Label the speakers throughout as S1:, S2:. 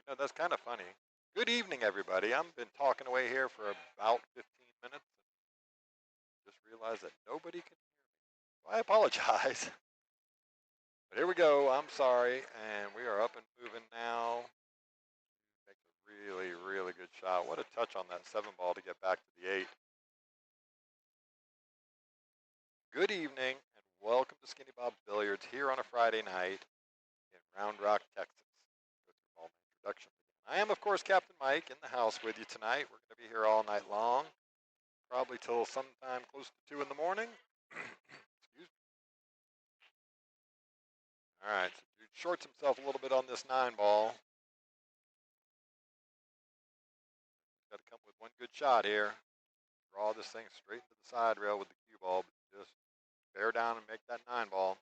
S1: You know, that's kind of funny. Good evening, everybody. I've been talking away here for about 15 minutes and just realized that nobody can hear me. So I apologize. But here we go. I'm sorry. And we are up and moving now. Makes a really, really good shot. What a touch on that 7 ball to get back to the 8. Good evening and welcome to Skinny Bob's Billiards here on a Friday night in Round Rock, Texas. Go through all my introductions again. I am, of course, Captain Mike in the house with you tonight. We're going to be here all night long. Probably till sometime close to 2 in the morning. Excuse me. All right, so Jude shorts himself a little bit on this 9 ball. Got to come with one good shot here. Draw this thing straight into the side rail with the cue ball, but just bear down and make that 9 ball.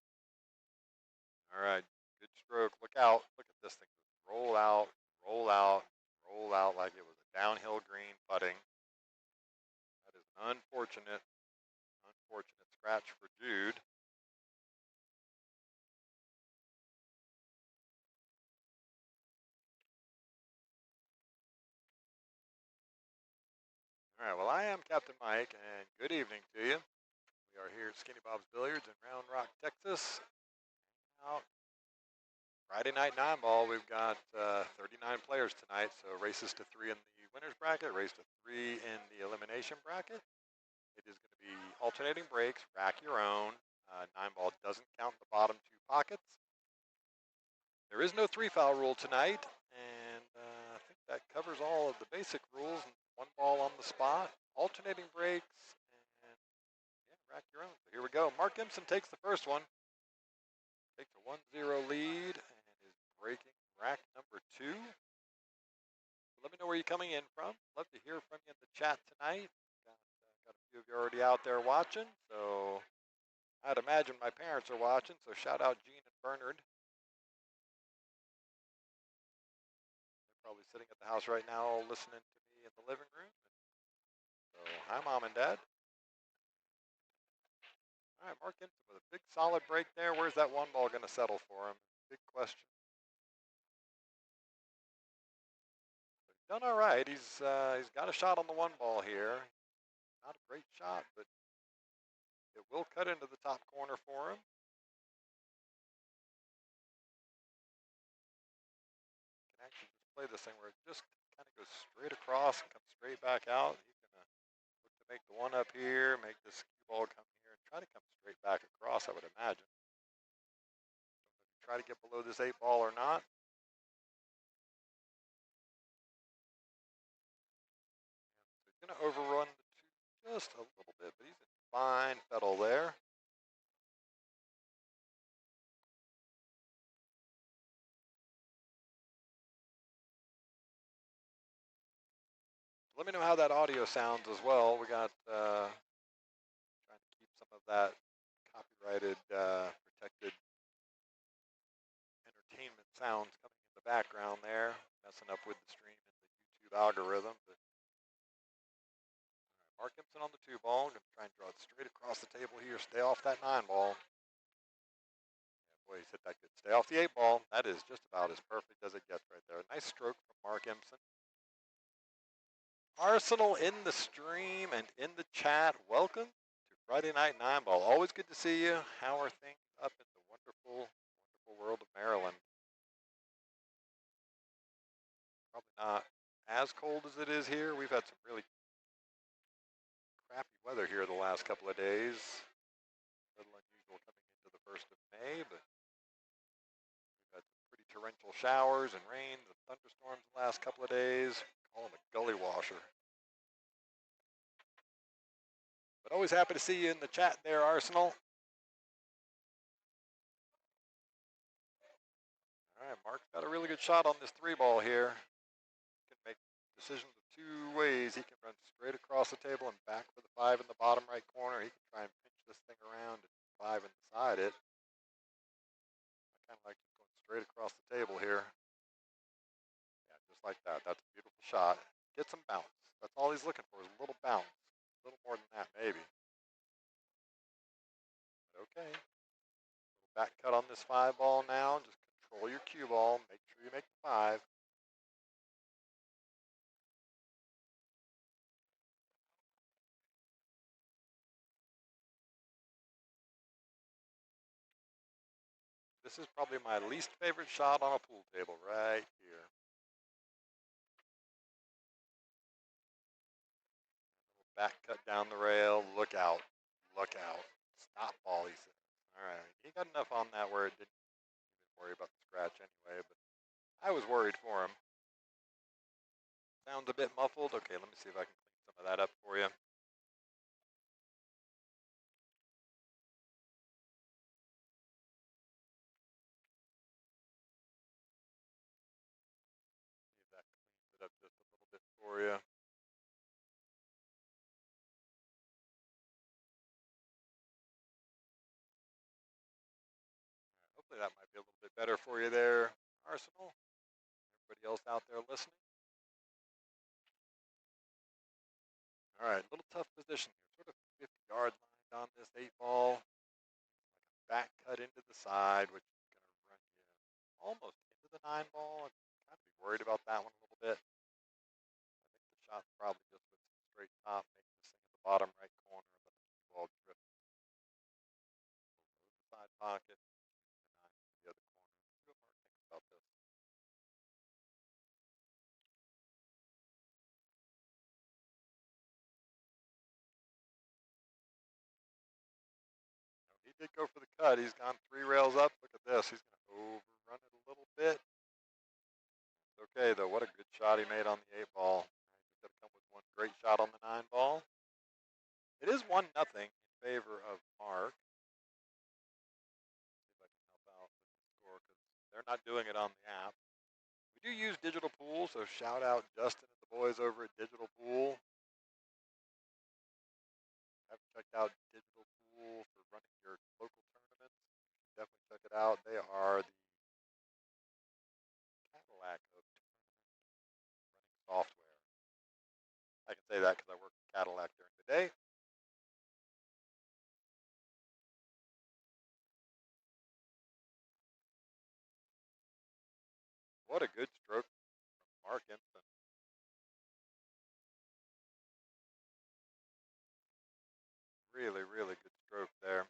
S1: All right, good stroke. Look out. Look at this thing. Just roll out, roll out, roll out like it was a downhill green putting. That is an unfortunate scratch for Jude. All right, well, I am Captain Mike, and good evening to you. We are here at Skinny Bob's Billiards in Round Rock, Texas. Out Friday night 9 ball. We've got 39 players tonight, so races to 3 in the winners bracket, race to 3 in the elimination bracket. It is going to be alternating breaks, rack your own. 9 ball doesn't count the bottom 2 pockets. There is no 3-foul rule tonight, and I think that covers all of the basic rules. 1 ball on the spot, alternating breaks, and yeah, rack your own. So here we go. Mark Impson takes the first one. Takes a 1-0 lead and is breaking rack number 2. So let me know where you're coming in from. Love to hear from you in the chat tonight. Got a few of you already out there watching, so I'd imagine my parents are watching, so shout out Gene and Bernard. They're probably sitting at the house right now listening to me in the living room. So hi, Mom and Dad. All right, Mark Impson with a big solid break there. Where's that 1 ball going to settle for him? Big question. But he's done all right. He's got a shot on the 1 ball here. Not a great shot, but it will cut into the top corner for him. He can actually just play this thing where it just kind of goes straight across and comes straight back out. He's going to look to make the 1 up here, make this cue ball come here, and try to come straight back across, I would imagine. Try to get below this 8 ball or not. So he's going to overrun the 2 just a little bit, but he's in fine fettle there. Let me know how that audio sounds as well. We got trying to keep some of that copyrighted, protected entertainment sounds coming in the background there, messing up with the stream and the YouTube algorithm. But Mark Impson on the 2 ball. Going to try and draw it straight across the table here. Stay off that 9 ball. Yeah, boy, he's hit that good. Stay off the 8 ball. That is just about as perfect as it gets right there. Nice stroke from Mark Impson. Arsenal in the stream and in the chat. Welcome to Friday Night 9 ball. Always good to see you. How are things up in the wonderful, wonderful world of Maryland? Probably not as cold as it is here. We've had some really crappy weather here the last couple of days. A little unusual coming into the 1st of May, but we've had some pretty torrential showers and rains and thunderstorms the last couple of days. Call them a gully washer. But always happy to see you in the chat there, Arsenal. All right, Mark's got a really good shot on this 3 ball here. He can make decisions of 2 ways. He can run straight across the table and back for the 5 in the bottom right corner. He can try and pinch this thing around and 5 inside it. I kind of like going straight across the table here. Yeah, just like that. That's a beautiful shot. Get some bounce. That's all he's looking for is a little bounce. A little more than that, maybe. But okay. Little back cut on this 5 ball now. Just control your cue ball. Make sure you make the 5. This is probably my least favorite shot on a pool table right here. Back cut down the rail. Look out. Look out. Stop ball, he said. All right. He got enough on that where it didn't even worry about the scratch anyway, but I was worried for him. Sounds a bit muffled. Okay, let me see if I can clean some of that up for you. See if that cleans it up just a little bit for you. Hopefully that might be a little bit better for you there, Arsenal. Everybody else out there listening. All right, little tough position here. Sort of 50-yard line on this 8 ball. Back cut into the side, which is going to run you almost into the 9 ball. I'm kind of be worried about that one a little bit. I think the shot's probably just with some straight top, make this thing in the bottom right corner, and let the cue ball drift below the side pocket, and 9 to the other corner. What do Mark think about this? He did go for the cut. He's gone 3 rails up. Look at this. He's going to overrun it a little bit. It's okay, though. What a good shot he made on the 8 ball. He's going to come with one great shot on the 9 ball. It is 1-0 in favor of Mark. See if I can help out with the score because they're not doing it on the app. We do use Digital Pool, so shout out Justin and the boys over at Digital Pool. Have checked out Digital Pool for running your local tournaments. Definitely check it out. They are the Cadillac of tournament running software. I can say that because I work at Cadillac during the day. What a good stroke from Mark Impson. Really, really good stroke there.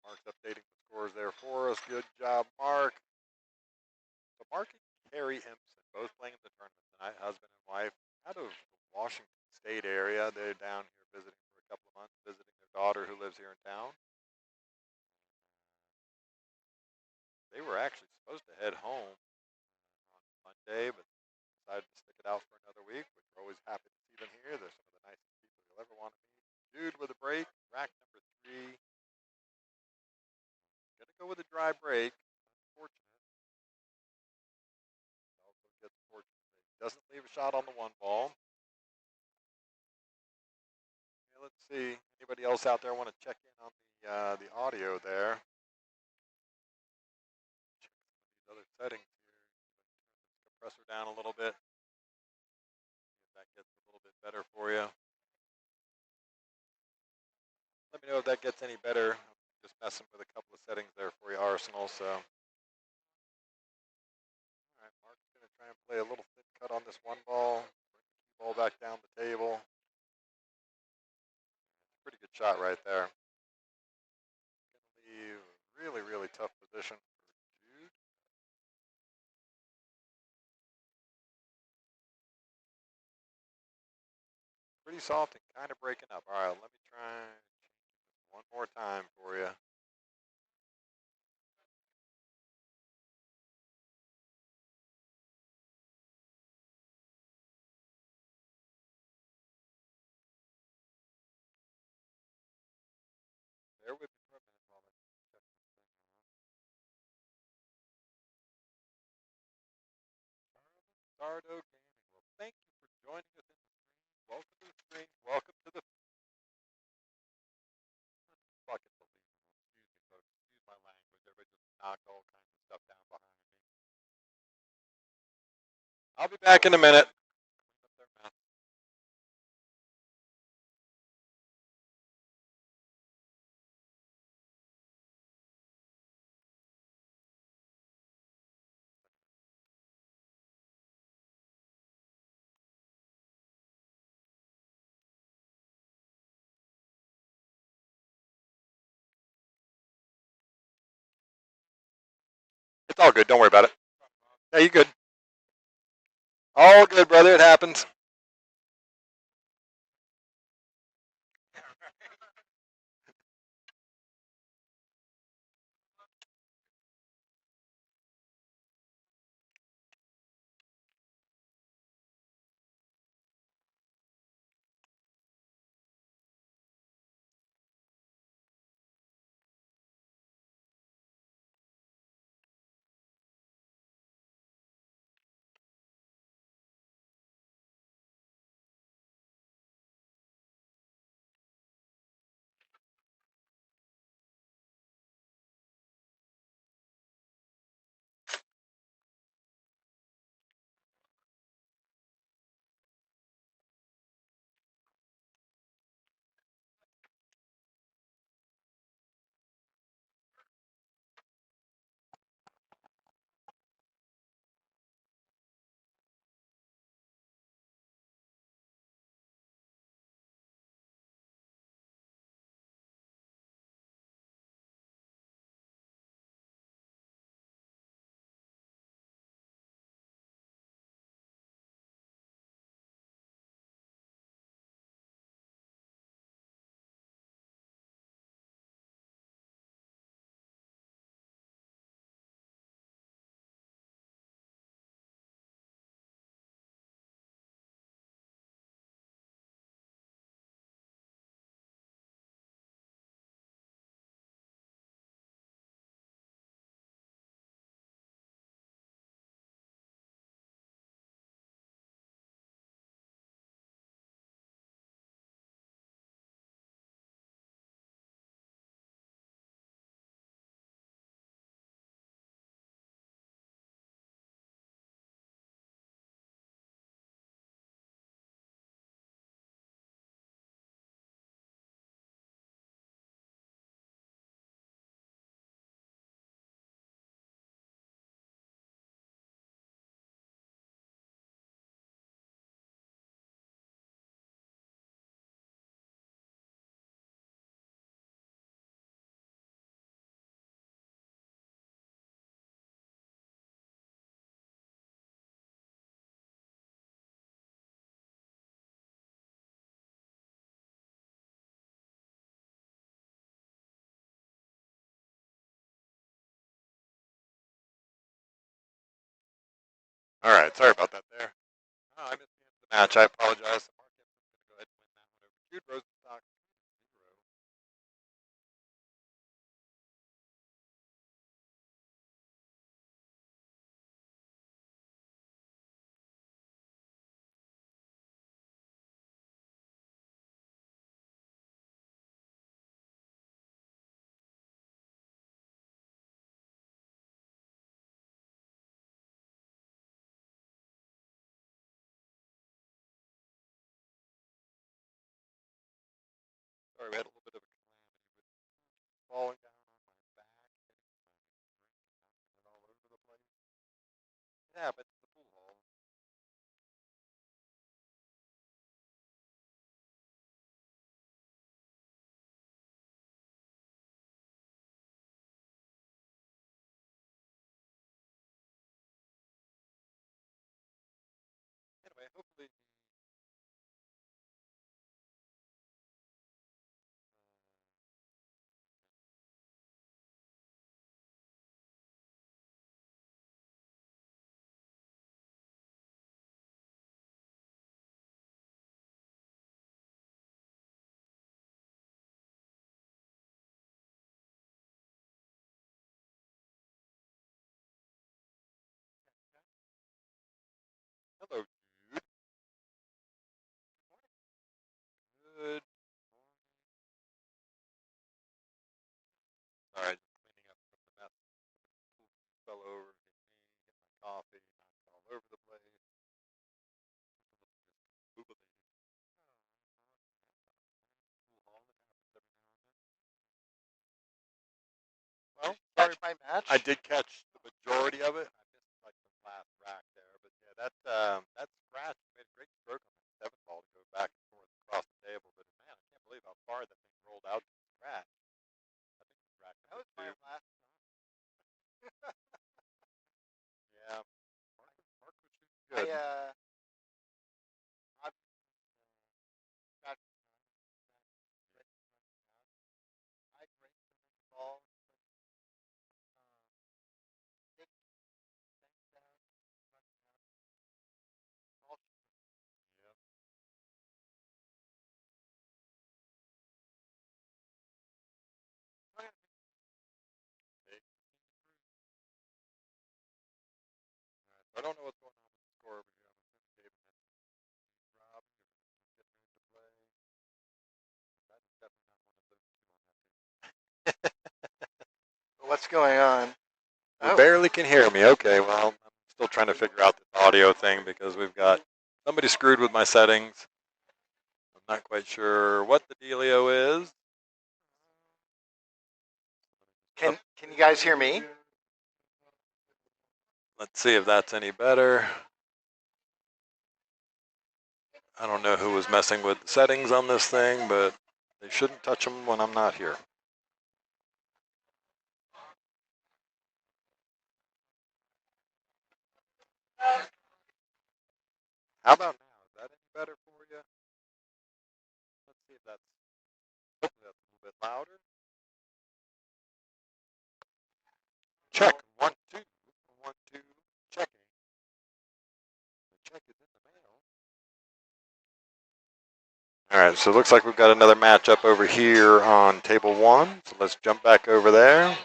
S1: Mark's updating the scores there for us. Good job, Mark. So Mark and Carrie Impson, both playing in the tournament tonight, husband and wife, out of the Washington State area. They're down here visiting for a couple of months, visiting their daughter who lives here in town. They were actually supposed to head home on Monday, but decided to stick it out for another week, which we're always happy to see them here. They're some of the nicest people you'll ever want to meet. Jude with a break, rack number 3. Gonna go with a dry break. Unfortunate. Also gets fortunate. Doesn't leave a shot on the 1 ball. Okay, let's see. Anybody else out there want to check in on the audio there? Check some of these other settings here. Turn this compressor down a little bit. See if that gets a little bit better for you. Let me know if that gets any better. I'm just messing with a couple of settings there for you, Arsenal. So, all right, Mark's gonna try and play a little thin cut on this 1 ball. Bring the cue ball back down the table. Pretty good shot right there. Gonna leave a really, really tough position for Jude. Pretty soft and kind of breaking up. All right, let me try and change this one more time for you. Bear with me for a minute while I check this thing out. Sardo Gaming. Well, thank you for joining us in the stream. Welcome to the stream. Welcome to the fucking believable. Excuse me, folks. Excuse my language. Everybody just knocked all kinds of stuff down behind me. I'll be back in a minute. Clean up their mess. It's all good. Don't worry about it. Yeah, you good. All good, brother. It happens. All right. Sorry about that there. Oh, I missed the end of the match. I apologize. So Mark Impson's going to go ahead and win that one over Jude Rosenstock 0. Sorry, we had a little bit of a calamity with falling down on my back, hitting my drink and knocking it all over the place. Yeah, but it's the pool hall. Anyway, hopefully hello, Jude. Good. Sorry, just cleaning up from the mess. Pool fell over, hit me, hit my coffee, knocked it all over the place. Just boobalated. Pool hall. It happens every now and then. Well, sorry, my match. I did catch the majority of it. I missed like the last rack there, but yeah, that scratch made a great stroke on that seven ball to go back and forth across the table. But man, I can't believe how far that thing rolled out to the scratch. I think it was rack. That was my last. I don't know what's going on with the score over here. I'm assuming David Rob getting ready to play. That is definitely not one of those two on that team.
S2: What's going on?
S1: You barely can hear me. Okay, well, I'm still trying to figure out the audio thing because we've got somebody screwed with my settings. I'm not quite sure what the dealio is.
S2: Can you guys hear me?
S1: Let's see if that's any better. I don't know who was messing with the settings on this thing, but they shouldn't touch them when I'm not here. How about now? Is that any better for you? Let's see if that's, hopefully that's a little bit louder. Check. 1, 2. 1, 2. Checking. The check is in the mail. All right, so it looks like we've got another matchup over here on table 1. So let's jump back over there.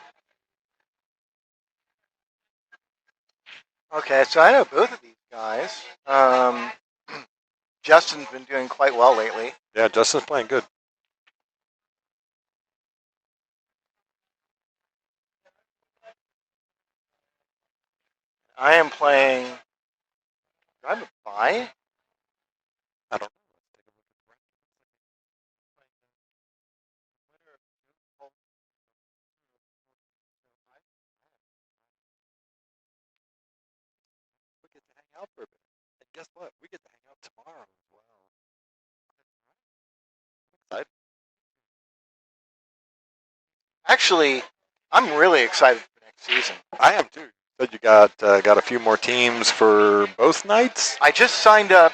S2: Okay, so I know both of these guys. Justin's been doing quite well lately.
S1: Yeah, Justin's playing good.
S2: I am playing. Do I have a bye?
S1: I don't know. We get to hang out for a bit. And guess what? We get to hang out tomorrow as well. I'm excited.
S2: Actually, I'm really excited for next season.
S1: I am too. Said you got a few more teams for both nights.
S2: I just signed up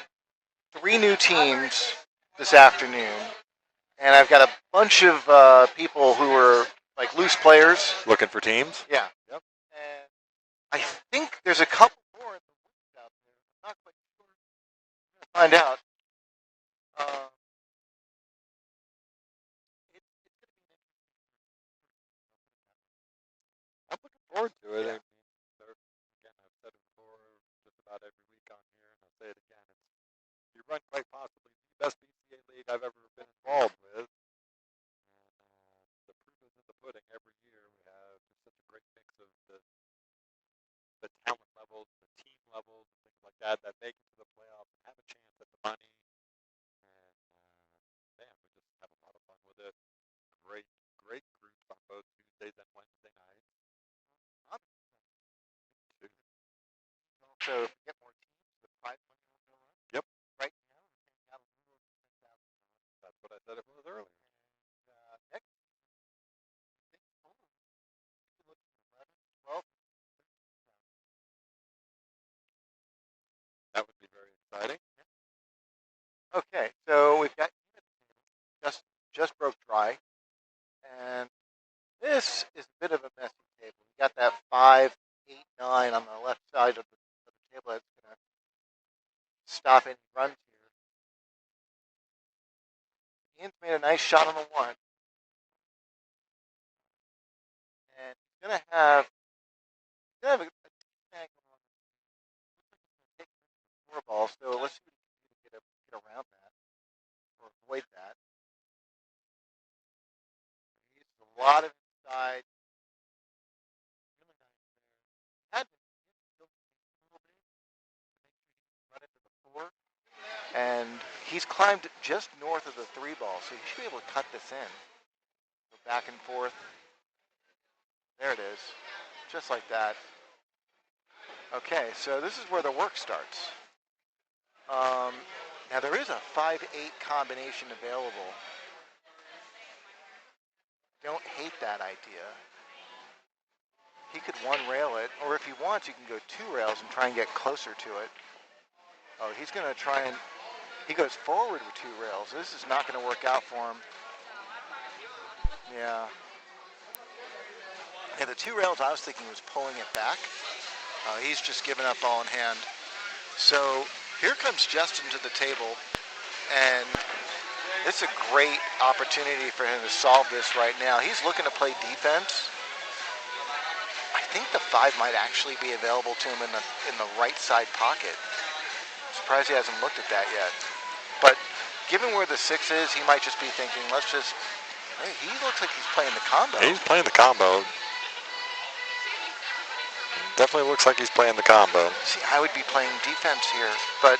S2: 3 new teams this afternoon, and I've got a bunch of people who are like loose players.
S1: Looking for teams?
S2: Yeah.
S1: Yep.
S2: And I think there's a couple more in the woods out there. I'm not quite sure. I'm going to find out.
S1: I'm looking forward to it. Yeah. Again, I've said it before just about every week on here, and I'll say it again. You run quite possibly the best BCA league I've ever been involved with. And the proof is in the pudding. Every year we have just such a great mix of the talent levels, the team levels, and things like that make it to the playoffs and have a chance at the money. And man, we just have a lot of fun with it. Great groups on both Tuesdays and Wednesday nights.
S2: So if we get more teams, the prize money will go up.
S1: Yep.
S2: Right now, we're paying out a little over $10,000.
S1: That's what I said it was earlier.
S2: And next season, I think we look at 11, 12.
S1: That would be very exciting.
S2: Okay, so we've got just broke dry, and this is a bit of a messy table. We got that 5, 8, 9 on the left side of the table that's going to stop any runs here. Ian's made a nice shot on the 1, and he's going to have a angle on the 4 ball. So let's see if we can get around that or avoid that. He uses a lot of inside. Really nice there. Had to a little bit to make sure he can run into the 4. And he's climbed just north of the 3 ball, so he should be able to cut this in. Go back and forth. There it is. Just like that. Okay, so this is where the work starts. Now there is a 5-8 combination available. Don't hate that idea. He could 1-rail it, or if he wants, he can go 2 rails and try and get closer to it. Oh, he's going to try and... He goes forward with 2 rails. This is not going to work out for him. Yeah. Yeah, the 2 rails I was thinking was pulling it back. He's just given up all in hand. So here comes Justin to the table, and it's a great opportunity for him to solve this right now. He's looking to play defense. I think the 5 might actually be available to him in the right side pocket. Surprised he hasn't looked at that yet. But given where the 6 is, he might just be thinking, let's just. Hey, he looks like he's playing the combo.
S1: He's playing the combo. Definitely looks like he's playing the combo.
S2: See, I would be playing defense here, but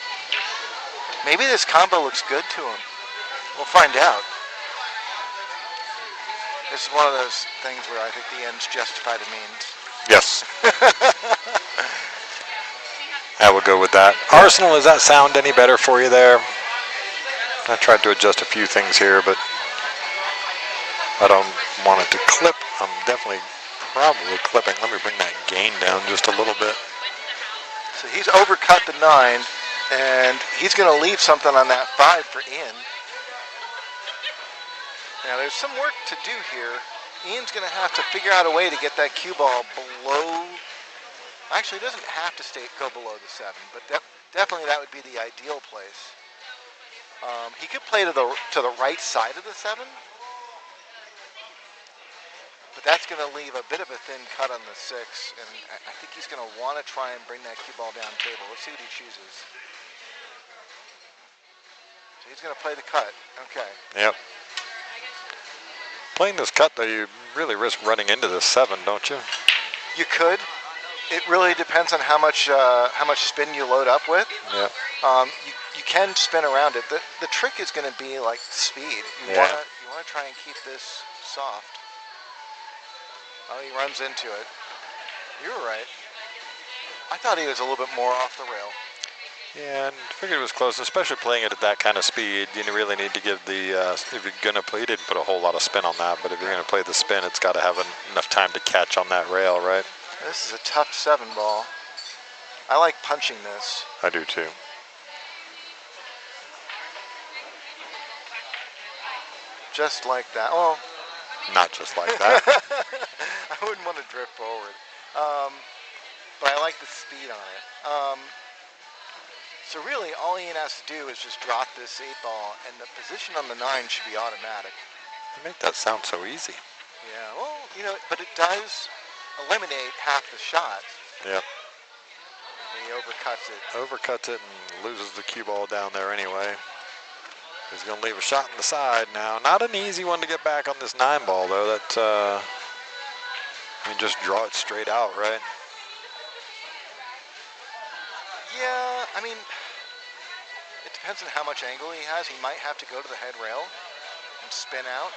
S2: maybe this combo looks good to him. We'll find out. This is one of those things where I think the ends justify the means.
S1: Yes. I will go with that. Arsenal, does that sound any better for you there? I tried to adjust a few things here, but I don't want it to clip. I'm definitely probably clipping. Let me bring that gain down just a little bit.
S2: So he's overcut the 9, and he's going to leave something on that 5 for Ian. Now there's some work to do here. Ian's going to have to figure out a way to get that cue ball below. Actually, it doesn't have to go below the 7, but definitely that would be the ideal place. He could play to the right side of the 7, but that's going to leave a bit of a thin cut on the 6, and I think he's going to want to try and bring that cue ball down table. Let's see what he chooses. So he's going to play the cut. Okay.
S1: Yep. Playing this cut, though, you really risk running into this 7, don't you?
S2: You could. It really depends on how much spin you load up with.
S1: Yeah.
S2: You can spin around it. The trick is going to be like speed. You want to try and keep this soft. Oh, he runs into it. You were right. I thought he was a little bit more off the rail.
S1: Yeah, and figured it was close, especially playing it at that kind of speed. You really need to give the, if you're going to play, he didn't put a whole lot of spin on that, but if you're going to play the spin, it's got to have enough time to catch on that rail, right?
S2: This is a tough 7 ball. I like punching this.
S1: I do too.
S2: Just like that. Well,
S1: not just like that.
S2: I wouldn't want to drift forward. But I like the speed on it. So really, all Ian has to do is just drop this 8 ball, and the position on the 9 should be automatic.
S1: You make that sound so easy.
S2: Yeah, well, but it does eliminate half the shot.
S1: Yep.
S2: He overcuts it.
S1: Overcuts it and loses the cue ball down there anyway. He's going to leave a shot on the side now. Not an easy one to get back on this 9 ball, though. That, just draw it straight out, right?
S2: Yeah, I mean, it depends on how much angle he has. He might have to go to the head rail and spin out.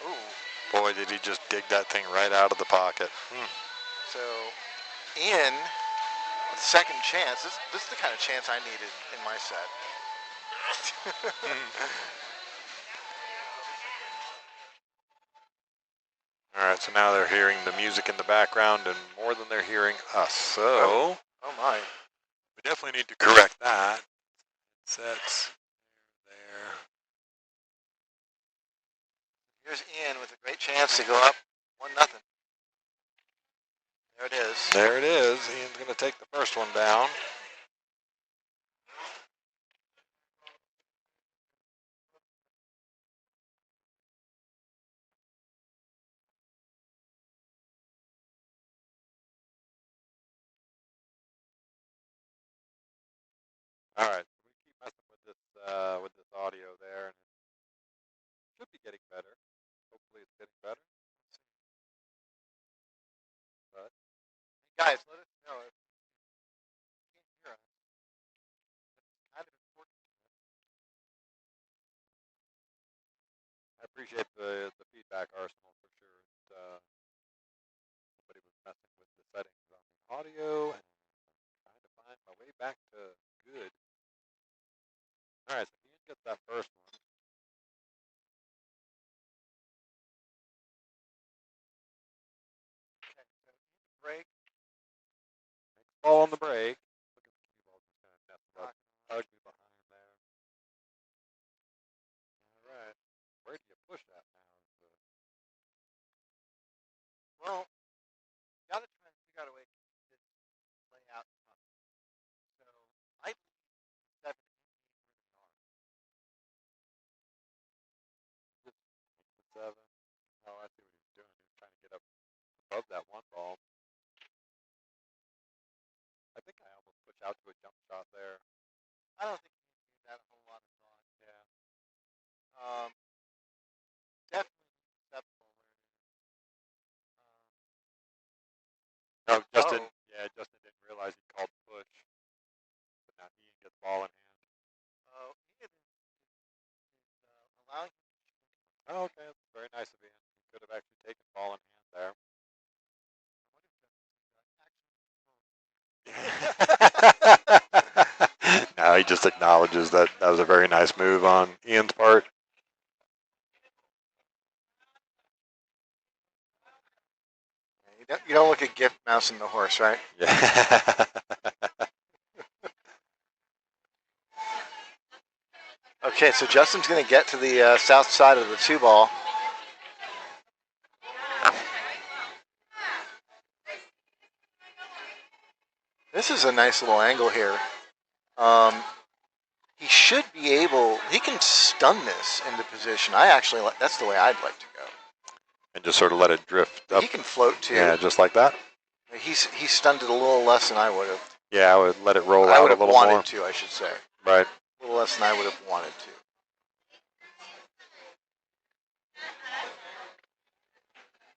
S2: Ooh.
S1: Boy, did he just dig that thing right out of the pocket.
S2: So, Ian, with a second chance. This is the kind of chance I needed in my set.
S1: All right, so now they're hearing the music in the background and more than they're hearing us. So,
S2: oh my.
S1: We definitely need to correct that. Sets there.
S2: Here's Ian with a great chance to go up 1-0. There it is.
S1: There it is. Ian's going to take the first one down. All right, we keep messing with this audio there, and it should be getting better. Hopefully, it's getting better. But
S2: guys, let us know if you can't hear us. It's kind of important.
S1: I appreciate the feedback, Arsenal, for sure. Somebody was messing with the settings on the audio and trying to find my way back to good. All right, so Ian gets that first one.
S2: Okay, so break.
S1: Next ball on the break. Look at the cue ball just kind of nestled up ugly behind there. All right, where do you push that now?
S2: Well, you got to try and figure out a way to keep this play out. So I believe 7
S1: 7. Oh, I see what he's doing. He's trying to get up above that one ball. I think I almost pushed out to a jump shot there.
S2: I don't think you need that a whole lot of thought.
S1: Yeah.
S2: Definitely acceptable.
S1: No, Justin. Oh. Yeah, Justin didn't realize he called push. But now he gets the ball in hand.
S2: He is allowing.
S1: Oh, okay. That's very nice of him. He could have actually taken the ball in hand there. Now he just acknowledges that that was a very nice move on Ian's part.
S2: You don't look at Gift mousing the horse, right?
S1: Yeah.
S2: Okay, so Justin's going to get to the south side of the 2-ball. This is a nice little angle here. He should be able, he can stun this into position. That's the way I'd like to go.
S1: And just sort of let it drift up.
S2: He can float too.
S1: Yeah, just like that.
S2: He stunned it a little less than I would have.
S1: Yeah, I would let it roll out a little more.
S2: I would have wanted to, I should say.
S1: Right.
S2: A little less than I would have wanted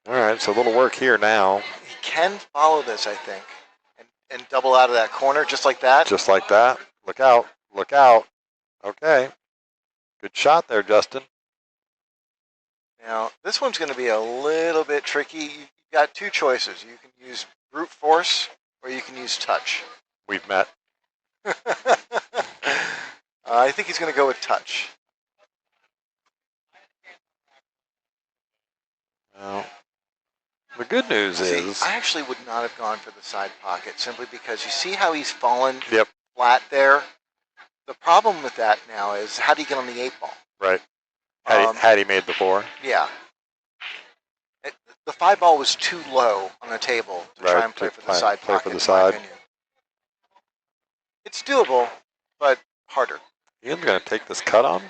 S2: to.
S1: All right, so a little work here now.
S2: He can follow this, I think, and double out of that corner just like that.
S1: Just like that. Look out. Look out. Okay. Good shot there, Justin.
S2: Now, this one's going to be a little bit tricky. You've got two choices. You can use brute force or you can use touch.
S1: We've met.
S2: I think he's going to go with touch.
S1: Well, the good news is...
S2: I actually would not have gone for the side pocket simply because you see how he's fallen
S1: Yep.
S2: flat there? The problem with that now is how do you get on the 8-ball?
S1: Right. Had he made the 4?
S2: Yeah. The 5-ball was too low on the table to try and play for the side pocket,
S1: for the side.
S2: It's doable, but harder.
S1: Ian's going to take this cut on.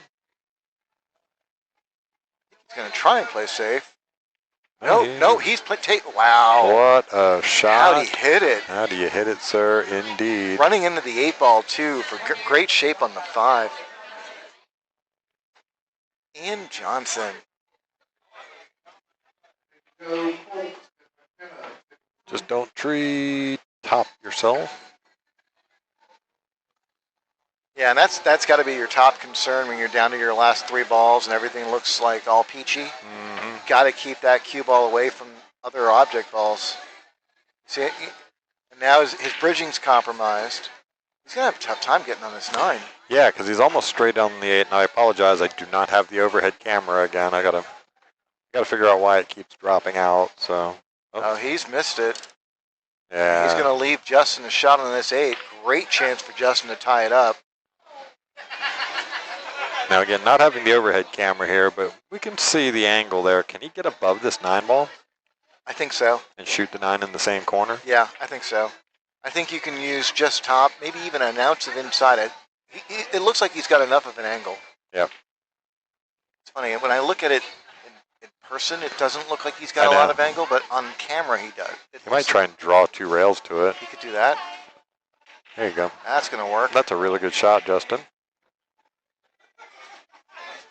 S2: He's going to try and play safe. No, he's wow.
S1: What a shot.
S2: How'd he hit it?
S1: How do you hit it, sir? Indeed.
S2: Running into the 8-ball, too, for great shape on the 5. Ian Johnson.
S1: Just don't tree top yourself.
S2: Yeah, and that's got to be your top concern when you're down to your last 3 balls and everything looks like all peachy.
S1: Mm-hmm.
S2: You've got to keep that cue ball away from other object balls. See, and now his bridging's compromised. He's going to have a tough time getting on this 9.
S1: Yeah, because he's almost straight on the 8, and I apologize. I do not have the overhead camera again. I gotta figure out why it keeps dropping out. So.
S2: Oh, he's missed it.
S1: Yeah.
S2: He's going to leave Justin a shot on this 8. Great chance for Justin to tie it up.
S1: Now again, not having the overhead camera here, but we can see the angle there. Can he get above this 9-ball?
S2: I think so.
S1: And shoot the 9 in the same corner?
S2: Yeah, I think so. I think you can use just top, maybe even an ounce of inside it. It looks like he's got enough of an angle.
S1: Yep.
S2: It's funny, when I look at it in person, it doesn't look like he's got a lot of angle, but on camera he does.
S1: He might try and draw 2 rails to it.
S2: He could do that.
S1: There you go.
S2: That's going to work.
S1: That's a really good shot, Justin.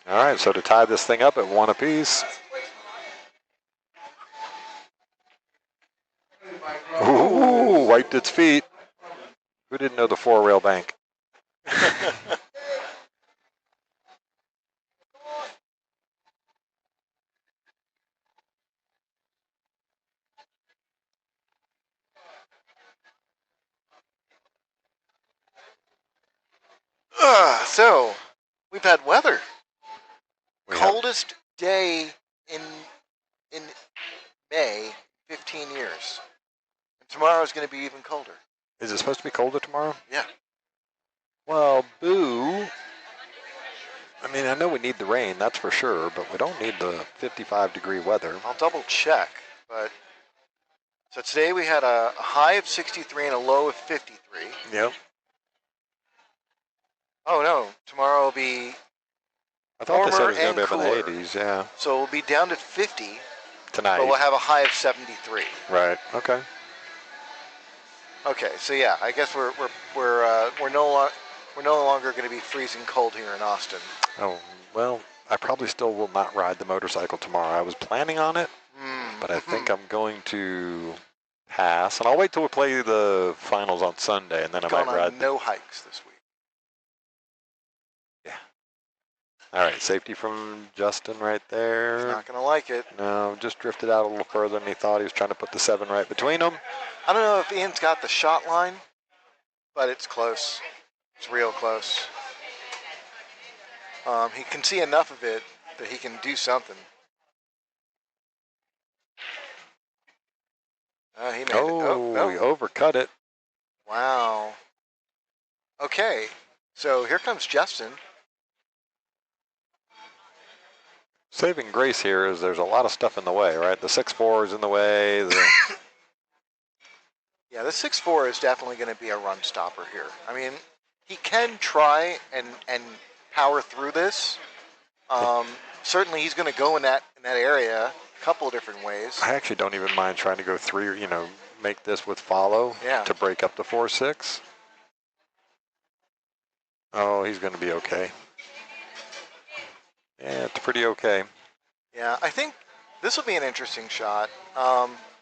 S1: All right, so to tie this thing up at 1 apiece. Ooh, wiped its feet. Who didn't know the 4-rail bank?
S2: So, we've had weather. Coldest day in May, 15 years. And tomorrow is going to be even colder.
S1: Is it supposed to be colder tomorrow?
S2: Yeah.
S1: Well, boo. I mean, I know we need the rain, that's for sure, but we don't need the 55-degree weather.
S2: I'll double check, but so today we had a high of 63 and a low of 53.
S1: Yep.
S2: Oh no, tomorrow will be
S1: I thought they said it was going to be up in
S2: cooler.
S1: the 80s, yeah.
S2: So we'll be down to 50
S1: tonight.
S2: But we'll have a high of 73.
S1: Right. Okay.
S2: Okay, so yeah, I guess we're no longer going to be freezing cold here in Austin.
S1: Oh, well, I probably still will not ride the motorcycle tomorrow. I was planning on it, but I think I'm going to pass, and I'll wait till we play the finals on Sunday, and then I might ride.
S2: No hikes this week.
S1: Yeah. All right, safety from Justin right there.
S2: He's not going to like it.
S1: No, just drifted out a little further than he thought. He was trying to put the 7 right between them.
S2: I don't know if Ian's got the shot line, but it's close. It's real close. He can see enough of it that he can do something. He made it.
S1: Oh, he overcut it.
S2: Wow. Okay, so here comes Justin.
S1: Saving grace here is there's a lot of stuff in the way, right? The 6.4 is in the way.
S2: Yeah, the 6.4 is definitely going to be a run stopper here. I mean, he can try and power through this. Certainly, he's going to go in that area a couple of different ways.
S1: I actually don't even mind trying to go 3, make this with follow to break up the 4.6. Oh, he's going to be okay. Yeah, it's pretty okay.
S2: Yeah, I think this will be an interesting shot.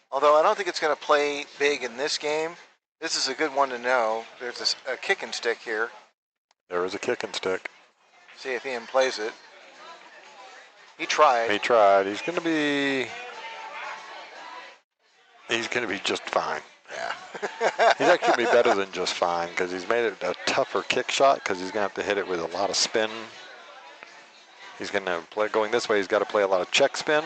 S2: Although I don't think it's going to play big in this game. This is a good one to know. There's a kick and stick here.
S1: There is a kick and stick.
S2: See if Ian plays it. He tried.
S1: He tried. He's going to be just fine.
S2: Yeah.
S1: He's actually going to be better than just fine because he's made it a tougher kick shot because he's going to have to hit it with a lot of spin. He's going to play going this way. He's got to play a lot of check spin.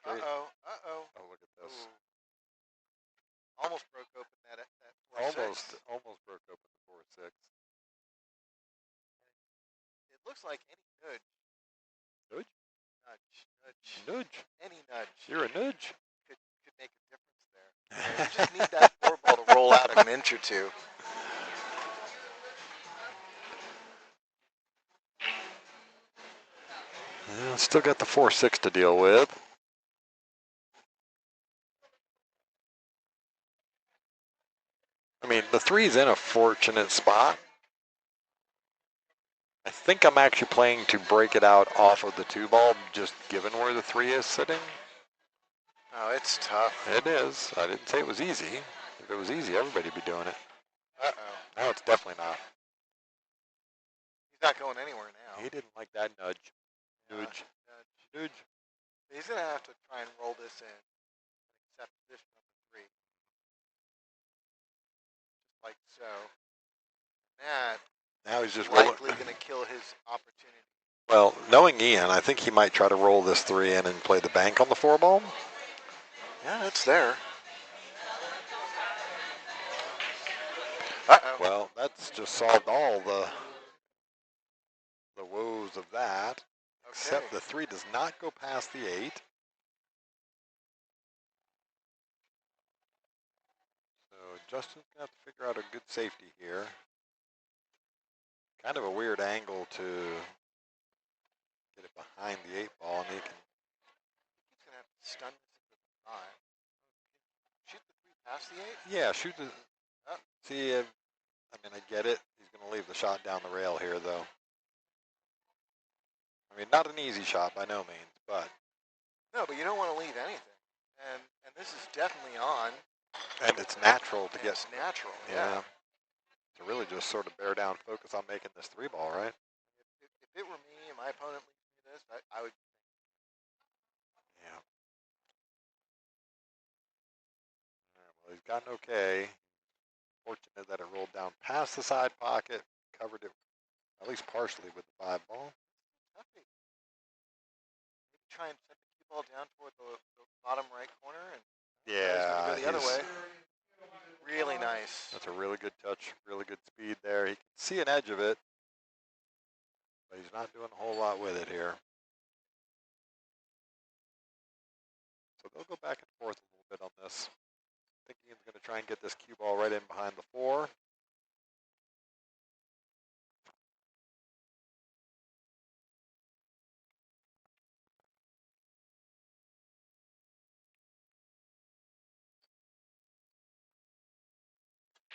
S1: Oh, look at this.
S2: Ooh. Almost broke open that 4.6.
S1: Almost broke open the 4.6.
S2: It looks like any nudge.
S1: Nudge?
S2: Nudge. Any nudge.
S1: You're a nudge.
S2: Could make a difference there. You just need that 4 ball to roll out an inch or two.
S1: Yeah, still got the 4.6 to deal with. I mean, the 3's in a fortunate spot. I think I'm actually playing to break it out off of the 2 ball, just given where the 3 is sitting.
S2: Oh, it's tough.
S1: It is. I didn't say it was easy. If it was easy, everybody'd be doing it.
S2: Uh-oh.
S1: No, it's definitely not.
S2: He's not going anywhere now.
S1: He didn't like that nudge.
S2: Nudge.
S1: Nudge.
S2: He's going to have to try and roll this in. Accept position number 3. Just like so.
S1: Now he's just
S2: likely going to kill his opportunity.
S1: Well, knowing Ian, I think he might try to roll this 3 in and play the bank on the 4 ball.
S2: Yeah, it's there. Uh-oh.
S1: Well, that's just solved all the woes of that.
S2: Okay.
S1: Except the 3 does not go past the 8. So Justin's going to have to figure out a good safety here. Kind of a weird angle to get it behind the 8 ball, and he can.
S2: He's going to have to stun this into the 5. Shoot the 3 past the 8?
S1: Yeah, shoot the.
S2: Oh.
S1: See, I mean, I get it. He's going to leave the shot down the rail here, though. I mean, not an easy shot by no means, but.
S2: No, but you don't want to leave anything. And this is definitely on.
S1: And it's natural to get.
S2: It's natural,
S1: yeah. To really just sort of bear down, focus on making this 3 ball, right?
S2: If it were me and my opponent leaves me this, I would.
S1: Yeah. All right, well, he's gotten okay. Fortunate that it rolled down past the side pocket, covered it at least partially with the 5 ball.
S2: Maybe try and set the cue ball down toward the bottom right corner and
S1: yeah,
S2: go the other way. Really nice.
S1: That's a really good touch, really good speed there. He can see an edge of it, but he's not doing a whole lot with it here. So they'll go back and forth a little bit on this. I think Ian's going to try and get this cue ball right in behind the 4.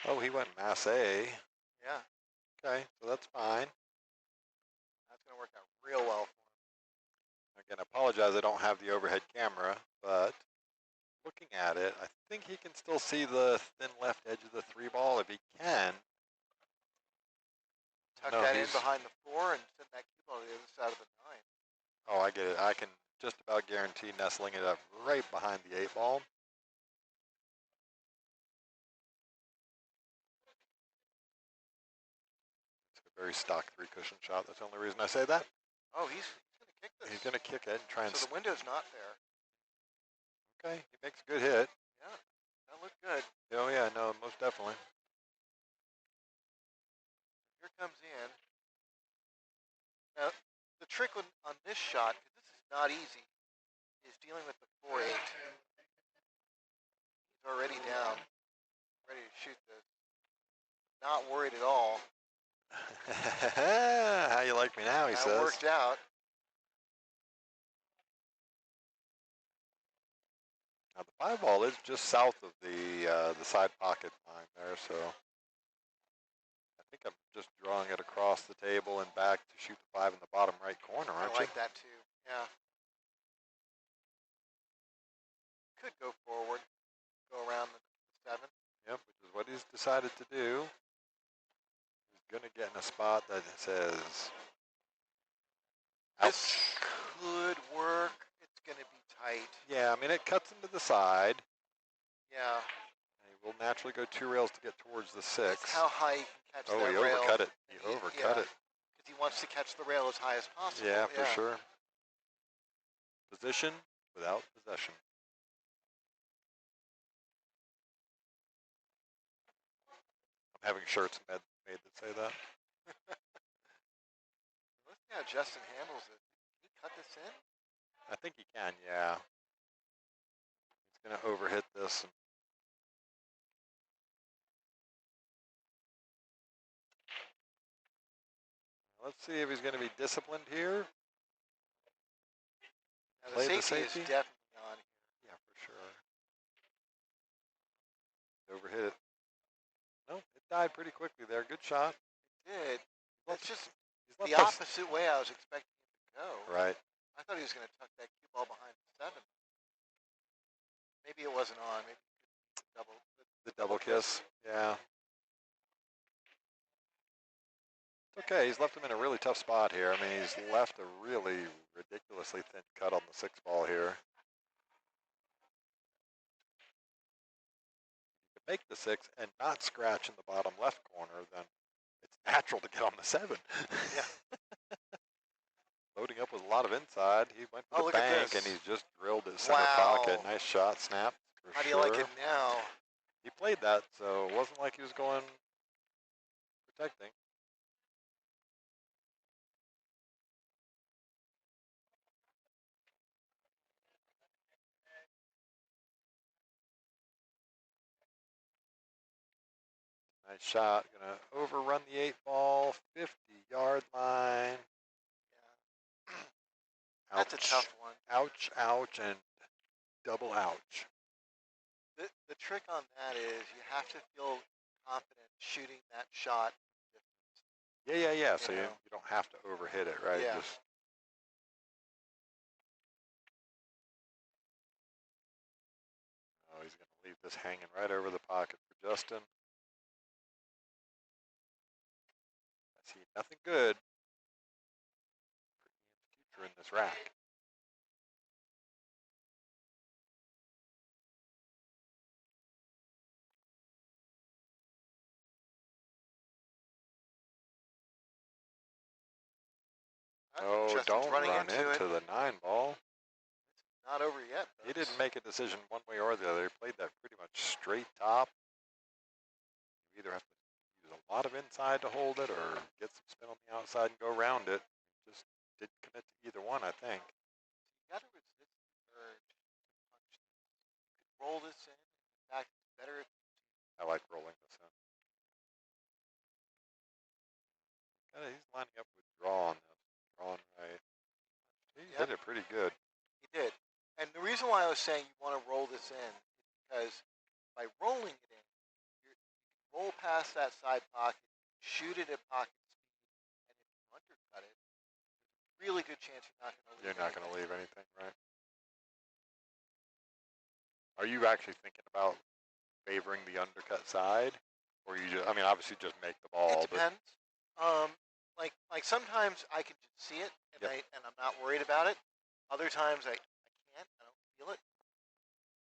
S1: Oh, he went Mass A.
S2: Yeah,
S1: Okay, so that's fine.
S2: that's going to work out real well for him.
S1: Again, I apologize I don't have the overhead camera, but looking at it, I think he can still see the thin left edge of the 3 ball. If he can,
S2: Tuck
S1: no,
S2: that in
S1: he's,
S2: behind the 4 and send that cue ball to the other side of the 9.
S1: oh, I get it. I can just about guarantee nestling it up right behind the 8 ball. It's a very stock 3 cushion shot. That's the only reason I say that.
S2: Oh, he's going to kick this.
S1: He's going to kick it and try and.
S2: So the window's not there.
S1: Okay, he makes a good hit.
S2: Yeah, that looked good.
S1: Oh yeah, no, most definitely.
S2: Here comes in. Now, the trick on this shot, because this is not easy, is dealing with the 4-8. He's already down, ready to shoot this. Not worried at all.
S1: How you like me now, he says.
S2: That worked out.
S1: Now the 5 ball is just south of the side pocket line there, so I think I'm just drawing it across the table and back to shoot the 5 in the bottom right corner, aren't
S2: I like that too. Yeah. Could go forward, go around the 7.
S1: Yep, which is what he's decided to do. He's going to get in a spot that says, ouch.
S2: This could work. It's going to be tight.
S1: Yeah, I mean, it cuts into the side.
S2: Yeah.
S1: And he will naturally go 2 rails to get towards the 6.
S2: That's how high he can catch that
S1: he
S2: rail.
S1: overcut it. He overcut it.
S2: Because he wants to catch the rail as high as possible.
S1: Yeah, for sure. Position without possession. I'm having shirts made that say that.
S2: Let's see how Justin handles it. Can he cut this in?
S1: I think he can, yeah. He's going to overhit this. Let's see if he's going to be disciplined here.
S2: Now the safety is definitely on here.
S1: Yeah, for sure. Overhit it. Nope, it died pretty quickly there. Good shot.
S2: It did. That's just the opposite way I was expecting him to go.
S1: Right.
S2: I thought he was going to tuck that cue ball behind the 7. Maybe it wasn't on. Maybe
S1: the double kiss. Yeah. It's okay. He's left him in a really tough spot here. I mean, he's left a really ridiculously thin cut on the 6 ball here. If you can make the 6 and not scratch in the bottom left corner, then it's natural to get on the 7.
S2: Yeah.
S1: Loading up with a lot of inside. He went to the bank and he's just drilled his center pocket. Nice shot, snap.
S2: How do you like it now?
S1: He played that, so it wasn't like he was going protecting. Nice shot. Gonna overrun the 8 ball, 50-yard line.
S2: Yeah. That's a tough one.
S1: Ouch, ouch, and double ouch.
S2: The trick on that is you have to feel confident shooting that shot.
S1: Yeah. So you don't have to overhit it, right?
S2: Yeah.
S1: Oh, he's going to leave this hanging right over the pocket for Justin. I see nothing good for Ian's future in this rack. Oh, don't run into the 9 ball.
S2: It's not over yet.
S1: He didn't make a decision one way or the other. He played that pretty much straight top. You either have to use a lot of inside to hold it or get some spin on the outside and go around it. He just didn't commit to either one, I think.
S2: You got to resist the urge to punch this. You could roll this in. In fact, it's better if
S1: I like rolling this in. He's lining up with draw on this. Drawing right. He hit it pretty good.
S2: He did. And the reason why I was saying you want to roll this in is because by rolling it in, you can roll past that side pocket, shoot it at pocket speed, and if you undercut it, really good chance you're not going to leave.
S1: You're not going to leave anything, right? Are you actually thinking about favoring the undercut side, or you just? I mean, obviously, just make the ball.
S2: It depends. Like sometimes I can just see it, and I'm not worried about it. Other times I can't. I don't feel it.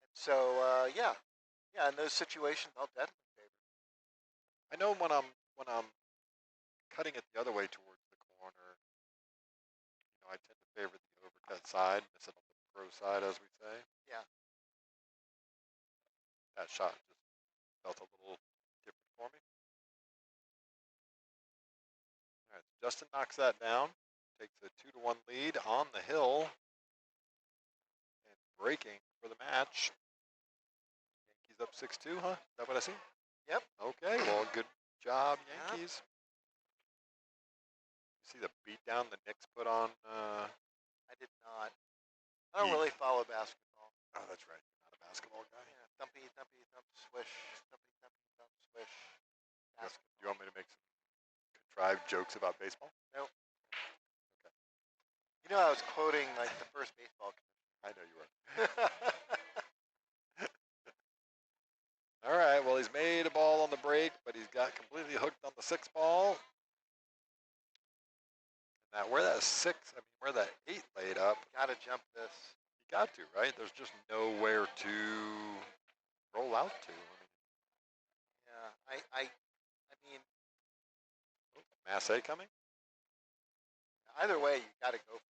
S2: And so yeah. In those situations, I'll definitely favor.
S1: I know when I'm cutting it the other way towards the corner, I tend to favor the overcut side, miss it on the pro side, as we say.
S2: Yeah.
S1: That shot just felt a little different for me. All right, Justin knocks that down, takes a 2-1 lead on the hill, and breaking for the match. Yankees up 6-2, huh? Is that what I see?
S2: Yep.
S1: Okay, well, good job, Yankees. You see the beatdown the Knicks put on?
S2: I did not. I don't really follow basketball.
S1: Oh, that's right. You're not a basketball guy.
S2: Yeah, thumpy, thumpy, thump, swish. Thumpy, thumpy, thump, swish.
S1: Basketball. Do you want me to make some contrived jokes about baseball?
S2: Nope.
S1: Okay.
S2: You know, I was quoting like the first baseball commissioner.
S1: I know you were. All right, well, he's made a ball on the break, but he's got completely hooked on the 6th ball. Now, where that 8 laid up.
S2: Gotta jump this.
S1: You got to, right? There's just nowhere to roll out to.
S2: Yeah, I mean.
S1: Oh, Massey coming?
S2: Either way, you gotta go for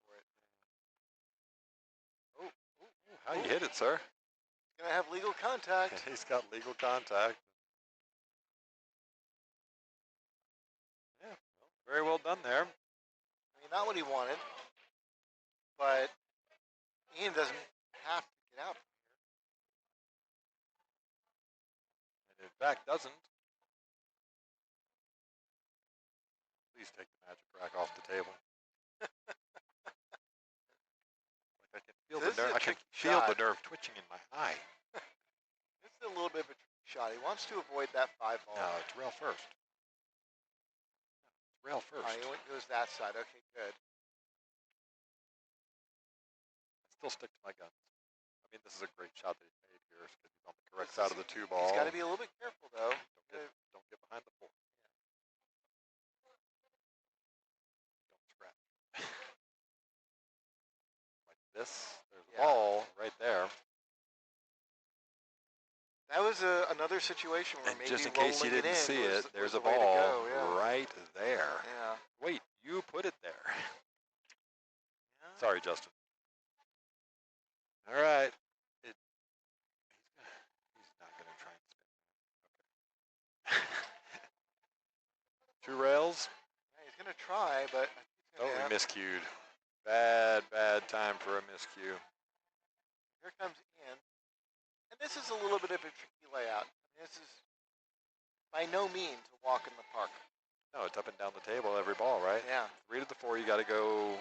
S2: it.
S1: Oh, how you hit it, sir?
S2: He's gonna have legal contact.
S1: He's got legal contact. Yeah, well, very well done there.
S2: I mean, not what he wanted, but Ian doesn't have to get out from here.
S1: And in fact, doesn't. Please take the magic rack off the table. I can feel the nerve. I can feel the nerve twitching in my eye.
S2: This is a little bit of a tricky shot. He wants to avoid that 5 ball.
S1: No, it's rail first. It's rail first.
S2: He goes that side. Okay, good.
S1: I still stick to my guns. I mean, this is a great shot that he made here because he's on the correct side of the 2 ball.
S2: He's got to be a little bit careful, though.
S1: Don't get behind the 4. Don't scratch. Like this. There's a ball right there.
S2: That was another situation where maybe
S1: just in case you didn't see it, there's a ball right there.
S2: Yeah.
S1: Wait, you put it there.
S2: Yeah.
S1: Sorry, Justin. All right. He's not going to try and spin. Okay. 2 rails.
S2: Yeah, he's going to try, but
S1: he miscued. Bad time for a miscue.
S2: Here comes Ian. And this is a little bit of a tricky layout. I mean, this is by no means a walk in the park.
S1: No, it's up and down the table every ball, right?
S2: Yeah.
S1: 3 to the 4, you got to go.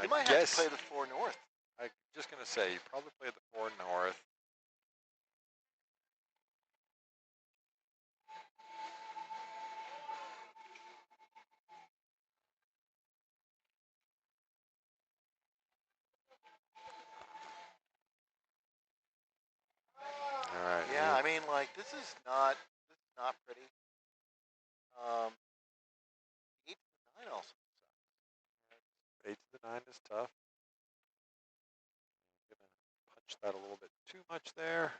S2: You might have to play the 4 north.
S1: I'm just going to say, you probably play the 4 north. All right.
S2: Yeah, I mean, like this is not pretty. 8 to the 9 also.
S1: 8 to the 9 is tough. I'm going to punch that a little bit too much there.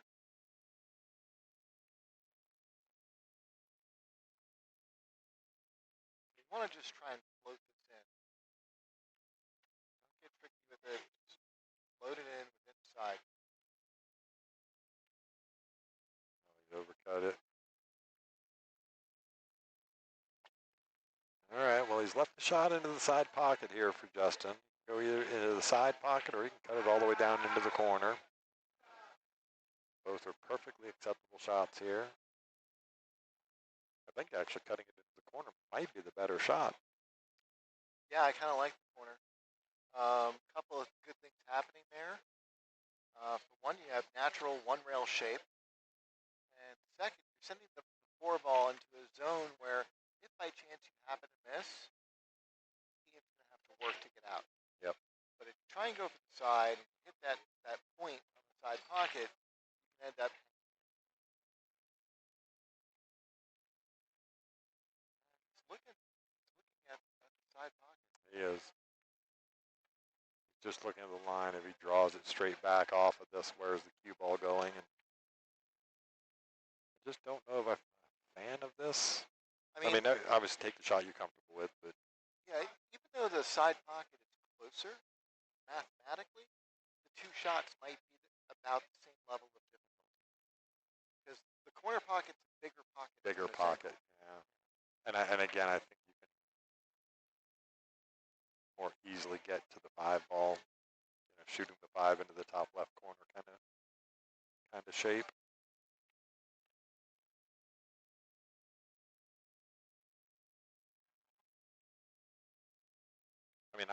S2: You want to just try and float this in. Don't get tricky with it. Just float it in with inside.
S1: Oh, he overcut it. All right, well, he's left the shot into the side pocket here for Justin. Go either into the side pocket or he can cut it all the way down into the corner. Both are perfectly acceptable shots here. I think actually cutting it into the corner might be the better shot.
S2: Yeah, I kind of like the corner. Couple of good things happening there. For one, you have natural 1 rail shape. And second, sending the 4 ball into a zone where if by chance you happen to miss, Ian's going to have to work to get out.
S1: Yep.
S2: But if you try and go for the side and hit that point on the side pocket, you can end up. He's looking at the side pocket.
S1: He is. Just looking at the line, if he draws it straight back off of this, where's the cue ball going? And I just don't know if I'm a fan of this. I mean, obviously take the shot you're comfortable with, but
S2: yeah, even though the side pocket is closer, mathematically, the 2 shots might be about the same level of difficulty. Because the corner pocket's a bigger pocket.
S1: Bigger pocket, yeah. And again, I think you can more easily get to the 5 ball, shooting the 5 into the top left corner kind of shape. I mean,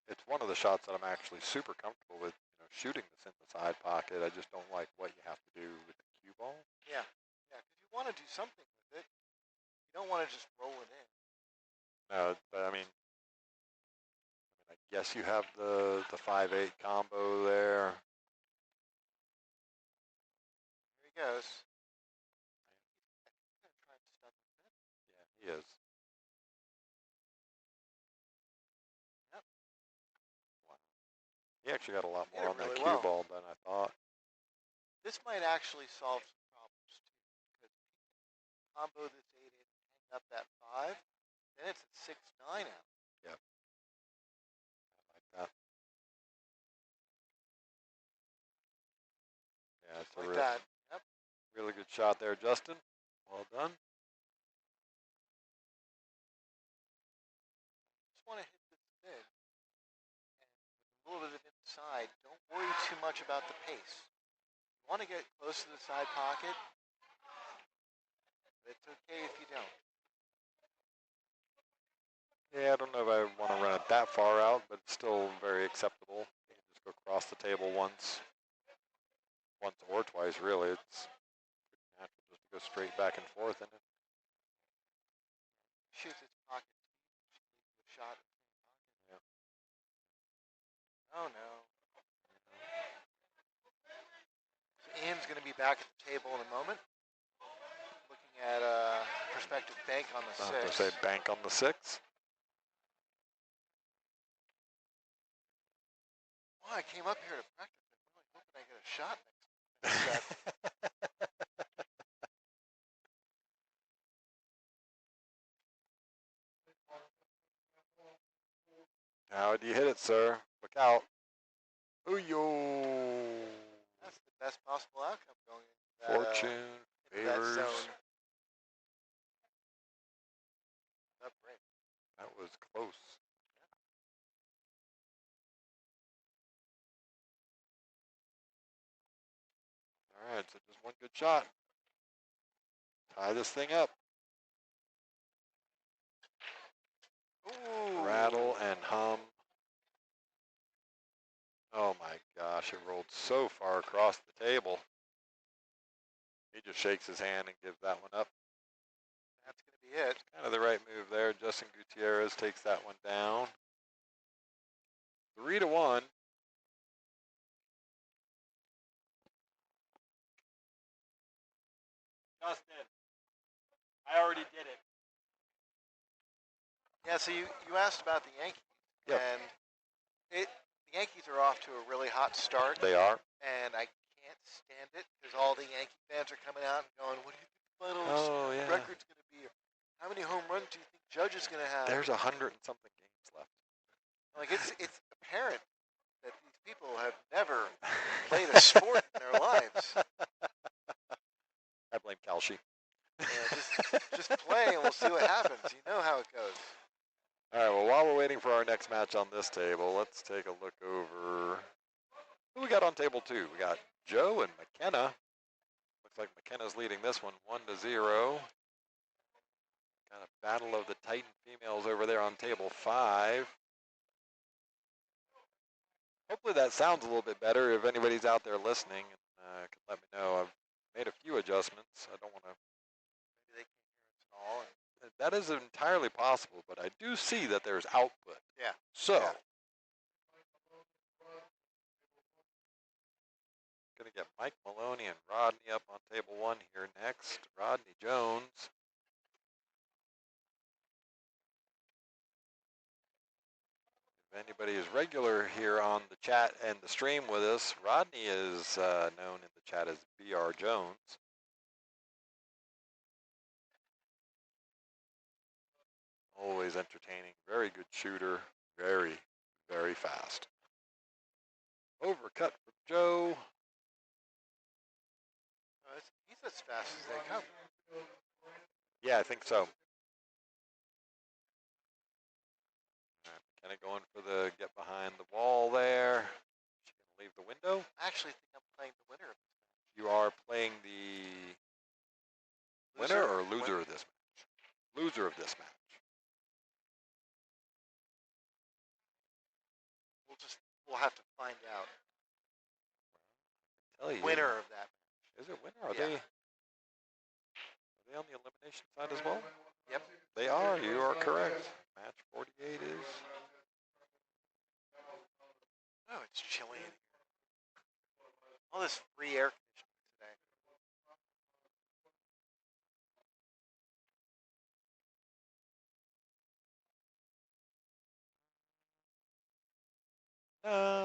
S1: it's one of the shots that I'm actually super comfortable with, shooting this in the side pocket. I just don't like what you have to do with the cue ball.
S2: Yeah, because you want to do something with it. You don't want to just roll it in.
S1: No, but I mean, I guess you have the 5-8 combo there.
S2: Here he goes. I think he's going to try and stun with it.
S1: Yeah, he is.
S2: Yep.
S1: Wow. He actually got a lot more on
S2: really
S1: that cue ball than I thought.
S2: This might actually solve some problems too, because if you can combo this 8 in and hang up that 5, then it's a 6-9 out.
S1: Yep. I like that. Yeah, it's
S2: like that. Yep.
S1: Really good shot there, Justin. Well done.
S2: Just want to hit this thin, and with a little bit of inside, don't worry too much about the pace. You want to get close to the side pocket, but it's okay if you don't.
S1: Yeah, I don't know if I want to run it that far out, but it's still very acceptable. You can just go across the table once or twice, really. It's natural just to go straight back and forth in it.
S2: Shoots its pocket speed, the shot in the pocket.
S1: Yeah.
S2: Oh no. So Ian's going to be back at the table in a moment, looking at a prospective bank on the 6.
S1: I was going to say bank on the 6.
S2: Well, I came up here to practice. I'm really hoping I get a shot next set.
S1: How do you hit it, sir? Look out. Ooh, yo.
S2: That's the best possible outcome going into that,
S1: Fortune, favors.
S2: that zone. Up right.
S1: That was close. All right, so just one good shot. Tie this thing up.
S2: Ooh.
S1: Rattle and hum. Oh my gosh, it rolled so far across the table. He just shakes his hand and gives that one up.
S2: That's going to be it.
S1: Kind of the right move there. Justin Gutierrez takes that one down. 3-1.
S3: Justin, I already did it.
S2: Yeah, so you asked about the Yankees.
S1: Yep.
S2: And the Yankees are off to a really hot start.
S1: They are.
S2: And I can't stand it because all the Yankee fans are coming out and going, what do you think the final record's going to be? How many home runs do you think Judge is going to have?
S1: There's 100 and something games left.
S2: Like it's apparent that these people have never played a sport in their lives.
S1: I blame Kalshi.
S2: Yeah, just play and we'll see what happens. You know how it goes.
S1: All right, well, while we're waiting for our next match on this table, let's take a look over who we got on table 2. We got Joe and McKenna. Looks like McKenna's leading this one 1-0. Kind of battle of the Titan females over there on table 5. Hopefully that sounds a little bit better. If anybody's out there listening, can let me know. I've made a few adjustments. I don't want to That is entirely possible, but I do see that there's output.
S2: Yeah.
S1: So,
S2: Yeah.
S1: going to get Mike Maloney and Rodney up on table 1 here next. Rodney Jones. If anybody is regular here on the chat and the stream with us, Rodney is known in the chat as BR Jones. Always entertaining, very good shooter, very, very fast. Overcut from Joe.
S2: He's as fast as they come.
S1: Yeah, I think so. Kind of going for the get behind the wall there. She going to leave the window.
S2: I actually think I'm playing the winner of this match.
S1: You are playing the winner or loser of this match? Loser of this match.
S2: We'll have to find out.
S1: Tell you.
S2: Winner of that match.
S1: Is it winner? Are
S2: Yeah.
S1: they on the elimination side as well?
S2: Yep.
S1: They are. You are correct. Match 48 is.
S2: Oh, it's chilly in here. All this free air conditioning today.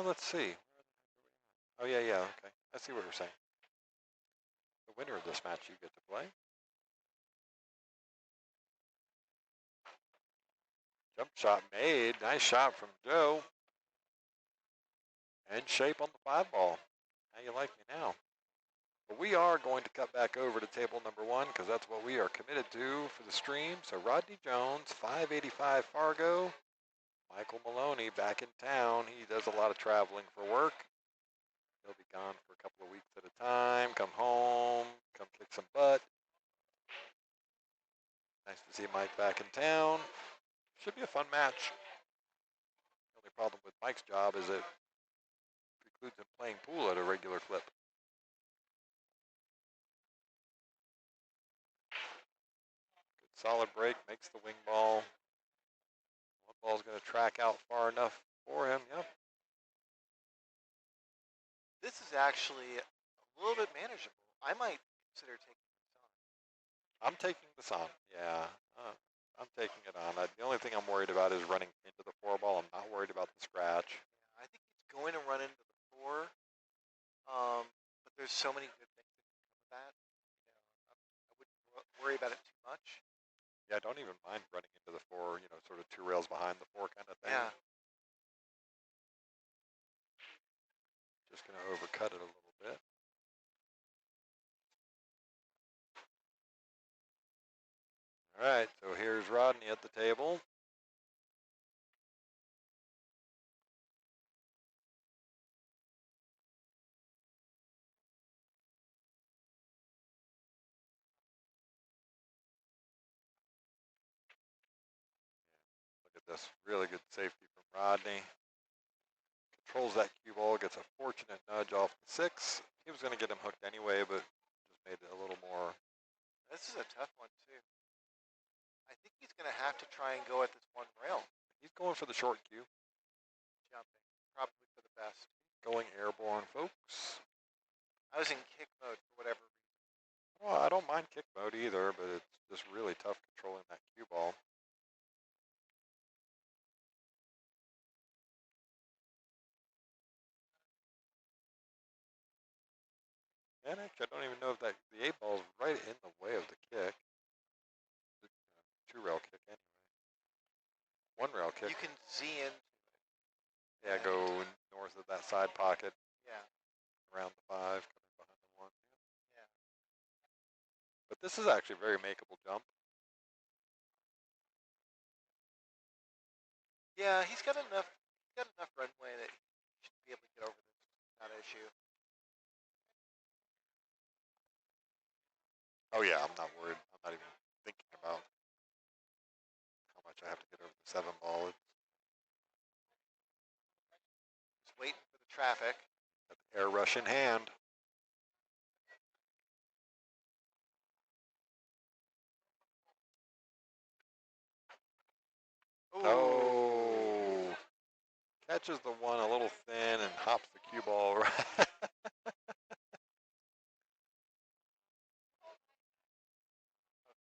S1: Let's see. Oh, yeah, okay. I see what we're saying. The winner of this match you get to play. Jump shot made. Nice shot from Joe. And shape on the 5 ball. How you like me now? But we are going to cut back over to table number 1 because that's what we are committed to for the stream. So Rodney Jones, 585 Fargo. Michael Maloney back in town. He does a lot of traveling for work. He'll be gone for a couple of weeks at a time. Come home, come kick some butt. Nice to see Mike back in town. Should be a fun match. The only problem with Mike's job is it precludes him playing pool at a regular clip. Good solid break, makes the wing ball. One ball's going to track out far enough for him. Yep.
S2: This is actually a little bit manageable. I might consider taking this on.
S1: I'm taking this on. Yeah, I'm taking it on. The only thing I'm worried about is running into the 4 ball. I'm not worried about the scratch.
S2: Yeah, I think it's going to run into the 4. But there's so many good things that can come with that. I wouldn't worry about it too much.
S1: Yeah, I don't even mind running into the 4, sort of 2 rails behind the 4 kind of thing.
S2: Yeah.
S1: Just going to overcut it a little bit. All right, so here's Rodney at the table. Look at this, really good safety from Rodney. Controls that cue ball, gets a fortunate nudge off the 6. He was going to get him hooked anyway, but just made it a little more.
S2: This is a tough one, too. I think he's going to have to try and go at this 1 rail.
S1: He's going for the short cue.
S2: Jumping, probably for the best.
S1: Going airborne, folks.
S2: I was in kick mode for whatever reason.
S1: Well, I don't mind kick mode either, but it's just really tough controlling that cue ball. And actually, I don't even know if the 8 ball is right in the way of the kick. The 2 rail kick anyway. 1 rail kick.
S2: You can Z into it.
S1: Yeah, go north of that side pocket.
S2: Yeah.
S1: Around the 5, coming behind the 1.
S2: Yeah.
S1: But this is actually a very makeable jump.
S2: Yeah, he's got enough runway that he should be able to get over this without issue.
S1: Oh yeah, I'm not worried. I'm not even thinking about how much I have to get over the 7 ball.
S2: Just waiting for the traffic.
S1: Got the air rush in hand. Oh, catches the one a little thin and hops the cue ball right.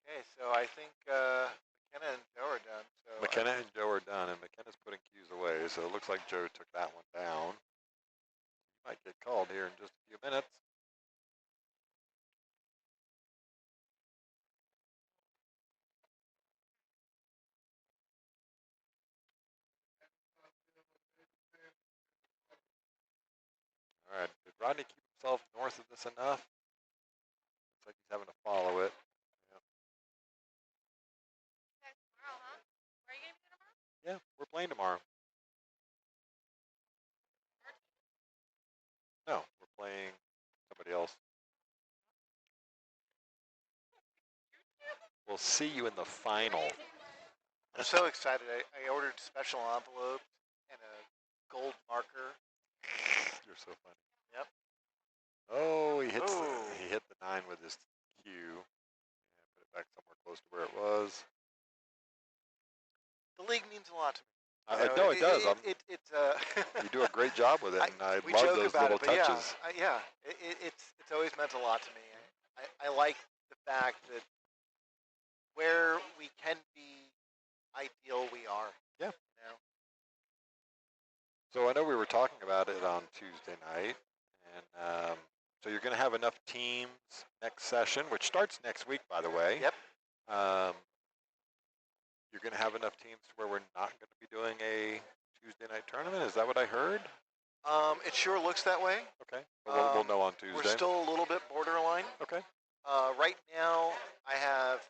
S2: Okay, so I think McKenna and Joe are done. So
S1: McKenna and Joe are done, and McKenna's putting cues away, so it looks like Joe took that one down. He might get called here in just a few minutes. All right, did Rodney keep himself north of this enough? Looks like he's having to follow it. Yeah, we're playing tomorrow. No, we're playing somebody else. We'll see you in the final.
S2: I'm so excited. I ordered special envelopes and a gold marker.
S1: You're so funny.
S2: Yep.
S1: Oh, he hit
S2: Oh.
S1: the 9 with his cue. Yeah, put it back somewhere close to where it was.
S2: The league means a lot to me.
S1: No, it does.
S2: You
S1: do a great job with it, and I
S2: we
S1: love
S2: joke
S1: those
S2: about
S1: little
S2: it, but
S1: touches.
S2: it's always meant a lot to me. I like the fact that where we can be ideal, we are.
S1: Yeah.
S2: You know?
S1: So I know we were talking about it on Tuesday night, and so you're going to have enough teams next session, which starts next week, by the way.
S2: Yep.
S1: You're going to have enough teams to where we're not going to be doing a Tuesday night tournament. Is that what I heard?
S2: It sure looks that way.
S1: Okay. We'll know on Tuesday.
S2: We're still a little bit borderline.
S1: Okay.
S2: Right now, I have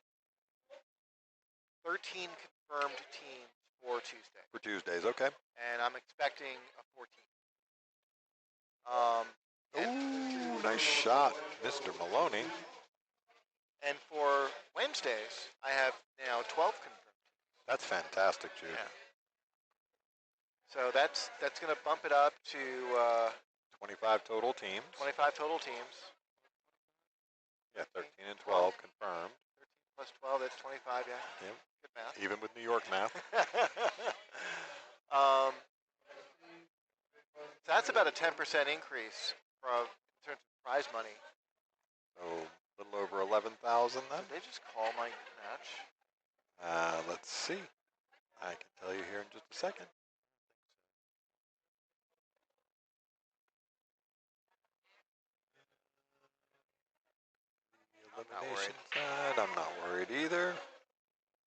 S2: 13 confirmed teams for Tuesday.
S1: For Tuesdays, okay.
S2: And I'm expecting a 14.
S1: Ooh, nice shot, Mr. Maloney.
S2: And for Wednesdays, I have now 12 confirmed.
S1: That's fantastic, Jude.
S2: Yeah. So that's going to bump it up to
S1: 25 total teams.
S2: 25 total teams.
S1: Yeah, 13 and 12 confirmed.
S2: 13 plus 12, that's 25, yeah.
S1: Yep.
S2: Good math.
S1: Even with New York math.
S2: So that's about a 10% increase in terms of prize money.
S1: So a little over 11,000 then.
S2: Did they just call my match?
S1: Let's see. I can tell you here in just a second. The elimination side, I'm not worried either.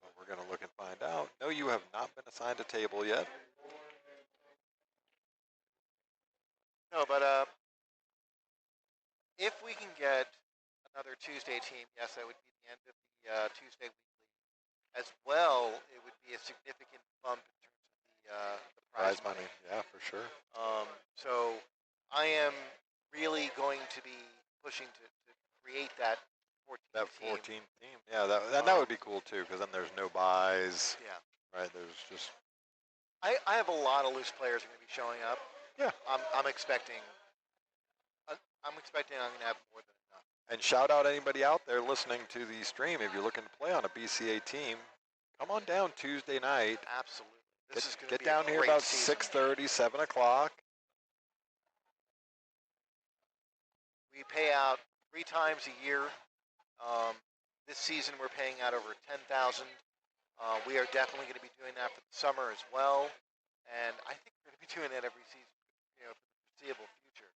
S1: But we're going to look and find out. No, you have not been assigned a table yet.
S2: No, but if we can get another Tuesday team, yes, that would be the end of the Tuesday weekly. As well, it would be a significant bump in terms of the prize money.
S1: Yeah, for sure.
S2: So I am really going to be pushing to create that 14th team.
S1: team. Yeah, that would be cool too, because then there's no buys.
S2: Yeah.
S1: Right, there's just...
S2: I have a lot of loose players going to be showing up.
S1: Yeah.
S2: I'm expecting I'm going to have more than enough.
S1: And shout out anybody out there listening to the stream. If you're looking to play on a BCA team, come on down Tuesday night.
S2: Absolutely. This is going to
S1: get
S2: be
S1: down
S2: a
S1: here
S2: great
S1: about
S2: season.
S1: 6:30, 7 o'clock.
S2: We pay out 3 times a year. This season we're paying out over 10,000. We are definitely going to be doing that for the summer as well. And I think we're going to be doing that every season, for the foreseeable future.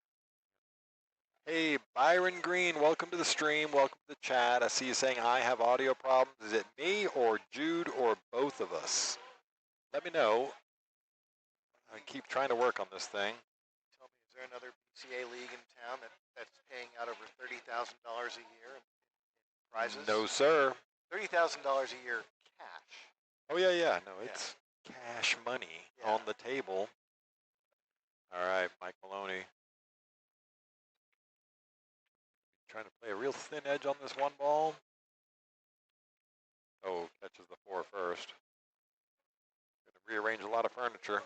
S1: Hey, Byron Green, welcome to the stream. Welcome to the chat. I see you saying I have audio problems. Is it me or Jude or both of us? Let me know. I keep trying to work on this thing.
S2: Tell me, is there another BCA league in town that's paying out over $30,000 a year in prizes?
S1: No, sir.
S2: $30,000 a year cash.
S1: Oh, yeah. No, it's cash money on the table. All right, Mike Maloney. Trying to play a real thin edge on this one ball. Oh, catches the 4 first. Going to rearrange a lot of furniture.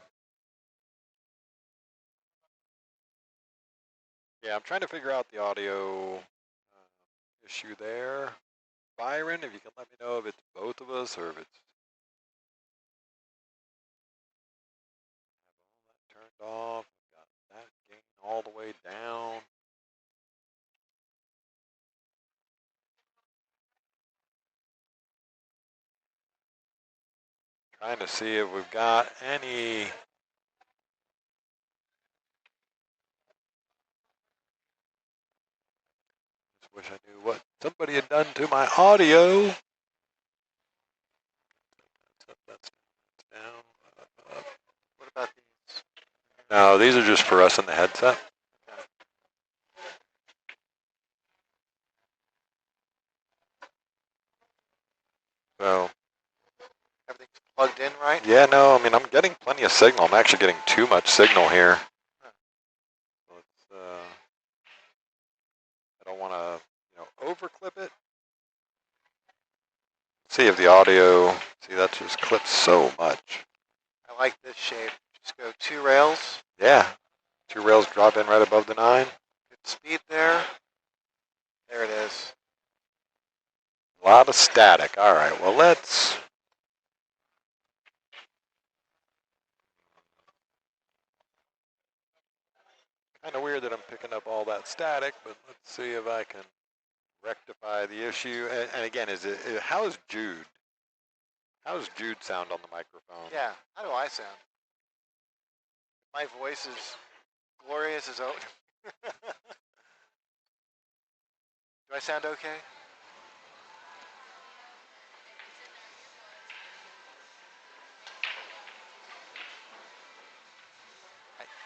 S1: Yeah, I'm trying to figure out the audio issue there. Byron, if you can let me know if it's both of us or if it's off. Got that gain all the way down. Trying to see if we've got any. Just wish I knew what somebody had done to my audio. That's down. Up.
S2: What about these?
S1: No, these are just for us in the headset. So.
S2: Everything's plugged in, right?
S1: Yeah, no, I mean, I'm getting plenty of signal. I'm actually getting too much signal here. Let's, I don't want to, overclip it. See if the audio, see, that just clips so much.
S2: I like this shape. Just go 2 rails.
S1: Yeah, 2 rails drop in right above the 9.
S2: Good speed there. There it is.
S1: A lot of static. All right, well, let's. Kind of weird that I'm picking up all that static, but let's see if I can rectify the issue. And again, how's Jude? How's Jude sound on the microphone?
S2: Yeah, how do I sound? My voice is glorious as own. Do I sound okay?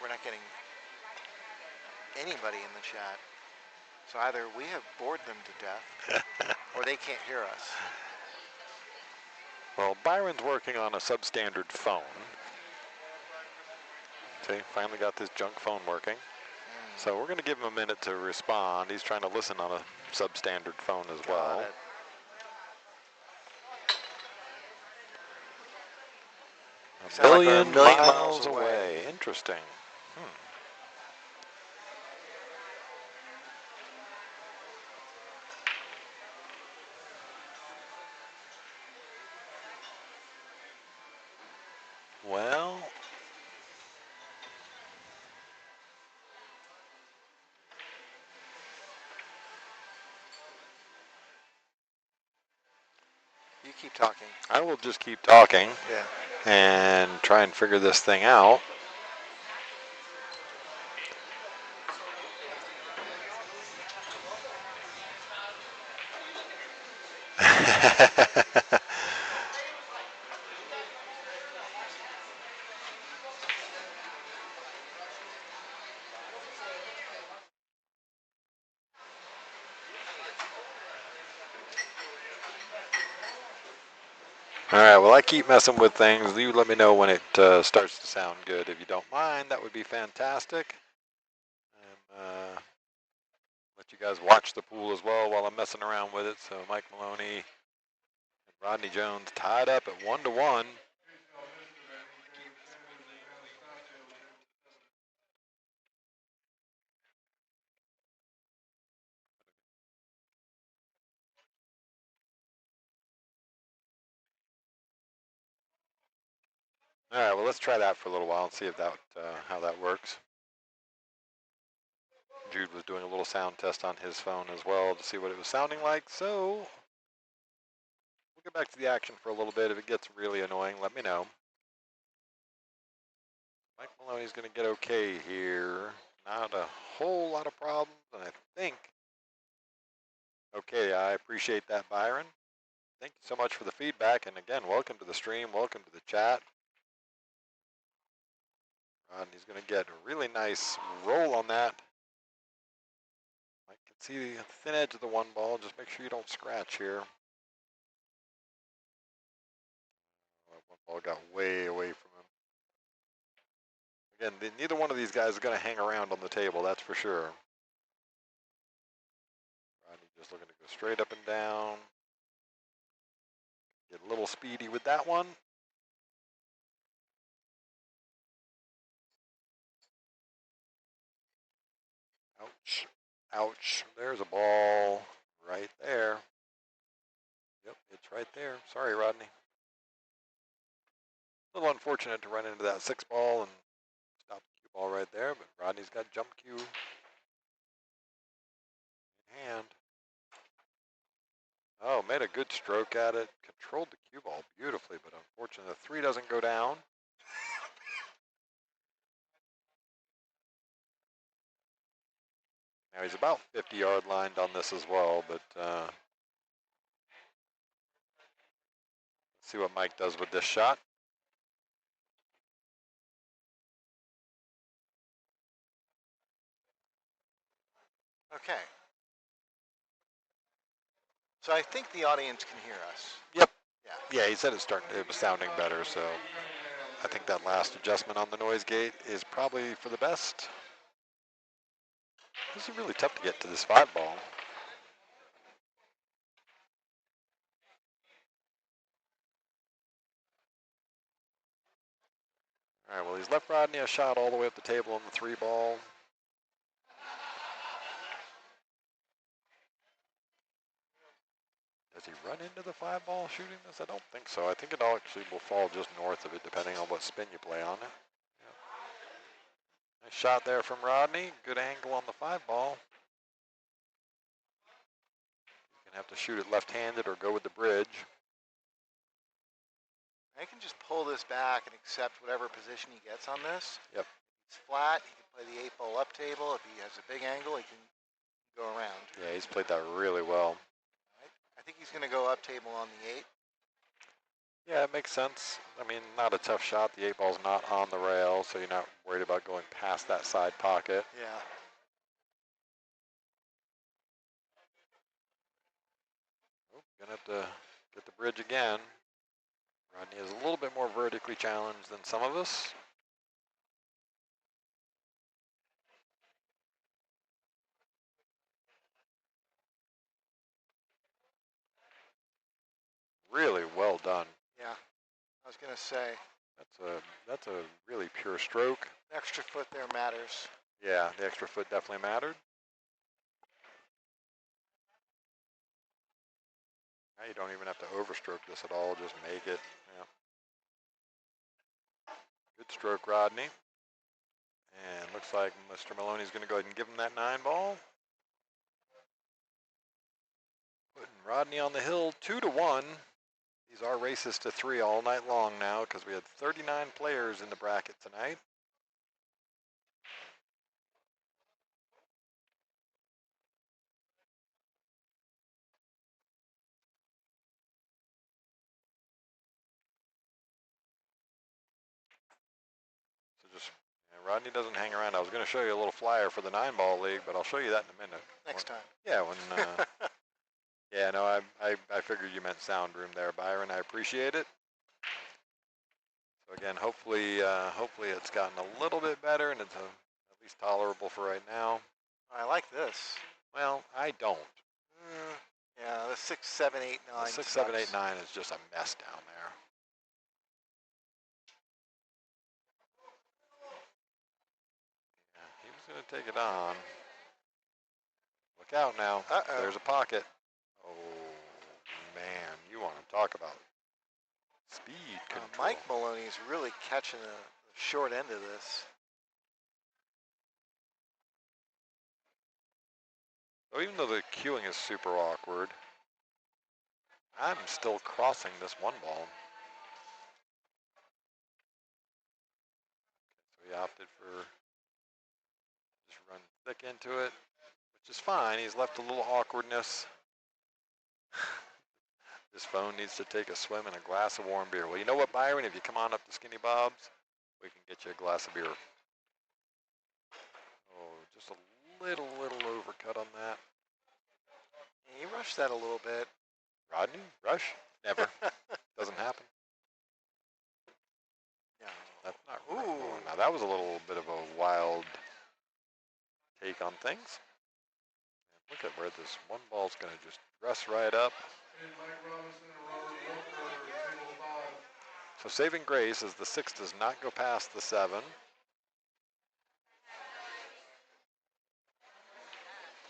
S2: We're not getting anybody in the chat. So either we have bored them to death, or they can't hear us.
S1: Well, Byron's working on a substandard phone. See, finally got this junk phone working. So we're going to give him a minute to respond. He's trying to listen on a substandard phone as well. A million miles away. Interesting. Well,
S2: you keep talking.
S1: I will just keep talking.
S2: Yeah.
S1: And try and figure this thing out. All right, well, I keep messing with things. You let me know when it starts to sound good. If you don't mind, that would be fantastic. And let you guys watch the pool as well while I'm messing around with it. So Mike Maloney and Rodney Jones tied up at 1-1. All right, well, let's try that for a little while and see if that how that works. Jude was doing a little sound test on his phone as well to see what it was sounding like. So we'll get back to the action for a little bit. If it gets really annoying, let me know. Mike Maloney's going to get okay here. Not a whole lot of problems, and I think. Okay, I appreciate that, Byron. Thank you so much for the feedback. And again, welcome to the stream. Welcome to the chat. Rodney's going to get a really nice roll on that. I can see the thin edge of the 1 ball. Just make sure you don't scratch here. That 1 ball got way away from him. Again, neither one of these guys is going to hang around on the table, that's for sure. Rodney just looking to go straight up and down. Get a little speedy with that one. Ouch. Ouch. There's a ball right there. Yep, it's right there. Sorry, Rodney. A little unfortunate to run into that 6 ball and stop the cue ball right there, but Rodney's got jump cue in hand. Oh, made a good stroke at it. Controlled the cue ball beautifully, but unfortunately the 3 doesn't go down. Now he's about 50-yard lined on this as well, but let's see what Mike does with this shot.
S2: Okay. So I think the audience can hear us.
S1: Yep.
S2: Yeah.
S1: Yeah, he said it was sounding better, so I think that last adjustment on the noise gate is probably for the best. This is really tough to get to this 5 ball. All right, well, he's left Rodney a shot all the way up the table on the 3 ball. Does he run into the 5 ball shooting this? I don't think so. I think it all actually will fall just north of it, depending on what spin you play on it. Yeah. Nice shot there from Rodney. Good angle on the 5 ball. He's going to have to shoot it left-handed or go with the bridge.
S2: I can just pull this back and accept whatever position he gets on this.
S1: Yep.
S2: If it's flat, he can play the 8 ball up table. If he has a big angle, he can go around.
S1: Yeah, he's played that really well.
S2: I think he's going to go up table on the 8.
S1: Yeah, it makes sense. I mean, not a tough shot. The 8 ball's not on the rail, so you're not worried about going past that side pocket.
S2: Yeah.
S1: Oh, gonna have to get the bridge again. Rodney is a little bit more vertically challenged than some of us. Really well done.
S2: Yeah. I was going to say.
S1: That's a really pure stroke.
S2: The extra foot there matters.
S1: Yeah, the extra foot definitely mattered. Now you don't even have to overstroke this at all, just make it. Yeah. Good stroke, Rodney. And looks like Mr. Maloney's going to go ahead and give him that 9 ball. Putting Rodney on the hill 2-1. These are races to 3 all night long now because we had 39 players in the bracket tonight. Rodney doesn't hang around. I was going to show you a little flyer for the 9 ball league, but I'll show you that in a minute.
S2: Next time.
S1: Yeah, when. Yeah, no, I figured you meant sound room there, Byron. I appreciate it. So again, hopefully it's gotten a little bit better and it's at least tolerable for right now.
S2: I like this.
S1: Well, I don't.
S2: Yeah, the 6, 7, 8, 9.
S1: The 6, 7, 8, 9 is just a mess down there. He was going to take it on. Look out now.
S2: Uh-oh.
S1: There's a pocket. Oh, man. You want to talk about speed control.
S2: Mike Maloney is really catching the short end of this.
S1: So even though the cueing is super awkward, I'm still crossing this 1 ball. So he opted for just run thick into it, which is fine. He's left a little awkwardness. This phone needs to take a swim in a glass of warm beer. Well, you know what, Byron? If you come on up to Skinny Bob's, we can get you a glass of beer. Oh, just a little overcut on that.
S2: Yeah, he rushed that a little bit.
S1: Rodney? Rush? Never. Doesn't happen.
S2: Yeah.
S1: That's not right. Oh, now that was a little bit of a wild take on things. And look at where this 1 ball's going to just dress right up. So saving grace is the 6 does not go past the 7.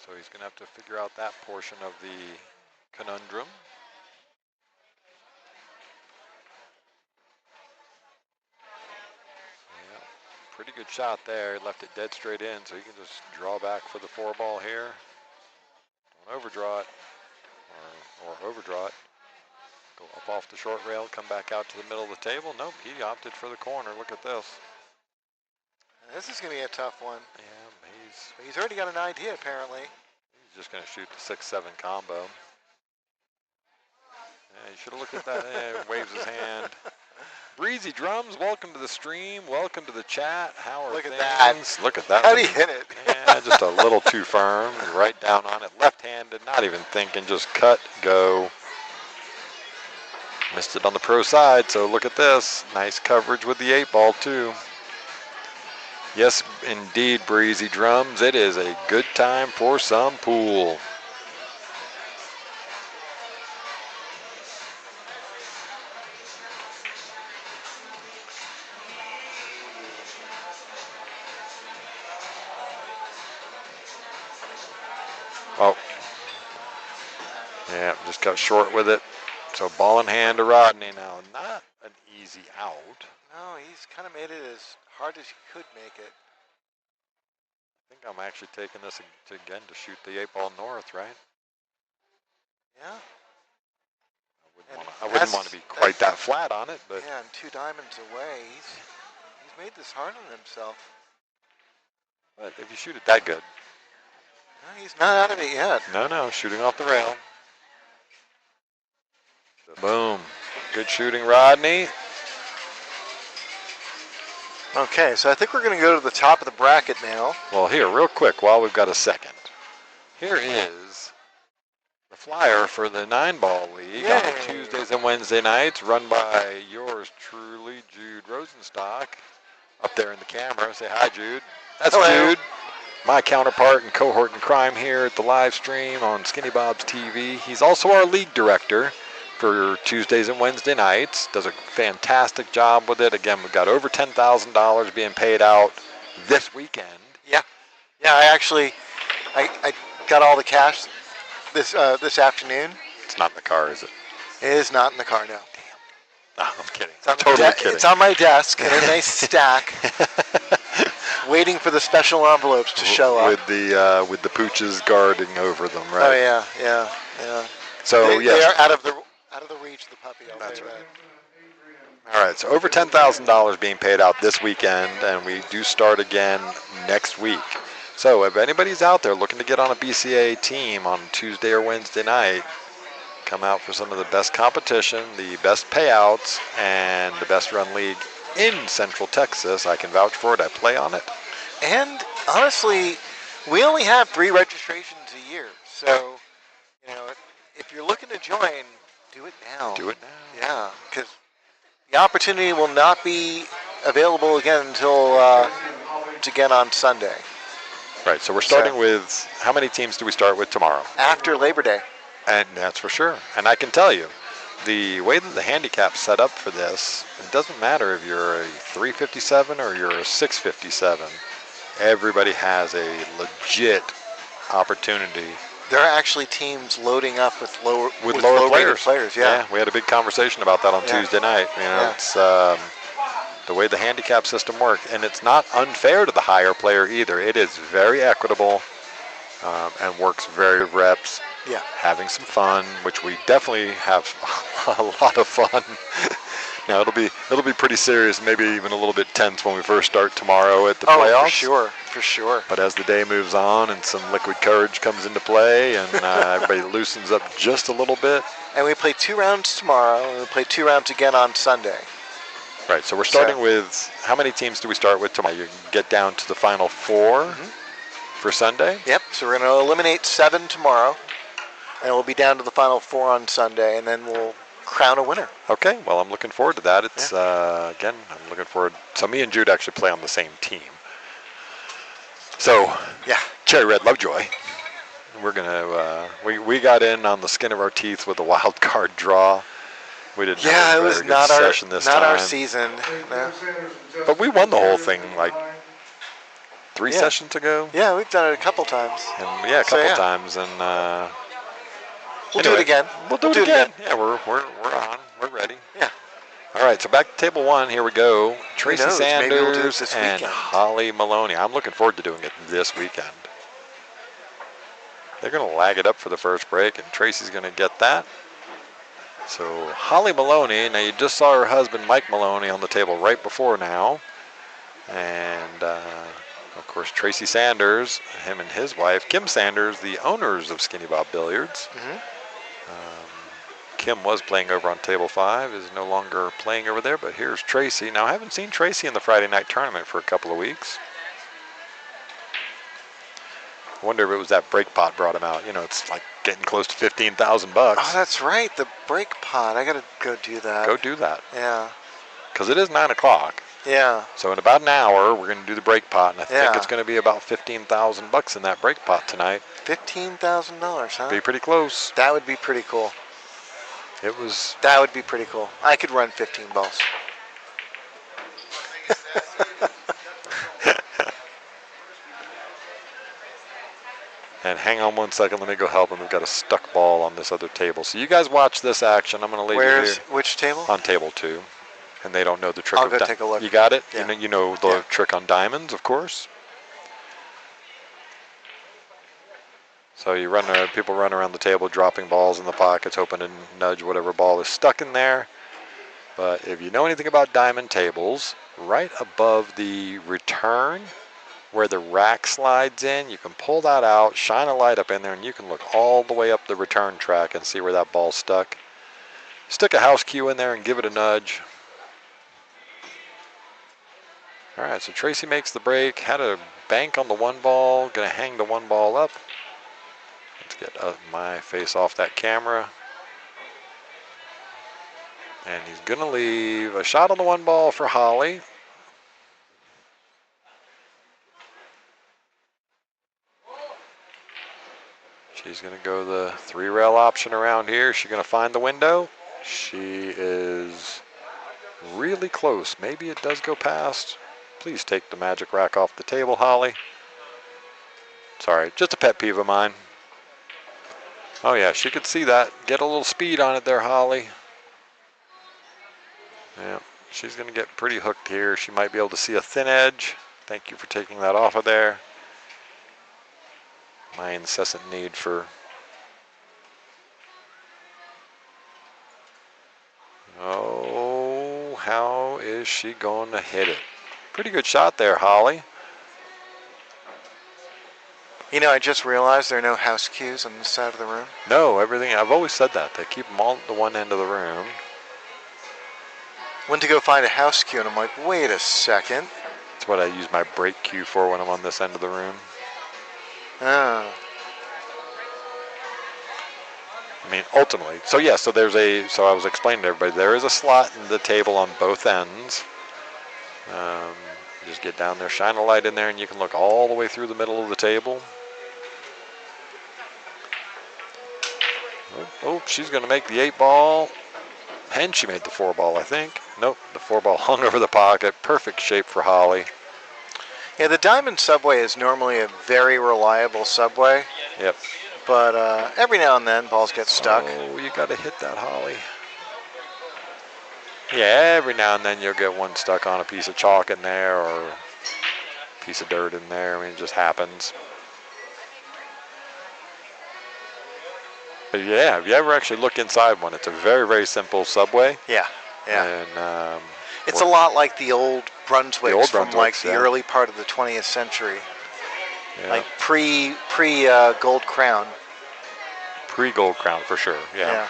S1: So he's going to have to figure out that portion of the conundrum. Yeah. Pretty good shot there. Left it dead straight in, so you can just draw back for the 4-ball here. Don't overdraw it, or overdraw it. Go up off the short rail, come back out to the middle of the table. Nope, he opted for the corner. Look at this.
S2: This is going to be a tough one.
S1: Yeah,
S2: He's already got an idea, apparently.
S1: he's just going to shoot the 6-7 combo. Yeah, you should have looked at that. Yeah, waves his hand. Breezy Drums, welcome to the stream. Welcome to the chat. How are
S2: Look
S1: things?
S2: at that.
S1: Look at that.
S2: How did he hit it?
S1: Yeah, just a little too firm. Right down on it. Left-handed, not even thinking. Just cut, go. Missed it on the pro side, so look at this. Nice coverage with the 8-ball, too. Yes, indeed, Breezy Drums. It is a good time for some pool. Oh, yeah, just got short with it. So ball in hand to Rodney now. Not an easy out.
S2: No, he's kind of made it as hard as he could make it.
S1: I think I'm actually taking this again to shoot the 8-ball north, right?
S2: Yeah.
S1: I wouldn't want to be quite that flat on it, but
S2: yeah, and 2 diamonds away, he's made this hard on himself.
S1: But if you shoot it that good.
S2: No, he's not out of it yet.
S1: No, shooting off the rail. Boom. Good shooting, Rodney.
S2: Okay, so I think we're going to go to the top of the bracket now.
S1: Well, here, real quick, while we've got a second. Here is the flyer for the 9-ball league on Tuesdays and Wednesday nights, run by yours truly, Jude Rosenstock. Up there in the camera. Say hi, Jude. That's
S2: Hello.
S1: Jude. My counterpart and cohort in crime here at the live stream on Skinny Bob's TV. He's also our league director for Tuesdays and Wednesday nights. Does a fantastic job with it. Again, we've got over $10,000 being paid out this weekend.
S2: Yeah, I got all the cash this afternoon.
S1: It's not in the car, is it?
S2: It is not in the car now.
S1: No, I'm kidding.
S2: It's on
S1: Totally kidding.
S2: It's on my desk in a nice stack, waiting for the special envelopes to show up.
S1: With the pooches guarding over them, right?
S2: Oh yeah.
S1: So
S2: they
S1: yes.
S2: are out of the reach of the puppy.
S1: That's right. All right, so over $10,000 being paid out this weekend, and we do start again next week. So if anybody's out there looking to get on a BCA team on Tuesday or Wednesday night, come out for some of the best competition, the best payouts, and the best run league in Central Texas. I can vouch for it. I play on it.
S2: And honestly, we only have 3 registrations a year. So, if you're looking to join, do it now.
S1: Do it now.
S2: Yeah, because the opportunity will not be available again until again on Sunday.
S1: Right, so we're starting with, how many teams do we start with tomorrow?
S2: After Labor Day.
S1: And that's for sure. And I can tell you, the way that the handicap's set up for this, it doesn't matter if you're a 357 or you're a 657. Everybody has a legit opportunity.
S2: There are actually teams loading up with lower players.
S1: Yeah, we had a big conversation about that on Tuesday night. It's the way the handicap system works, and it's not unfair to the higher player either. It is very equitable and works very reps.
S2: Yeah,
S1: having some fun, which we definitely have a lot of fun. Now it'll be pretty serious, maybe even a little bit tense when we first start tomorrow at the playoffs.
S2: Oh, for sure.
S1: But as the day moves on and some liquid courage comes into play and everybody loosens up just a little bit.
S2: And we play 2 rounds tomorrow, and we play 2 rounds again on Sunday.
S1: Right, so we're starting with, how many teams do we start with tomorrow? You get down to the final 4 for Sunday?
S2: Yep, so we're going to eliminate 7 tomorrow. And we'll be down to the final 4 on Sunday, and then we'll crown a winner.
S1: Okay, well, I'm looking forward to that. It's, again, I'm looking forward. So me and Jude actually play on the same team. So, Cherry Red Lovejoy. We're going to, we got in on the skin of our teeth with a wild card draw. We didn't have a very good session this time.
S2: Not our season. No.
S1: But we won the whole thing, like, 3 sessions ago.
S2: Yeah, we've done it a couple times.
S1: And, a couple times, and...
S2: We'll do it again.
S1: We'll do it again. Yeah, we're on. We're ready.
S2: Yeah.
S1: All All right, so back to table one. Here we go. Tracy
S2: knows? Maybe we'll do it
S1: Sanders
S2: this
S1: and
S2: weekend.
S1: Holly Maloney. I'm looking forward to doing it this weekend. They're going to lag it up for the first break, and Tracy's going to get that. So Holly Maloney, now you just saw her husband Mike Maloney on the table right before now. And, of course, Tracy Sanders, him and his wife, Kim Sanders, the owners of Skinny Bob Billiards.
S2: Mm-hmm.
S1: Kim was playing over on table 5, is no longer playing over there, but here's Tracy. Now, I haven't seen Tracy in the Friday night tournament for a couple of weeks. I wonder if it was that break pot brought him out. You know, it's like getting close to $15,000.
S2: Oh, that's right, the break pot. I got to go do that.
S1: Go do that.
S2: Yeah.
S1: Because it is 9 o'clock.
S2: Yeah.
S1: So in about an hour, we're going to do the break pot, and I think
S2: Yeah.
S1: it's going to be about $15,000 in that break pot tonight.
S2: $15,000, huh?
S1: Be pretty close.
S2: That would be pretty cool.
S1: It was.
S2: That would be pretty cool. I could run 15 balls.
S1: And hang on one second, let me go help him. We've got a stuck ball on this other table. So you guys watch this action. I'm going to leave you here.
S2: Which table?
S1: On table 2. And they don't know the trick
S2: I'll
S1: of
S2: go take a look.
S1: You got it?
S2: Yeah.
S1: You know the
S2: Yeah.
S1: trick on diamonds, of course. So you people run around the table dropping balls in the pockets, hoping to nudge whatever ball is stuck in there. But if you know anything about diamond tables, right above the return, where the rack slides in, you can pull that out, shine a light up in there, and you can look all the way up the return track and see where that ball's stuck. Stick a house cue in there and give it a nudge. All right, so Tracy makes the break, had a bank on the one ball, gonna hang the one ball up. Let's get my face off that camera. And he's gonna leave a shot on the one ball for Holly. She's gonna go the 3-rail option around here. She's gonna find the window. She is really close. Maybe it does go past. Please take the magic rack off the table, Holly. Sorry, just a pet peeve of mine. Oh yeah, she could see that. Get a little speed on it there, Holly. Yeah, she's gonna get pretty hooked here. She might be able to see a thin edge. Thank you for taking that off of there. My incessant need for... Oh, how is she going to hit it? Pretty good shot there, Holly.
S2: You know, I just realized there are no house cues on this side of the room.
S1: No, everything, I've always said that. They keep them all at the one end of the room.
S2: Went to go find a house cue, and I'm like, wait a second.
S1: That's what I use my break cue for when I'm on this end of the room.
S2: Oh.
S1: I mean, ultimately. So yeah, so so I was explaining to everybody, there is a slot in the table on both ends. Just get down there, shine a light in there, and you can look all the way through the middle of the table. Oh, she's going to make the 8-ball. And she made the 4-ball, I think. Nope, the 4-ball hung over the pocket. Perfect shape for Holly.
S2: Yeah, the Diamond Subway is normally a very reliable subway.
S1: Yep.
S2: But every now and then, balls get stuck.
S1: Oh, you got to hit that, Holly. Yeah, every now and then you'll get one stuck on a piece of chalk in there or a piece of dirt in there. I mean, it just happens. But yeah, if you ever actually look inside one, it's a very, very simple subway.
S2: Yeah, yeah.
S1: And
S2: it's a lot like the old Brunswicks from like the
S1: yeah.
S2: early part of the 20th century.
S1: Yeah.
S2: Like pre Gold Crown.
S1: Pre-Gold Crown for sure, yeah.
S2: Yeah.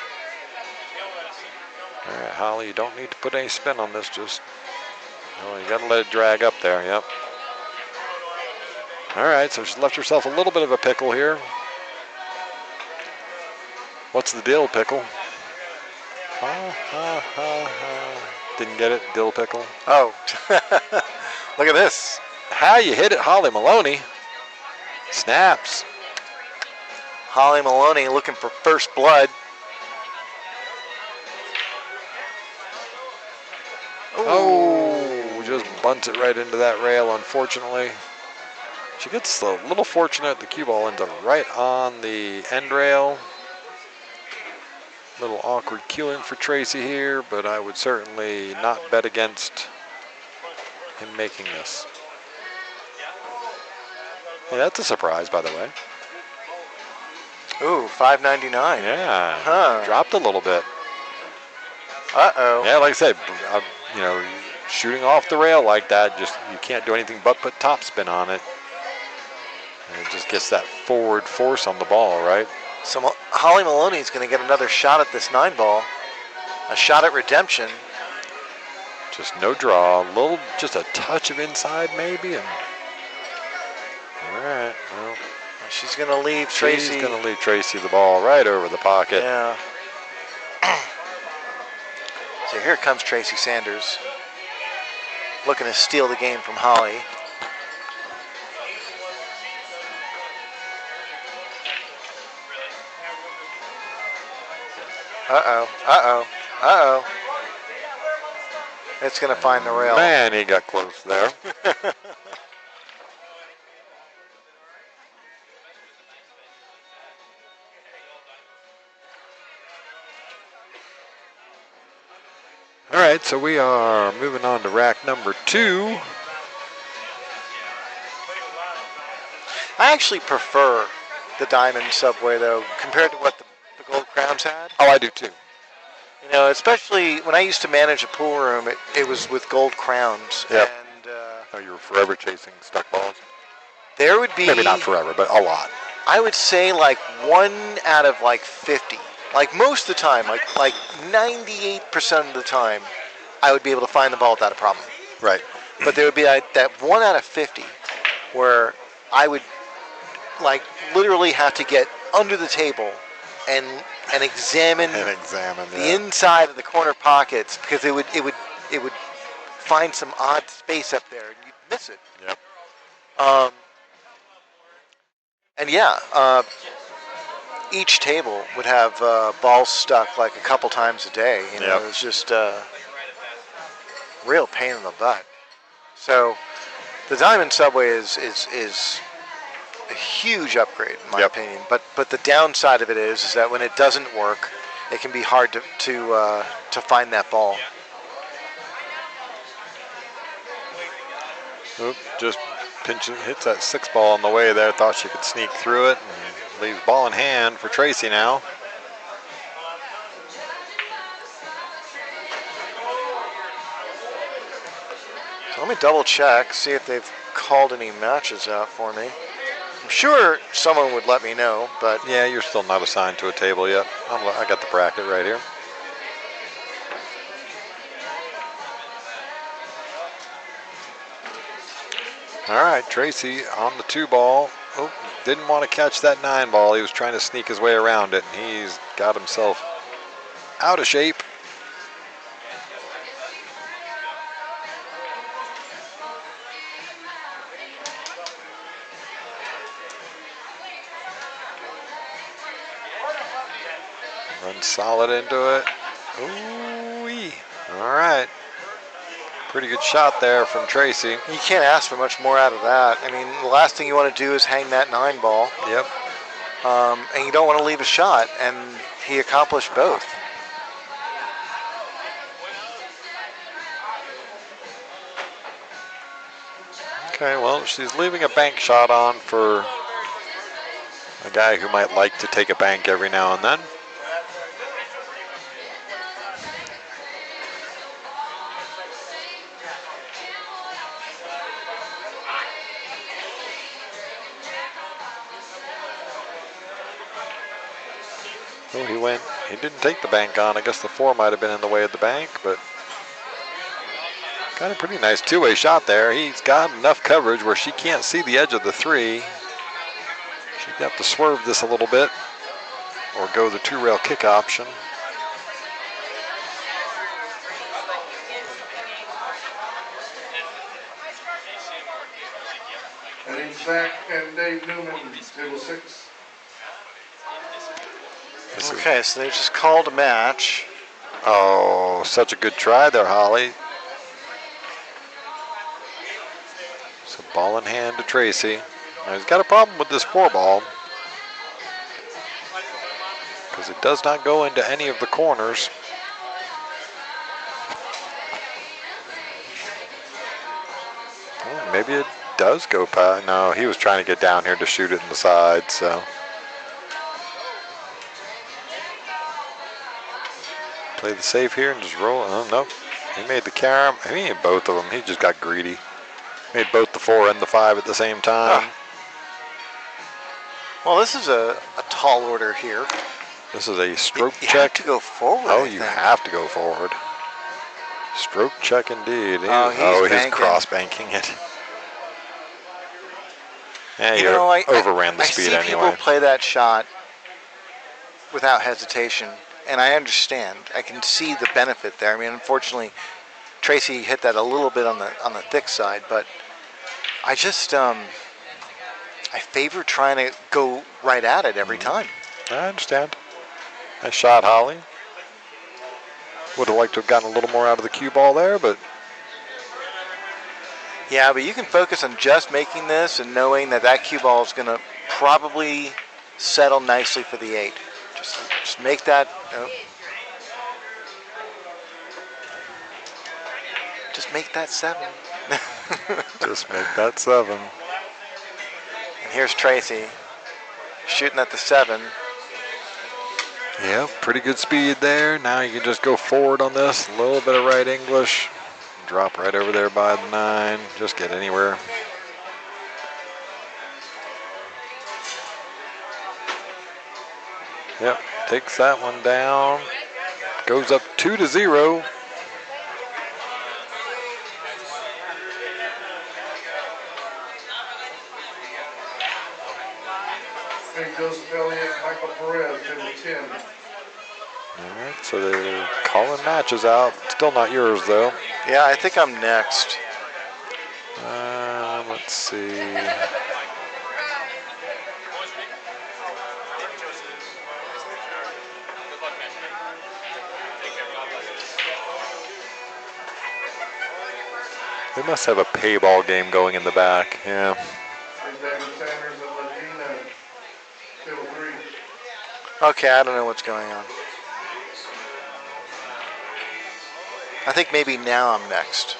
S1: All right, Holly, you don't need to put any spin on this. Just, you got to let it drag up there, yep. All right, so she's left herself a little bit of a pickle here. What's the deal, pickle? Ha, ha, ha, ha. Didn't get it, dill pickle.
S2: Oh, look at this.
S1: How you hit it, Holly Maloney. Snaps.
S2: Holly Maloney looking for first blood.
S1: Oh, just bunts it right into that rail, unfortunately. She gets a little fortunate. The cue ball ends up right on the end rail. Little awkward queuing for Tracy here, but I would certainly not bet against him making this. Yeah, that's a surprise, by the way.
S2: Ooh, $5.99.
S1: Yeah,
S2: Huh.
S1: dropped a little bit.
S2: Uh-oh.
S1: Yeah, like I said, you know, shooting off the rail like that, just you can't do anything but put topspin on it. And it just gets that forward force on the ball, right?
S2: So Holly Maloney's going to get another shot at this 9-ball. A shot at redemption.
S1: Just no draw, just a touch of inside maybe, and all right. Well,
S2: she's going to leave Tracy.
S1: She's going to leave Tracy the ball right over the pocket.
S2: Yeah. So here comes Tracy Sanders, looking to steal the game from Holly. Uh-oh, uh-oh, uh-oh. It's going to find the rail.
S1: Man, he got close there. All right, so we are moving on to rack number 2.
S2: I actually prefer the Diamond Subway, though, compared to what the Gold Crowns had.
S1: Oh, I do too.
S2: You know, especially when I used to manage a pool room, it was with Gold Crowns.
S1: Yep.
S2: And
S1: oh, you were forever chasing stuck balls?
S2: There would be...
S1: Maybe not forever, but a lot.
S2: I would say like 1 out of like 50. Like most of the time, like 98% of the time, I would be able to find the ball without a problem.
S1: Right.
S2: But there would be like that 1 out of 50 where I would like literally have to get under the table and examine the inside of the corner pockets, because it would find some odd space up there and you'd miss it.
S1: Yep.
S2: And yeah, each table would have balls stuck like a couple times a day. You know,
S1: Yep.
S2: It was just real pain in the butt. So the Diamond Subway is a huge upgrade in my
S1: Yep.
S2: opinion. But the downside of it is that when it doesn't work, it can be hard to find that ball.
S1: Oop, just pinching, hits that 6 ball on the way there. Thought she could sneak through it. And leaves ball in hand for Tracy now.
S2: So let me double check, see if they've called any matches out for me. I'm sure someone would let me know, but
S1: Yeah, you're still not assigned to a table yet. I got the bracket right here. All right, Tracy on the 2 ball. Oh, didn't want to catch that 9 ball. He was trying to sneak his way around it, and he's got himself out of shape. Run solid into it. Ooh-wee. All right. Pretty good shot there from Tracy.
S2: you can't ask for much more out of that. I mean, the last thing you want to do is hang that 9 ball.
S1: Yep.
S2: And you don't want to leave a shot, and he accomplished both.
S1: Okay, well, she's leaving a bank shot on for a guy who might like to take a bank every now and then. Oh, he didn't take the bank on. I guess the 4 might have been in the way of the bank, but got a pretty nice 2-way shot there. He's got enough coverage where she can't see the edge of the 3. She'd have to swerve this a little bit or go the 2-rail kick option.
S4: And Zach and Dave Newman, table 6.
S2: Okay, so they just called a match.
S1: Oh, such a good try there, Holly. So ball in hand to Tracy. Now he's got a problem with this 4 ball. because it does not go into any of the corners. Well, maybe it does go past. No, he was trying to get down here to shoot it in the side, so. Play the safe here and just roll. Oh, no. He made the carom. He made both of them. He just got greedy. Made both the 4 and the 5 at the same time.
S2: Well, this is a tall order here.
S1: This is a stroke
S2: you
S1: check.
S2: Have to go forward.
S1: Oh, you have to go forward. Stroke check indeed. He's cross banking it. Yeah, you overran the speed
S2: anyway. I see people play that shot without hesitation, and I understand. I can see the benefit there. I mean, unfortunately, Tracy hit that a little bit on the thick side, but I just I favor trying to go right at it every time.
S1: I understand. Nice shot, Holly. Would have liked to have gotten a little more out of the cue ball there, but.
S2: Yeah, but you can focus on just making this and knowing that cue ball is going to probably settle nicely for the 8. Just make that. Just make that 7.
S1: Just make that 7.
S2: And here's Tracy shooting at the 7.
S1: Yeah, pretty good speed there. Now you can just go forward on this. A little bit of right English. Drop right over there by the 9. Just get anywhere. Yep, takes that one down. Goes up 2-0.
S4: St. Joseph Elliott, Michael Perez, table 10.
S1: All right, so they're calling matches out. Still not yours, though.
S2: Yeah, I think I'm next.
S1: Let's see. They must have a payball game going in the back. Yeah.
S4: David Sanders and Medina, table 3.
S2: Okay, I don't know what's going on. I think maybe now I'm next.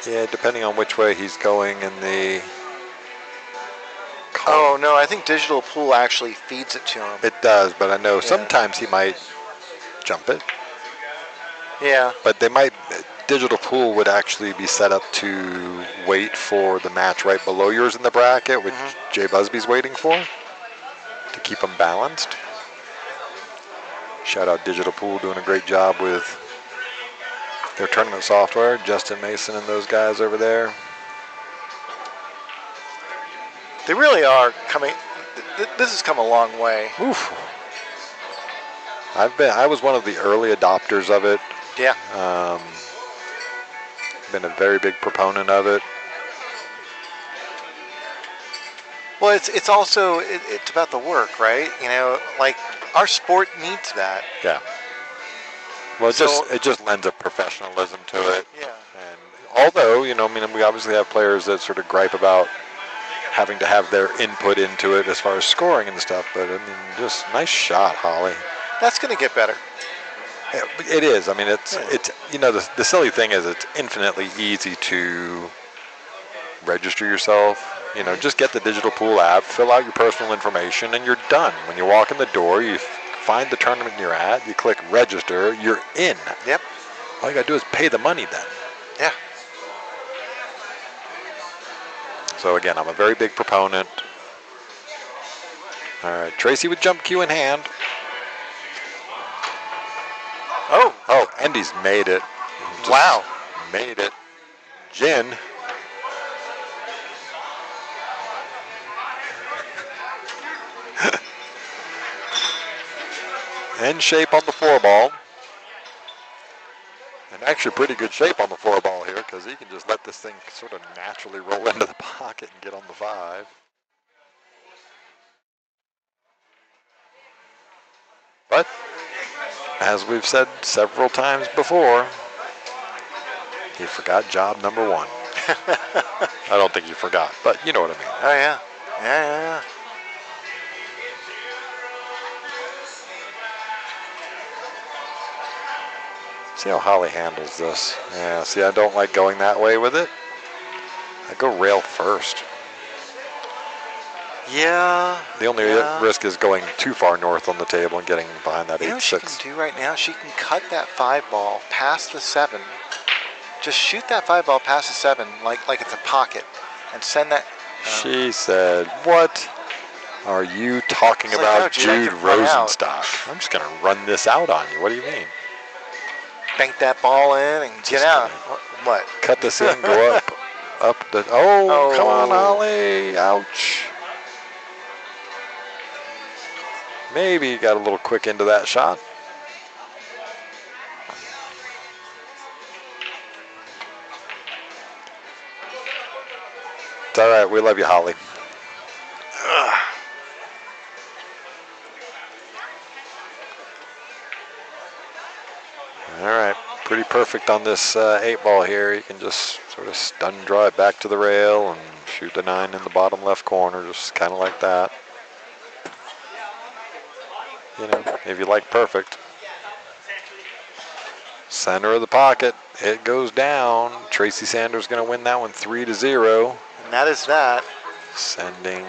S1: Yeah, depending on which way he's going in the.
S2: Oh, no, I think Digital Pool actually feeds it to him.
S1: It does, but I know sometimes he might jump it.
S2: Yeah.
S1: But they might. Digital Pool would actually be set up to wait for the match right below yours in the bracket, which Jay Busby's waiting for, to keep them balanced. Shout out Digital Pool, doing a great job with their tournament software. Justin Mason and those guys over there.
S2: They really are coming. This has come a long way.
S1: Oof. I was one of the early adopters of it.
S2: Yeah.
S1: Been a very big proponent of it.
S2: Well, it's also it's about the work, right? You know, like our sport needs that.
S1: Yeah. Well, it just lends a professionalism to it.
S2: Yeah.
S1: And although, you know, I mean, we obviously have players that sort of gripe about having to have their input into it as far as scoring and stuff, but I mean, just nice shot, Holly.
S2: That's going to get better.
S1: It is. I mean, it's you know, the silly thing is it's infinitely easy to register yourself. You know, just get the Digital Pool app, fill out your personal information, and you're done. When you walk in the door, you find the tournament you're at, you click register, you're in.
S2: Yep.
S1: All you got to do is pay the money then.
S2: Yeah.
S1: So again, I'm a very big proponent. All right, Tracy with jump cue in hand. Oh, Andy's made it.
S2: Wow.
S1: Made it. Jin. In shape on the 4-ball. And actually pretty good shape on the 4-ball here because he can just let this thing sort of naturally roll into the pocket and get on the 5. But as we've said several times before, he forgot job number 1. I don't think you forgot, but you know what I mean.
S2: Oh, yeah. Yeah.
S1: See how Holly handles this. Yeah, see, I don't like going that way with it. I go rail first.
S2: Yeah.
S1: The only risk is going too far north on the table and getting behind that 8-6.
S2: You know what she can do right now? She can cut that 5 ball past the 7. Just shoot that 5 ball past the 7 like it's a pocket and send that.
S1: She said, "What are you talking about,
S2: no, Jude,
S1: Jude Rosenstock? I'm just going to run this out on you. What do you mean?
S2: Bank that ball in and get out." What?
S1: Cut this in, go up the. Oh, come on, Holly! Ouch. Maybe you got a little quick into that shot. It's all right. We love you, Holly. All right. Pretty perfect on this 8 ball here. You can just sort of stun draw it back to the rail and shoot the 9 in the bottom left corner, just kind of like that. You know, if you like perfect. Center of the pocket. It goes down. Tracy Sanders going to win that one 3-0.
S2: And that is that.
S1: Sending.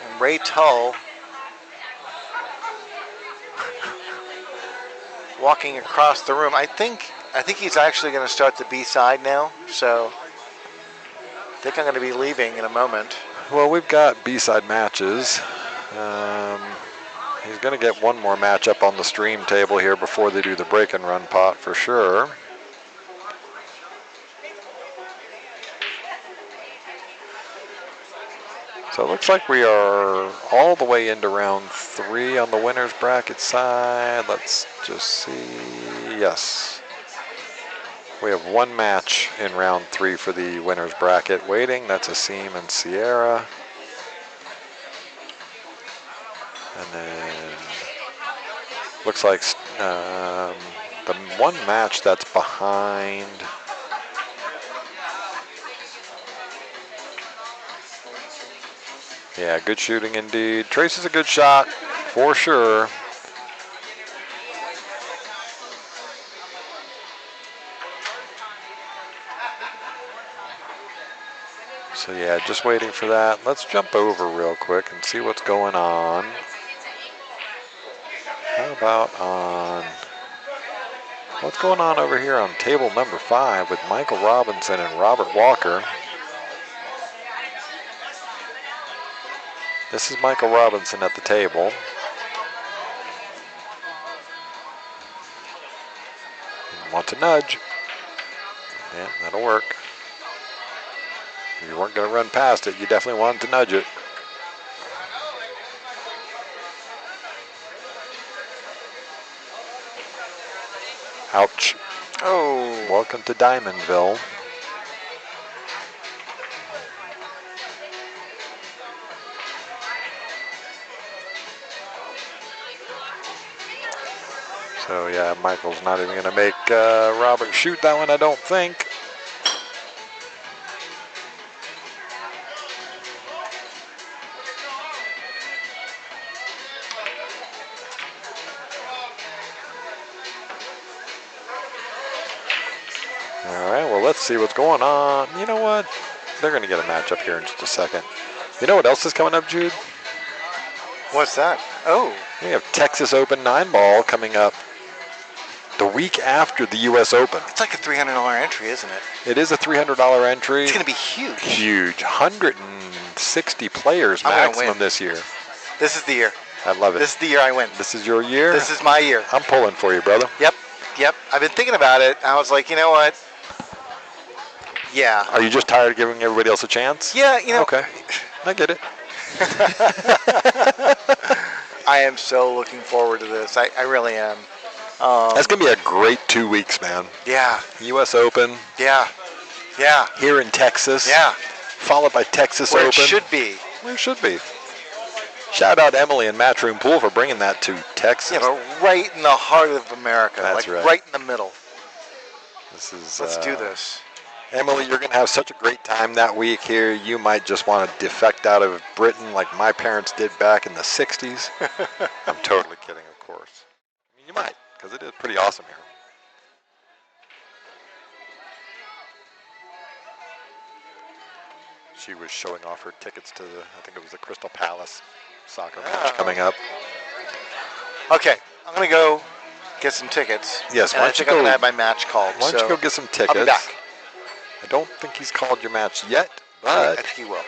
S2: And Ray Tull walking across the room. I think he's actually going to start the B side now. So I think I'm going to be leaving in a moment.
S1: Well, we've got B-side matches. He's going to get one more match up on the stream table here before they do the break and run pot for sure. So it looks like we are all the way into round 3 on the winner's bracket side. Let's just see. Yes. We have one match in round 3 for the winner's bracket waiting. That's Asim and Sierra. And then looks like the one match that's behind. Yeah, good shooting indeed. Tracy's a good shot for sure. So yeah, just waiting for that. Let's jump over real quick and see what's going on. How about on what's going on over here on table number 5 with Michael Robinson and Robert Walker. This is Michael Robinson at the table. Wants a nudge. Yeah, that'll work. If you weren't going to run past it, you definitely wanted to nudge it. Ouch.
S2: Oh.
S1: Welcome to Diamondville. So yeah, Michael's not even going to make Robert shoot that one, I don't think. All right, well, let's see what's going on. You know what? They're going to get a matchup here in just a second. You know what else is coming up, Jude?
S2: What's that? Oh.
S1: We have Texas Open 9-ball coming up the week after the U.S. Open.
S2: It's like a $300 entry, isn't it?
S1: It is a $300 entry.
S2: It's going to be huge.
S1: Huge. 160 players maximum this year.
S2: This is the year.
S1: I love it.
S2: This is the year I win.
S1: This is your year?
S2: This is my year.
S1: I'm pulling for you, brother.
S2: Yep. I've been thinking about it. I was like, you know what? Yeah.
S1: Are you just tired of giving everybody else a chance?
S2: Yeah, you know.
S1: Okay. I get it.
S2: I am so looking forward to this. I really am.
S1: That's going to be a great 2 weeks, man.
S2: Yeah.
S1: U.S. Open.
S2: Yeah.
S1: Here in Texas.
S2: Yeah.
S1: Followed by Texas
S2: Where
S1: Open.
S2: it should be.
S1: Where it should be. Shout out Emily and Matchroom Pool for bringing that to Texas.
S2: Yeah, but right in the heart of America.
S1: That's
S2: like
S1: right.
S2: Right in the middle.
S1: This is.
S2: Let's do this.
S1: Emily, you're going to have such a great time that week here. You might just want to defect out of Britain like my parents did back in the 60s. I'm totally kidding, of course. I mean, you might, because it is pretty awesome here. She was showing off her tickets to I think it was the Crystal Palace soccer match coming up.
S2: Okay, I'm going to go get some tickets.
S1: Yes,
S2: and I think I'm going to have my match called.
S1: Why don't you go get some tickets?
S2: I'll be back.
S1: I don't think he's called your match yet, but
S2: I think he will.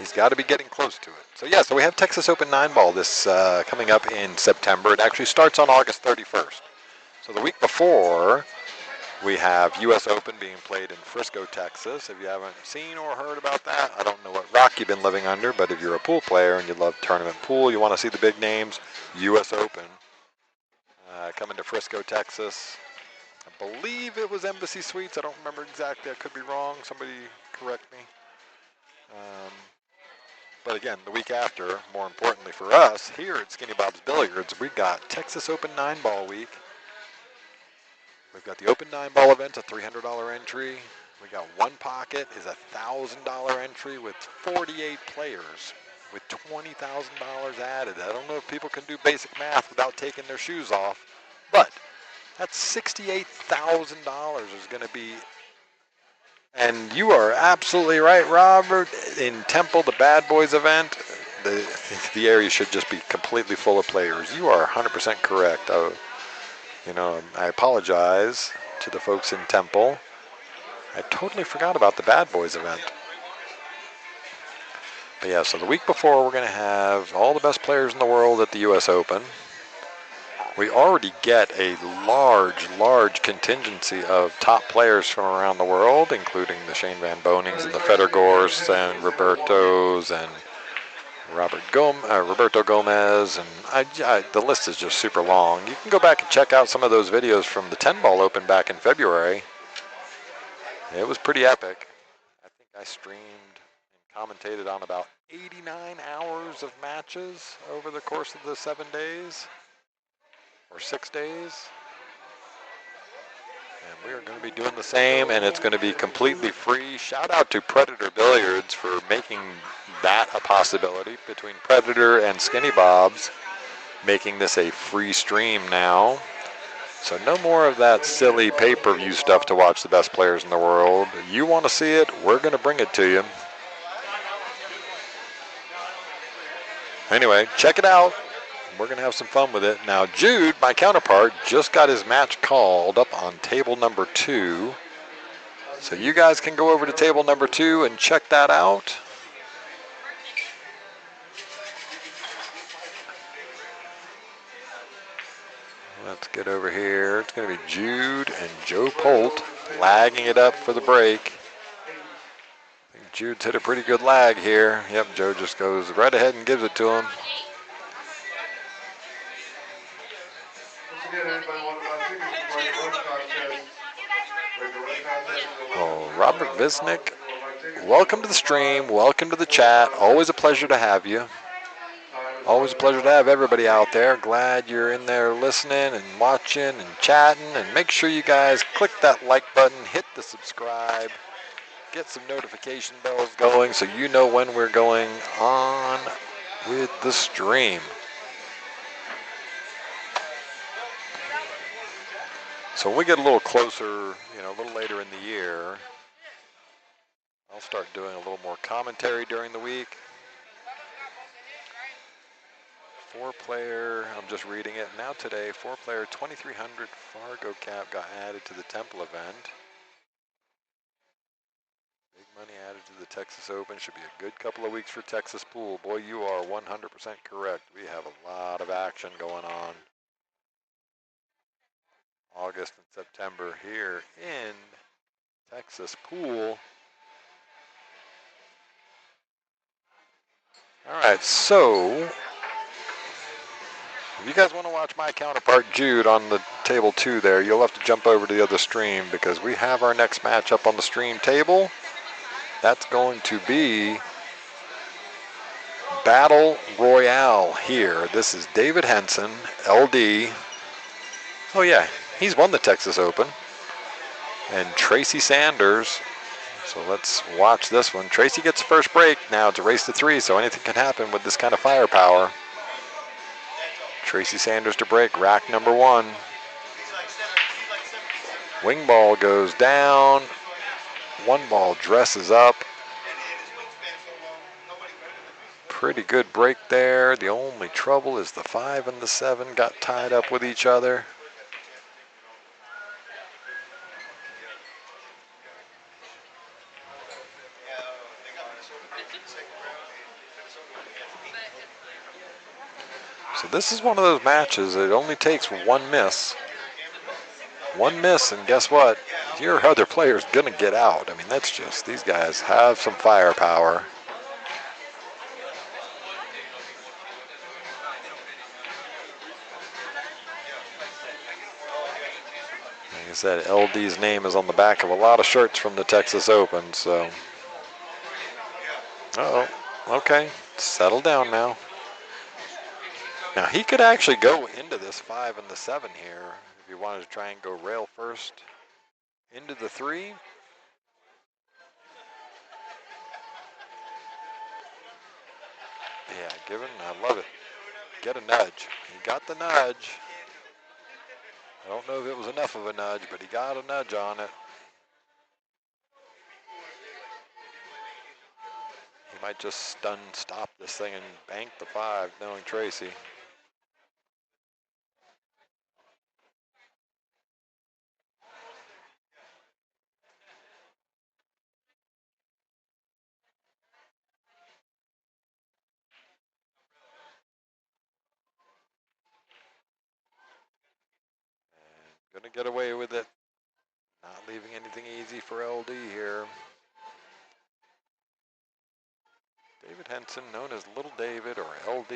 S1: He's got to be getting close to it. So yeah, so we have Texas Open 9-ball this coming up in September. It actually starts on August 31st. So the week before, we have U.S. Open being played in Frisco, Texas. If you haven't seen or heard about that, I don't know what rock you've been living under, but if you're a pool player and you love tournament pool, you want to see the big names, U.S. Open coming to Frisco, Texas. I believe it was Embassy Suites. I don't remember exactly. I could be wrong. Somebody correct me. But again, the week after, more importantly for us, here at Skinny Bob's Billiards, we got Texas Open 9-ball week. We've got the Open 9-ball event, a $300 entry. We got One Pocket is a $1,000 entry with 48 players with $20,000 added. I don't know if people can do basic math without taking their shoes off, but that's $68,000 is going to be. And you are absolutely right, Robert. In Temple, the Bad Boys event, the area should just be completely full of players. You are 100% correct. I apologize to the folks in Temple. I totally forgot about the Bad Boys event. But yeah, so the week before, we're going to have all the best players in the world at the U.S. Open. We already get a large contingency of top players from around the world, including the Shane Van Bonings and the Federgors and Robertos and Roberto Gomez, and the list is just super long. You can go back and check out some of those videos from the 10-ball Open back in February. It was pretty epic. I think I streamed and commentated on about 89 hours of matches over the course of the 7 days. Or 6 days. And we are going to be doing the same, and it's going to be completely free. Shout out to Predator Billiards for making that a possibility between Predator and Skinny Bob's, making this a free stream now. So no more of that silly pay-per-view stuff to watch the best players in the world. You want to see it, we're going to bring it to you. Anyway, check it out. We're going to have some fun with it. Now, Jude, my counterpart, just got his match called up on table number 2. So you guys can go over to table number 2 and check that out. Let's get over here. It's going to be Jude and Joe Polt lagging it up for the break. I think Jude's hit a pretty good lag here. Yep, Joe just goes right ahead and gives it to him. Well, Robert Visnick, welcome to the stream. Welcome to the chat. Always a pleasure to have you. Always a pleasure to have everybody out there. Glad you're in there listening and watching and chatting. And make sure you guys click that like button, hit the subscribe, get some notification bells going so you know when we're going on with the stream. So when we get a little closer, a little later in the year, I'll start doing a little more commentary during the week. 4-player, I'm just reading it now today, 4-player 2300 Fargo cap got added to the Temple event. Big money added to the Texas Open. Should be a good couple of weeks for Texas pool. Boy, you are 100% correct. We have a lot of action going on. August and September here in Texas pool. All right, so if you guys want to watch my counterpart Jude on the table 2 there, you'll have to jump over to the other stream because we have our next match up on the stream table. That's going to be Battle Royale here. This is David Henson, LD. Oh yeah, he's won the Texas Open. And Tracy Sanders. So let's watch this one. Tracy gets the first break. Now it's a race to 3, so anything can happen with this kind of firepower. Tracy Sanders to break, rack number 1. Wing ball goes down. 1 ball dresses up. Pretty good break there. The only trouble is the 5 and the 7 got tied up with each other. So this is one of those matches that it only takes 1 miss. 1 miss, and guess what? Your other player's going to get out. I mean, that's just, these guys have some firepower. Like I said, LD's name is on the back of a lot of shirts from the Texas Open, so. Uh-oh, okay, settle down now. Now he could actually go into this 5 and the 7 here if he wanted to try and go rail first into the 3. Yeah, given, I love it. Get a nudge. He got the nudge. I don't know if it was enough of a nudge, but he got a nudge on it. He might just stop this thing and bank the 5, knowing Tracy. And gonna get away with it. Not leaving anything easy for LD here. David Henson, known as Little David or LD.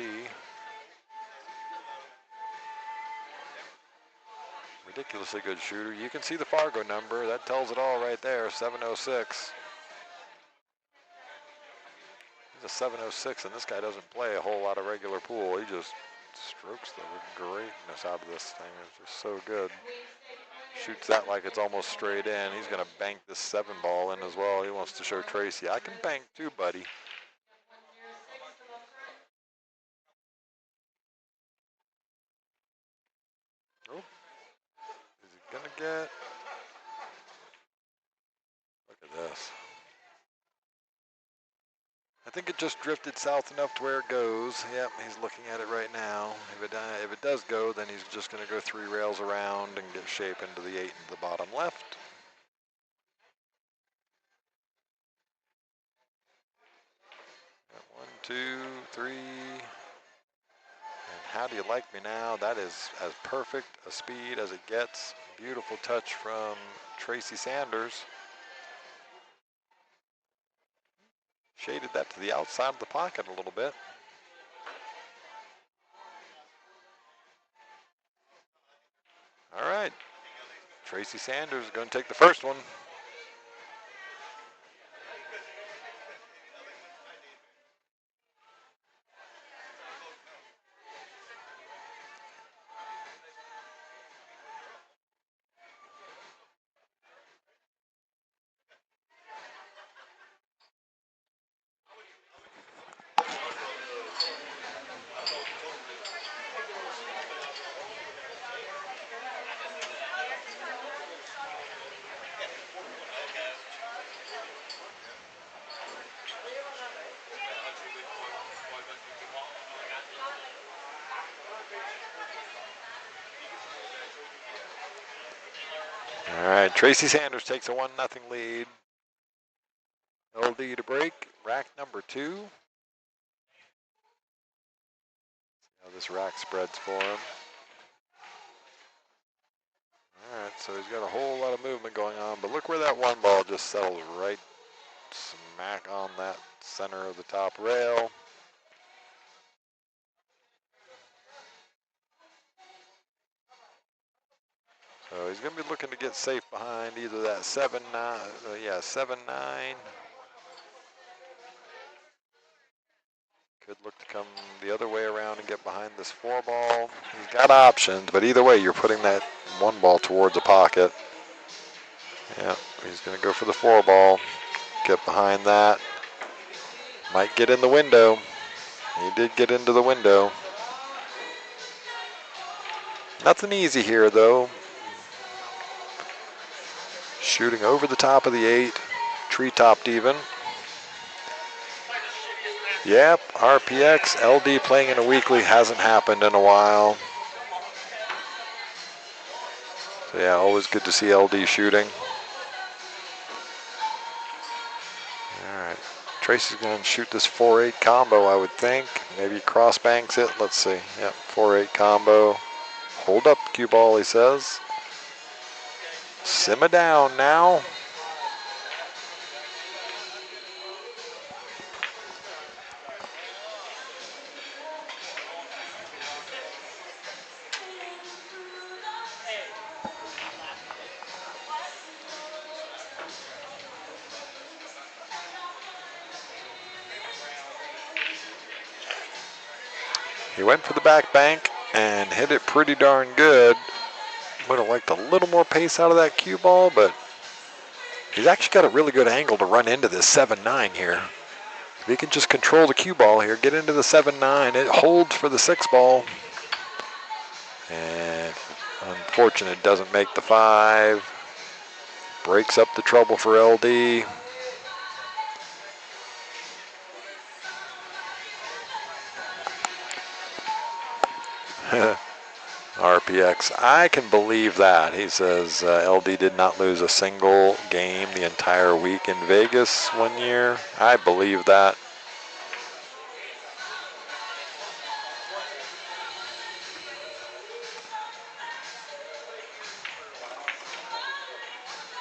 S1: Ridiculously good shooter. You can see the Fargo number. That tells it all right there, 706. He's a 706, and this guy doesn't play a whole lot of regular pool. He just strokes the greatness out of this thing. It's just so good. Shoots that like it's almost straight in. He's going to bank this 7 ball in as well. He wants to show Tracy, I can bank too, buddy. Oh, is he going to get? Look at this. I think it just drifted south enough to where it goes. Yep, he's looking at it right now. If it does go, then he's just going to go 3 rails around and get shape into the 8 into the bottom left. Got 1, 2, 3. And how do you like me now? That is as perfect a speed as it gets. Beautiful touch from Tracy Sanders. Shaded that to the outside of the pocket a little bit. All right. Tracy Sanders is going to take the first one. All right, Tracy Sanders takes a 1-0 lead. LD to break, rack number 2. See how this rack spreads for him. All right, so he's got a whole lot of movement going on, but look where that 1 ball just settled right smack on that center of the top rail. So he's going to be looking to get safe behind either that 7-9, 7-9. Could look to come the other way around and get behind this 4 ball. He's got options, but either way, you're putting that 1 ball towards a pocket. Yeah, he's going to go for the 4 ball. Get behind that. Might get in the window. He did get into the window. Nothing easy here, though. Shooting over the top of the 8. Tree-topped even. Yep, RPX, LD playing in a weekly hasn't happened in a while. So yeah, always good to see LD shooting. All right, Tracy's going to shoot this 4-8 combo, I would think. Maybe cross banks it. Let's see. Yep, 4-8 combo. Hold up, cue ball, he says. Simmer down now. He went for the back bank and hit it pretty darn good. Would have liked a little more pace out of that cue ball, but he's actually got a really good angle to run into this 7-9 here. If he can just control the cue ball here, get into the 7-9, it holds for the 6 ball. And unfortunate, doesn't make the 5. Breaks up the trouble for LD. RPX, I can believe that. He says LD did not lose a single game the entire week in Vegas one year. I believe that.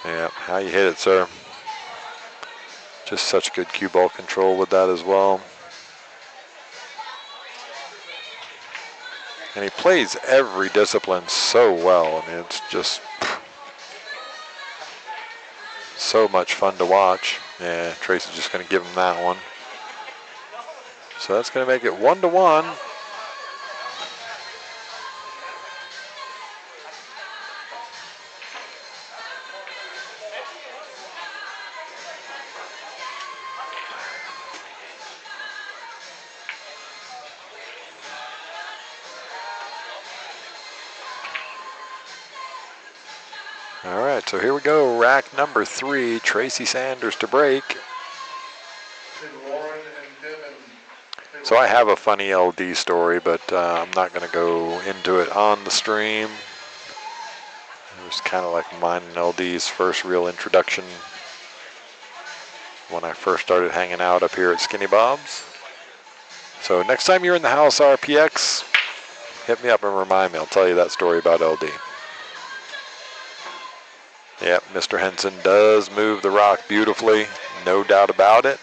S1: Yeah, how you hit it, sir. Just such good cue ball control with that as well. And he plays every discipline so well. I mean, it's just so much fun to watch. Yeah, Tracy's just going to give him that one. So that's going to make it 1-1. All right, so here we go. Rack number 3, Tracy Sanders to break. So I have a funny LD story, but I'm not going to go into it on the stream. It was kind of like mine and LD's first real introduction when I first started hanging out up here at Skinny Bob's. So next time you're in the house, RPX, hit me up and remind me. I'll tell you that story about LD. Yep, Mr. Henson does move the rock beautifully, no doubt about it.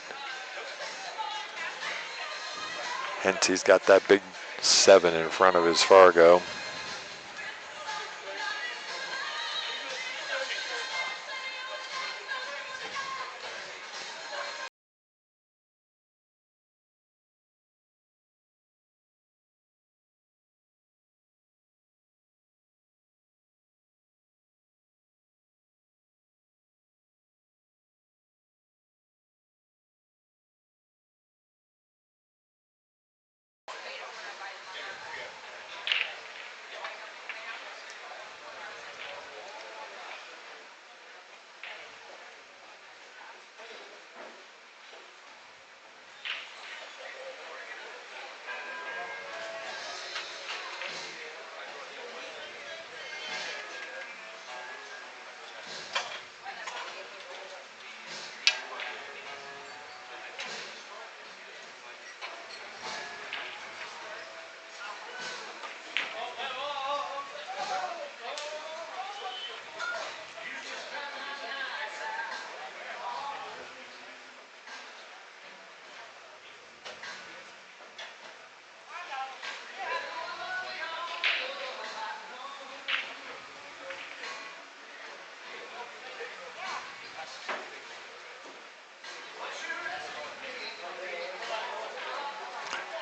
S1: Hence he's got that big 7 in front of his Fargo.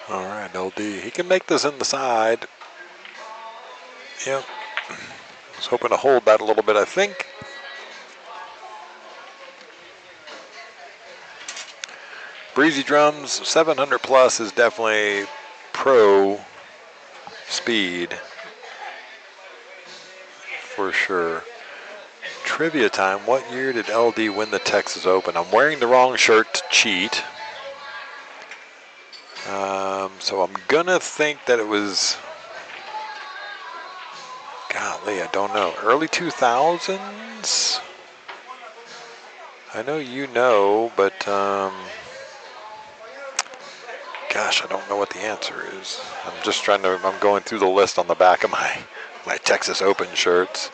S1: All right, LD. He can make this in the side. Yep. I was hoping to hold that a little bit, I think. Breezy drums, 700 plus is definitely pro speed for sure. Trivia time. What year did LD win the Texas Open? I'm wearing the wrong shirt to cheat. So I'm going to think that it was, golly, I don't know, early 2000s? I know you know, but gosh, I don't know what the answer is. I'm going through the list on the back of my Texas Open shirts.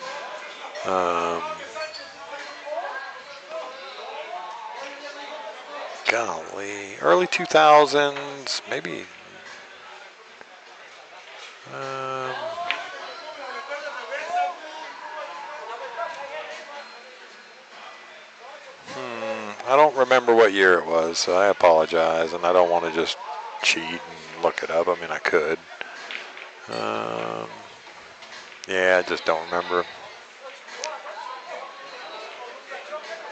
S1: Golly, early 2000s, maybe. Um, I don't remember what year it was, so I apologize, and I don't want to just cheat and look it up. I mean, I could. Yeah, I just don't remember.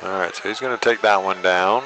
S1: All right, so he's going to take that one down.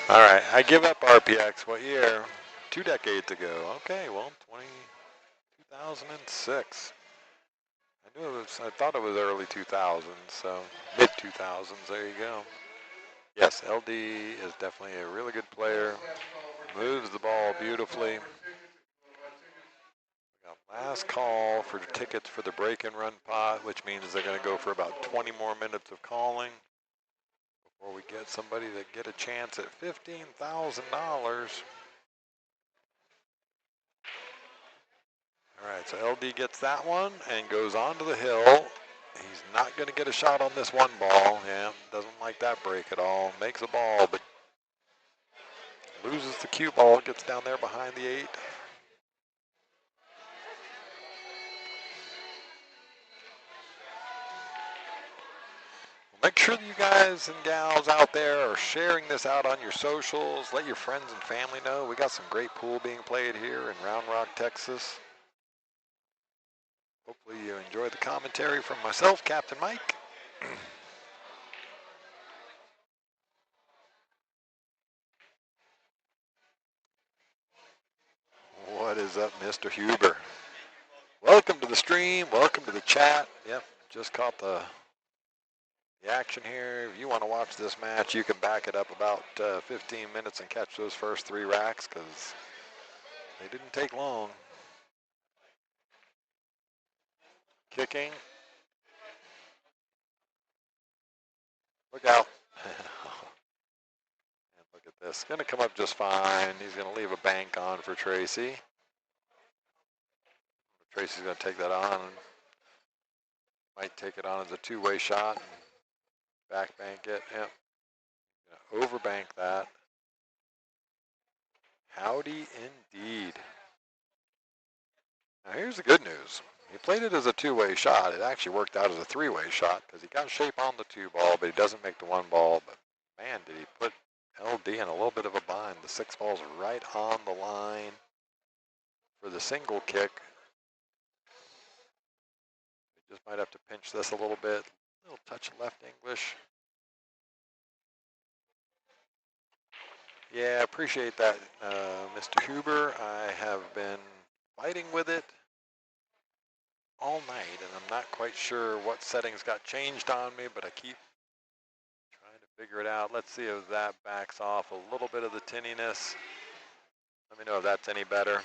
S1: All right, I give up RPX. What year? 2 decades ago. Okay, well, 2006. I knew it was. I thought it was early 2000s, so mid 2000s. There you go. Yes, LD is definitely a really good player. Moves the ball beautifully. We got last call for tickets for the break and run pot, which means they're going to go for about 20 more minutes of calling before we get somebody that get a chance at $15,000. All right, so LD gets that one and goes onto the hill. He's not going to get a shot on this one ball. Yeah, doesn't like that break at all. Makes a ball, but loses the cue ball. Gets down there behind the 8. Make sure that you guys and gals out there are sharing this out on your socials. Let your friends and family know. We got some great pool being played here in Round Rock, Texas. Hopefully you enjoy the commentary from myself, Captain Mike. What is up, Mr. Huber? Welcome to the stream. Welcome to the chat. Yep, just caught the action here. If you want to watch this match, you can back it up about 15 minutes and catch those first 3 racks because they didn't take long. Kicking. Look out. And look at this. Going to come up just fine. He's going to leave a bank on for Tracy. Tracy's going to take that on. Might take it on as a 2-way shot. And back bank it. Yep. Going to overbank that. Howdy indeed. Now here's the good news. He played it as a 2-way shot. It actually worked out as a 3-way shot because he got shape on the 2 ball, but he doesn't make the 1 ball. But man, did he put LD in a little bit of a bind. The 6 ball's right on the line for the single kick. He just might have to pinch this a little bit. A little touch of left English. Yeah, appreciate that, Mr. Huber. I have been fighting with it all night, and I'm not quite sure what settings got changed on me, but I keep trying to figure it out. Let's see if that backs off a little bit of the tinniness. Let me know if that's any better.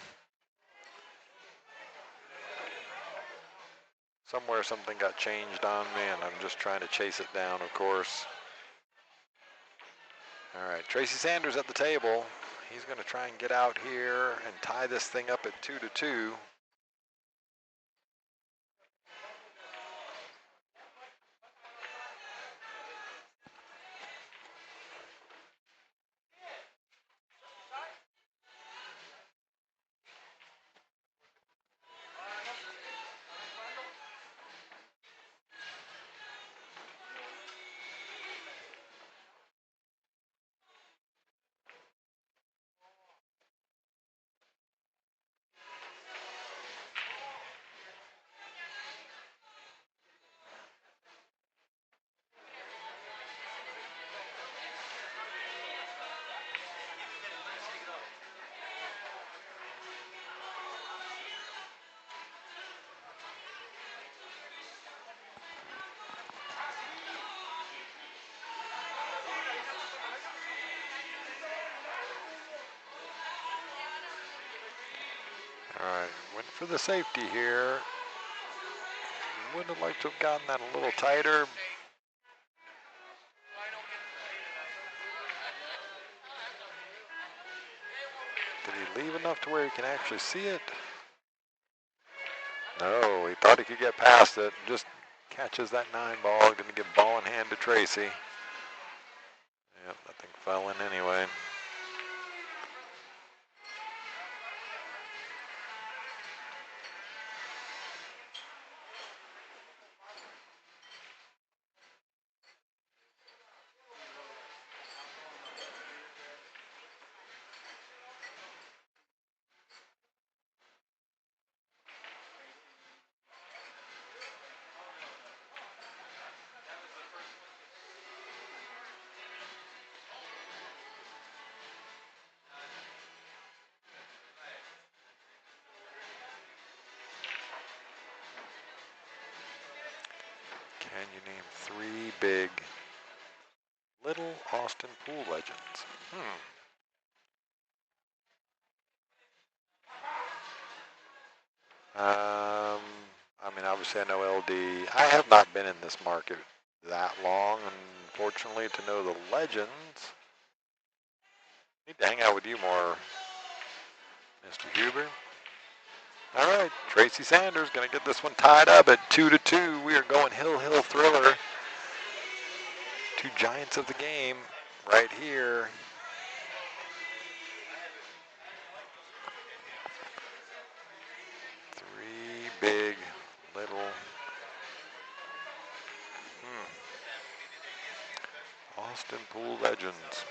S1: Somewhere something got changed on me, and I'm just trying to chase it down, of course. All right, Tracy Sanders at the table. He's going to try and get out here and tie this thing up at 2-2. All right, went for the safety here. Would have liked to have gotten that a little tighter. Did he leave enough to where he can actually see it? No, he thought he could get past it. Just catches that 9 ball. Going to give ball in hand to Tracy. Yep, that thing fell in anyway. Can you name 3 big Little Austin pool legends? I mean, obviously I know LD. I have not been in this market that long, unfortunately, to know the legends. Need to hang out with you more, Mr. Huber. All right, Tracy Sanders going to get this one tied up at 2-2. We are going Hill Thriller. 2 giants of the game right here. Three big little Austin pool legends.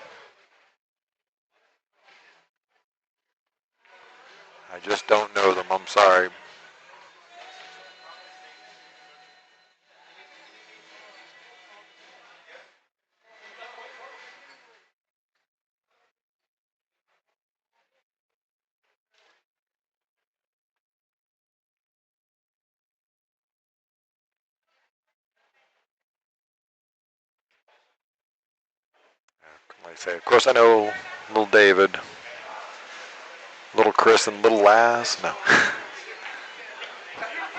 S1: I just don't know them. I'm sorry. Like I say, of course I know little David, little Chris, and little Laz. No.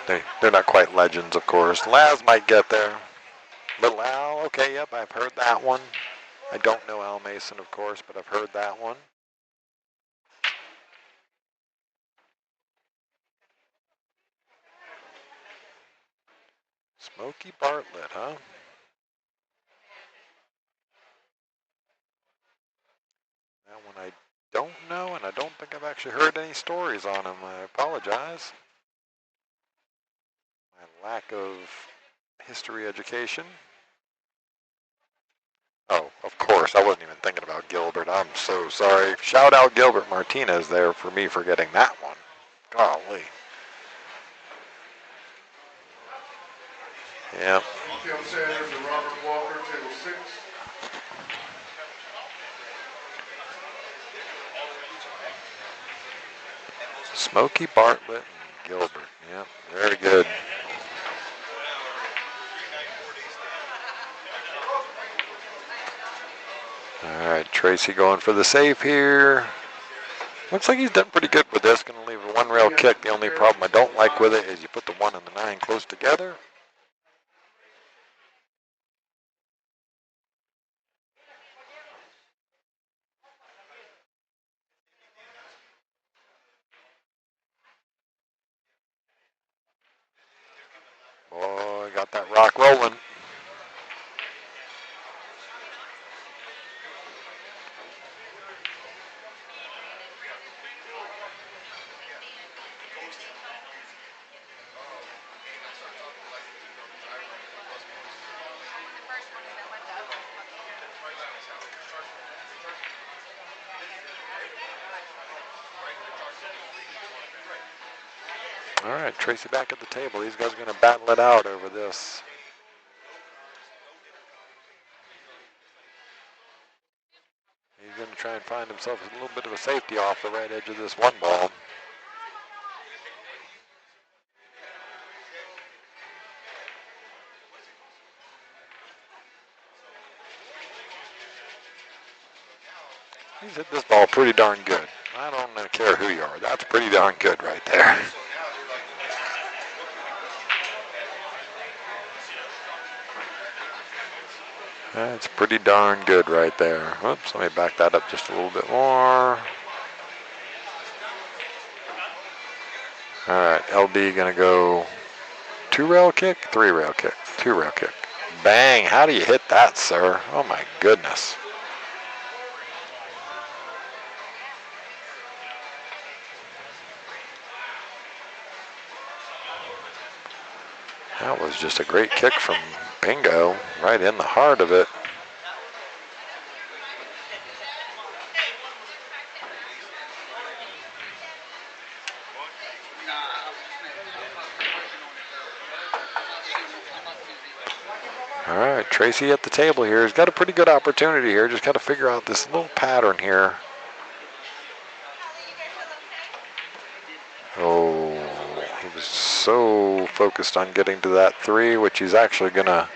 S1: They're not quite legends, of course. Laz might get there. Little Al, okay, yep, I've heard that one. I don't know Al Mason, of course, but I've heard that one. Smokey Bartlett, huh? That one I don't know, and I don't think I've actually heard any stories on him. I apologize. My lack of history education. Oh, of course, I wasn't even thinking about Gilbert. I'm so sorry. Shout out Gilbert Martinez there for me forgetting that one. Golly. Yeah.
S4: Tim Sanders and Robert Walker, table 6.
S1: Smokey Bartlett and Gilbert. Yeah, very good. All right, Tracy going for the save here. Looks like he's done pretty good with this. Going to leave a one rail kick. The only problem I don't like with it is you put the 1 and the 9 close together. Boy, got that rock rolling. All right, Tracy back at the table. These guys are going to battle it out over this. He's going to try and find himself a little bit of a safety off the right edge of this one ball. He's hit this ball pretty darn good. I don't care who you are. That's pretty darn good right there. That's pretty darn good right there. Oops, let me back that up just a little bit more. All right, LD going to go 2 rail kick, 3 rail kick, 2 rail kick. Bang, how do you hit that, sir? Oh my goodness. That was just a great kick from Bingo, right in the heart of it. All right, Tracy at the table here. He's got a pretty good opportunity here. Just got to figure out this little pattern here. Oh, he was so focused on getting to that 3, which he's actually going to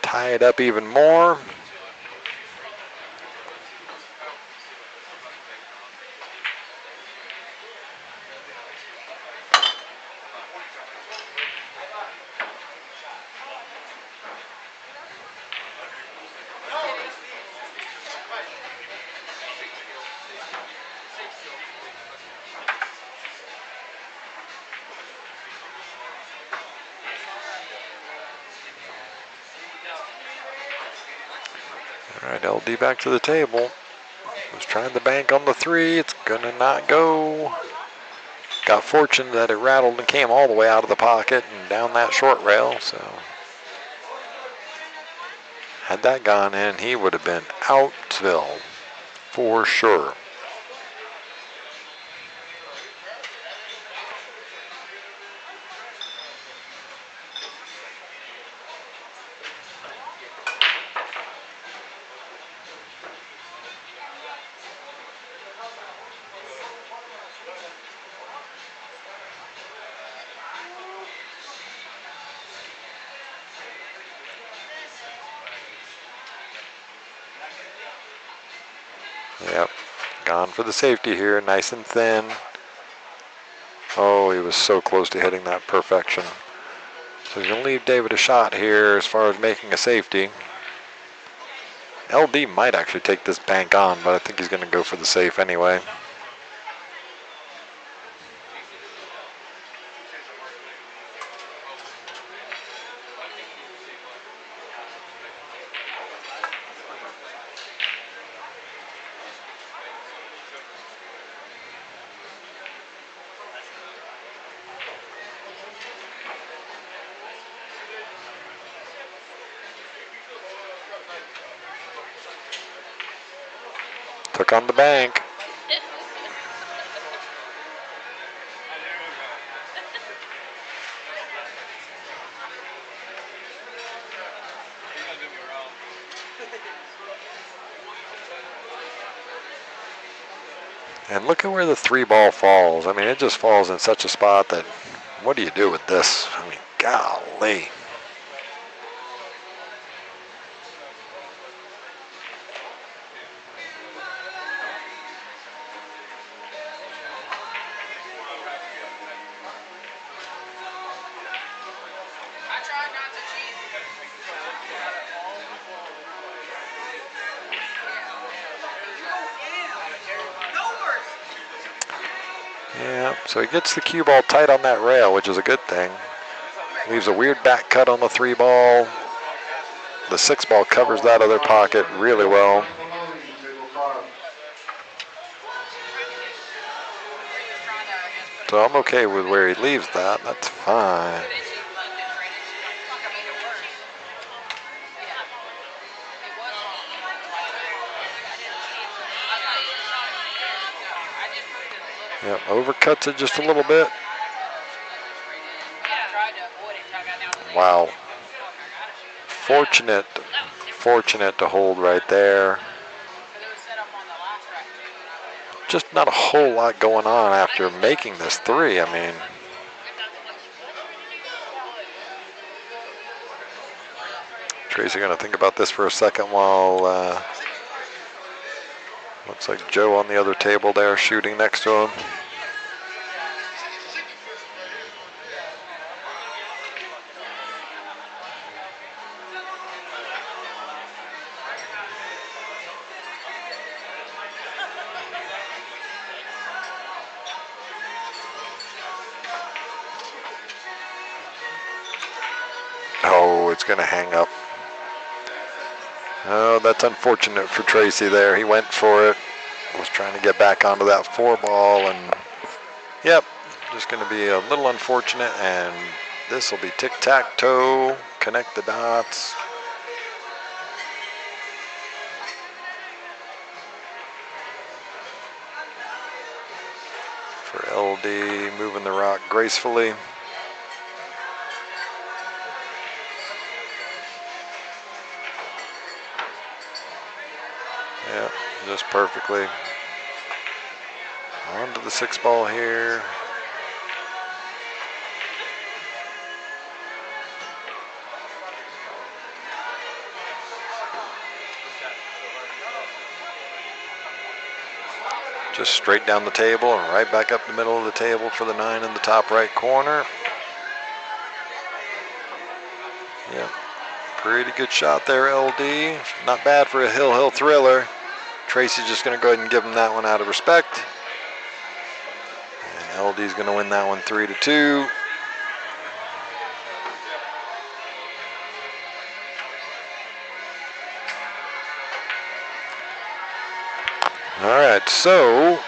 S1: tie it up even more. All right, LD back to the table. Was trying to bank on the 3. It's going to not go. Got fortunate that it rattled and came all the way out of the pocket and down that short rail. So had that gone in, he would have been outville for sure. Yep, gone for the safety here, nice and thin. Oh, he was so close to hitting that perfection. So he's going to leave David a shot here as far as making a safety. LD might actually take this bank on, but I think he's going to go for the safe anyway. Took on the bank. And look at where the 3 ball falls. I mean, it just falls in such a spot that, what do you do with this? I mean, golly. Yeah, so he gets the cue ball tight on that rail, which is a good thing. Leaves a weird back cut on the 3 ball. The 6 ball covers that other pocket really well.
S4: Maloney, table 5.
S1: So I'm okay with where he leaves that. That's fine. Yep, overcuts it just a little bit. Wow. Fortunate to hold right there. Just not a whole lot going on after making this 3. I mean, Tracy going to think about this for a second while looks like Joe on the other table there shooting next to him. Oh, it's going to hang up. Oh, that's unfortunate for Tracy there. He went for it. Was trying to get back onto that 4 ball, and yep, just going to be a little unfortunate, and this will be tic-tac-toe. Connect the dots. For LD, moving the rock gracefully. Yeah, just perfectly. Onto the 6 ball here. Just straight down the table and right back up the middle of the table for the 9 in the top right corner. Yeah, pretty good shot there, LD. Not bad for a hill thriller. Tracy's just going to go ahead and give him that one out of respect. And LD's going to win that one 3-2. All right, so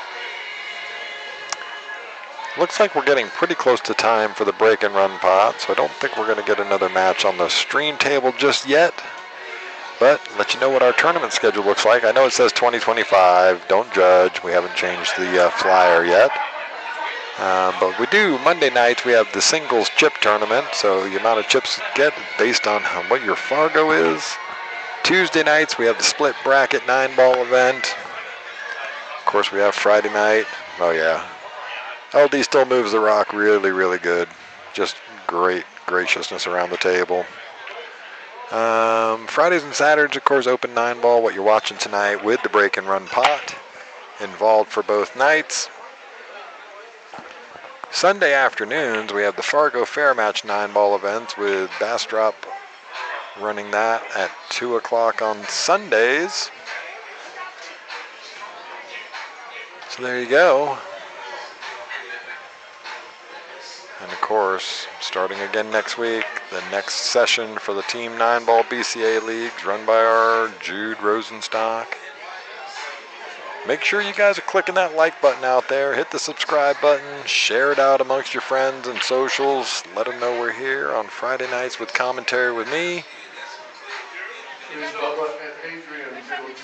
S1: looks like we're getting pretty close to time for the break and run pot, so I don't think we're going to get another match on the stream table just yet. But let you know what our tournament schedule looks like. I know it says 2025. Don't judge. We haven't changed the flyer yet. But we do, Monday nights, we have the singles chip tournament. So the amount of chips you get based on what your Fargo is. Tuesday nights, we have the split bracket 9-ball event. Of course, we have Friday night. Oh, yeah. LD still moves the rock really, really good. Just great graciousness around the table. Fridays and Saturdays, of course, open 9-ball, what you're watching tonight with the break and run pot involved for both nights. Sunday afternoons, we have the Fargo Fair Match 9-ball events with Bastrop running that at 2 o'clock on Sundays. So there you go. And of course, starting again next week, the next session for the Team 9-ball BCA Leagues run by our Jude Rosenstock. Make sure you guys are clicking that like button out there. Hit the subscribe button. Share it out amongst your friends and socials. Let them know we're here on Friday nights with commentary with me.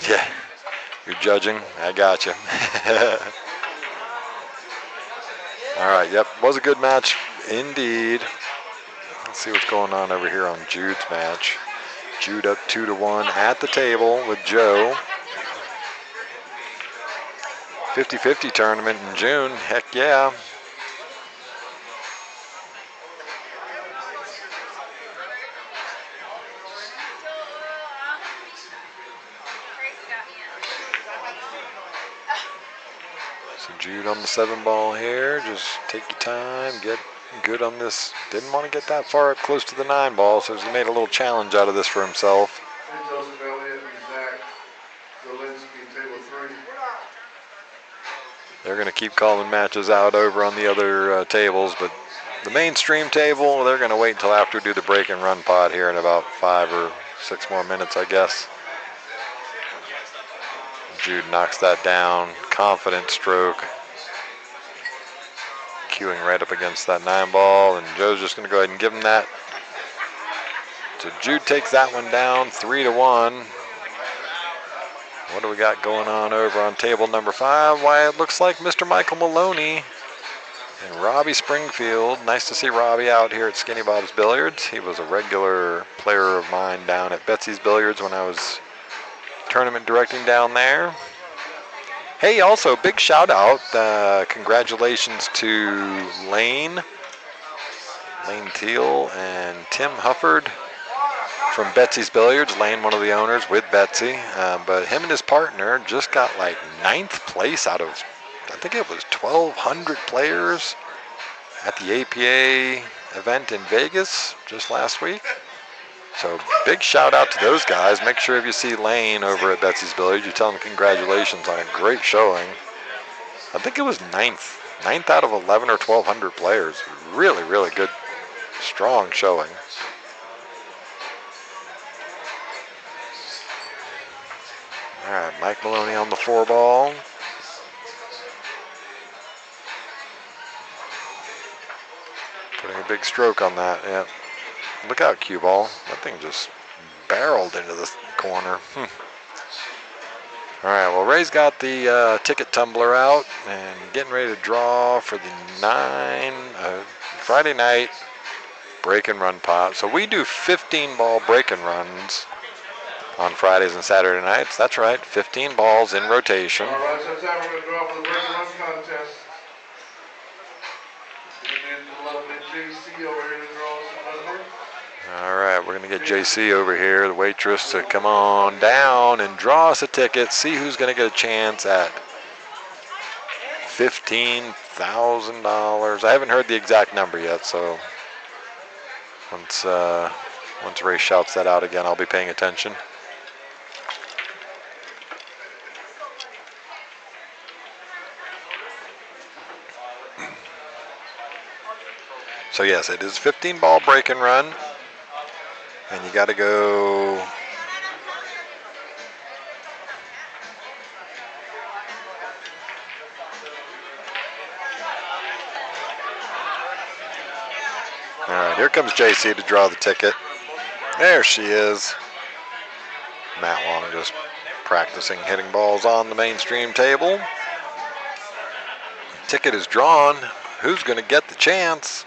S1: Yeah, you're judging. I got you. All right, yep, was a good match indeed. Let's see what's going on over here on Jude's match. Jude up 2-1 at the table with Joe. 50-50 tournament in June, heck yeah. So Jude on the 7-ball here. Just take your time, get good on this. Didn't want to get that far up close to the 9-ball, so he made a little challenge out of this for himself. They're going to keep calling matches out over on the other tables, but the mainstream table, they're going to wait until after we do the break and run pot here in about 5 or 6 more minutes, I guess. Jude knocks that down. Confident stroke. Queuing right up against that 9-ball, and Joe's just going to go ahead and give him that. So Jude takes that one down, 3-1. What do we got going on over on table number 5? Why, it looks like Mr. Michael Maloney and Robbie Springfield. Nice to see Robbie out here at Skinny Bob's Billiards. He was a regular player of mine down at Betsy's Billiards when I was tournament directing down there. Hey, also, big shout out. Congratulations to Lane Teal and Tim Hufford from Betsy's Billiards. Lane, one of the owners with Betsy. But him and his partner just got like 9th place out of, I think it was 1,200 players at the APA event in Vegas just last week. So big shout out to those guys. Make sure if you see Lane over at Betsy's Billiards, you tell him congratulations on a great showing. I think it was 9th out of 11 or 1,200 players. Really, really good, strong showing. All right, Mike Maloney on the 4-ball. Putting a big stroke on that, yeah. Look out, cue ball. That thing just barreled into the corner. All right, well, Ray's got the ticket tumbler out and getting ready to draw for the Friday night break and run pot. So we do 15-ball break and runs on Fridays and Saturday nights. That's right, 15 balls in rotation.
S4: All right, so now we're going to draw for the break and run contest. And then the lovely JC over here to draw some number.
S1: All right, we're going to get JC over here, the waitress, to come on down and draw us a ticket, see who's going to get a chance at $15,000. I haven't heard the exact number yet, so once Ray shouts that out again, I'll be paying attention. So yes, it is 15-ball break and run. And you got to go. All right, here comes JC to draw the ticket. There she is. Matt Long just practicing hitting balls on the mainstream table. Ticket is drawn. Who's going to get the chance?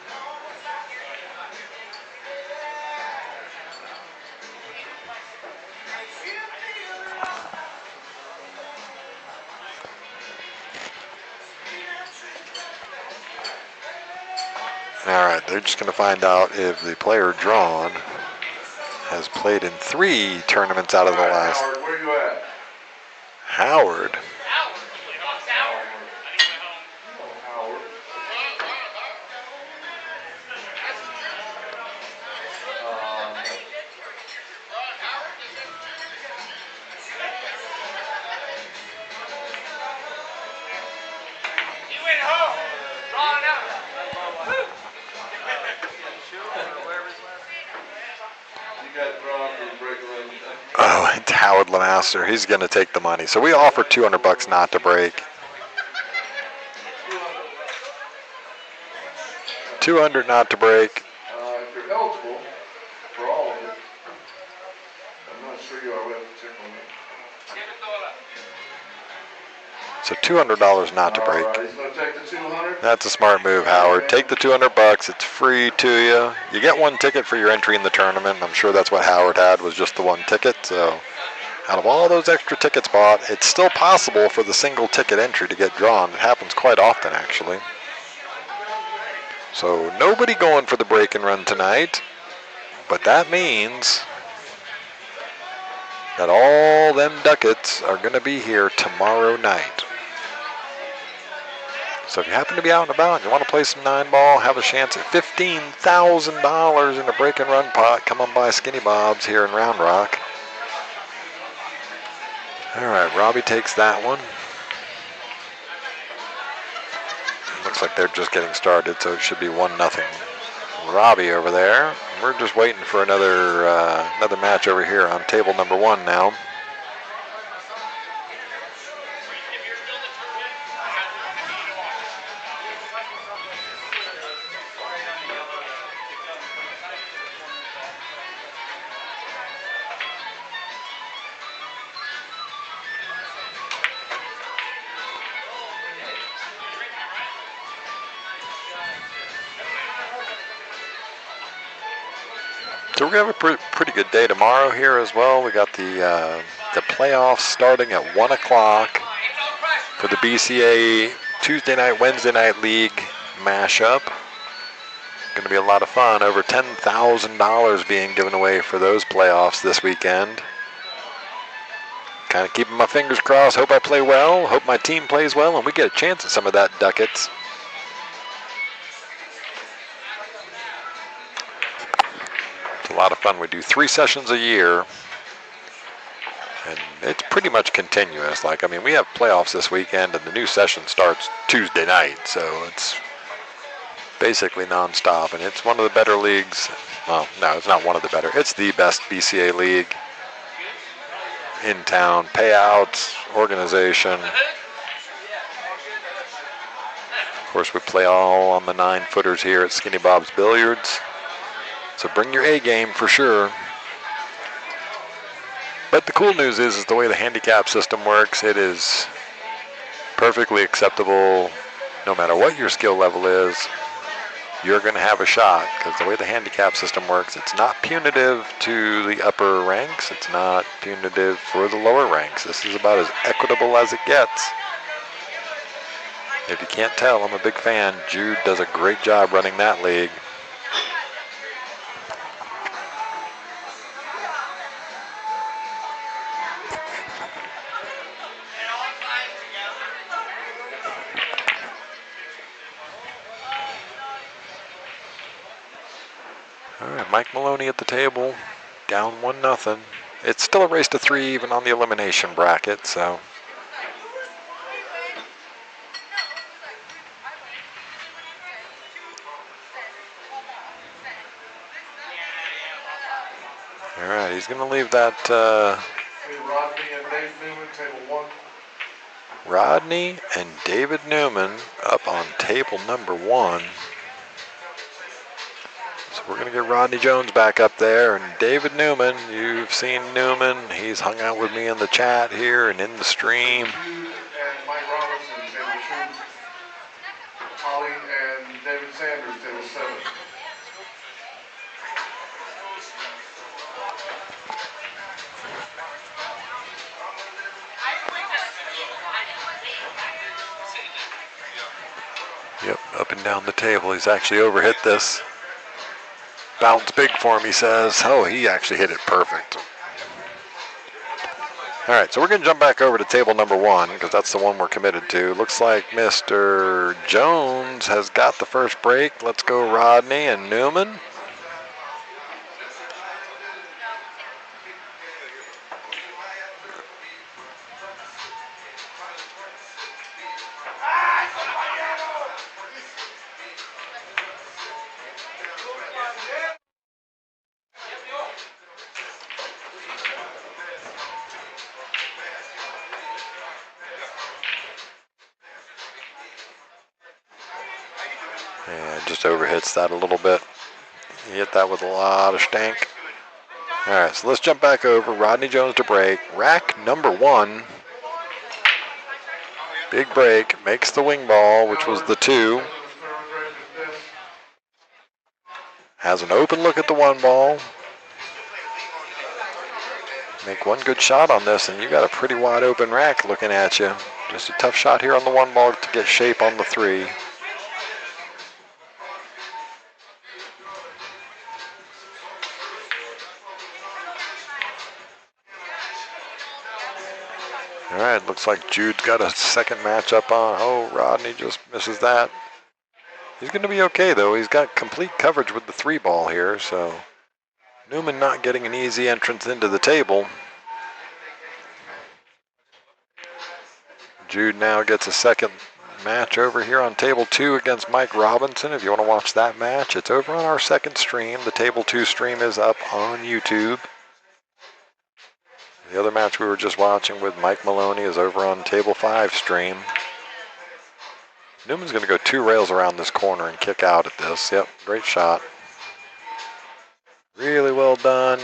S1: All right, they're just going to find out if the player drawn has played in 3 tournaments out of the last.
S4: Howard, where you at?
S1: Howard. Oh, it's Howard Lemaster. He's going to take the money. So we offer $200 not to break. 200 not to break.
S4: If you're eligible for all of it, I'm not sure you are. We have to check on that.
S1: So $200 not to break.
S4: All right, he's going to take the 200.
S1: That's a smart move, Howard. Take the $200. It's free to you. You get 1 ticket for your entry in the tournament. I'm sure that's what Howard had, was just the 1 ticket. So out of all those extra tickets bought, it's still possible for the single ticket entry to get drawn. It happens quite often, actually. So nobody going for the break and run tonight. But that means that all them ducats are going to be here tomorrow night. So if you happen to be out and about and you want to play some 9-ball, have a chance at $15,000 in a break and run pot, come on by Skinny Bob's here in Round Rock. All right, Robbie takes that one. looks like they're just getting started, so it should be 1-0. Robbie over there. We're just waiting for another match over here on table number 1 now. So we're going to have a pretty good day tomorrow here as well. We got the playoffs starting at 1 o'clock for the BCA Tuesday night, Wednesday night league mashup. Going to be a lot of fun. Over $10,000 being given away for those playoffs this weekend. Kind of keeping my fingers crossed. Hope I play well. Hope my team plays well, and we get a chance at some of that ducats. It's a lot of fun. We do 3 sessions a year, and it's pretty much continuous. Like, I mean, we have playoffs this weekend, and the new session starts Tuesday night, so it's basically nonstop, and it's one of the better leagues. Well, no, it's not one of the better. It's the best BCA league in town. Payouts, organization. Of course, we play all on the 9-footers here at Skinny Bob's Billiards. So bring your A game for sure. But the cool news is the way the handicap system works, it is perfectly acceptable no matter what your skill level is. You're going to have a shot, because the way the handicap system works, it's not punitive to the upper ranks. It's not punitive for the lower ranks. This is about as equitable as it gets. If you can't tell, I'm a big fan. Jude does a great job running that league. All right, Mike Maloney at the table, down 1-0. It's still a race to 3 even on the elimination bracket, so. All right, he's going to leave that.
S4: Rodney and David Newman, table 1.
S1: Rodney and David Newman up on table number 1. So we're going to get Rodney Jones back up there, and David Newman, you've seen Newman. He's hung out with me in the chat here and in the stream.
S4: Jude and Mike Robinson, table 2. Holly and David Sanders, table 7.
S1: Yep, up and down the table. He's actually overhit this. Bounce big for him, he says. Oh, he actually hit it perfect. All right, so we're going to jump back over to table number 1, because that's the one we're committed to. Looks like Mr. Jones has got the first break. Let's go Rodney and Newman. And just overhits that a little bit. He hit that with a lot of stank. All right, so let's jump back over. Rodney Jones to break. Rack number 1. Big break. Makes the wing ball, which was the 2. Has an open look at the 1 ball. Make one good shot on this, and you got a pretty wide open rack looking at you. Just a tough shot here on the 1 ball to get shape on the 3. All right, looks like Jude's got a second matchup on. Oh, Rodney just misses that. He's going to be okay, though. He's got complete coverage with the 3 ball here, so Newman not getting an easy entrance into the table. Jude now gets a second match over here on table 2 against Mike Robinson. If you want to watch that match, it's over on our second stream. The table 2 stream is up on YouTube. The other match we were just watching with Mike Maloney is over on table 5 stream. Newman's going to go 2 rails around this corner and kick out at this. Yep, great shot. Really well done.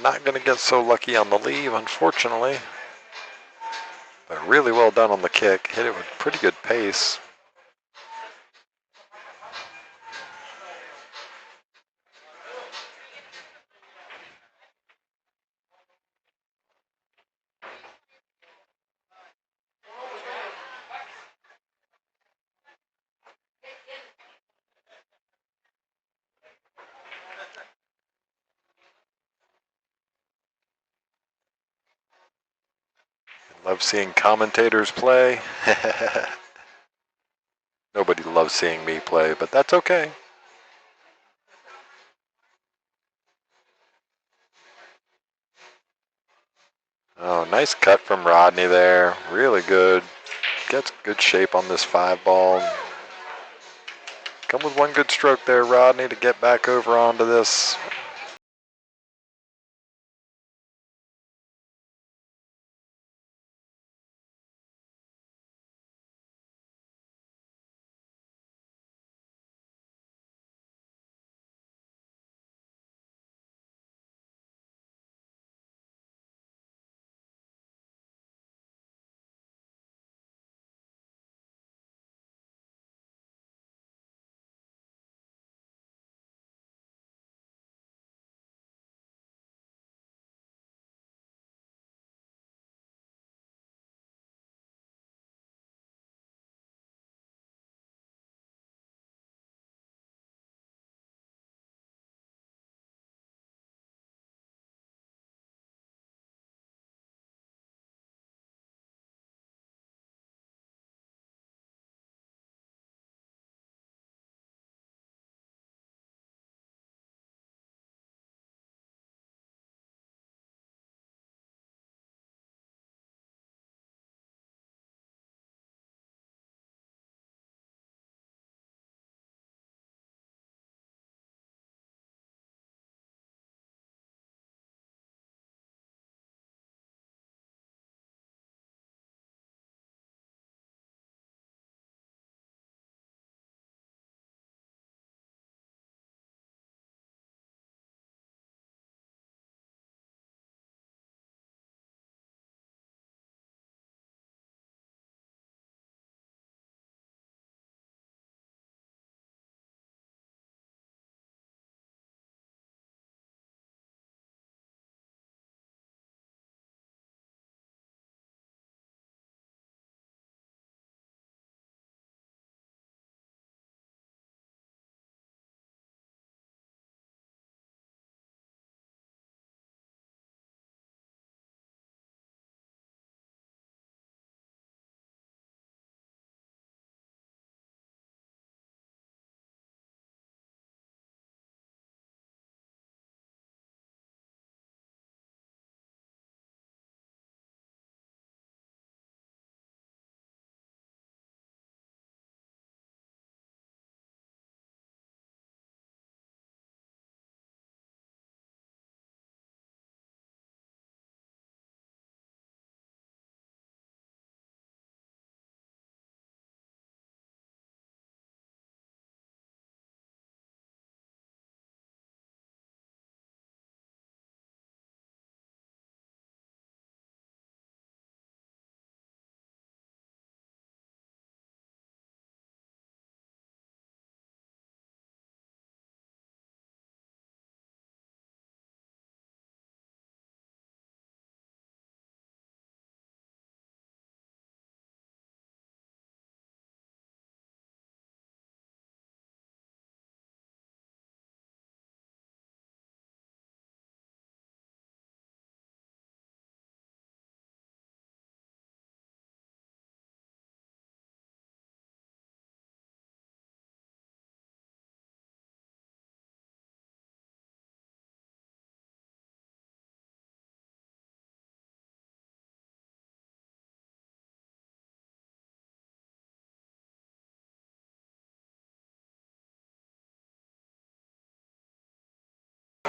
S1: Not going to get so lucky on the leave, unfortunately. But really well done on the kick. Hit it with pretty good pace. Love seeing commentators play. Nobody loves seeing me play, but that's okay. Oh, nice cut from Rodney there. Really good. Gets good shape on this 5 ball. Come with one good stroke there, Rodney, to get back over onto this.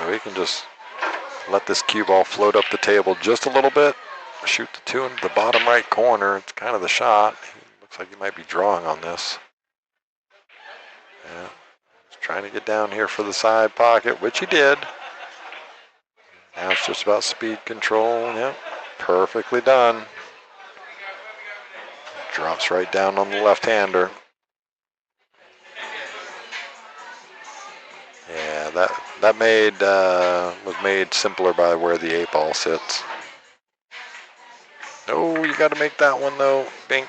S1: So he can just let this cue ball float up the table just a little bit. Shoot the 2 into the bottom right corner. It's kind of the shot. Looks like he might be drawing on this. Yeah. He's trying to get down here for the side pocket, which he did. Now it's just about speed control. Yep. Perfectly done. Drops right down on the left-hander. Yeah, that was made simpler by where the 8-ball sits. Oh, you got to make that one though, Bink.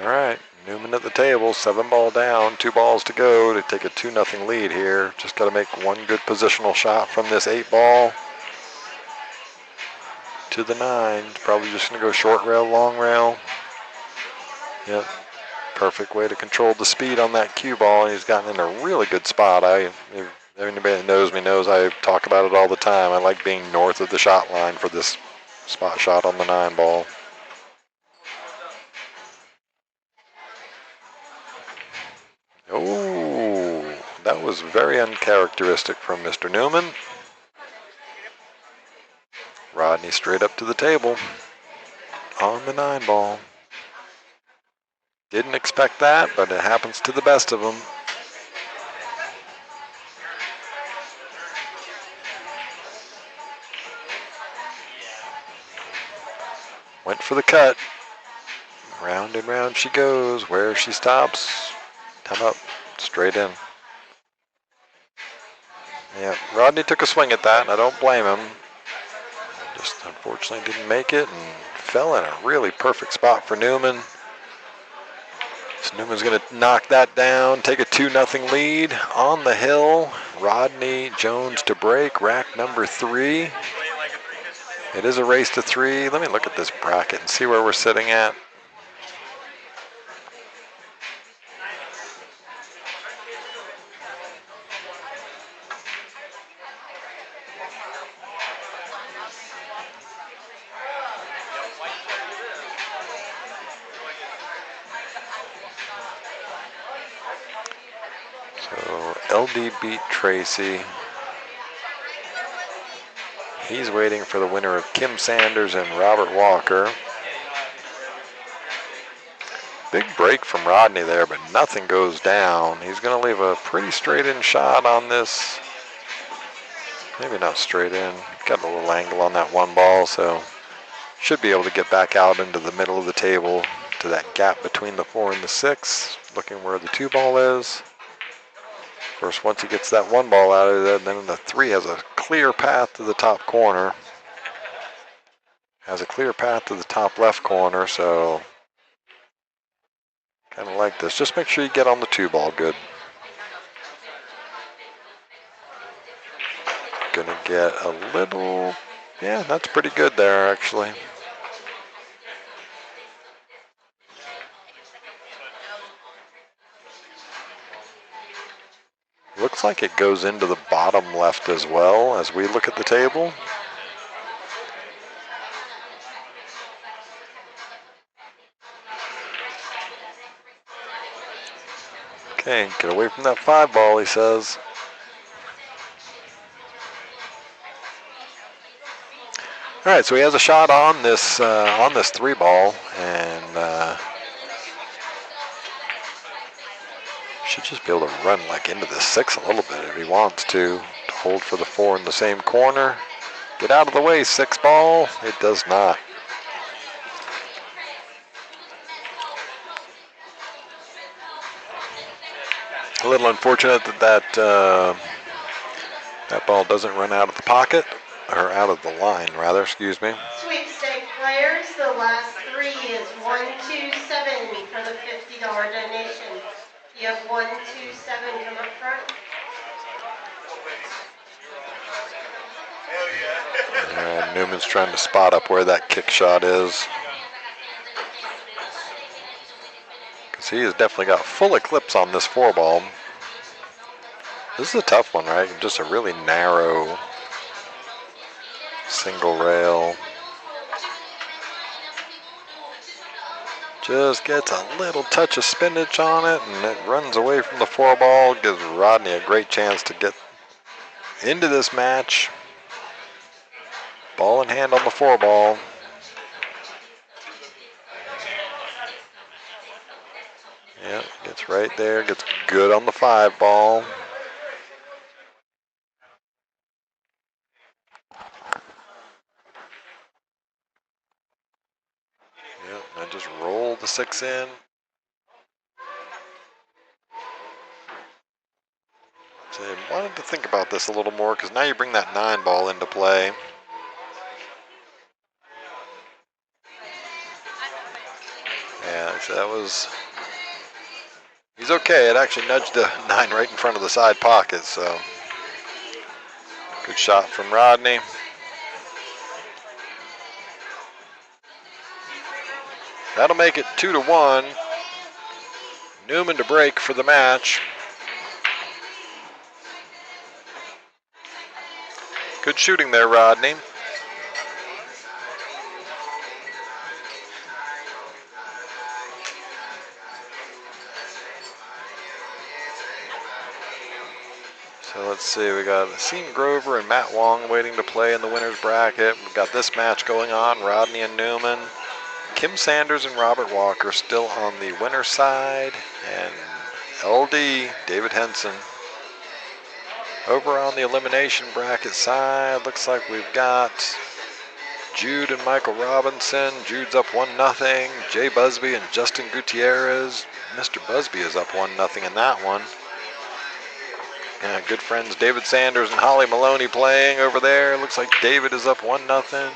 S1: All right, Newman at the table, 7-ball down, 2 balls to go to take a 2-0 lead here. Just got to make one good positional shot from this 8-ball to the 9. Probably just going to go short rail, long rail. Yep, perfect way to control the speed on that cue ball. He's gotten in a really good spot. If anybody that knows me knows I talk about it all the time. I like being north of the shot line for this spot shot on the 9-ball. Oh, that was very uncharacteristic from Mr. Newman. Rodney straight up to the table on the 9-ball. Didn't expect that, but it happens to the best of them. Went for the cut. Round and round she goes. Where she stops, come up, straight in. Yeah, Rodney took a swing at that, and I don't blame him. Just unfortunately didn't make it and fell in a really perfect spot for Newman. So Newman's going to knock that down, take a 2-0 lead on the hill. Rodney Jones to break, rack number 3. It is a race to 3. Let me look at this bracket and see where we're sitting at. So LD beat Tracy. He's waiting for the winner of Kim Sanders and Robert Walker. Big break from Rodney there, but nothing goes down. He's going to leave a pretty straight-in shot on this. Maybe not straight in. Got a little angle on that 1 ball, so should be able to get back out into the middle of the table to that gap between the 4 and the 6, looking where the 2 ball is. Of course, once he gets that 1 ball out of there, then the 3 has a clear path to the top corner. Has a clear path to the top left corner, so kind of like this. Just make sure you get on the 2 ball good. Gonna get a little, yeah, that's pretty good there actually. Looks like it goes into the bottom left as well as we look at the table. Okay, get away from that 5 ball, he says. All right, so he has a shot on this 3 ball, and should just be able to run like into the 6 a little bit if he wants to hold for the 4 in the same corner. Get out of the way, 6 ball. It does not. A little unfortunate that that ball doesn't run out of the pocket, or out of the line, rather, excuse me.
S5: Sweepstake players, the last 3 is 127 for the $50 donation. You have 127 come up front.
S1: And Newman's trying to spot up where that kick shot is. Because he has definitely got full eclipse on this 4 ball. This is a tough one, right? Just a really narrow single rail. Just gets a little touch of spinach on it, and it runs away from the 4-ball. Gives Rodney a great chance to get into this match. Ball in hand on the 4-ball. Yep, gets right there. Gets good on the 5-ball. Yep, and just roll the 6 in. So I wanted to think about this a little more because now you bring that 9-ball into play. Yeah, so that was. He's okay. It actually nudged the 9 right in front of the side pocket, so good shot from Rodney. That'll make it 2-1. Newman to break for the match. Good shooting there, Rodney. So let's see, we got Seam Grover and Matt Wong waiting to play in the winner's bracket. We've got this match going on, Rodney and Newman. Kim Sanders and Robert Walker still on the winner's side. And LD, David Henson. Over on the elimination bracket side, looks like we've got Jude and Michael Robinson. Jude's up 1-0. Jay Busby and Justin Gutierrez. Mr. Busby is up 1-0 in that one. Good friends David Sanders and Holly Maloney playing over there. Looks like David is up 1-0.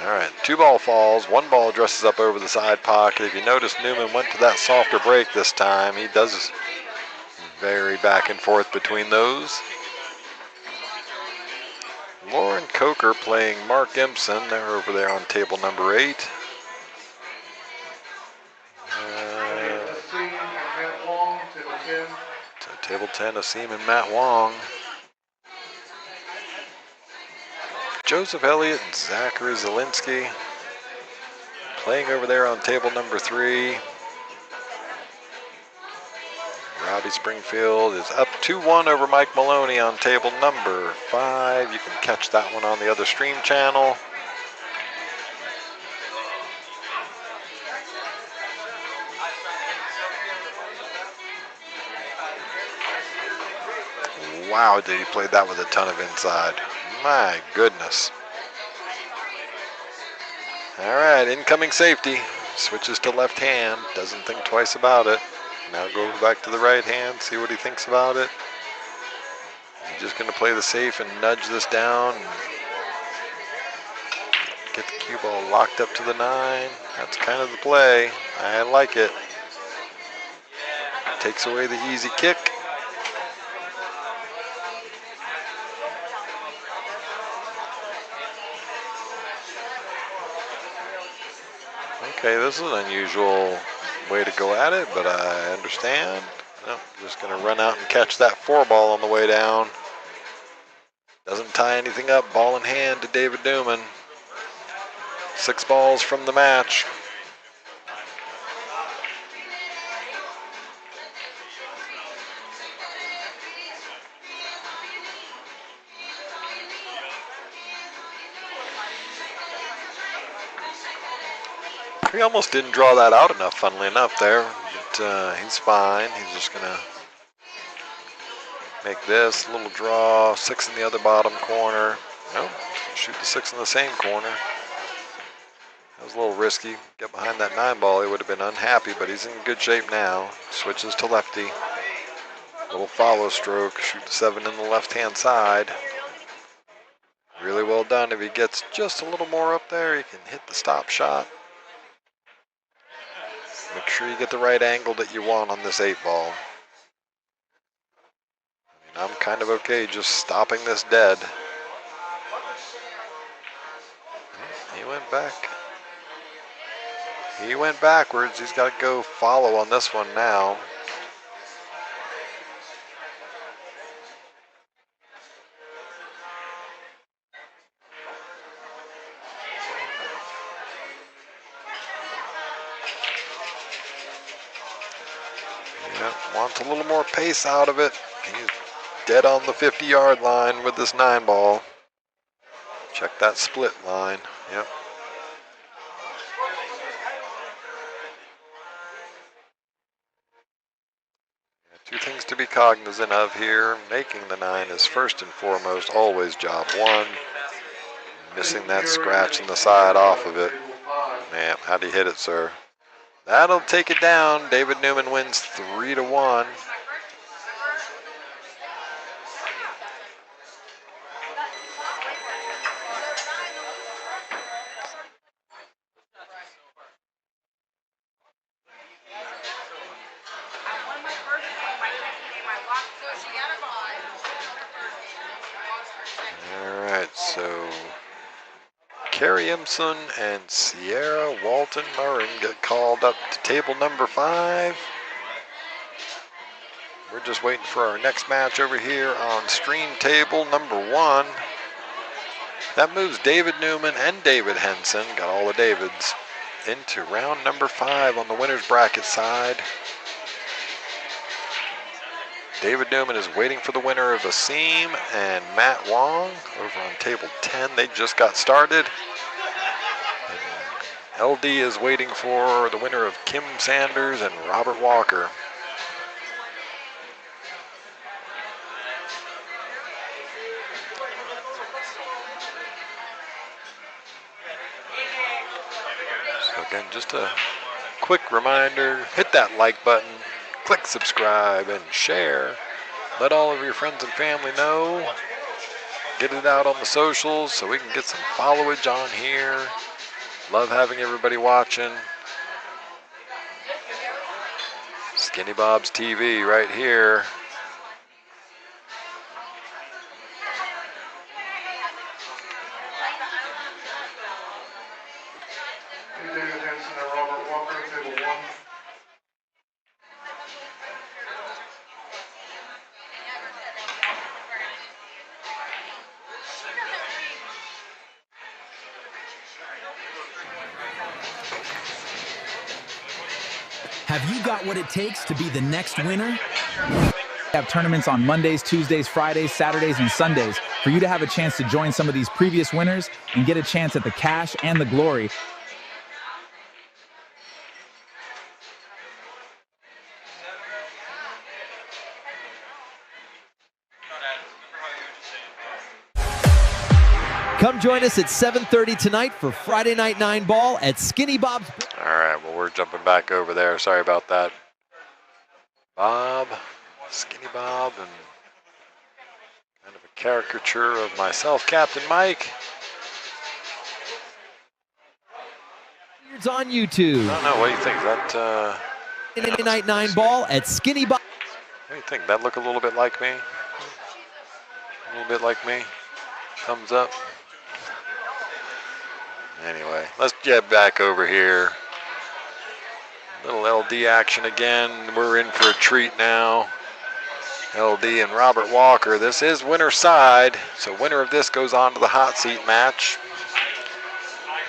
S1: All right, 2-ball falls. 1-ball dresses up over the side pocket. If you notice, Newman went to that softer break this time. He does vary back and forth between those. Lauren Coker playing Mark Impson. They're over there on table number 8. So table 10, Asim and Matt Wong. Joseph Elliott and Zachary Zielinski playing over there on table number 3. Robbie Springfield is up 2-1 over Mike Maloney on table number 5. You can catch that one on the other stream channel. Wow, did he play that with a ton of inside. My goodness. All right, incoming safety. Switches to left hand. Doesn't think twice about it. Now go back to the right hand, see what he thinks about it. He's just going to play the safe and nudge this down. And get the cue ball locked up to the 9. That's kind of the play. I like it. Takes away the easy kick. Okay, this is an unusual way to go at it, but I understand. Nope, just going to run out and catch that 4-ball on the way down. Doesn't tie anything up. Ball in hand to David Newman. 6 balls from the match. He almost didn't draw that out enough, funnily enough, there. But he's fine. He's just going to make this little draw. 6 in the other bottom corner. Nope, shoot the 6 in the same corner. That was a little risky. Get behind that 9-ball, he would have been unhappy, but he's in good shape now. Switches to lefty. Little follow stroke. Shoot the 7 in the left-hand side. Really well done. If he gets just a little more up there, he can hit the stop shot. Make sure you get the right angle that you want on this 8-ball. I mean, I'm kind of okay just stopping this dead. He went back. He went backwards. He's got to go follow on this one now. wants a little more pace out of it. He's dead on the 50-yard line with this 9 ball. Check that split line. Yep. Two things to be cognizant of here. Making the 9 is first and foremost always job 1. Missing that scratch in the side off of it. Man, how'd he hit it, sir? That'll take it down. David Newman wins 3-1. All right, so Carrie, Impson, and Sierra Walton Murrin get called up to table number 5. We're just waiting for our next match over here on stream table number 1. That moves David Newman and David Henson, got all the Davids, into round number 5 on the winner's bracket side. David Newman is waiting for the winner of Asim and Matt Wong over on table 10. They just got started. And LD is waiting for the winner of Kim Sanders and Robert Walker. So again, just a quick reminder, hit that like button, click subscribe and share. Let all of your friends and family know. Get it out on the socials so we can get some followage on here. Love having everybody watching. Skinny Bob's TV right here.
S4: David Henson and Robert Walker, table 1.
S6: Have you got what it takes to be the next winner? We have tournaments on Mondays, Tuesdays, Fridays, Saturdays, and Sundays for you to have a chance to join some of these previous winners and get a chance at the cash and the glory.
S7: Come join us at 7:30 tonight for Friday Night 9 Ball at Skinny Bob's.
S1: All right, well, we're jumping back over there. Sorry about that. Bob, Skinny Bob, and kind of a caricature of myself, Captain Mike.
S7: It's on YouTube.
S1: I don't know, what do you think? That,
S7: Friday Night 9 Ball at Skinny Bob.
S1: what do you think? That look a little bit like me? A little bit like me? Thumbs up? Anyway, let's get back over here. Little LD action again. We're in for a treat now. LD and Robert Walker. This is winner side, so winner of this goes on to the hot seat match.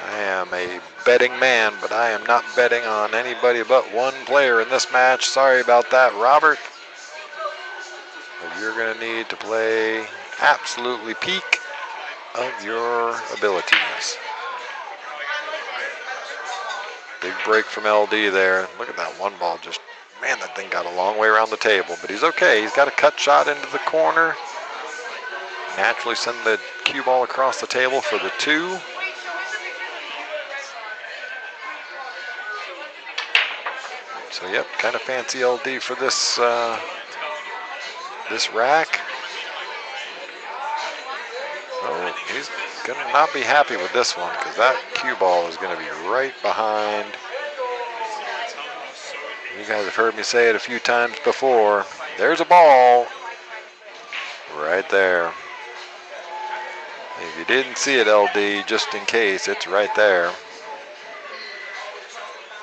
S1: I am a betting man, but I am not betting on anybody but one player in this match. Sorry about that, Robert. But you're going to need to play absolutely peak of your abilities. Big break from LD there. Look at that one ball. Just, man, that thing got a long way around the table. But he's okay. He's got a cut shot into the corner. Naturally send the cue ball across the table for the 2. So, yep, kind of fancy LD for this this rack. Oh, he's going to not be happy with this one because that cue ball is going to be right behind. You guys have heard me say it a few times before. There's a ball right there. If you didn't see it, LD, just in case, it's right there.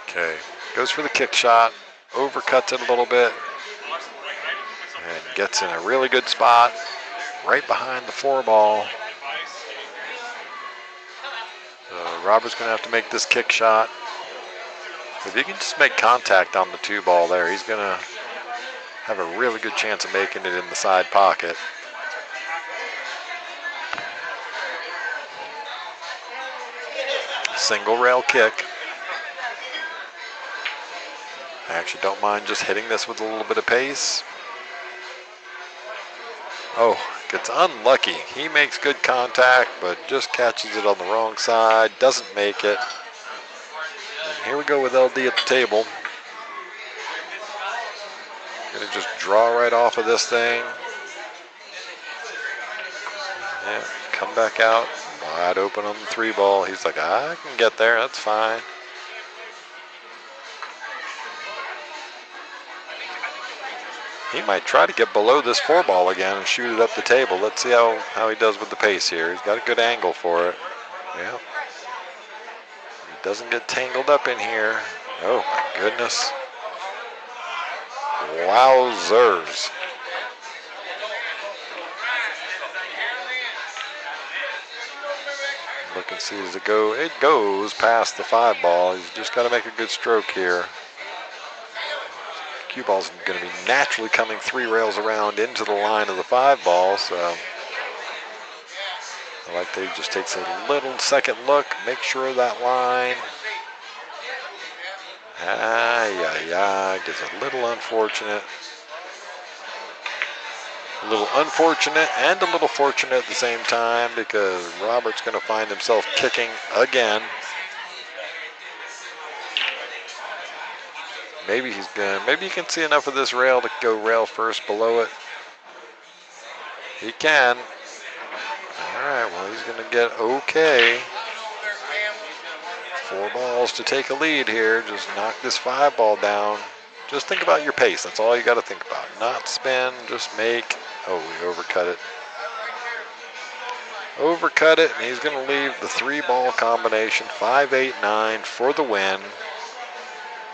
S1: Okay, goes for the kick shot, overcuts it a little bit, and gets in a really good spot right behind the 4 ball. So Robert's going to have to make this kick shot. If he can just make contact on the 2 ball there, he's going to have a really good chance of making it in the side pocket. Single rail kick. I actually don't mind just hitting this with a little bit of pace. Oh, gets unlucky. He makes good contact, but just catches it on the wrong side, doesn't make it. And here we go with LD at the table. Gonna just draw right off of this thing. Yeah, come back out, wide open on the 3-ball. He's like, I can get there, that's fine. He might try to get below this 4-ball again and shoot it up the table. Let's see how he does with the pace here. He's got a good angle for it. Yeah. He doesn't get tangled up in here. Oh my goodness. Wowzers. Look and see as it go. It goes past the 5-ball. He's just got to make a good stroke here. Cue ball's going to be naturally coming 3 rails around into the line of the 5-ball, so I like that he just takes a little second look, make sure that line. Gets a little unfortunate. A little unfortunate and a little fortunate at the same time because Robert's going to find himself kicking again. Maybe he can see enough of this rail to go rail first below it. He can. All right, well, he's going to get okay. 4 balls to take a lead here. Just knock this 5-ball down. Just think about your pace. That's all you got to think about. Not spin, just make. Oh, we overcut it. Overcut it, and he's going to leave the 3-ball combination 5-8-9 for the win.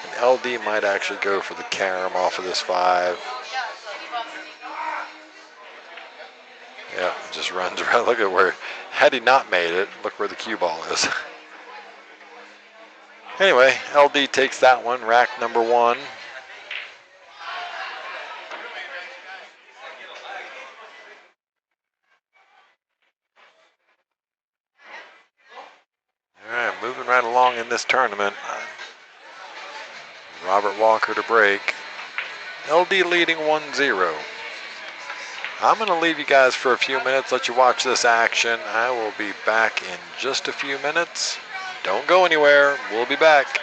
S1: And LD might actually go for the carom off of this 5. Yeah, just runs around. Look at where, had he not made it, look where the cue ball is. Anyway, LD takes that one, rack number 1. All right, moving right along in this tournament. Robert Walker to break. LD leading 1-0. I'm going to leave you guys for a few minutes, let you watch this action. I will be back in just a few minutes. Don't go anywhere. We'll be back.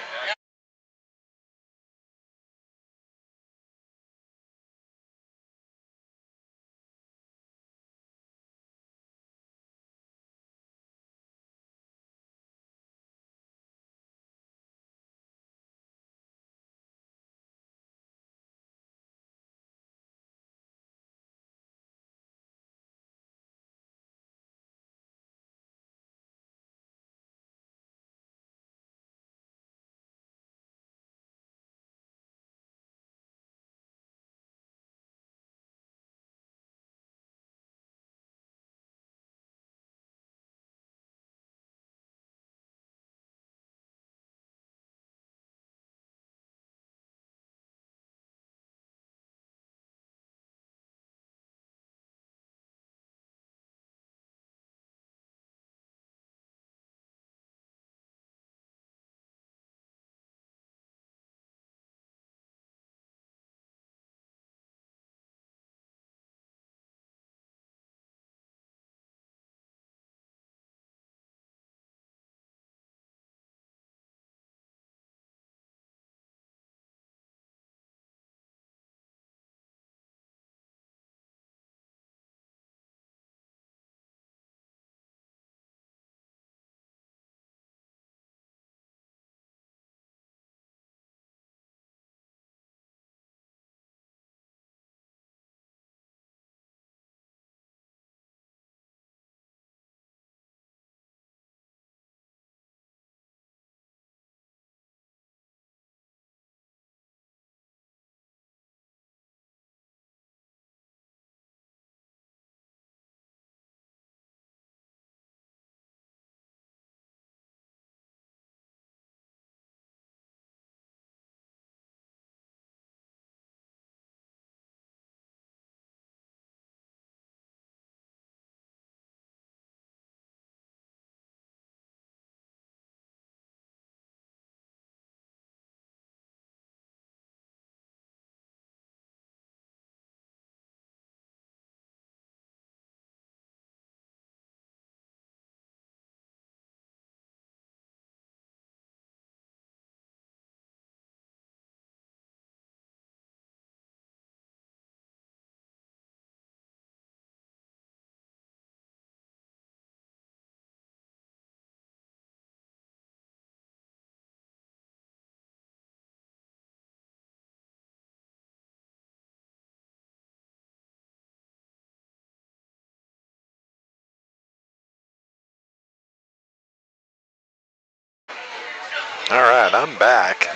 S1: All right, I'm back.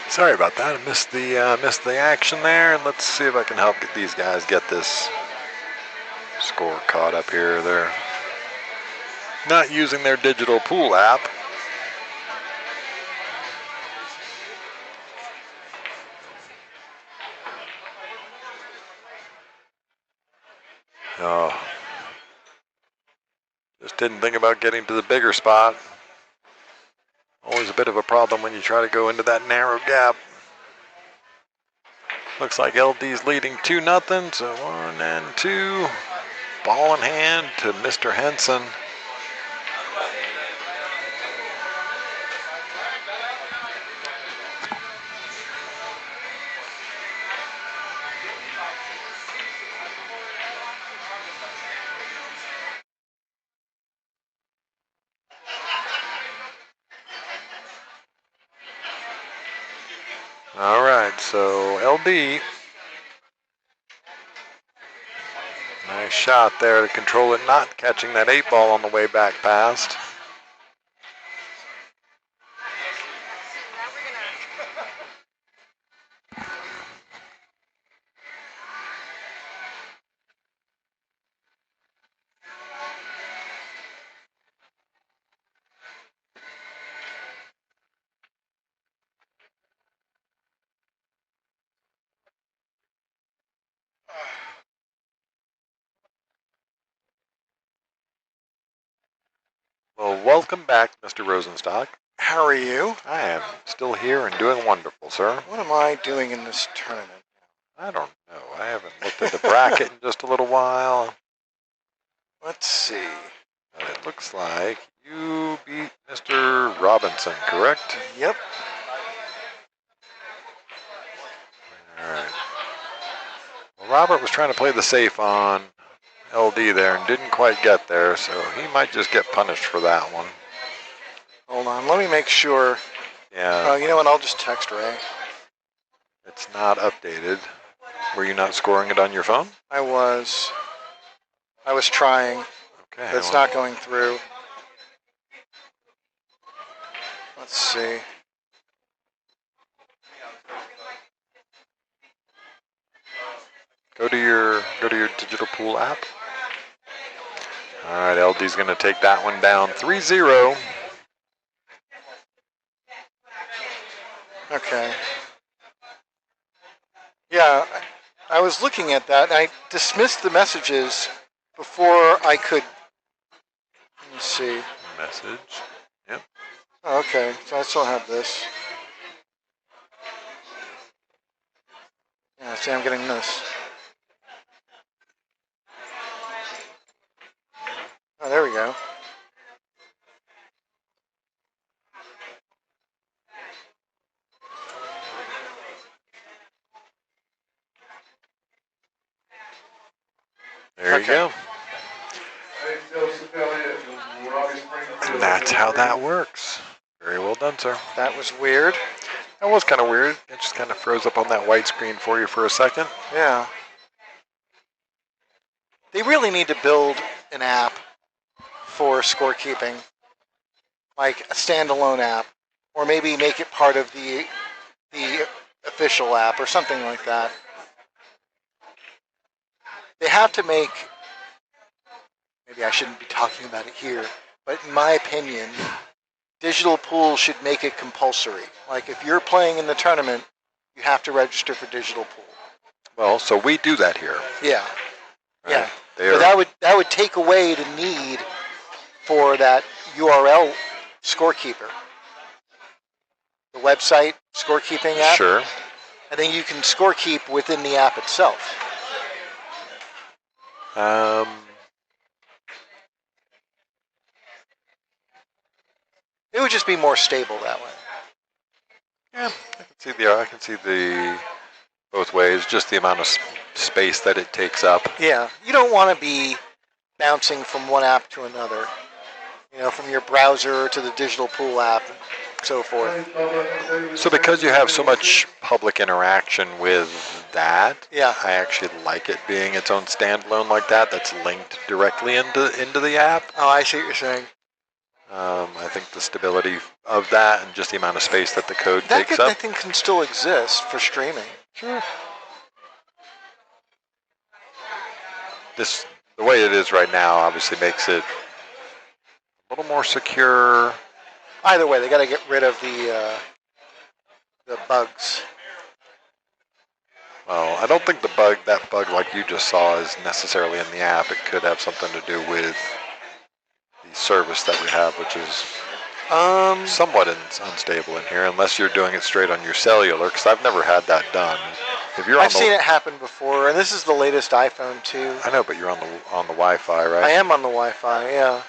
S1: Sorry about that. I missed the action there, and let's see if I can help these guys get this score caught up here. They're not using their digital pool app. Oh, just didn't think about getting to the bigger spot. Always a bit of a problem when you try to go into that narrow gap. Looks like LD's leading 2-0, so 1 and 2. Ball in hand to Mr. Henson. All right, so LD. Nice shot there to control it, not catching that 8 ball on the way back past. Well, welcome back, Mr. Rosenstock.
S2: How are you?
S1: I am still here and doing wonderful, sir.
S2: What am I doing in this tournament?
S1: I don't know. I haven't looked at the bracket in just a little while.
S2: Let's see.
S1: It looks like you beat Mr. Robinson, correct?
S2: Yep.
S1: All right. Well, Robert was trying to play the safe on LD there and didn't quite get there, so he might just get punished for that one.
S2: Hold on. Let me make sure.
S1: Yeah.
S2: You know what? I'll just text Ray.
S1: It's not updated. Were you not scoring it on your phone?
S2: I was trying.
S1: Okay.
S2: But it's not going through. Let's see.
S1: Go to your digital pool app. All right, LD's going to take that one down 3-0.
S2: Okay. Yeah, I was looking at that. I dismissed the messages before I could. Let me see.
S1: Message. Yep.
S2: Oh, okay, so I still have this. Yeah, see, I'm getting this. Oh, there we go.
S1: There you go. And that's how that works. Very well done, sir.
S2: That was weird.
S1: That was kind of weird. It just kind of froze up on that white screen for you for a second.
S2: Yeah. They really need to build an app for scorekeeping, like a standalone app, or maybe make it part of the official app or something like that. They have to make, maybe I shouldn't be talking about it here, but in my opinion, digital pool should make it compulsory. Like if you're playing in the tournament, you have to register for digital pool.
S1: Well, so we do that here.
S2: Yeah.
S1: Right?
S2: Yeah. But that would take away the need for that URL scorekeeper. The website scorekeeping app.
S1: Sure.
S2: And then you can scorekeep within the app itself. It would just be more stable that way.
S1: Yeah, I can see the both ways. Just the amount of space that it takes up.
S2: Yeah, you don't want to be bouncing from one app to another. You know, from your browser to the digital pool app, and so forth.
S1: So because you have so much public interaction with that,
S2: yeah,
S1: I actually like it being its own standalone like that. That's linked directly into the app.
S2: Oh, I see what you're saying.
S1: I think the stability of that and just the amount of space that the code takes
S2: That
S1: up.
S2: thing can still exist for streaming.
S1: Sure. The way it is right now obviously makes it a little more secure.
S2: Either way, they got to get rid of the bugs.
S1: Well, I don't think that bug like you just saw is necessarily in the app. It could have something to do with the service that we have, which is somewhat unstable in here, unless you're doing it straight on your cellular, because I've never had that done. If you're
S2: I've seen it happen before, and this is the latest iPhone too.
S1: I know, but you're on the Wi-Fi, right?
S2: I am on the Wi-Fi, yeah.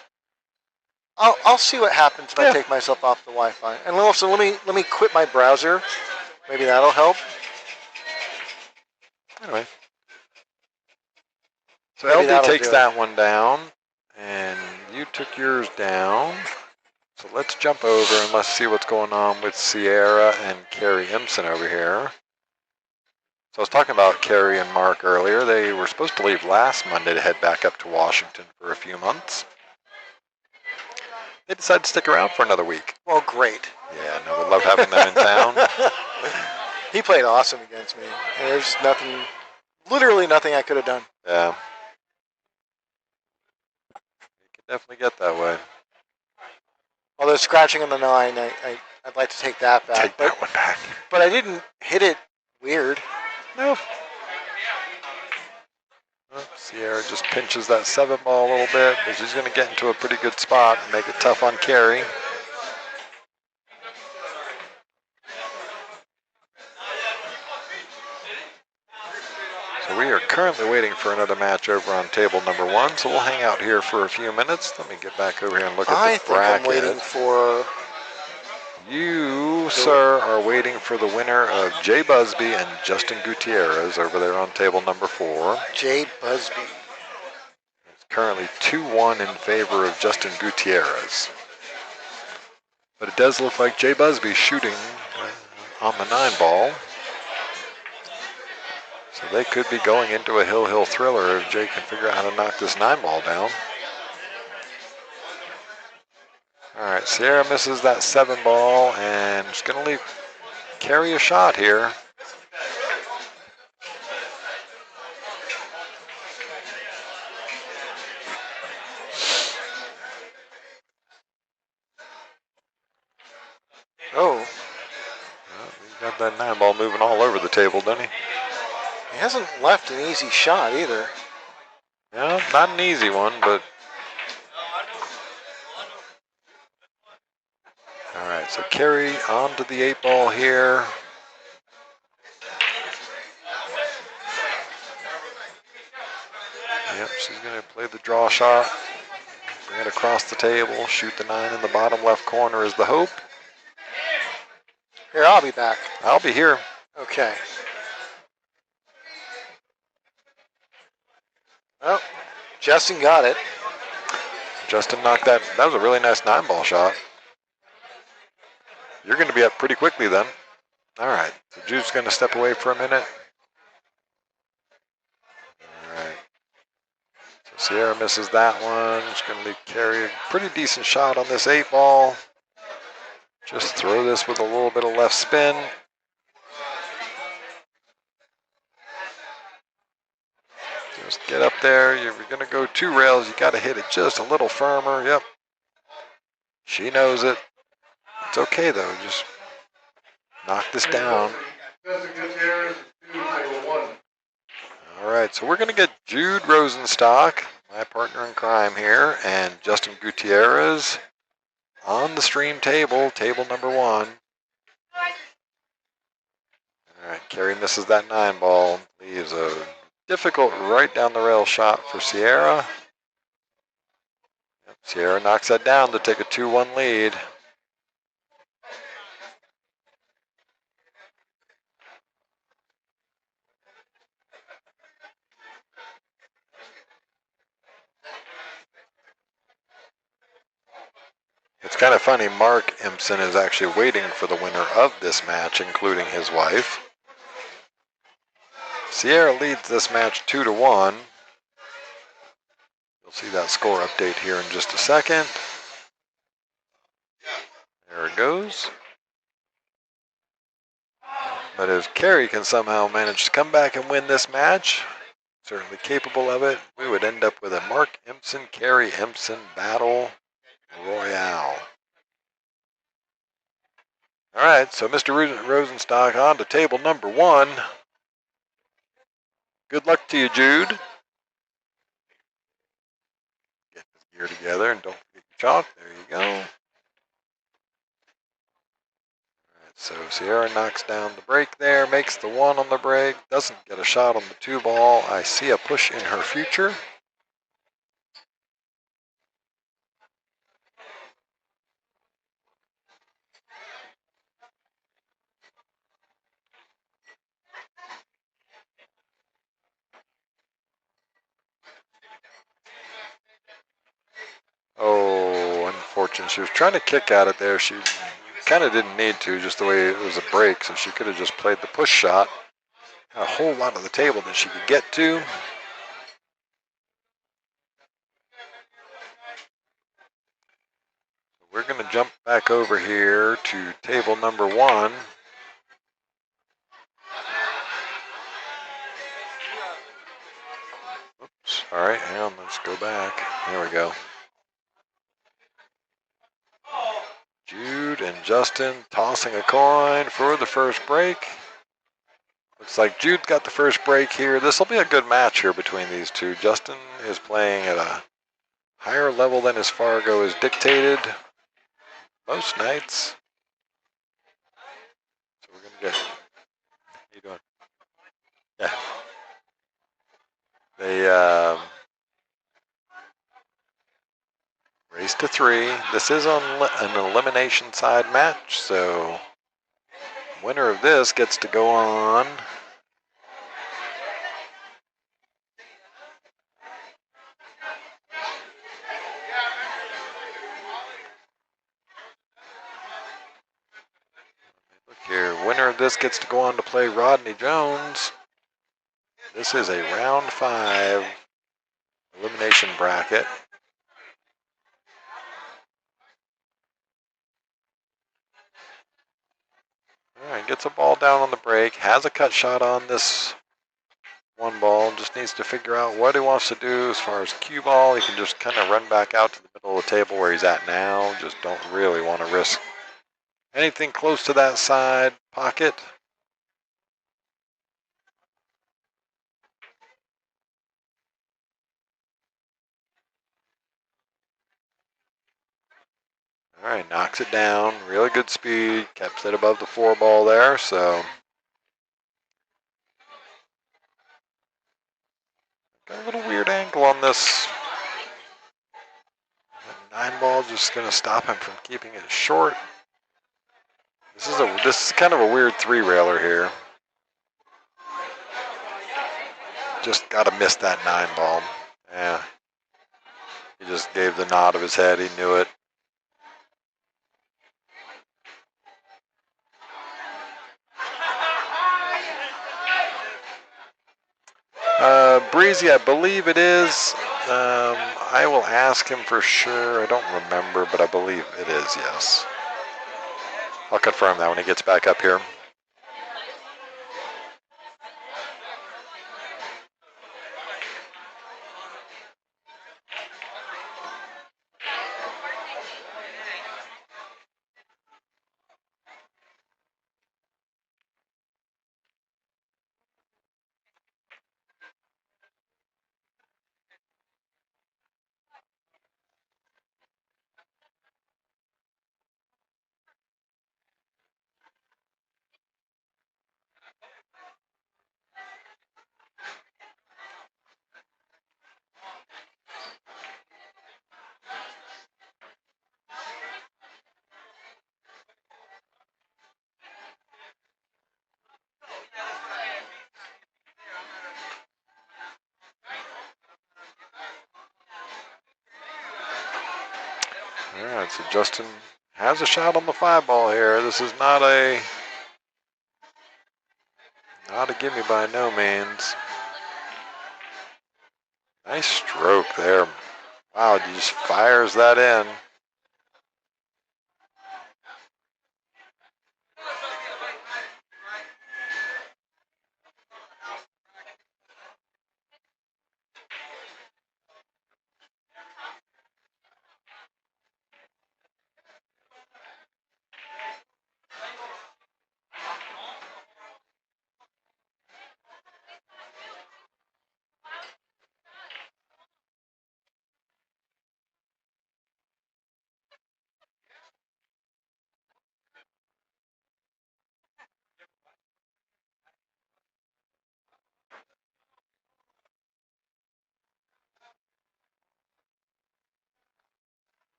S2: I'll see what happens if I take myself off the Wi-Fi. And also, let me quit my browser. Maybe that'll help.
S1: Anyway. So
S2: Maybe
S1: LD takes
S2: do
S1: that one down, and you took yours down. So let's jump over and let's see what's going on with Sierra and Carrie Impson over here. So I was talking about Carrie and Mark earlier. They were supposed to leave last Monday to head back up to Washington for a few months. They decided to stick around for another week.
S2: Well, great.
S1: Yeah, no, we love having them in town.
S2: He played awesome against me. And there's literally nothing I could have done.
S1: Yeah. You can definitely get that way.
S2: Although scratching on the 9, I'd like to take that back.
S1: Take that one back.
S2: But I didn't hit it weird.
S1: No. Well, Sierra just pinches that 7 ball a little bit, but she's going to get into a pretty good spot and make it tough on Carrie. So we are currently waiting for another match over on table number 1, so we'll hang out here for a few minutes. Let me get back over here and look at the bracket.
S2: I'm waiting for...
S1: You, sir, are waiting for the winner of Jay Busby and Justin Gutierrez over there on table number 4.
S2: Jay Busby.
S1: It's currently 2-1 in favor of Justin Gutierrez. But it does look like Jay Busby shooting on the 9 ball. So they could be going into a hill thriller if Jay can figure out how to knock this 9 ball down. All right, Sierra misses that 7 ball and is going to leave Carrie a shot here.
S2: Oh.
S1: Well, he's got that 9 ball moving all over the table, doesn't he?
S2: He hasn't left an easy shot either.
S1: No, not an easy one, but... All right, so Carrie onto the 8 ball here. Yep, she's going to play the draw shot. Bring it across the table, shoot the 9 in the bottom left corner is the hope.
S2: Here, I'll be back.
S1: I'll be here.
S2: Okay. Well, Justin got it.
S1: Justin knocked that. That was a really nice 9 ball shot. You're going to be up pretty quickly then. All right. So Jude's going to step away for a minute. All right. So Sierra misses that one. She's going to leave Carrie a pretty decent shot on this 8 ball. Just throw this with a little bit of left spin. Just get up there. You're going to go 2 rails. You got to hit it just a little firmer. Yep. She knows it. It's okay though. Just knock this down. All right. So we're going to get Jude Rosenstock, my partner in crime here, and Justin Gutierrez on the stream table, table number 1. All right. Carrie misses that 9 ball. Leaves a difficult right down the rail shot for Sierra. Yep, Sierra knocks that down to take a 2-1 lead. It's kind of funny, Mark Impson is actually waiting for the winner of this match, including his wife. Sierra leads this match 2-1. You'll see that score update here in just a second. There it goes. But if Carrie can somehow manage to come back and win this match, certainly capable of it, we would end up with a Mark Impson, Carrie Impson battle royale. All right, so Mr. Rosenstock on to table number 1. Good luck to you, Jude. Get this gear together and don't forget your chalk. There you go. All right, so Sierra knocks down the break there, makes the 1 on the break, doesn't get a shot on the 2 ball. I see a push in her future. Oh, unfortunate. She was trying to kick at it there. She kind of didn't need to, just the way it was a break, so she could have just played the push shot. Had a whole lot of the table that she could get to. We're going to jump back over here to table number 1. Oops. All right, hang on. Let's go back. There we go. Jude and Justin tossing a coin for the first break. Looks like Jude got the first break here. This will be a good match here between these two. Justin is playing at a higher level than his Fargo is dictated most nights. So we're going to get... How you doing? Yeah. They race to 3. This is on an elimination side match, so winner of this gets to go on look here. Winner of this gets to go on to play Rodney Jones. This is a round 5 elimination bracket. All right, gets a ball down on the break, has a cut shot on this 1 ball, just needs to figure out what he wants to do as far as cue ball. He can just kind of run back out to the middle of the table where he's at now. Just don't really want to risk anything close to that side pocket. All right, knocks it down. Really good speed. Kept it above the 4 ball there, so. Got a little weird angle on this. That 9 ball just going to stop him from keeping it short. This is kind of a weird 3-railer here. Just got to miss that 9 ball. Yeah. He just gave the nod of his head. He knew it. Breezy, I believe it is. I will ask him for sure. I don't remember, but I believe it is, yes. I'll confirm that when he gets back up here. All right, so Justin has a shot on the 5 ball here. This is not a gimme by no means. Nice stroke there. Wow, he just fires that in.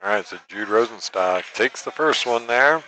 S1: All right, so Jude Rosenstock takes the first one there.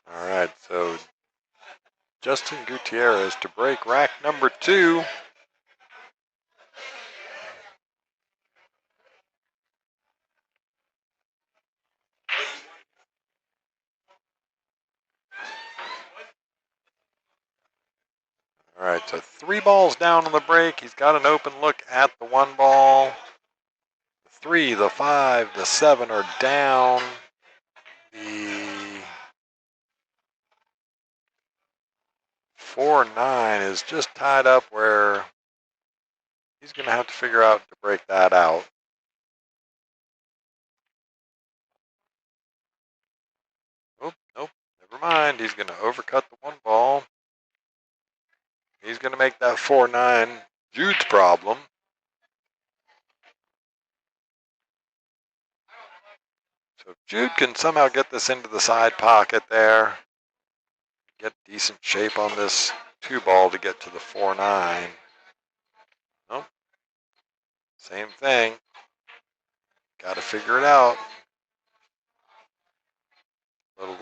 S1: All right, so Justin Gutierrez to break rack number 2. All right, so 3 balls down on the break. He's got an open look at the 1 ball. The 3, the 5, the 7 are down. The 4-9 is just tied up where he's going to have to figure out to break that out. Oh, nope, never mind. He's going to overcut the 1 ball. He's going to make that 4-9 Jude's problem. So if Jude can somehow get this into the side pocket there, get decent shape on this 2 ball to get to the 4-9. Nope. Same thing. Got to figure it out. Little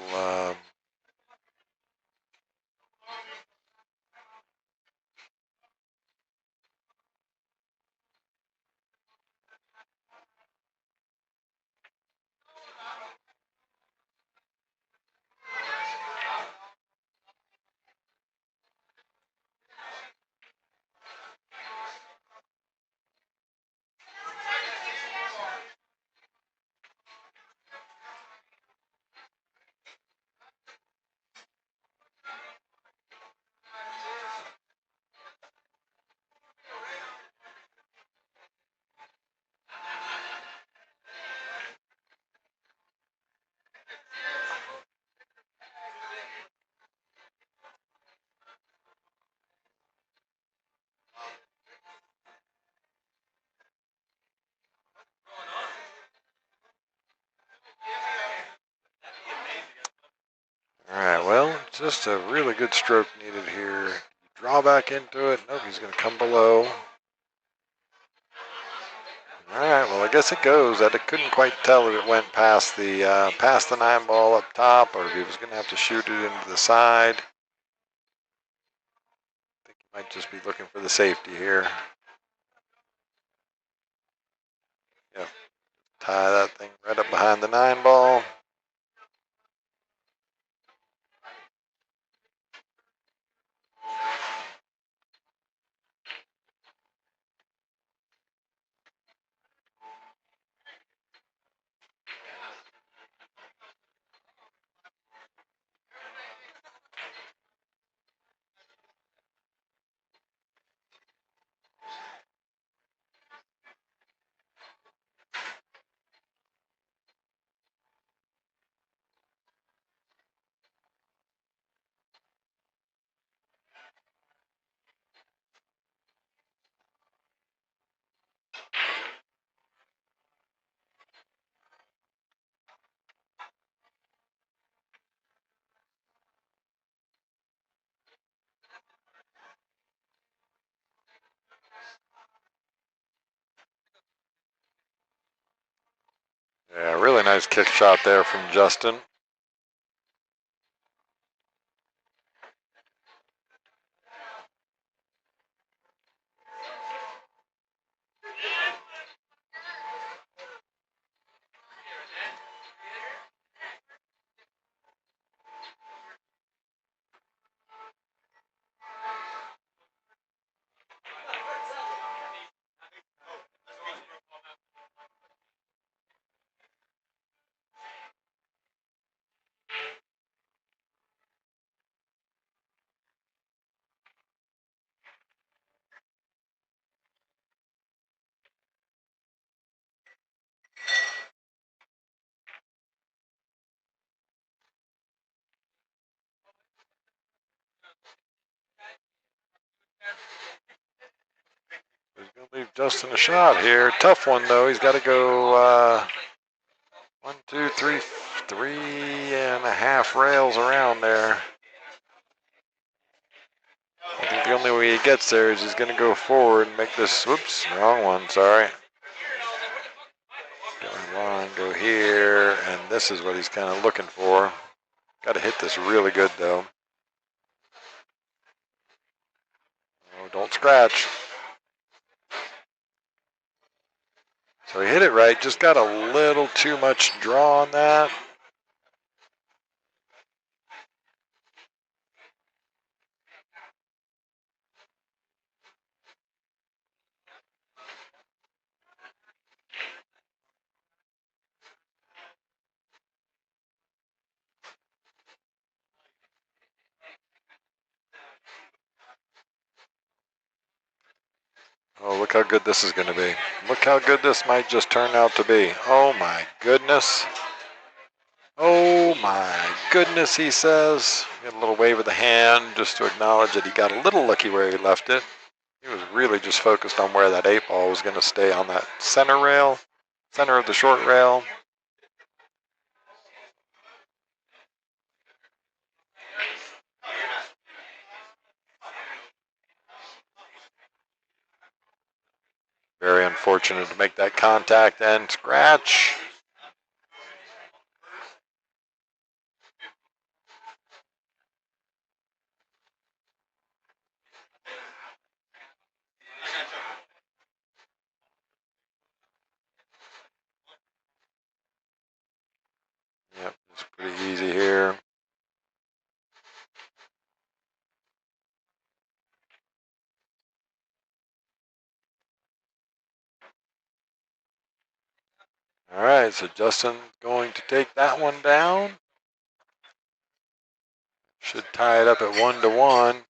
S1: all right, well, just a really good stroke needed here. Draw back into it. Nope, he's going to come below. All right, well, I guess it goes. I couldn't quite tell if it went past the 9 ball up top or if he was going to have to shoot it into the side. I think he might just be looking for the safety here. Yep, tie that thing right up behind the 9 ball. nice kick shot there from Justin. He's going to leave Justin a shot here. Tough one, though. He's got to go 1, 2, 3, 3.5 rails around there. I think the only way he gets there is he's going to go forward and make this, whoops, wrong one, sorry. Go here, and this is what he's kind of looking for. Got to hit this really good, though. Oh, don't scratch. So he hit it right, just got a little too much draw on that. Oh, look how good this is going to be. Look how good this might just turn out to be. Oh, my goodness. Oh, my goodness, he says. Get a little wave of the hand just to acknowledge that he got a little lucky where he left it. He was really just focused on where that 8-ball was going to stay on that center rail, center of the short rail. Very unfortunate to make that contact and scratch. Yep, it's pretty easy here. All right, so Justin going to take that one down. Should tie it up at 1-1.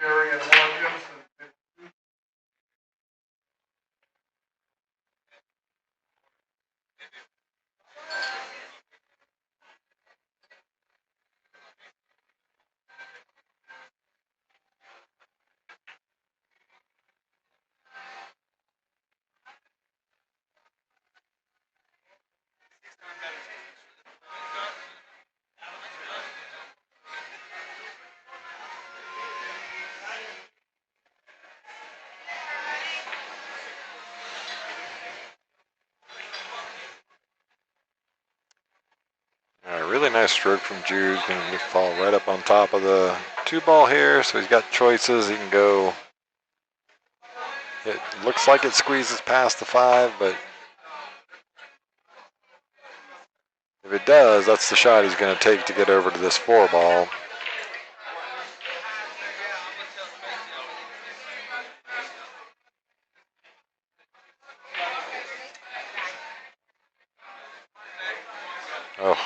S4: Carrie and Gibson.
S1: Really nice stroke from Jude. Going to fall right up on top of the 2-ball here, so he's got choices. He can go. It looks like it squeezes past the 5, but If it does, that's the shot he's going to take to get over to this 4 ball. Oh.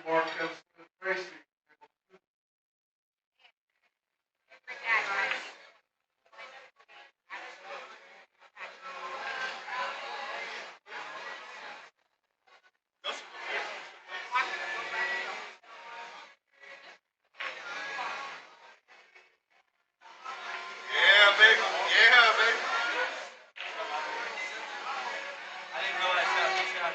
S4: Mark Tracy.
S3: Yeah, baby. Yeah, baby. I didn't realize that was shot.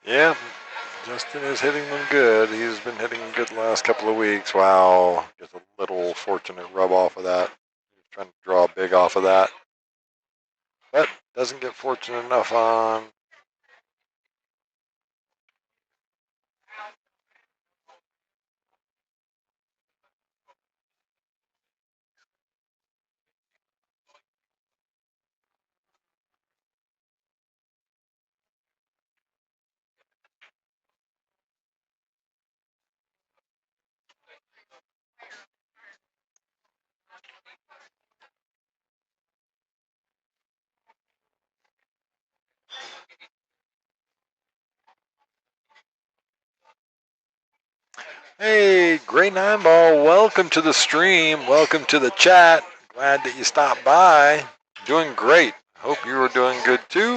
S1: Yeah, Justin is hitting them good. He's been hitting them good the last couple of weeks. Wow, just a little fortunate rub off of that. He's trying to draw big off of that. But doesn't get fortunate enough on. Hey, Gray 9 Ball, welcome to the stream. Welcome to the chat. Glad that you stopped by. Doing great. Hope you are doing good too.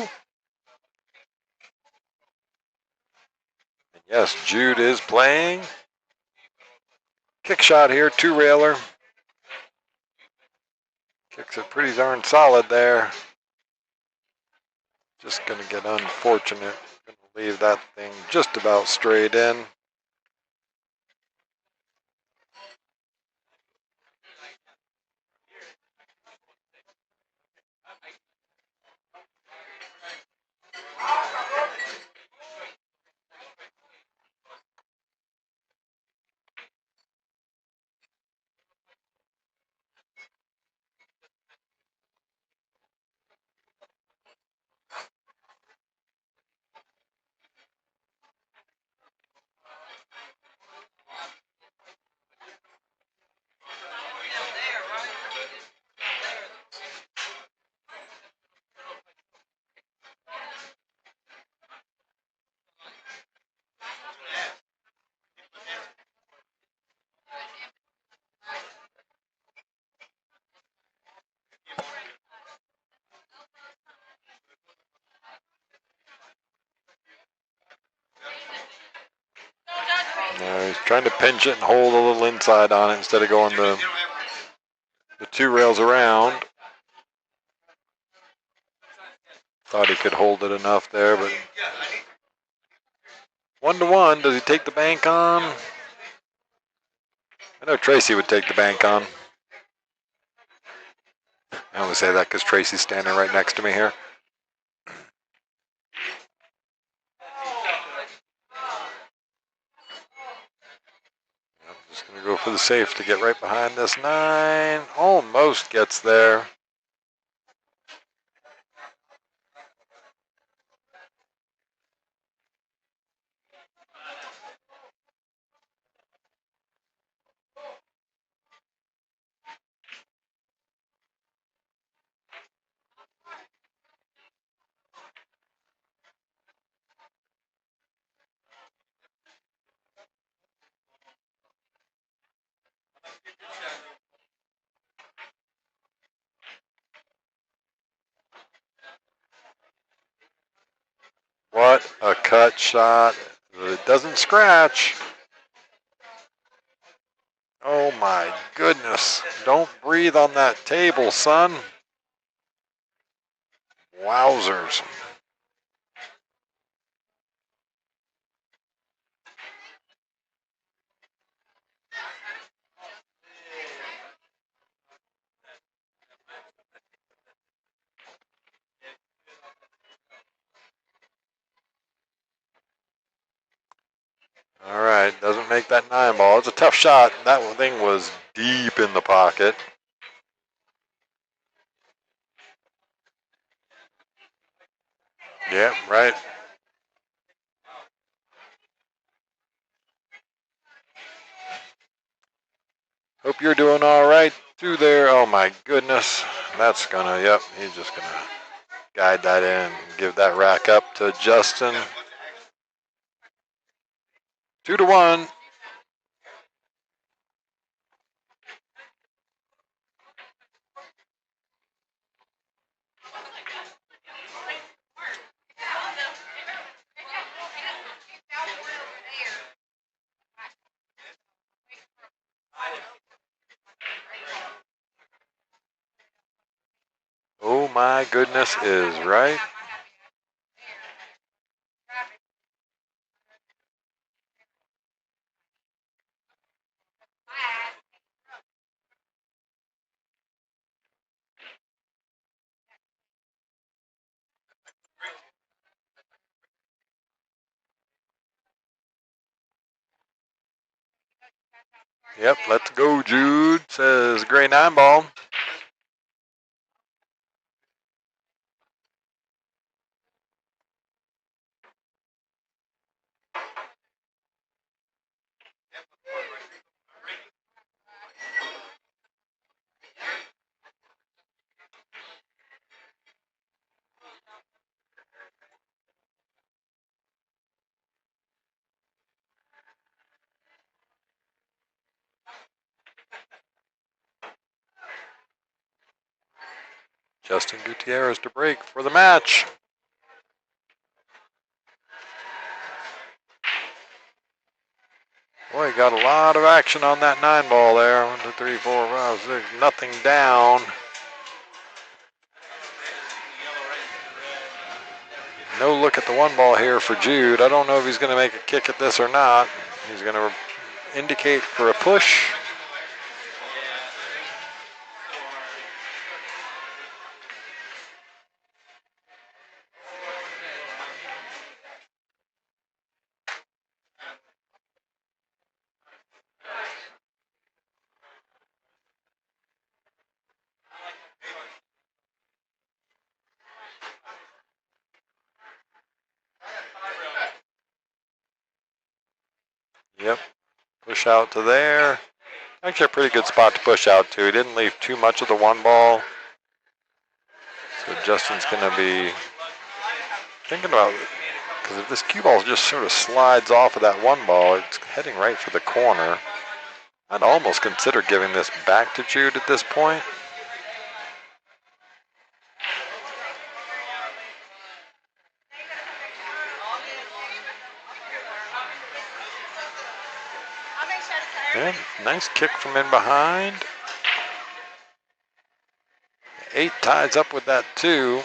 S1: And yes, Jude is playing. Kick shot here, 2-railer. Kicks it pretty darn solid there. Just going to get unfortunate. Going to leave that thing just about straight in. He's trying to pinch it and hold a little inside on it instead of going the 2 rails around. Thought he could hold it enough there, but 1-1. Does he take the bank on? I know Tracy would take the bank on. I only say that because Tracy's standing right next to me here. I'm just going to go for the safe to get right behind this 9. Almost gets there. What a cut shot. It doesn't scratch. Oh my goodness. Don't breathe on that table, son. Wowzers. All right, doesn't make that 9 ball. It's a tough shot. That thing was deep in the pocket. Yeah, right. Hope you're doing all right through there. Oh my goodness. That's gonna, yep, he's just gonna guide that in, give that rack up to Justin. 2-1. Oh my goodness is right. Yep, let's go, Jude, says gray 9 ball. Justin Gutierrez to break for the match. Boy, got a lot of action on that 9 ball there. 1, 2, 3, 4, 5, 6, nothing down. No look at the 1 ball here for Jude. I don't know if he's going to make a kick at this or not. He's going to indicate for a push. Yep, push out to there. Actually a pretty good spot to push out to. He didn't leave too much of the 1 ball. So Justin's going to be thinking about it. Because if this cue ball just sort of slides off of that 1 ball, it's heading right for the corner. I'd almost consider giving this back to Jude at this point. And nice kick from in behind. 8 ties up with that 2.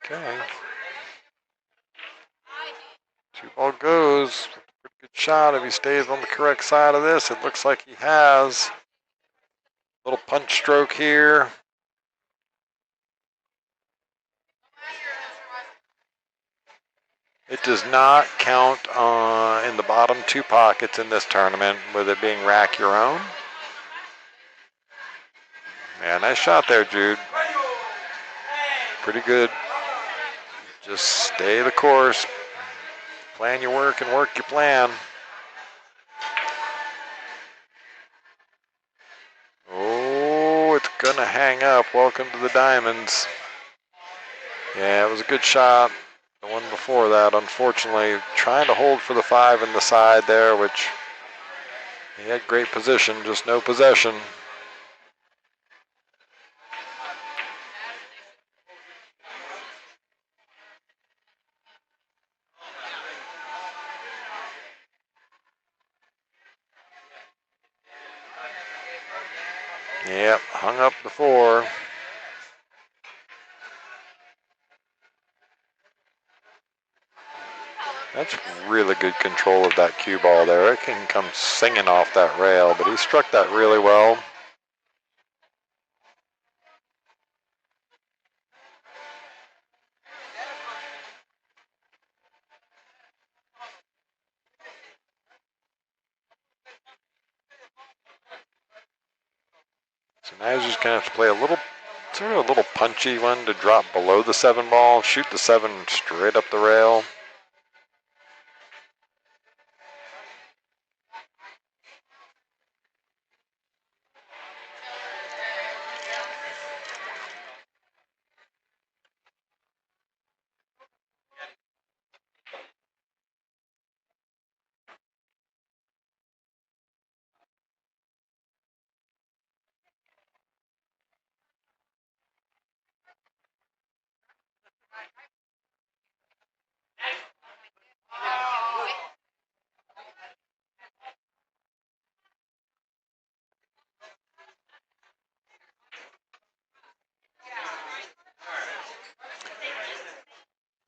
S1: Okay. 2 ball goes. Pretty good shot if he stays on the correct side of this. It looks like he has. Little punch stroke here. It does not count in the bottom 2 pockets in this tournament with it being rack your own. Yeah, nice shot there, Jude. Pretty good. Just stay the course. Plan your work and work your plan. Oh, it's gonna hang up. Welcome to the Diamonds. Yeah, it was a good shot. The one before that, unfortunately, trying to hold for the 5 in the side there, which he had great position, just no possession. Yep, hung up the 4. That's really good control of that cue ball there. It can come singing off that rail, but he struck that really well. So now he's just gonna have to play a little, sort of a little punchy one to drop below the 7 ball, shoot the 7 straight up the rail.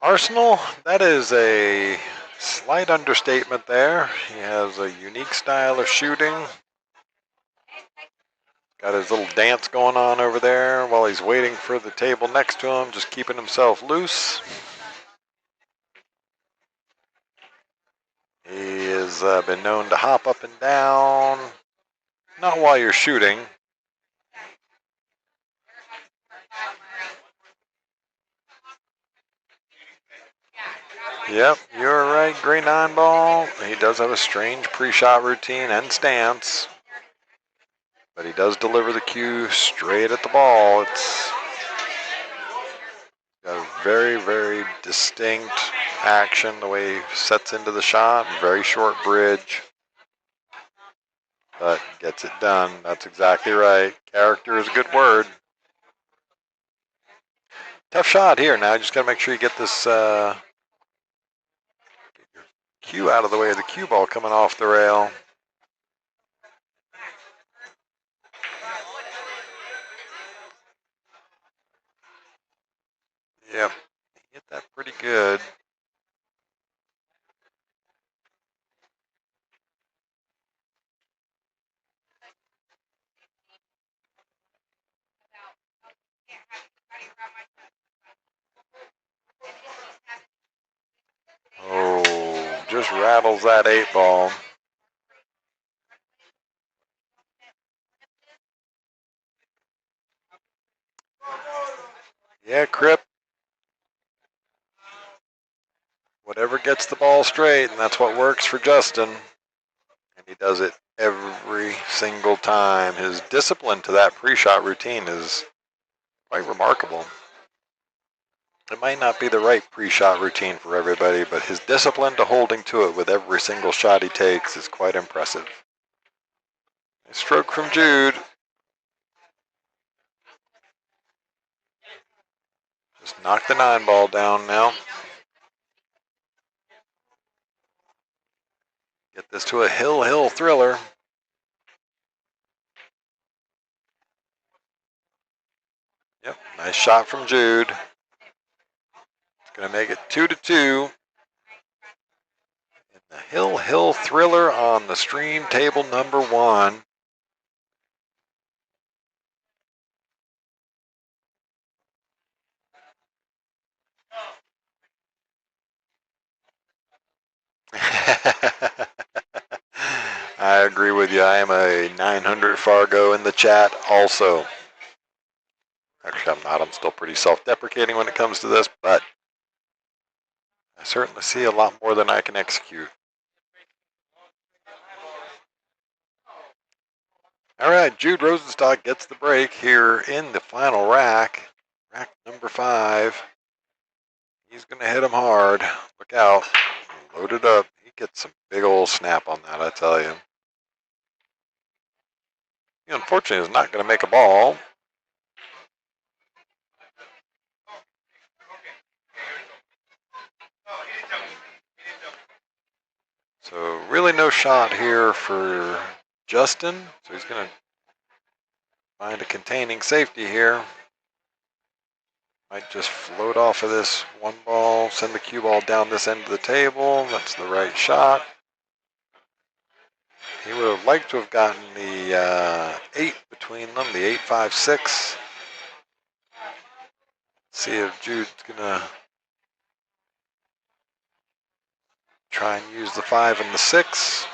S1: Arsenal, that is a slight understatement there. He has a unique style of shooting. Got his little dance going on over there while he's waiting for the table next to him, just keeping himself loose. He has been known to hop up and down, not while you're shooting. Yep, you're right, gray 9 ball. He does have a strange pre-shot routine and stance, but he does deliver the cue straight at the ball. It's got a very, very distinct action, the way he sets into the shot, very short bridge, but gets it done. That's exactly right. Character is a good word. Tough shot here. Now you just got to make sure you get this cue out of the way of the cue ball coming off the rail. Yep, hit that pretty good. Oh, just rattles that 8 ball. Yeah, Crip. Whatever gets the ball straight, and that's what works for Justin. And he does it every single time. His discipline to that pre-shot routine is quite remarkable. It might not be the right pre-shot routine for everybody, but his discipline to holding to it with every single shot he takes is quite impressive. A stroke from Jude. Just knock the 9 ball down now. Get this to a hill thriller. Yep, nice shot from Jude. It's going to make it 2-2. In the hill thriller on the stream table number 1. I agree with you. I am a 900 Fargo in the chat also. Actually, I'm not. I'm still pretty self-deprecating when it comes to this, but I certainly see a lot more than I can execute. All right, Jude Rosenstock gets the break here in the final rack. Rack number 5. He's going to hit him hard. Look out. Load it up. He gets some big old snap on that, I tell you. He unfortunately is not going to make a ball. So really no shot here for Justin. So he's going to find a containing safety here. Might just float off of this one ball, send the cue ball down this end of the table. That's the right shot. He would have liked to have gotten the 8 between them, the 8-5-6. See if Jude's going to try and use the 5 and the 6.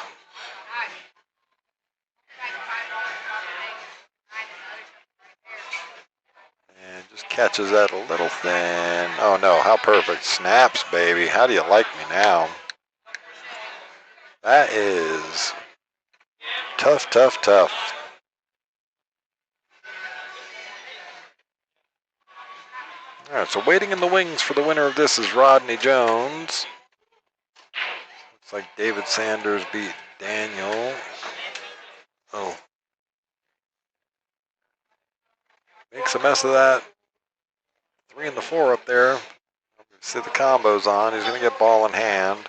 S1: And just catches that a little thin. Oh no, how perfect. Snaps, baby. How do you like me now? That is tough, tough, tough. All right, so waiting in the wings for the winner of this is Rodney Jones. Looks like David Sanders beat Daniel. Oh. Makes a mess of that. 3 and the 4 up there. See the combos on. He's going to get ball in hand.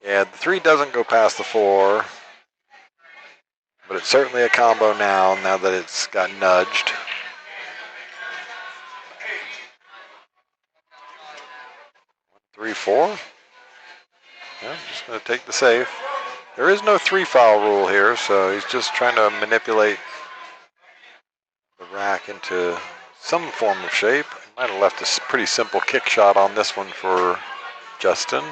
S1: Yeah, the 3 doesn't go past the 4. But it's certainly a combo now that it's got nudged. Three, 4. Yeah, just going to take the safe. There is no 3-foul rule here, so he's just trying to manipulate the rack into some form of shape. He might have left a pretty simple kick shot on this one for Justin.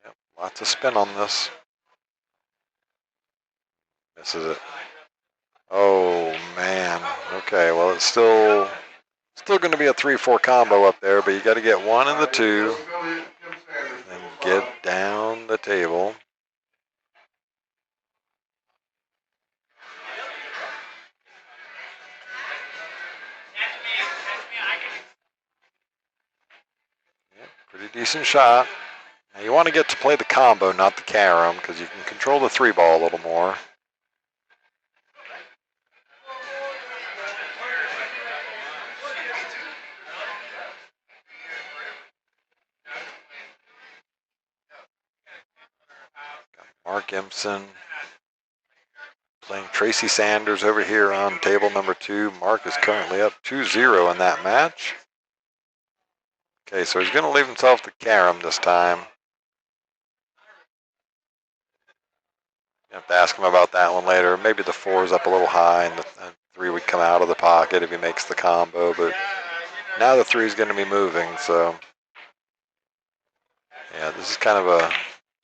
S1: Yep, lots of spin on this. Misses it. Oh, man. Okay, well, it's still going to be a 3-4 combo up there, but you got to get 1 and the 2 and get down the table. Yep, pretty decent shot. Now you want to get to play the combo, not the carom, because you can control the 3 ball a little more. Mark Impson playing Tracy Sanders over here on table number 2. Mark is currently up 2-0 in that match. Okay, so he's going to leave himself the carom this time. You have to ask him about that one later. Maybe the 4 is up a little high and the 3 would come out of the pocket if he makes the combo, but now the 3 is going to be moving, so yeah, this is kind of a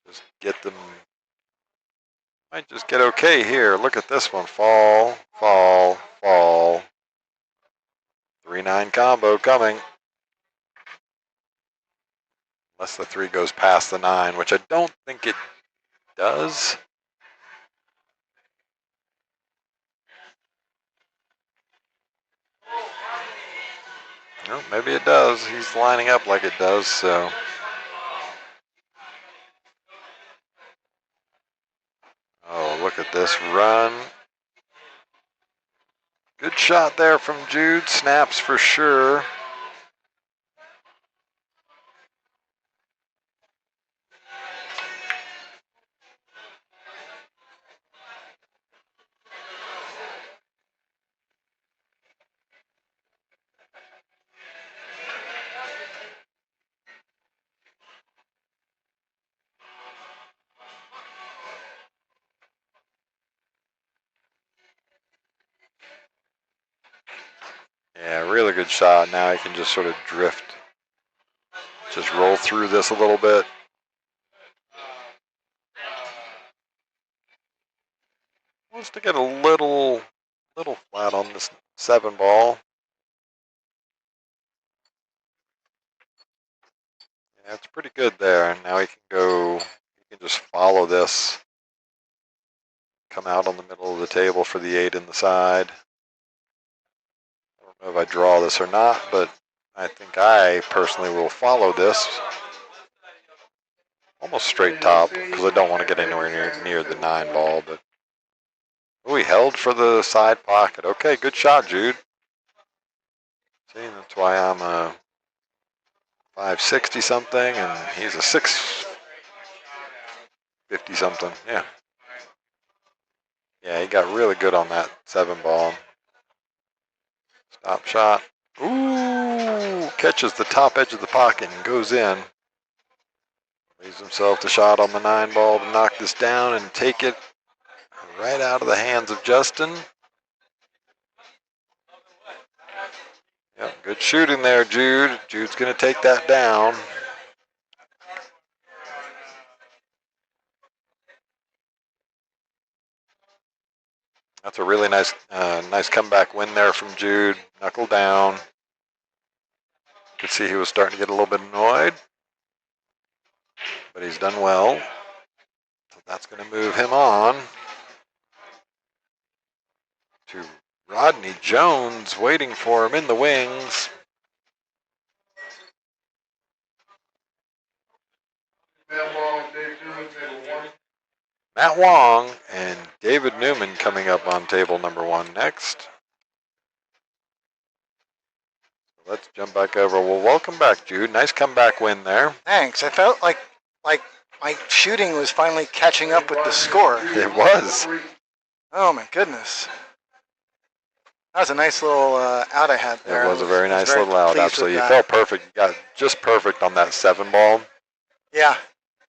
S1: just get them. Might just get okay here. Look at this one. Fall, fall, fall. 3-9 combo coming. Unless the 3 goes past the 9, which I don't think it does. Well, maybe it does. He's lining up like it does, so. Oh, look at this run. Good shot there from Jude. Snaps for sure. Yeah, really good shot. Now he can just sort of drift just roll through this a little bit. Wants to get a little flat on this 7 ball. Yeah, it's pretty good there. Now he can go, he can just follow this. Come out on the middle of the table for the 8 in the side. I don't know if I draw this or not, but I think I personally will follow this. Almost straight top, because I don't want to get anywhere near the 9 ball, but oh, he held for the side pocket. Okay, good shot, Jude. See, that's why I'm a 560 something, and he's a 650 something. Yeah. Yeah, he got really good on that 7 ball. Stop shot. Ooh, catches the top edge of the pocket and goes in. Leaves himself the shot on the 9 ball to knock this down and take it right out of the hands of Justin. Yep, good shooting there, Jude. Jude's going to take that down. That's a really nice comeback win there from Jude. Knuckle down. Could see he was starting to get a little bit annoyed, but he's done well. So that's going to move him on to Rodney Jones, waiting for him in the wings. Matt Wong and David Newman coming up on table number 1 next. Let's jump back over. Well, welcome back, Jude. Nice comeback win there.
S2: Thanks. I felt like my shooting was finally catching up with the score.
S1: It was.
S2: Oh my goodness. That was a nice little out I had there.
S1: It was a very nice little out, absolutely. You felt perfect. You got just perfect on that 7 ball.
S2: Yeah.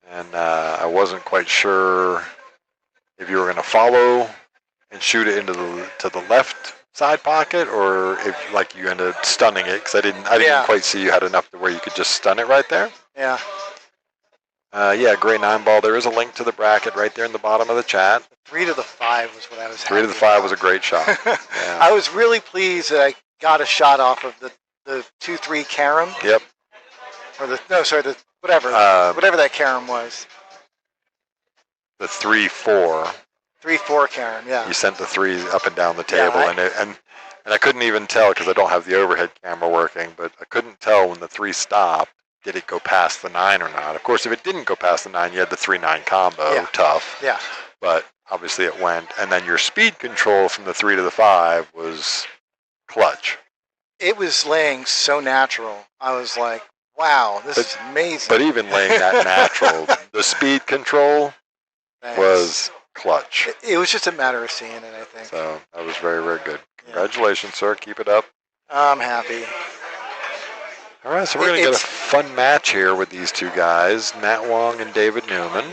S1: And I wasn't quite sure if you were going to follow and shoot it into to the left side pocket, or if like you ended up stunning it, because I didn't quite see you had enough to where you could just stun it right there.
S2: Yeah.
S1: Yeah, gray 9 ball. There is a link to the bracket right there in the bottom of the chat.
S2: 3 to the 5 was what I was.
S1: 3 to the 5 was a great shot. Yeah.
S2: I was really pleased that I got a shot off of the 2-3 carom.
S1: Yep.
S2: Or whatever that carom was.
S1: The 3-4.
S2: 3-4 carom, yeah.
S1: You sent the 3 up and down the table, and I couldn't even tell because I don't have the overhead camera working, but I couldn't tell when the 3 stopped. Did it go past the 9 or not? Of course, if it didn't go past the 9, you had the 3-9 combo.
S2: Yeah.
S1: Tough.
S2: Yeah.
S1: But obviously it went. And then your speed control from the 3 to the 5 was clutch.
S2: It was laying so natural. I was like, wow, this is amazing.
S1: But even laying that natural, the speed control was clutch.
S2: It was just a matter of seeing it, I think.
S1: So that was very, very good. Congratulations, sir. Keep it up.
S2: I'm happy.
S1: All right, so we're going to get a fun match here with these 2 guys, Matt Wong and David Newman.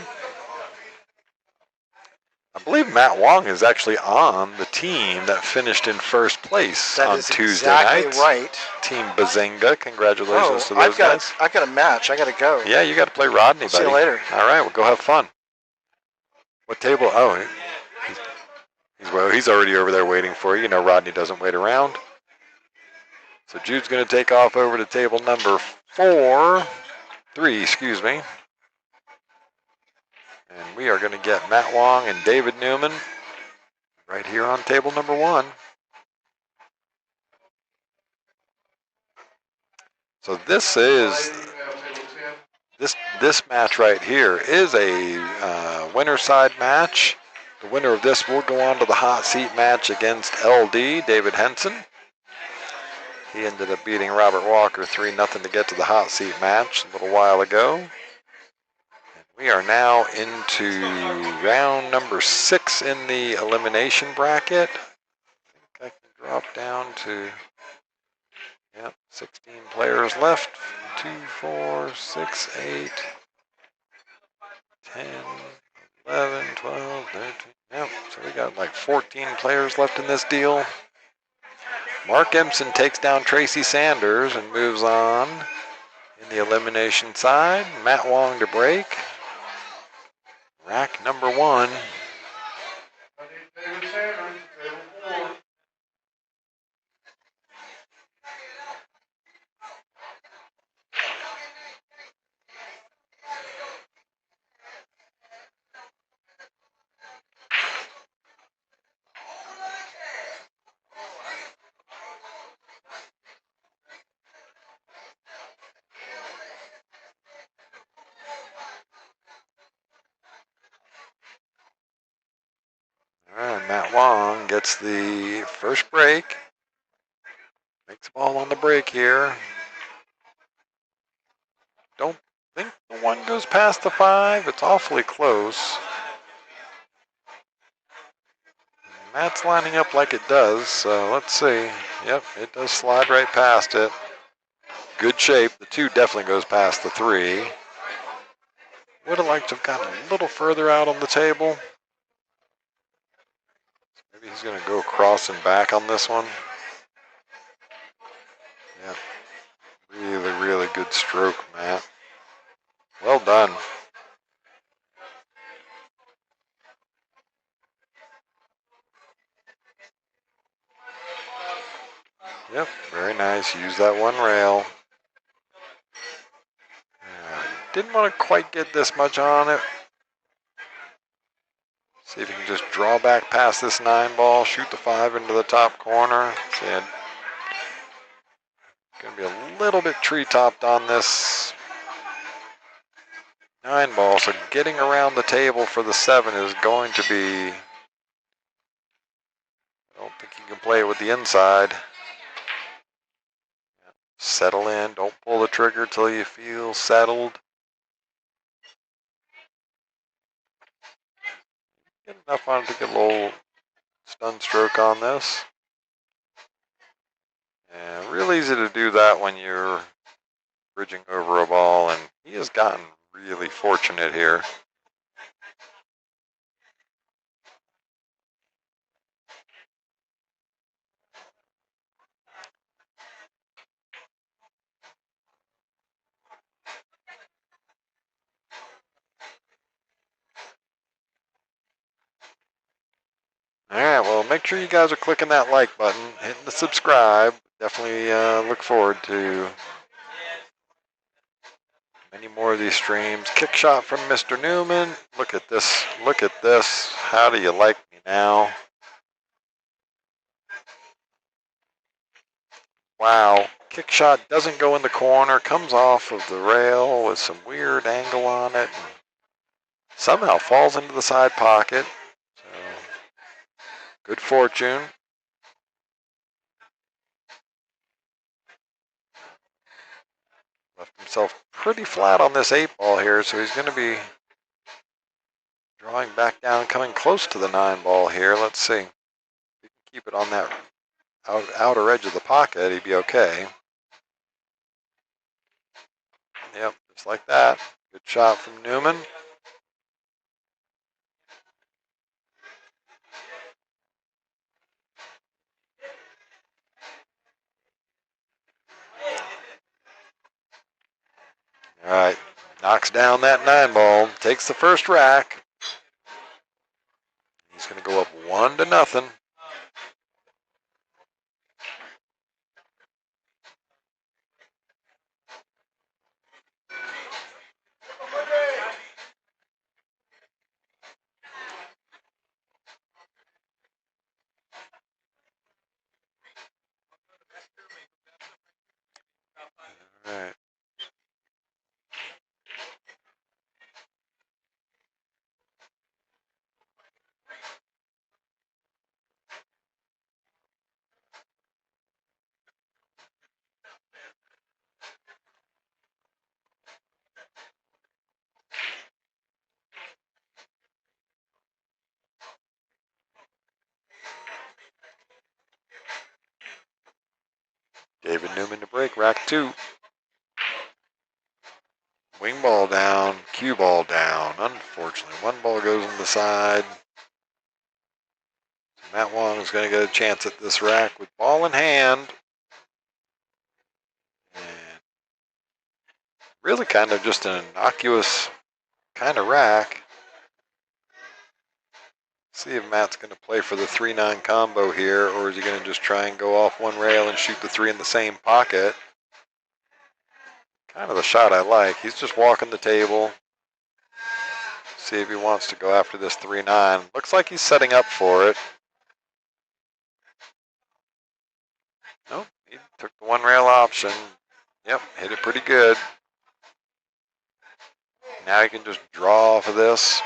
S1: I believe Matt Wong is actually on the team that finished in first place on Tuesday night.
S2: That's exactly right.
S1: Team Bazinga. Congratulations to those guys.
S2: I've got a match. I got to go.
S1: Yeah, you got to play Rodney, buddy.
S2: See you later.
S1: All right, well, go have fun. What table? Oh, he's already over there waiting for you. You know Rodney doesn't wait around. So Jude's going to take off over to table number 3, excuse me. And we are going to get Matt Wong and David Newman right here on table number 1. So this match right here is a winner side match. The winner of this will go on to the hot seat match against LD, David Henson. He ended up beating Robert Walker 3-0 to get to the hot seat match a little while ago. And we are now into round number 6 in the elimination bracket. I think I can drop down to 16 players left. 2, 4, 6, 8, 10, 11, 12, 13. Yep, so we got like 14 players left in this deal. Mark Impson takes down Tracy Sanders and moves on In the elimination side, Matt Wong to break. Rack number 1.
S4: David Sanders, table 4.
S1: All right, Matt Wong gets the first break. Makes the ball on the break here. Don't think the 1 goes past the 5. It's awfully close. Matt's lining up like it does, so let's see. Yep, it does slide right past it. Good shape. The 2 definitely goes past the 3. Would have liked to have gotten a little further out on the table. Maybe he's going to go across and back on this one. Yeah, really, really good stroke, Matt. Well done. Yep, very nice. Use that 1 rail. Didn't want to quite get this much on it. See if you can just draw back past this 9 ball, shoot the 5 into the top corner. See, it's going to be a little bit tree-topped on this 9 ball, so getting around the table for the 7 is going to be, I don't think you can play it with the inside. Settle in, don't pull the trigger till you feel settled. Get enough on it to get a little stun stroke on this. And real easy to do that when you're bridging over a ball, and he has gotten really fortunate here. All right, well, make sure you guys are clicking that like button, hitting the subscribe. Definitely look forward to many more of these streams. Kick shot from Mr. Newman. Look at this. Look at this. How do you like me now? Wow. Kick shot doesn't go in the corner. Comes off of the rail with some weird angle on it. And somehow falls into the side pocket. So, good fortune. Left himself pretty flat on this 8 ball here, so he's going to be drawing back down, coming close to the 9 ball here. Let's see. If he can keep it on that outer edge of the pocket, he'd be okay. Yep, just like that. Good shot from Newman. All right, knocks down that 9 ball, takes the first rack. He's going to go up 1-0. All right. David Newman to break, rack 2. Wing ball down, cue ball down. Unfortunately, 1 ball goes on the side. Matt Wong is going to get a chance at this rack with ball in hand. And Really kind of just an innocuous kind of rack. See if Matt's going to play for the 3-9 combo here, or is he going to just try and go off one rail and shoot the 3 in the same pocket? Kind of the shot I like. He's just walking the table. See if he wants to go after this 3-9. Looks like he's setting up for it. Nope, he took the one rail option. Yep, hit it pretty good. Now he can just draw off of this.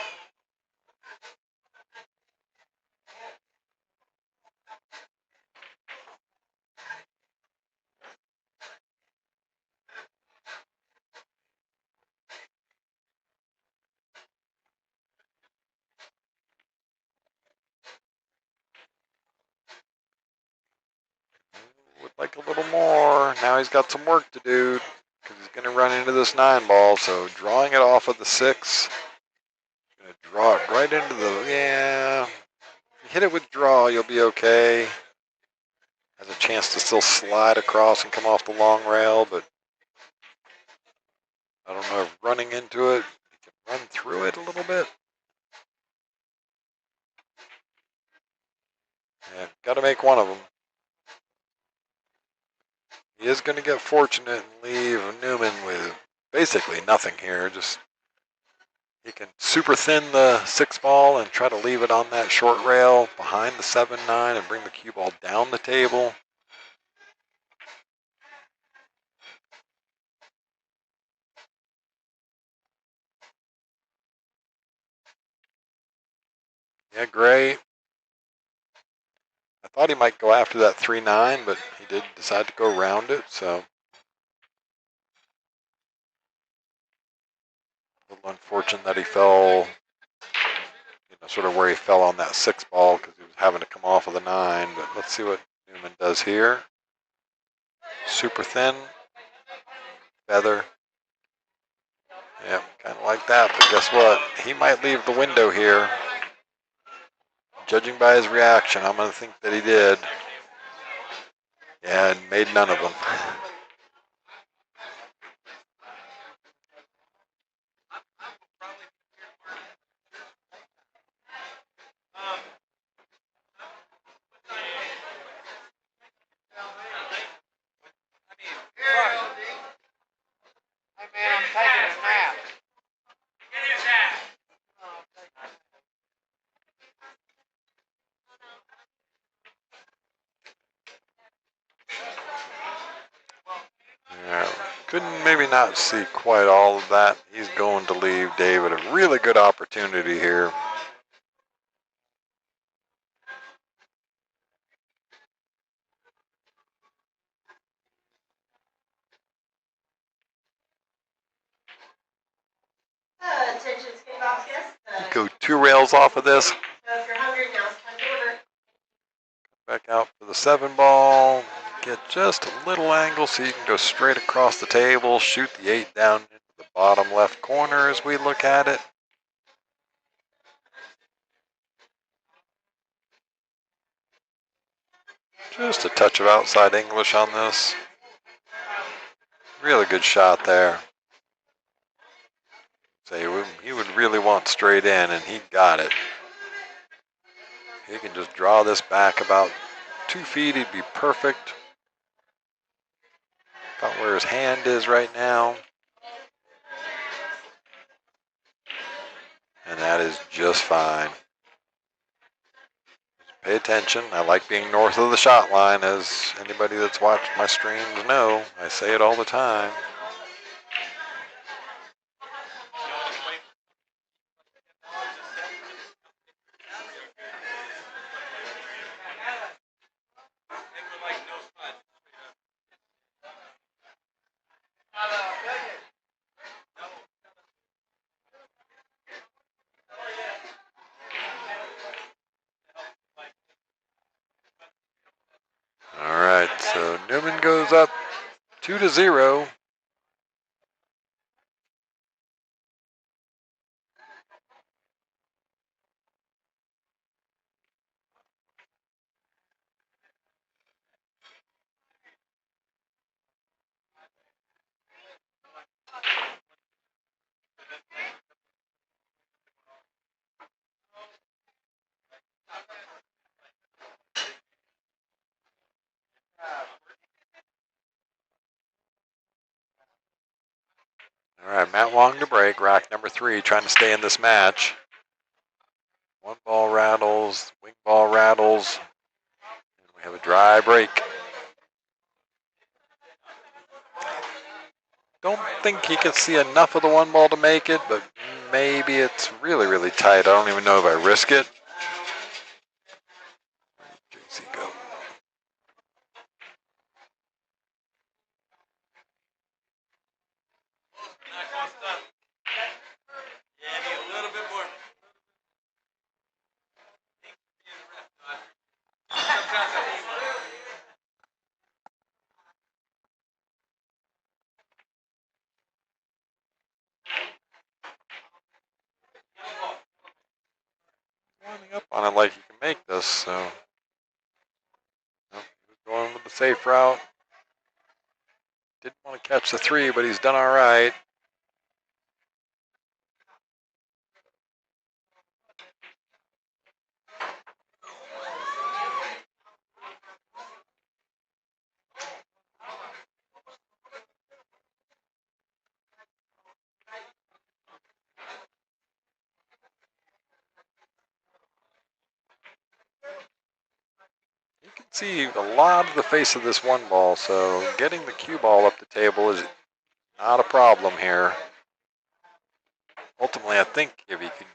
S1: Would like a little more. Now he's got some work to do because he's going to run into this 9 ball. So drawing it off of the 6. Going to draw it right into the, yeah. If you hit it with draw, you'll be okay. Has a chance to still slide across and come off the long rail, but I don't know if running into it, you can run through it a little bit. Yeah, got to make one of them. He is going to get fortunate and leave Newman with basically nothing here. Just he can super thin the 6 ball and try to leave it on that short rail behind the 7-9 and bring the cue ball down the table. Yeah, great. I thought he might go after that 3-9, but he did decide to go around it, so a little unfortunate that he fell, sort of where he fell on that 6 ball because he was having to come off of the 9, but let's see what Newman does here. Super thin, feather. Yeah, kind of like that, but guess what? He might leave the window here. Judging by his reaction, I'm going to think that he did. Yeah, and made none of them.
S2: Hey man, I'm taking a nap.
S1: Yeah, couldn't maybe not see quite all of that. He's going to leave David a really good opportunity here.
S5: Attention, skinny box guests.
S1: Go 2 rails off of this.
S5: So if you're hungry, now's the time to order.
S1: Back out for the 7 ball. Get just a little angle so you can go straight across the table. Shoot the 8 down into the bottom left corner as we look at it. Just a touch of outside English on this. Really good shot there. So he would really want straight in, and he got it. He can just draw this back about 2 feet. He'd be perfect. About where his hand is right now. And that is just fine. Pay attention. I like being north of the shot line, as anybody that's watched my streams know. I say it all the time. All right, so Newman goes up 2-0. All right, Matt Wong to break, rack number 3, trying to stay in this match. One ball rattles, wing ball rattles, and we have a dry break. Don't think he can see enough of the one ball to make it, but maybe it's really, really tight. I don't even know if I risk it. JC go. Lining up on it like he can make this, so. Nope, he was going with the safe route. Didn't want to catch the 3, but he's done all right. You can see a lot of the face of this one ball, so getting the cue ball up the table is not a problem here. Ultimately, I think if you could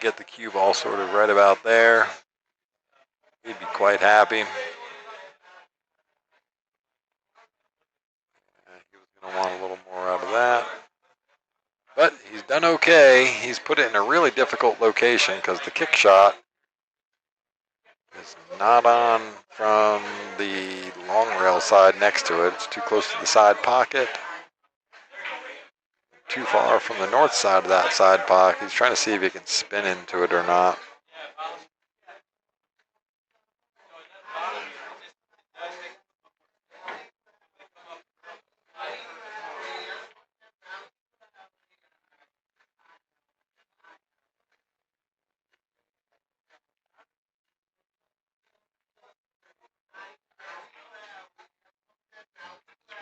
S1: get the cue ball sort of right about there, he'd be quite happy. He was going to want a little more out of that. But he's done okay. He's put it in a really difficult location because the kick shot is not on from the long rail side next to it. It's too close to the side pocket. Too far from the north side of that side pocket. He's trying to see if he can spin into it or not.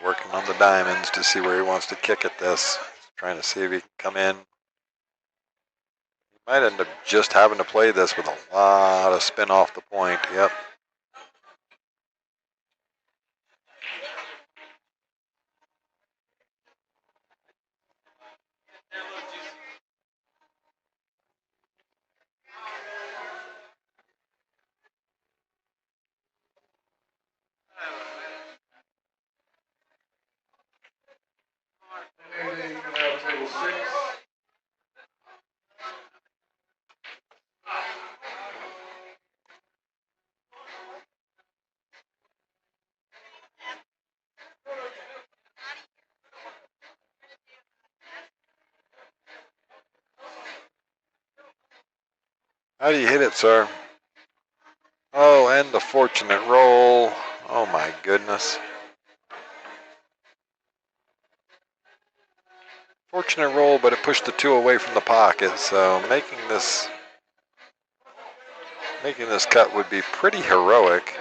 S1: Working on the diamonds to see where he wants to kick at this. Trying to see if he can come in. He might end up just having to play this with a lot of spin off the point. Yep.
S4: And then you can have table 6.
S1: How do you hit it, sir? Oh, and the fortunate roll. Oh my goodness. Fortunate roll, but it pushed the 2 away from the pocket, so making this cut would be pretty heroic.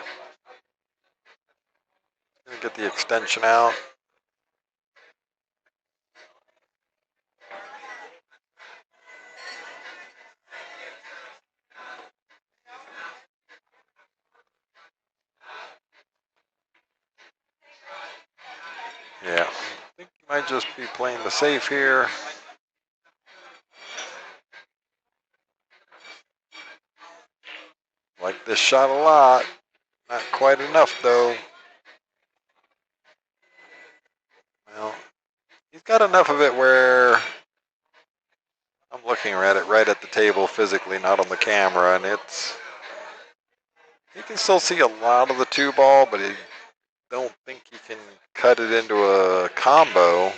S1: Gonna get the extension out. Yeah, I think he might just be playing the safe here. Like this shot a lot. Not quite enough, though. Well, he's got enough of it where I'm looking at it right at the table physically, not on the camera, and you can still see a lot of the 2 ball, but I don't think you can cut it into a combo.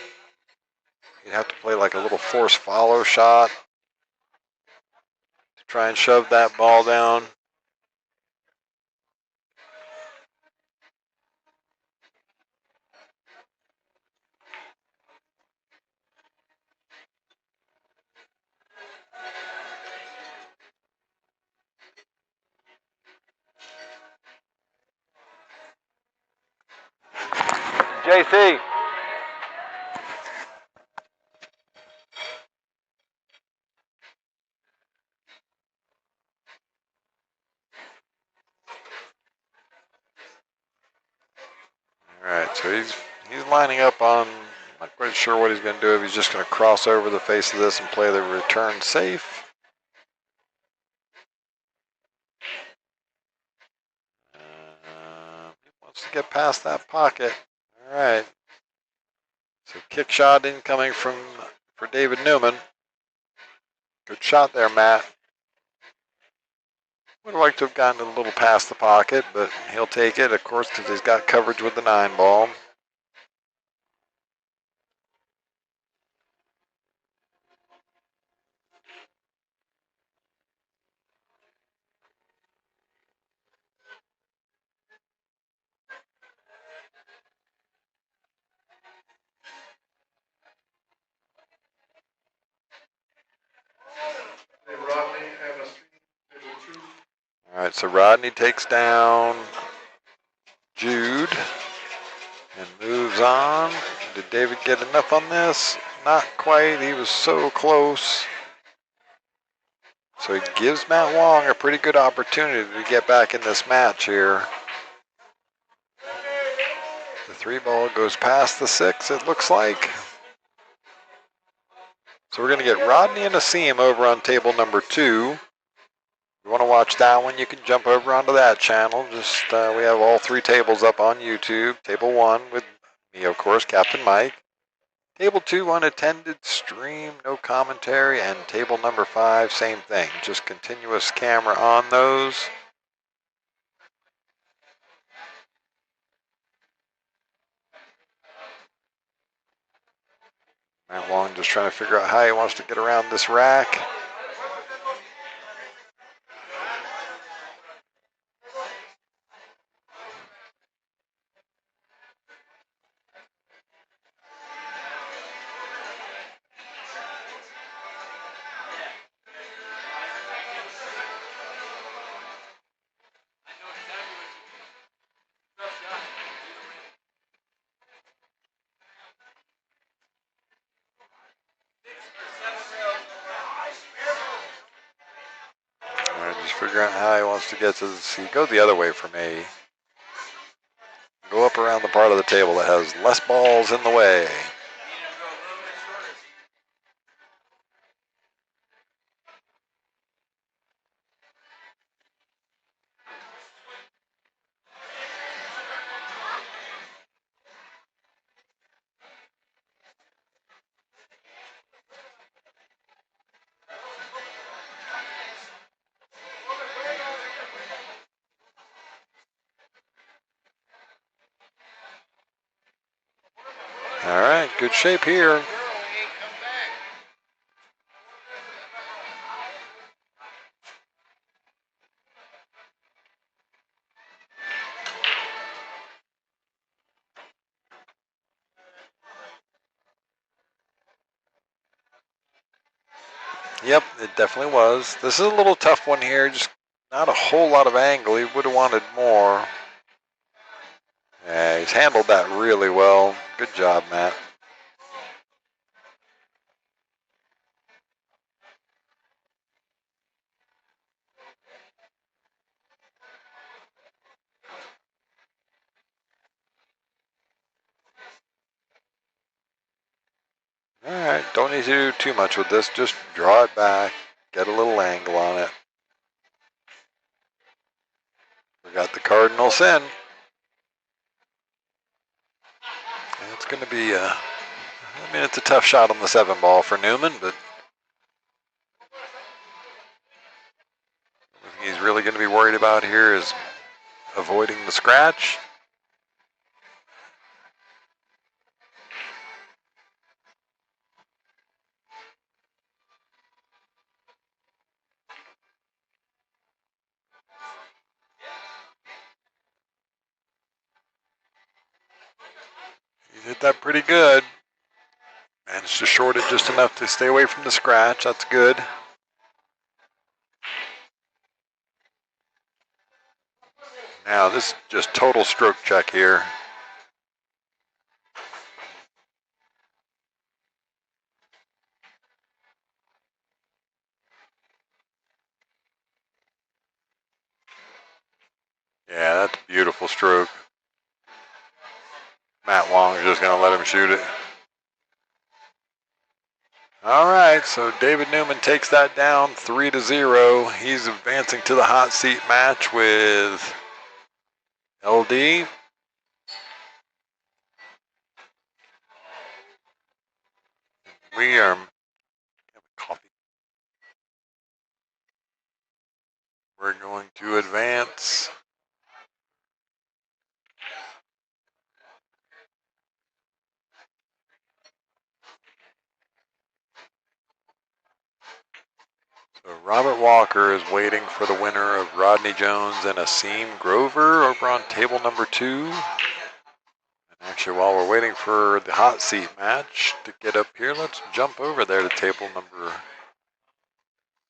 S1: You'd have to play like a little force follow shot to try and shove that ball down. JC. So he's lining up on, not quite sure what he's going to do, if he's just going to cross over the face of this and play the return safe. He wants to get past that pocket. All right. So kick shot incoming for David Newman. Good shot there, Matt. Would have liked to have gotten a little past the pocket, but he'll take it, of course, because he's got coverage with the 9 ball.
S4: Rodney and a table 2.
S1: All right, so Rodney takes down Jude and moves on. Did David get enough on this? Not quite. He was so close. So he gives Matt Wong a pretty good opportunity to get back in this match here. The 3 ball goes past the 6, it looks like. So we're going to get Rodney and Asim over on table number 2. If you want to watch that one, you can jump over onto that channel. Just we have all 3 tables up on YouTube. Table 1 with me, of course, Captain Mike. Table 2, unattended stream, no commentary. And table number 5, same thing. Just continuous camera on those. Matt Long just trying to figure out how he wants to get around this rack. Just figuring out how he wants to get to this. He go the other way for me. Go up around the part of the table that has less balls in the way. All right, good shape here. Yep, it definitely was. This is a little tough one here. Just not a whole lot of angle. He would have wanted more. Yeah, he's handled that really well. Good job, Matt. All right, don't need to do too much with this. Just draw it back, get a little angle on it. We got the Cardinals in. And it's going to be, it's a tough shot on the 7 ball for Newman, but the thing he's really going to be worried about here is avoiding the scratch. He hit that pretty good. Managed to short it just enough to stay away from the scratch. That's good. Now this is just total stroke check here. Yeah, that's a beautiful stroke. Matt Wong's just going to let him shoot it. All right, so David Newman takes that down 3-0. He's advancing to the hot seat match with LD. We are coffee. We're going to advance. So Robert Walker is waiting for the winner of Rodney Jones and Asim Grover over on table number 2. And actually, while we're waiting for the hot seat match to get up here, let's jump over there to table number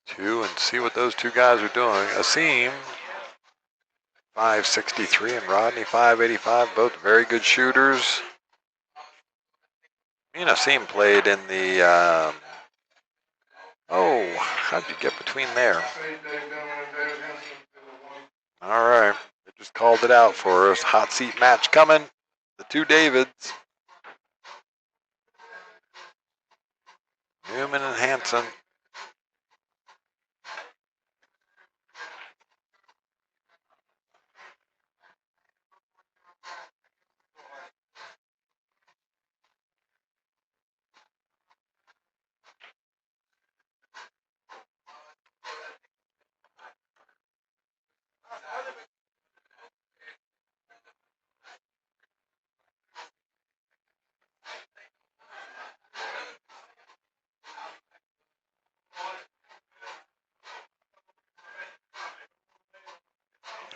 S1: 2 and see what those two guys are doing. Asim, 563, and Rodney, 585, both very good shooters. Me and Asim played in the, oh, how'd you get between there? All right, they just called it out for us. Hot seat match coming. The two Davids. Newman and Hanson.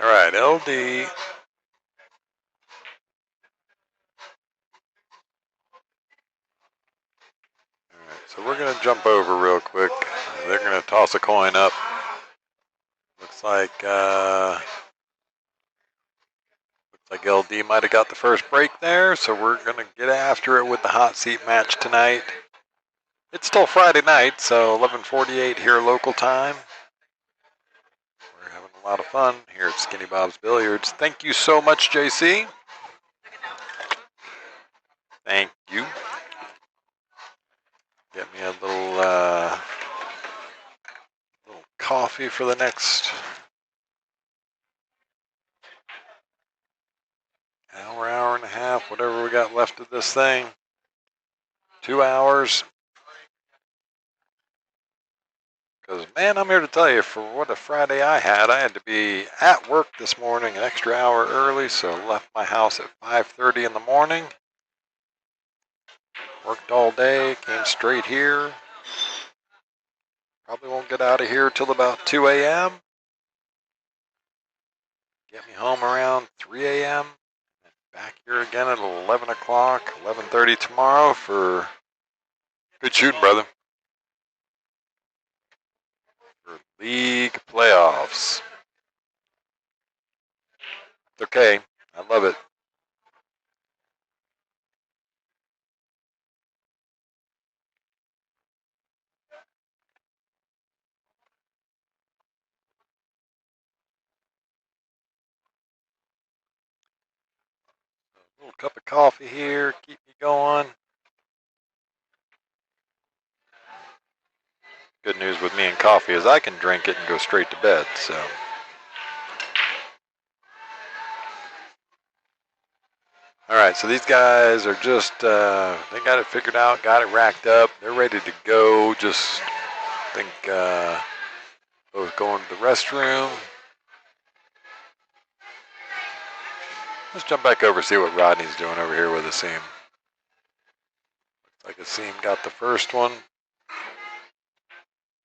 S1: All right, LD. All right, so we're going to jump over real quick. They're going to toss a coin up. Looks like LD might have got the first break there, so we're going to get after it with the hot seat match tonight. It's still Friday night, so 11:48 here local time. We're having a lot of fun here at Skinny Bob's Billiards. Thank you so much, JC. Thank you. Get me a little coffee for the next hour and a half, whatever we got left of this thing. 2 hours. Because, man, I'm here to tell you, for what a Friday I had to be at work this morning an extra hour early, so left my house at 5:30 in the morning. Worked all day, came straight here. Probably won't get out of here till about 2 a.m. Get me home around 3 a.m. And back here again at 11 o'clock, 11:30 tomorrow for good shooting, brother. For league playoffs. It's okay. I love it. A little cup of coffee here, keep me going. Good news with me and coffee is I can drink it and go straight to bed, so. All right, so these guys are just, they got it figured out, got it racked up. They're ready to go. Just think both going to the restroom. Let's jump back over, see what Rodney's doing over here with Asim. Looks like Asim got the first one.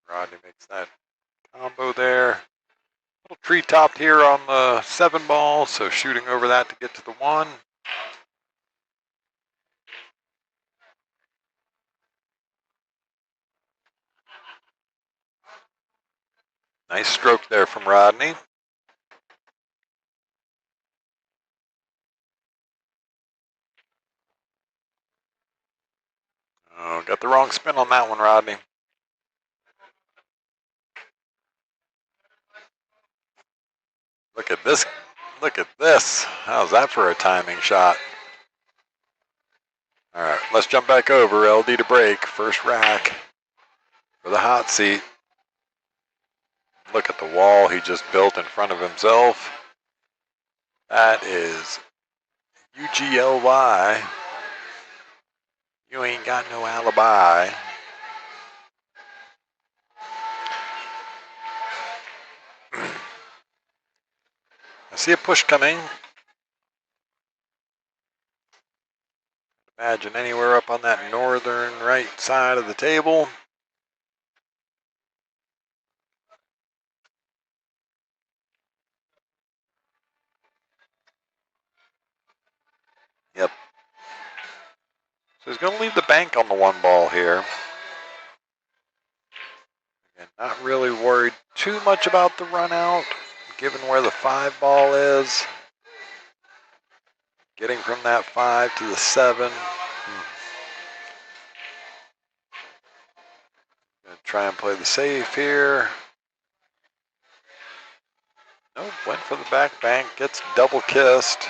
S1: Rodney makes that combo there. Little tree topped here on the 7 ball, so shooting over that to get to the 1. Nice stroke there from Rodney. Oh, got the wrong spin on that one, Rodney. Look at this. Look at this. How's that for a timing shot? All right, let's jump back over. LD to break. First rack for the hot seat. Look at the wall he just built in front of himself. That is UGLY. You ain't got no alibi. I see a push coming. Imagine anywhere up on that northern right side of the table. Yep. So he's going to leave the bank on the one ball here. And not really worried too much about the run out, given where the 5 ball is. Getting from that 5 to the 7. Gonna try and play the safe here. Nope, went for the back bank, gets double kissed.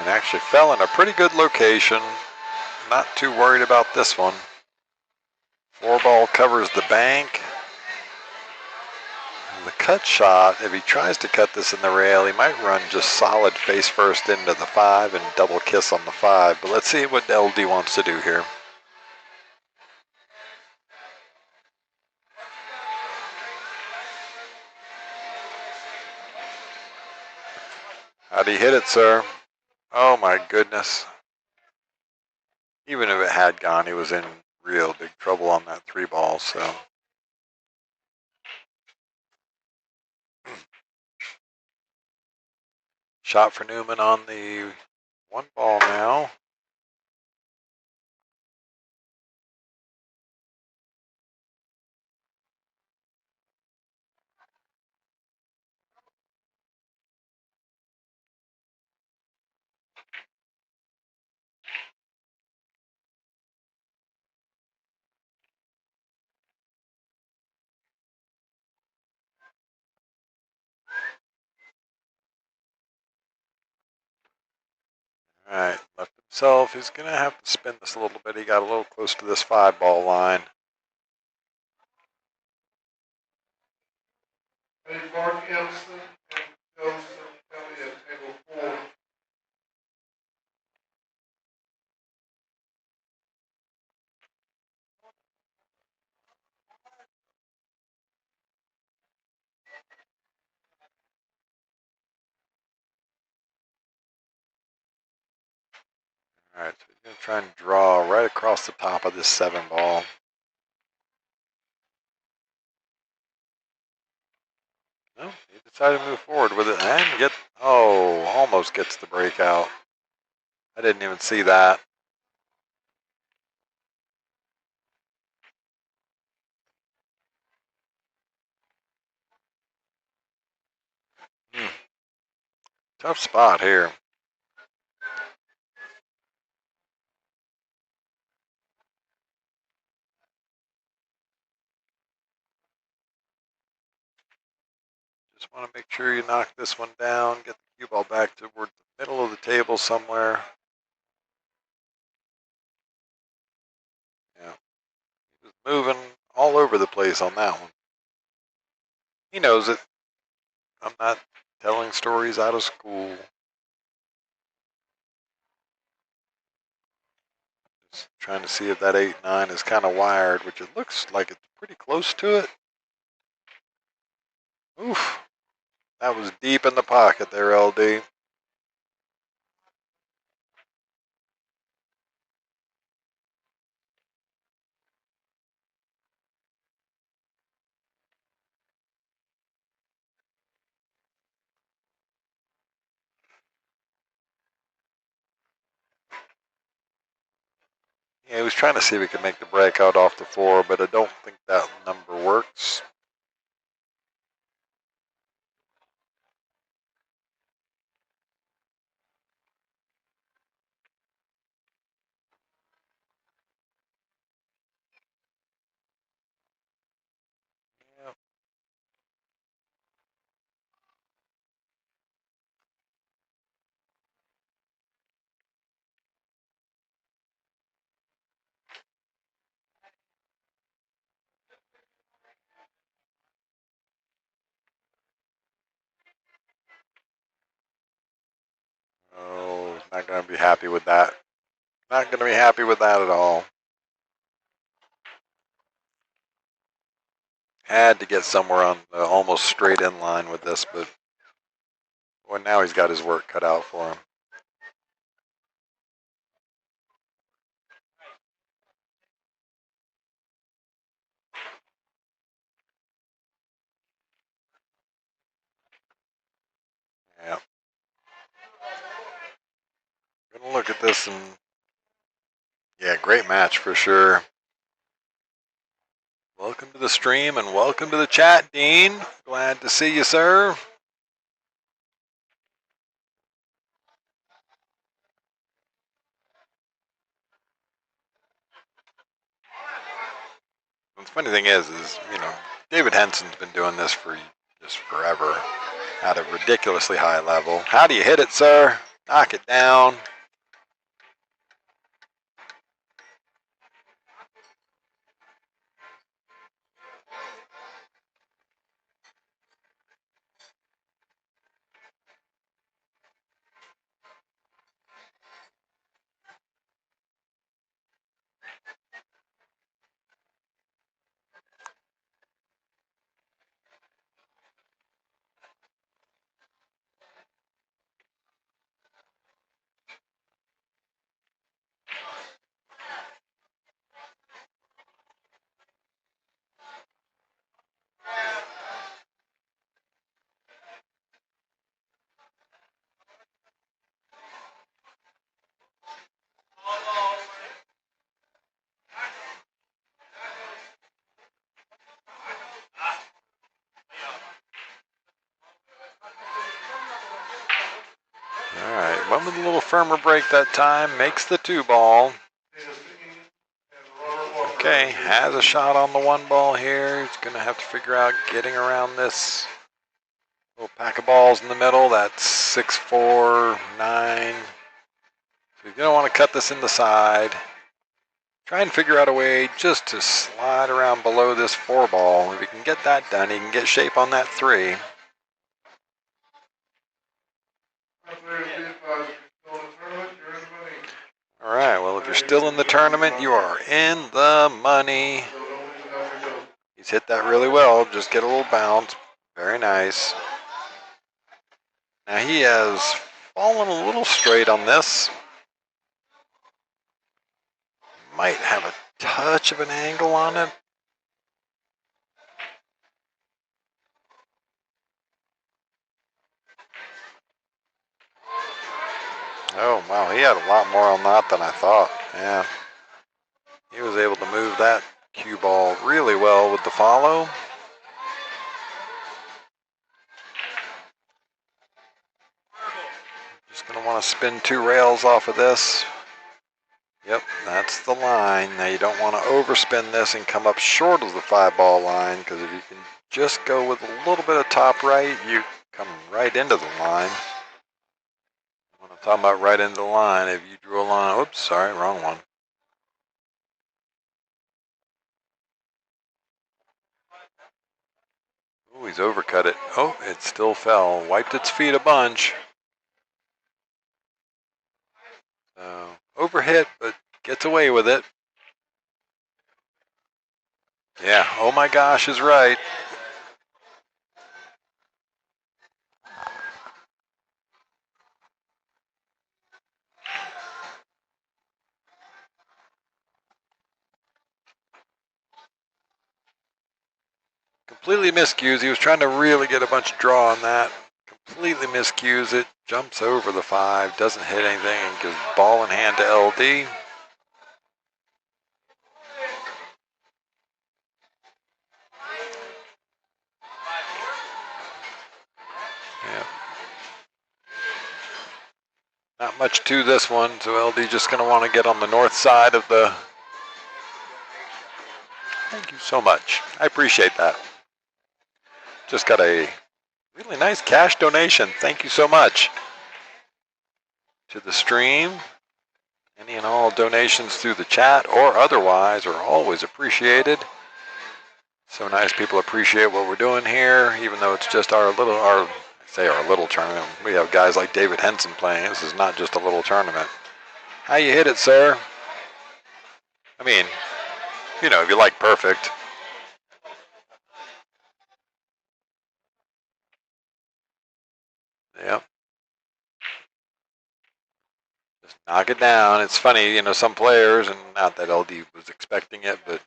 S1: And actually fell in a pretty good location. Not too worried about this one. 4 ball covers the bank. The cut shot, if he tries to cut this in the rail, he might run just solid face first into the 5 and double kiss on the 5. But let's see what LD wants to do here. How'd he hit it, sir? Oh my goodness. Even if it had gone, he was in real big trouble on that 3 ball, so. Shot for Newman on the 1 ball now. All right, left himself. He's going to have to spin this a little bit. He got a little close to this 5 ball line.
S4: Hey, Mark Impson and Joseph Kelly at table 4.
S1: All right, so he's going to try and draw right across the top of this 7 ball. No, he decided to move forward with it and get, almost gets the breakout. I didn't even see that. Tough spot here. Just want to make sure you knock this one down, get the cue ball back toward the middle of the table somewhere. Yeah, he was moving all over the place on that one. He knows it. I'm not telling stories out of school. Just trying to see if that 8-9 is kind of wired, which it looks like it's pretty close to it. Oof. That was deep in the pocket there, LD. Yeah, he was trying to see if he could make the breakout off the 4, but I don't think that number works. Not going to be happy with that. Not going to be happy with that at all. Had to get somewhere on the almost straight in line with this, but well, now he's got his work cut out for him. Yeah. Gonna look at this and yeah, great match for sure. Welcome to the stream and welcome to the chat, Dean. Glad to see you, sir. The funny thing is, you know, David Henson's been doing this for just forever at a ridiculously high level. How do you hit it, sir? Knock it down. All right, went with a little firmer break that time. Makes the 2 ball. Okay, has a shot on the 1 ball here. He's going to have to figure out getting around this little pack of balls in the middle. That's 6, 4, 9. So you're going to want to cut this in the side. Try and figure out a way just to slide around below this 4 ball. If you can get that done, you can get shape on that 3. All right, well, if you're still in the tournament, you are in the money. He's hit that really well. Just get a little bounce. Very nice. Now he has fallen a little straight on this. Might have a touch of an angle on it. Oh, wow, he had a lot more on that than I thought. Yeah. He was able to move that cue ball really well with the follow. Just going to want to spin 2 rails off of this. Yep, that's the line. Now you don't want to overspin this and come up short of the 5 ball line, because if you can just go with a little bit of top right, you come right into the line. When I'm talking about right into the line, if you drew a line, oops, sorry, wrong one. Oh, he's overcut it. Oh, it still fell. Wiped its feet a bunch. Overhit, but gets away with it. Yeah, oh my gosh is right. Completely miscues. He was trying to really get a bunch of draw on that. Completely miscues it. Jumps over the 5. Doesn't hit anything and gives ball in hand to LD. Yeah. Not much to this one, so LD just going to want to get on the north side of the... Thank you so much. I appreciate that. Just got a really nice cash donation. Thank you so much to the stream. Any and all donations through the chat or otherwise are always appreciated. So nice people appreciate what we're doing here, even though it's just our say our little tournament. We have guys like David Henson playing. This is not just a little tournament. How you hit it, sir? I mean, you know, if you like perfect. Yep. Just knock it down. It's funny, you know, some players, and not that LD was expecting it, but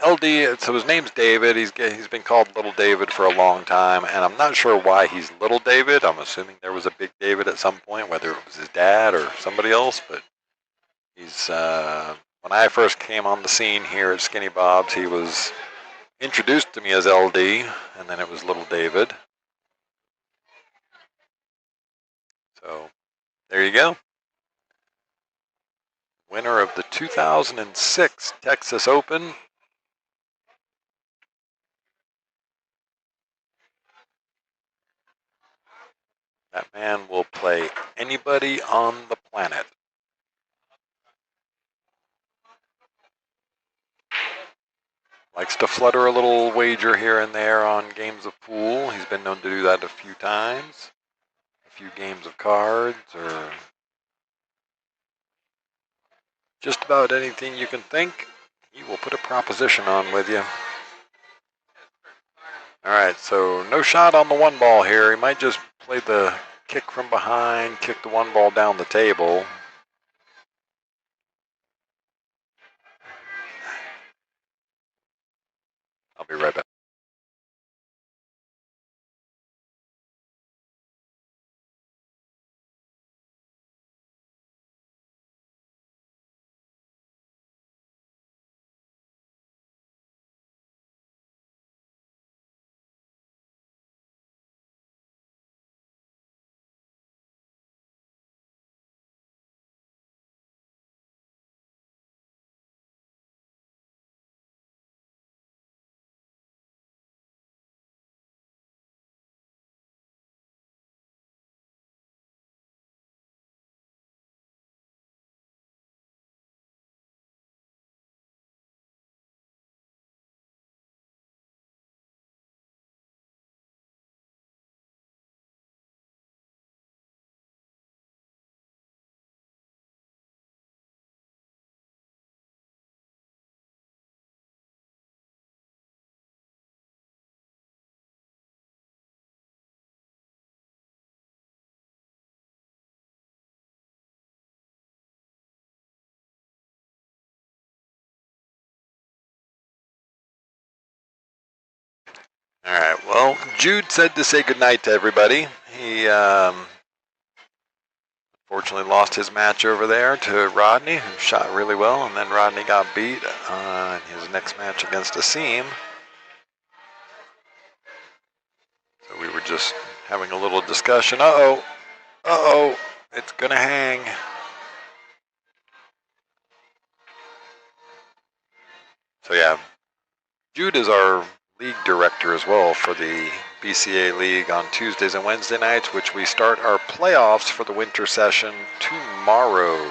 S1: LD, so his name's David. He's been called Little David for a long time, and I'm not sure why he's Little David. I'm assuming there was a Big David at some point, whether it was his dad or somebody else, but he's, when I first came on the scene here at Skinny Bob's, he was introduced to me as LD, and then it was Little David. So, there you go. Winner of the 2006 Texas Open. That man will play anybody on the planet. Likes to flutter a little wager here and there on games of pool. He's been known to do that a few times. A few games of cards, or just about anything you can think. He will put a proposition on with you. All right, so no shot on the one ball here. He might just play the kick from behind, kick the one ball down the table. I'll be right back. All right, well, Jude said to say goodnight to everybody. He unfortunately lost his match over there to Rodney, who shot really well, and then Rodney got beat in his next match against Asim. So we were just having a little discussion. Uh-oh, it's gonna hang. So yeah, Jude is our league director as well for the BCA League on Tuesdays and Wednesday nights, which we start our playoffs for the winter session tomorrow.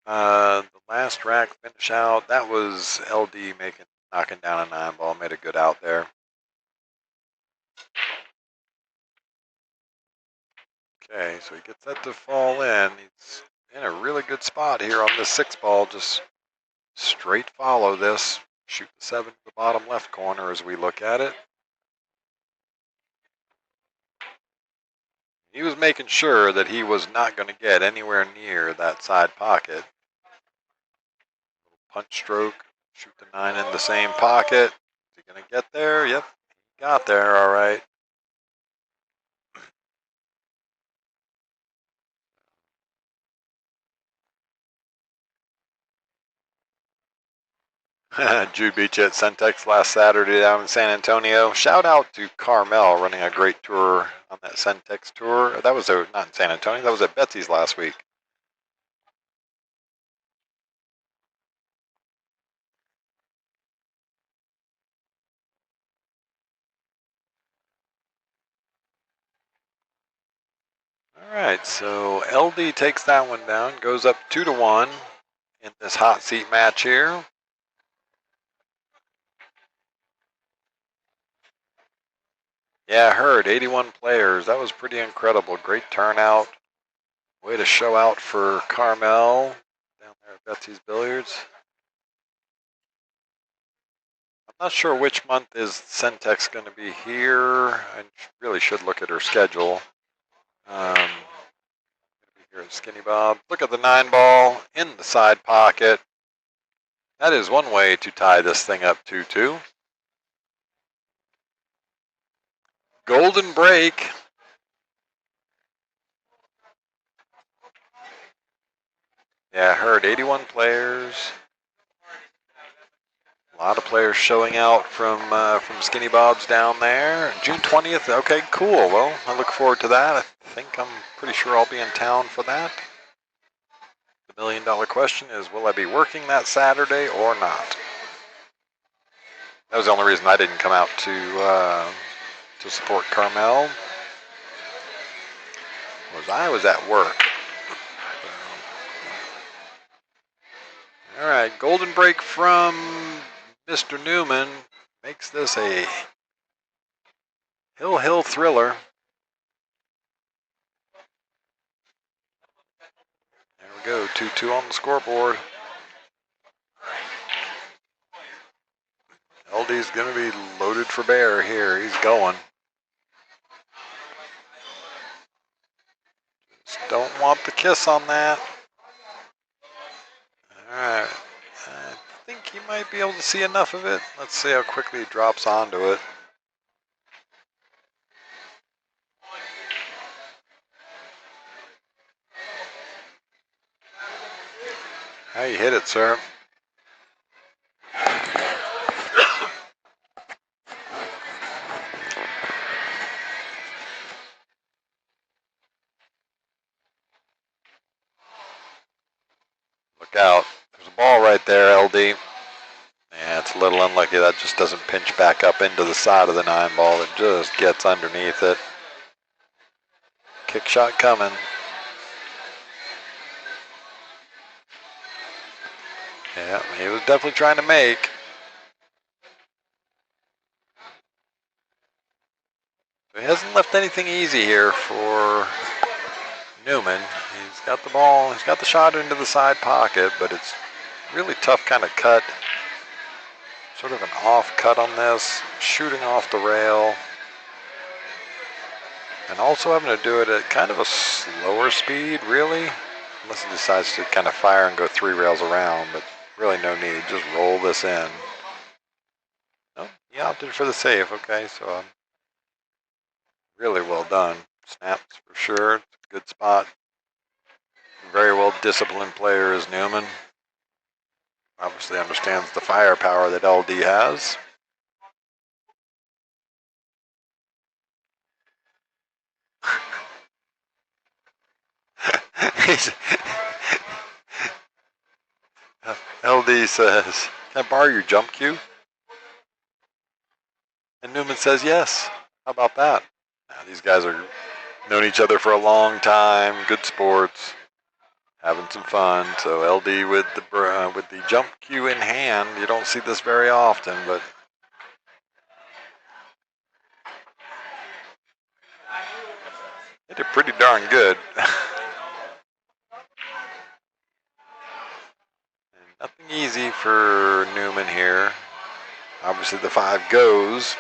S1: The last rack finish out, that was LD knocking down a 9-ball, made a good out there. Okay, so he gets that to fall in. He's in a really good spot here on this 6-ball. Just straight follow this. Shoot the 7 to the bottom left corner as we look at it. He was making sure that he was not going to get anywhere near that side pocket. Punch stroke, shoot the 9 in the same pocket. Is he going to get there? Yep, he got there, all right. Jude beat you at Centex last Saturday down in San Antonio. Shout out to Carmel running a great tour on that Centex tour. That was not in San Antonio, that was at Betsy's last week. All right, so LD takes that one down, goes up 2-1 in this hot seat match here. Yeah, I heard 81 players. That was pretty incredible. Great turnout. Way to show out for Carmel down there at Betsy's Billiards. I'm not sure which month is Centex going to be here. I really should look at her schedule. Here at Skinny Bob. Look at the 9-ball in the side pocket. That is one way to tie this thing up 2-2. Golden break. Yeah, I heard 81 players. A lot of players showing out from Skinny Bob's down there. June 20th. Okay, cool. Well, I look forward to that. I think I'm pretty sure I'll be in town for that. The million-dollar question is, will I be working that Saturday or not? That was the only reason I didn't come out to support Carmel. I was at work. All right, golden break from Mr. Newman makes this a hill thriller. There we go, 2-2 on the scoreboard. LD's going to be loaded for bear here. He's going. Just don't want the kiss on that. All right. I think he might be able to see enough of it. Let's see how quickly he drops onto it. How you hit it, sir? Look out. There's a ball right there, LD. Yeah, it's a little unlucky. That just doesn't pinch back up into the side of the 9-ball. It just gets underneath it. Kick shot coming. Yeah, he was definitely trying to make. He hasn't left anything easy here for Newman. He's got the ball, he's got the shot into the side pocket, but it's really tough kind of cut. Sort of an off cut on this, shooting off the rail. And also having to do it at kind of a slower speed, really. Unless he decides to kind of fire and go 3 rails around, but really no need. Just roll this in. Oh, he opted for the save. Okay, so really well done. Snaps for sure. It's a good spot. Very well disciplined player is Newman. Obviously understands the firepower that LD has. LD says, "Can I borrow your jump cue?" And Newman says, "Yes." How about that? Now, these guys are known each other for a long time. Good sports, having some fun. So LD with the jump cue in hand. You don't see this very often, but they did pretty darn good. Nothing easy for Newman here. Obviously the 5 goes.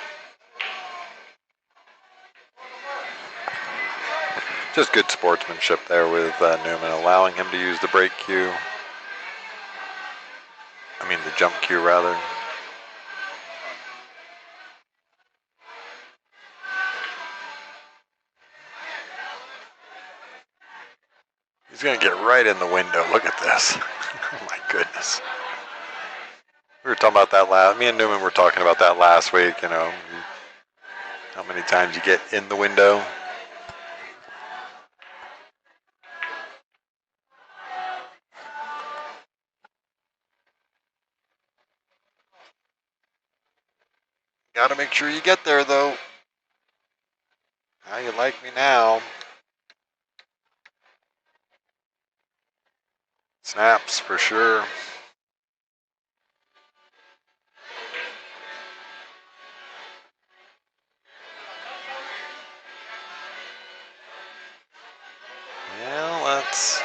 S1: Just good sportsmanship there with Newman, allowing him to use the break cue. I mean the jump cue rather. He's going to get right in the window. Look at this. Oh my goodness. We were talking about that me and Newman were talking about that last week, you know. How many times you get in the window. Got to make sure you get there though. How you like me now? snaps for sure. Well, let's.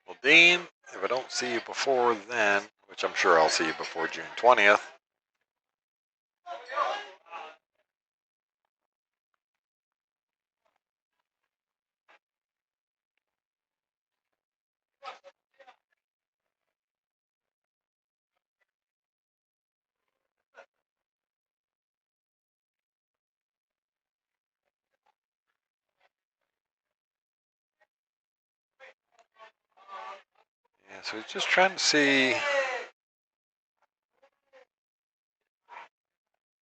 S1: Well, Dean, if I don't see you before then, which I'm sure I'll see you before June 20th. Yeah, so he's just trying to see.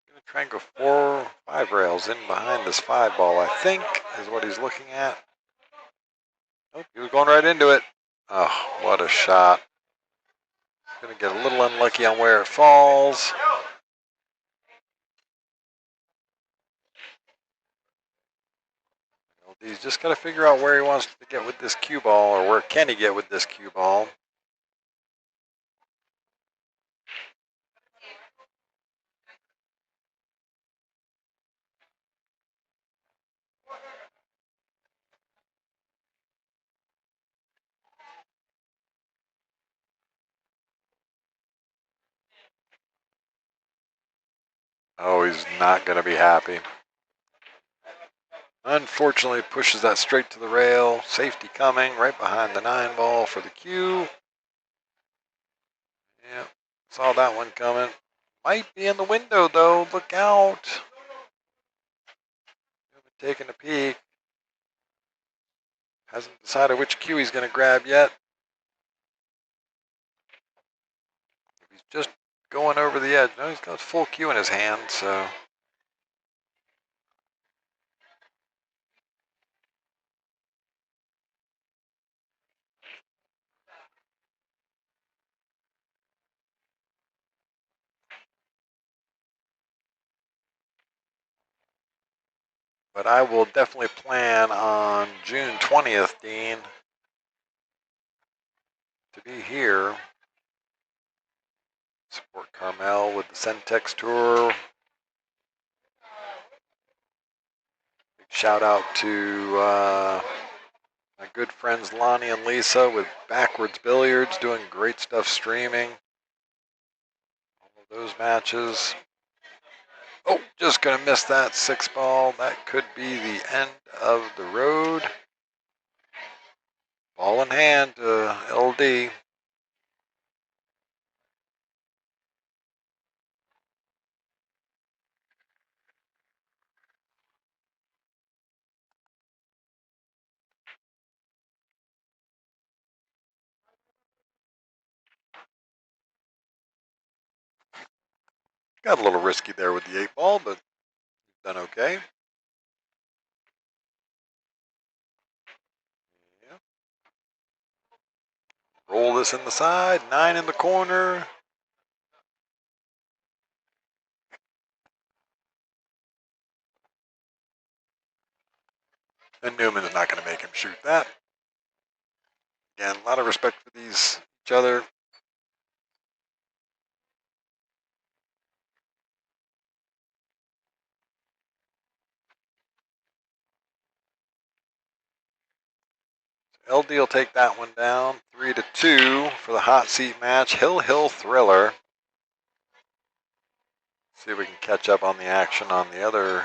S1: Gonna try and go 4, 5 rails in behind this 5 ball, I think, is what he's looking at. Nope, he was going right into it. Oh, what a shot. Gonna get a little unlucky on where it falls. He's just got to figure out where he wants to get with this cue ball, or where can he get with this cue ball. Oh, he's not going to be happy. Unfortunately, pushes that straight to the rail. Safety coming right behind the 9 ball for the cue. Yeah, saw that one coming. Might be in the window, though. Look out. Taking a peek. Hasn't decided which cue he's going to grab yet. He's just going over the edge. No, he's got full cue in his hand, so. But I will definitely plan on June 20th, Dean, to be here. Support Carmel with the Centex Tour. Big shout out to my good friends Lonnie and Lisa with Backwards Billiards, doing great stuff streaming all of those matches. Oh, just going to miss that 6 ball. That could be the end of the road. Ball in hand to LD. Got a little risky there with the 8 ball, but done okay. Yeah. Roll this in the side, 9 in the corner. And Newman is not going to make him shoot that. Again, a lot of respect for each other. LD will take that one down, 3-2 for the hot seat match. Hill Thriller. See if we can catch up on the action on the other.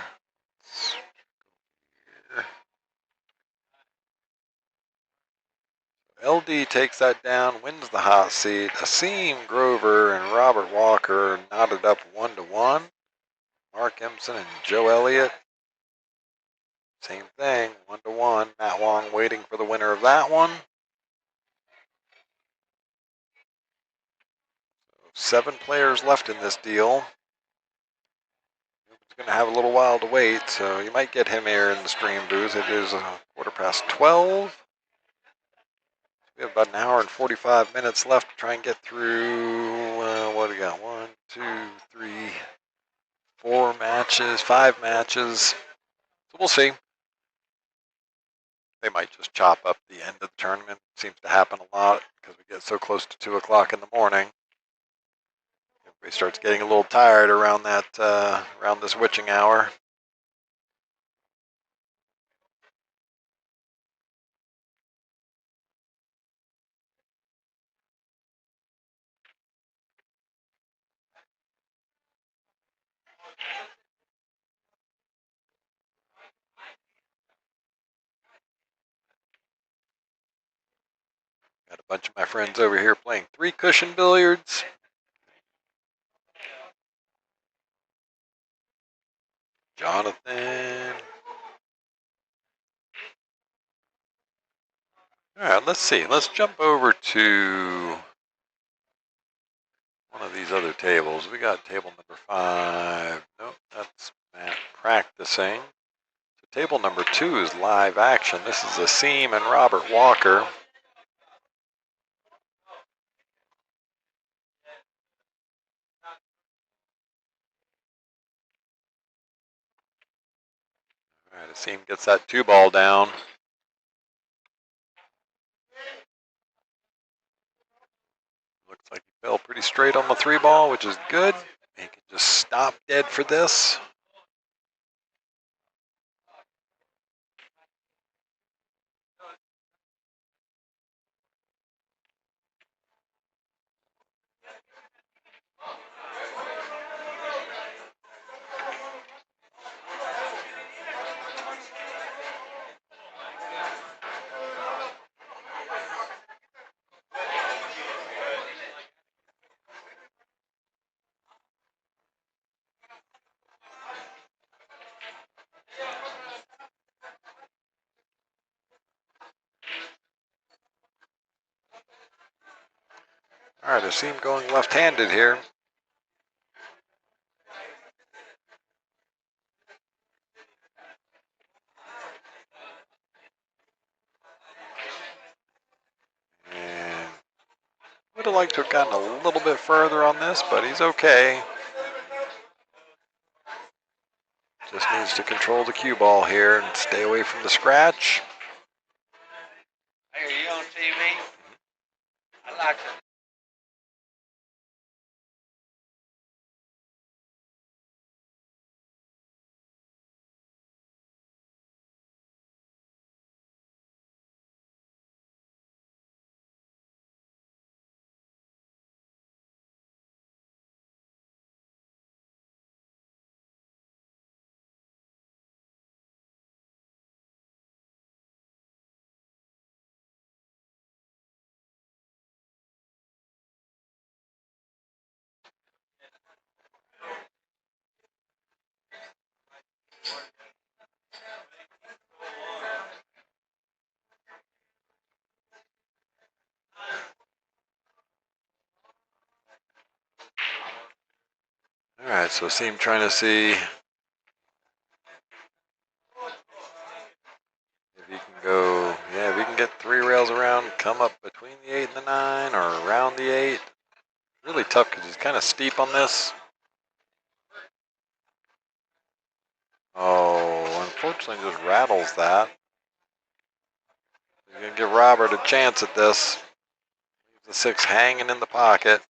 S1: LD takes that down, wins the hot seat. Asim Grover and Robert Walker knotted up 1-1. Mark Impson and Joe Elliott. Same thing, 1-1. Matt Wong waiting for the winner of that one. 7 players left in this deal. He's going to have a little while to wait, so you might get him here in the stream booth. It is 12:15. We have about an hour and 45 minutes left to try and get through, what do we got? 1, 2, 3, 4 matches, 5 matches. So we'll see. They might just chop up the end of the tournament. Seems to happen a lot because we get so close to 2 o'clock in the morning. Everybody starts getting a little tired around that, around this witching hour. Got a bunch of my friends over here playing 3 cushion billiards. Jonathan. All right, let's see. Let's jump over to one of these other tables. We got table number 5. Nope, that's Matt practicing. So table number 2 is live action. This is Asim and Robert Walker. All right, Asim gets that 2 ball down. Looks like he fell pretty straight on the 3 ball, which is good. He can just stop dead for this. All right, Asim going left-handed here. And would have liked to have gotten a little bit further on this, but he's okay. Just needs to control the cue ball here and stay away from the scratch.
S3: Hey, are you on TV? I like to.
S1: All right, so Asim trying to see if he can go, if he can get 3 rails around, come up between the 8 and the 9 or around the 8. Really tough because he's kind of steep on this. Oh, unfortunately just rattles that. He's going to give Robert a chance at this. Leaves the 6 hanging in the pocket.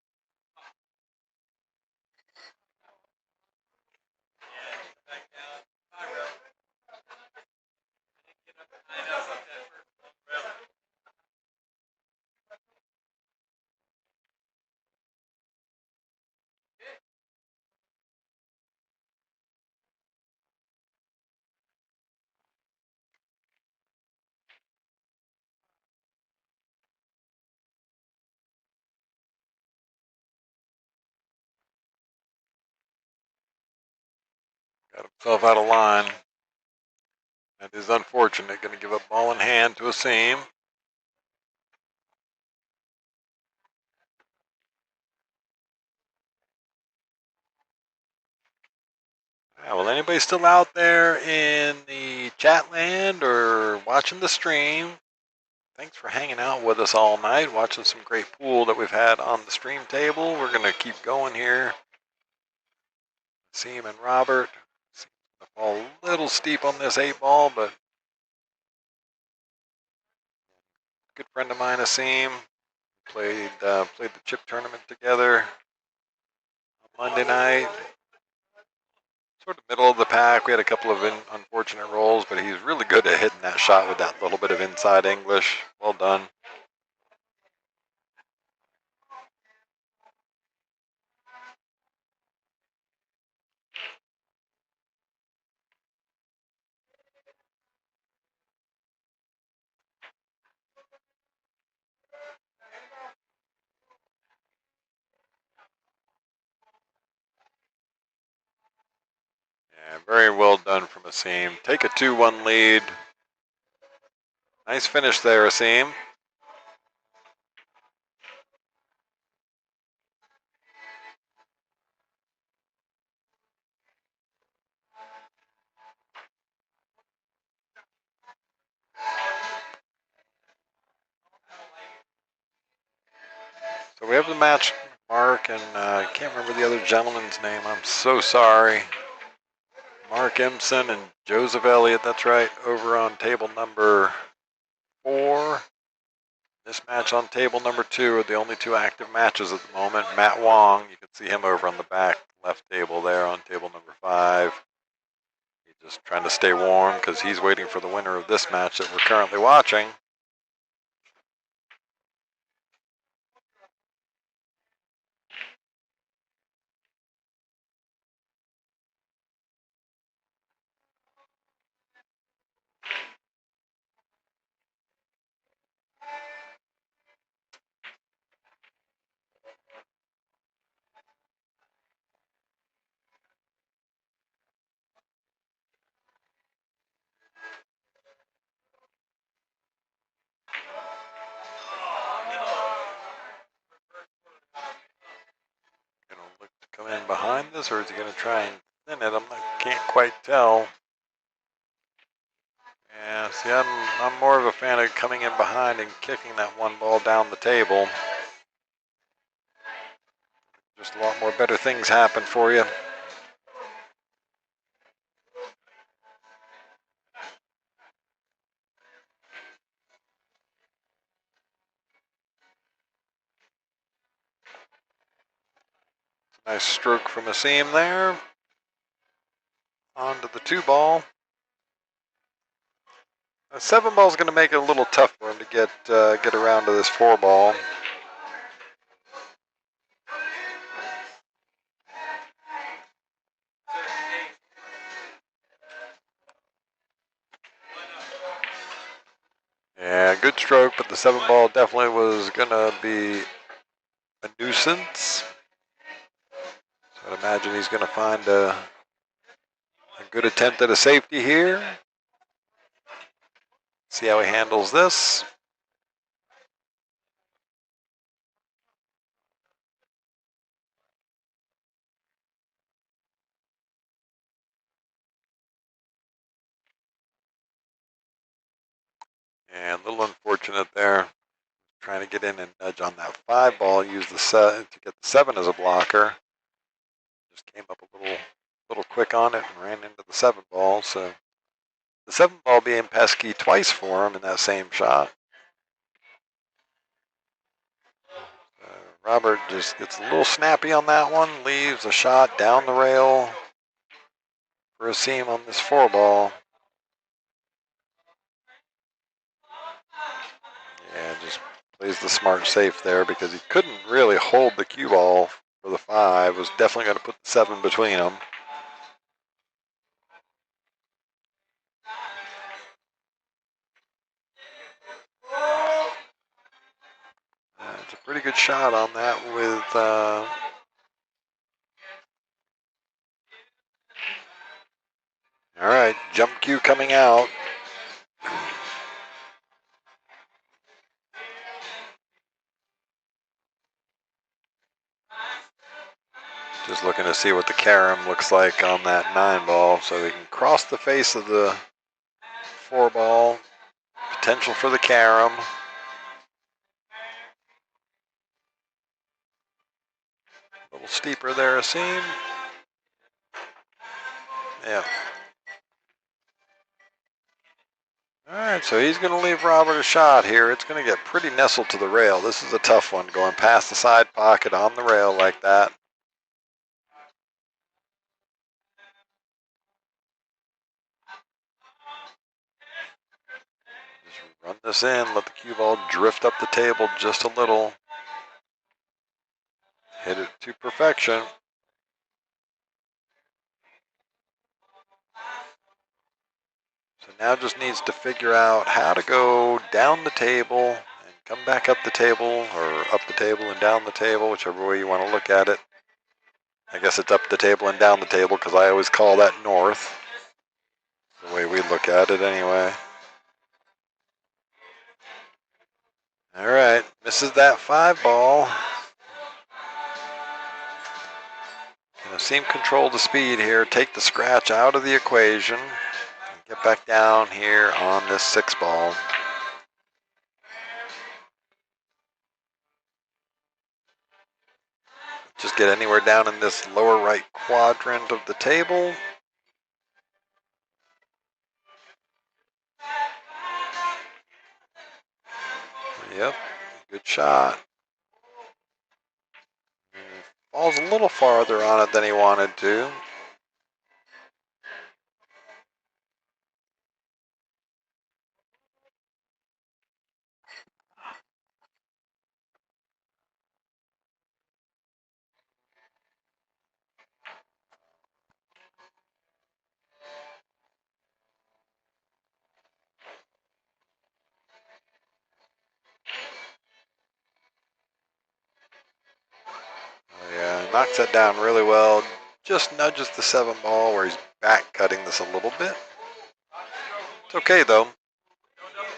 S1: Got himself out of line. That is unfortunate. Going to give up ball in hand to Asim. Yeah, well, anybody still out there in the chat land or watching the stream, thanks for hanging out with us all night, watching some great pool that we've had on the stream table. We're going to keep going here. Seam and Robert. Seems to fall a little steep on this 8-ball, but good friend of mine, Asim, played the chip tournament together on Monday night. Sort of middle of the pack. We had a couple of unfortunate rolls, but he's really good at hitting that shot with that little bit of inside English. Well done. Yeah, very well done from Asim. Take a 2-1 lead. Nice finish there, Asim. So we have the match mark, and I can't remember the other gentleman's name. I'm so sorry. Mark Impson and Joseph Elliott, that's right, over on table number 4. This match on table number 2 are the only 2 active matches at the moment. Matt Wong, you can see him over on the back left table there on table number 5. He's just trying to stay warm because he's waiting for the winner of this match that we're currently watching. Gonna look to come in behind this, or is he gonna try and thin it? Can't quite tell. Yeah, see, I'm more of a fan of coming in behind and kicking that 1 ball down the table. Just a lot more better things happen for you. Nice stroke from Asim there. On to the 2 ball. A 7 ball is going to make it a little tough for him to get around to this 4 ball. Yeah, good stroke, but the 7 ball definitely was going to be a nuisance. So I'd imagine he's going to find a good attempt at a safety here. See how he handles this. And a little unfortunate there. Trying to get in and nudge on that 5 ball, use the to get the 7 as a blocker. Just came up a little quick on it and ran into the 7 ball. So the 7 ball being pesky twice for him in that same shot. Robert just gets a little snappy on that one, leaves a shot down the rail for a seam on this 4 ball. Yeah, just plays the smart safe there because he couldn't really hold the cue ball for the 5. Was definitely going to put the 7 between them. It's a pretty good shot on that with all right, jump cue coming out. Just looking to see what the carom looks like on that 9 ball, so we can cross the face of the 4 ball. Potential for the carom. A little steeper there, Asim. Yeah. All right, so he's going to leave Robert a shot here. It's going to get pretty nestled to the rail. This is a tough one, going past the side pocket on the rail like that. Just run this in, let the cue ball drift up the table just a little. Hit it to perfection. So now just needs to figure out how to go down the table and come back up the table, or up the table and down the table, whichever way you want to look at it. I guess it's up the table and down the table because I always call that north. The way we look at it anyway. All right, misses that 5 ball. Gonna seem control the speed here, take the scratch out of the equation, and get back down here on this 6 ball. Just get anywhere down in this lower right quadrant of the table. Yep, good shot. Falls a little farther on it than he wanted to. Yeah, knocks that down really well. Just nudges the 7 ball where he's back cutting this a little bit. It's okay though.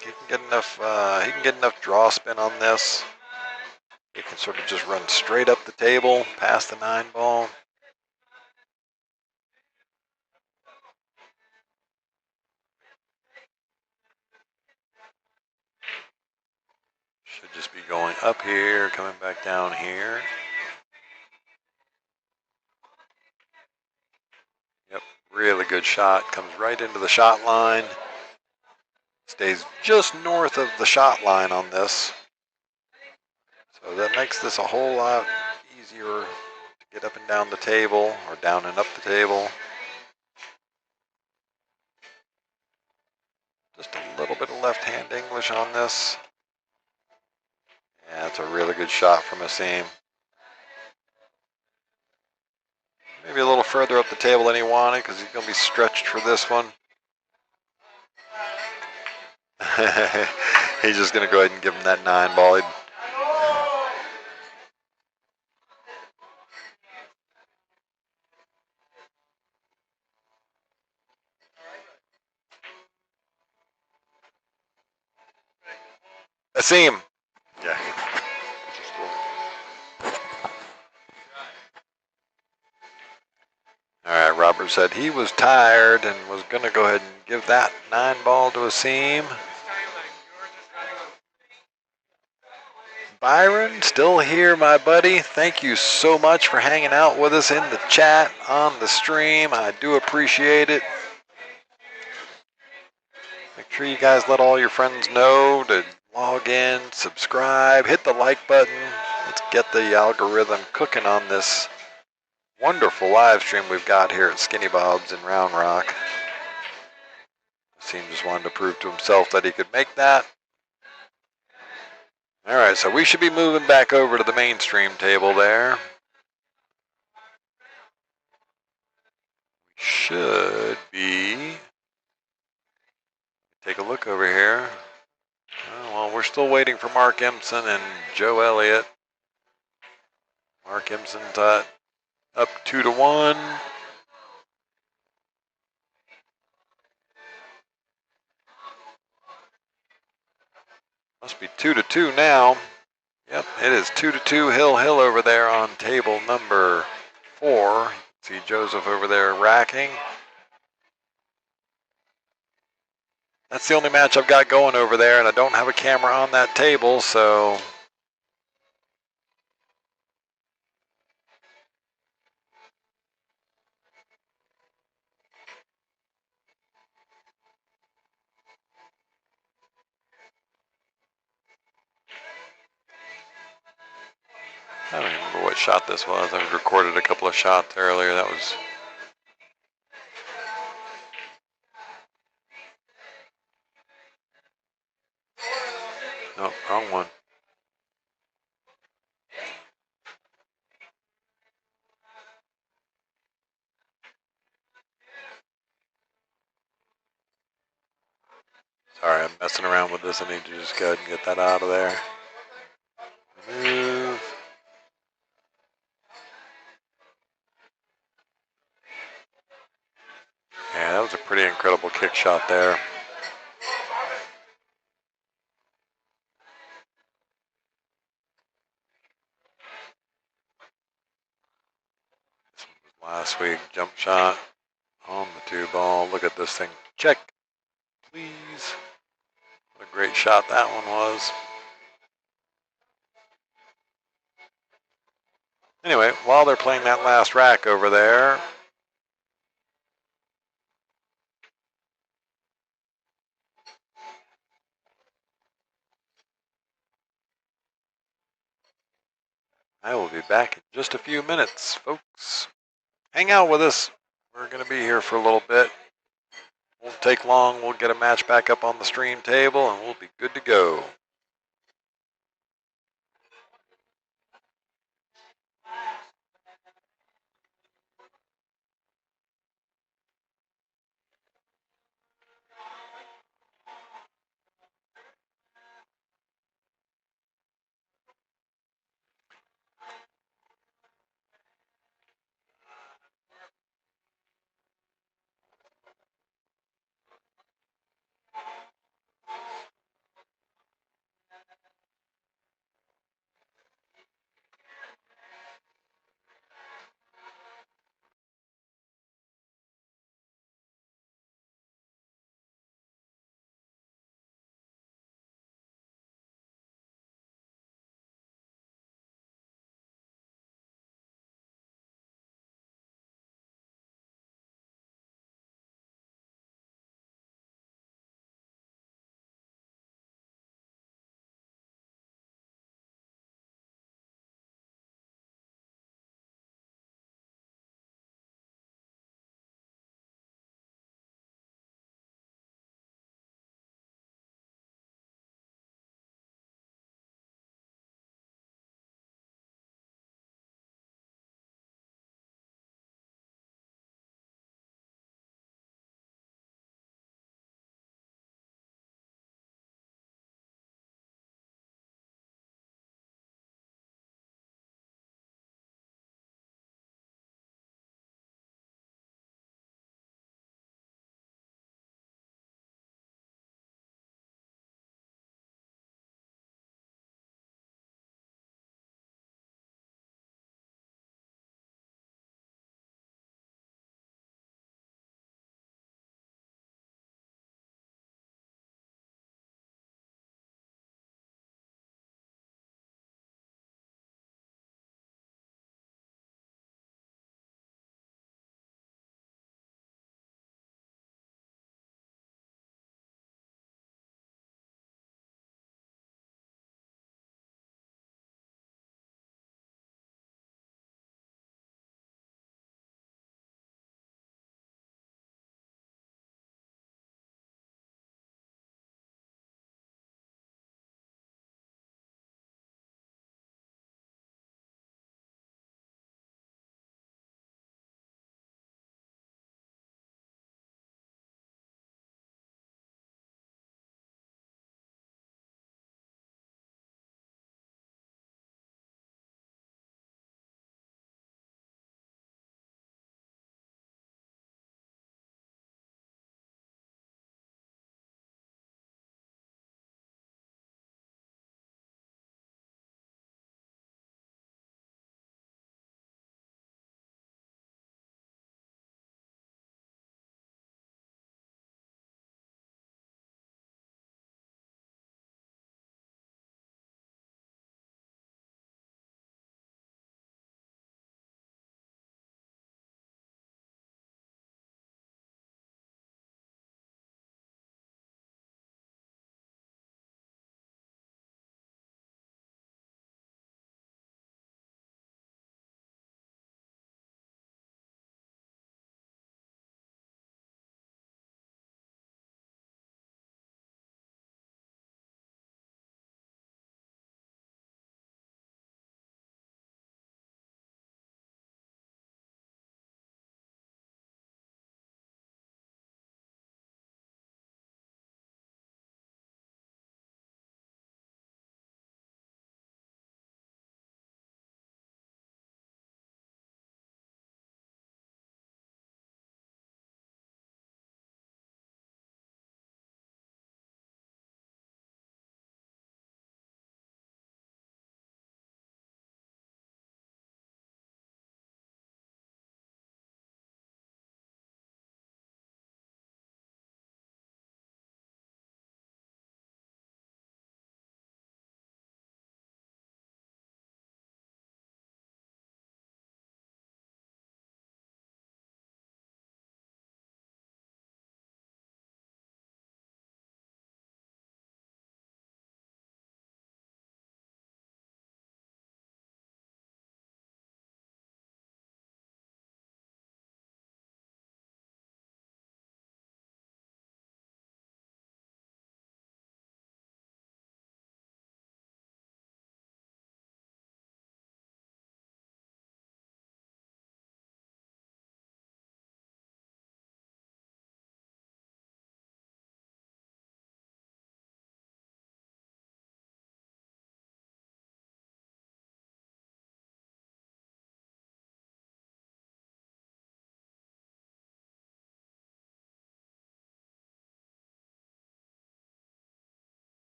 S1: He can get enough. He can get enough draw spin on this. He can sort of just run straight up the table, past the 9 ball. Should just be going up here, coming back down here. Yep, really good shot. Comes right into the shot line. Stays just north of the shot line on this. So that makes this a whole lot easier to get up and down the table, or down and up the table. Just a little bit of left-hand English on this. Yeah, it's a really good shot from Asim. Maybe a little further up the table than he wanted because he's going to be stretched for this one. He's just going to go ahead and give him that 9 ball. Asim. Yeah. All right, Robert said he was tired and was going to go ahead and give that 9 ball to Asim. Byron, still here, my buddy. Thank you so much for hanging out with us in the chat on the stream. I do appreciate it. Make sure you guys let all your friends know to log in, subscribe, hit the like button. Let's get the algorithm cooking on this wonderful live stream we've got here at Skinny Bob's in Round Rock. Asim just wanted to prove to himself that he could make that. All right, so we should be moving back over to the mainstream table there. We should be. Take a look over here. Oh, well, we're still waiting for Mark Impson and Joe Elliott. Mark Impson's up 2-1. Must be 2-2 now. Yep, it is 2-2 Hill over there on table number 4. See Joseph over there racking. That's the only match I've got going over there, and I don't have a camera on that table, so I don't even remember what shot this was. I recorded a couple of shots earlier. That was... Nope, wrong one. Sorry, I'm messing around with this. I need to just go ahead and get that out of there. Move. Yeah, that was a pretty incredible kick shot there. Last week, jump shot on the 2 ball. Look at this thing. Check, please. What a great shot that one was. Anyway, while they're playing that last rack over there, I will be back in just a few minutes, folks. Hang out with us. We're going to be here for a little bit. Won't take long. We'll get a match back up on the stream table, and we'll be good to go.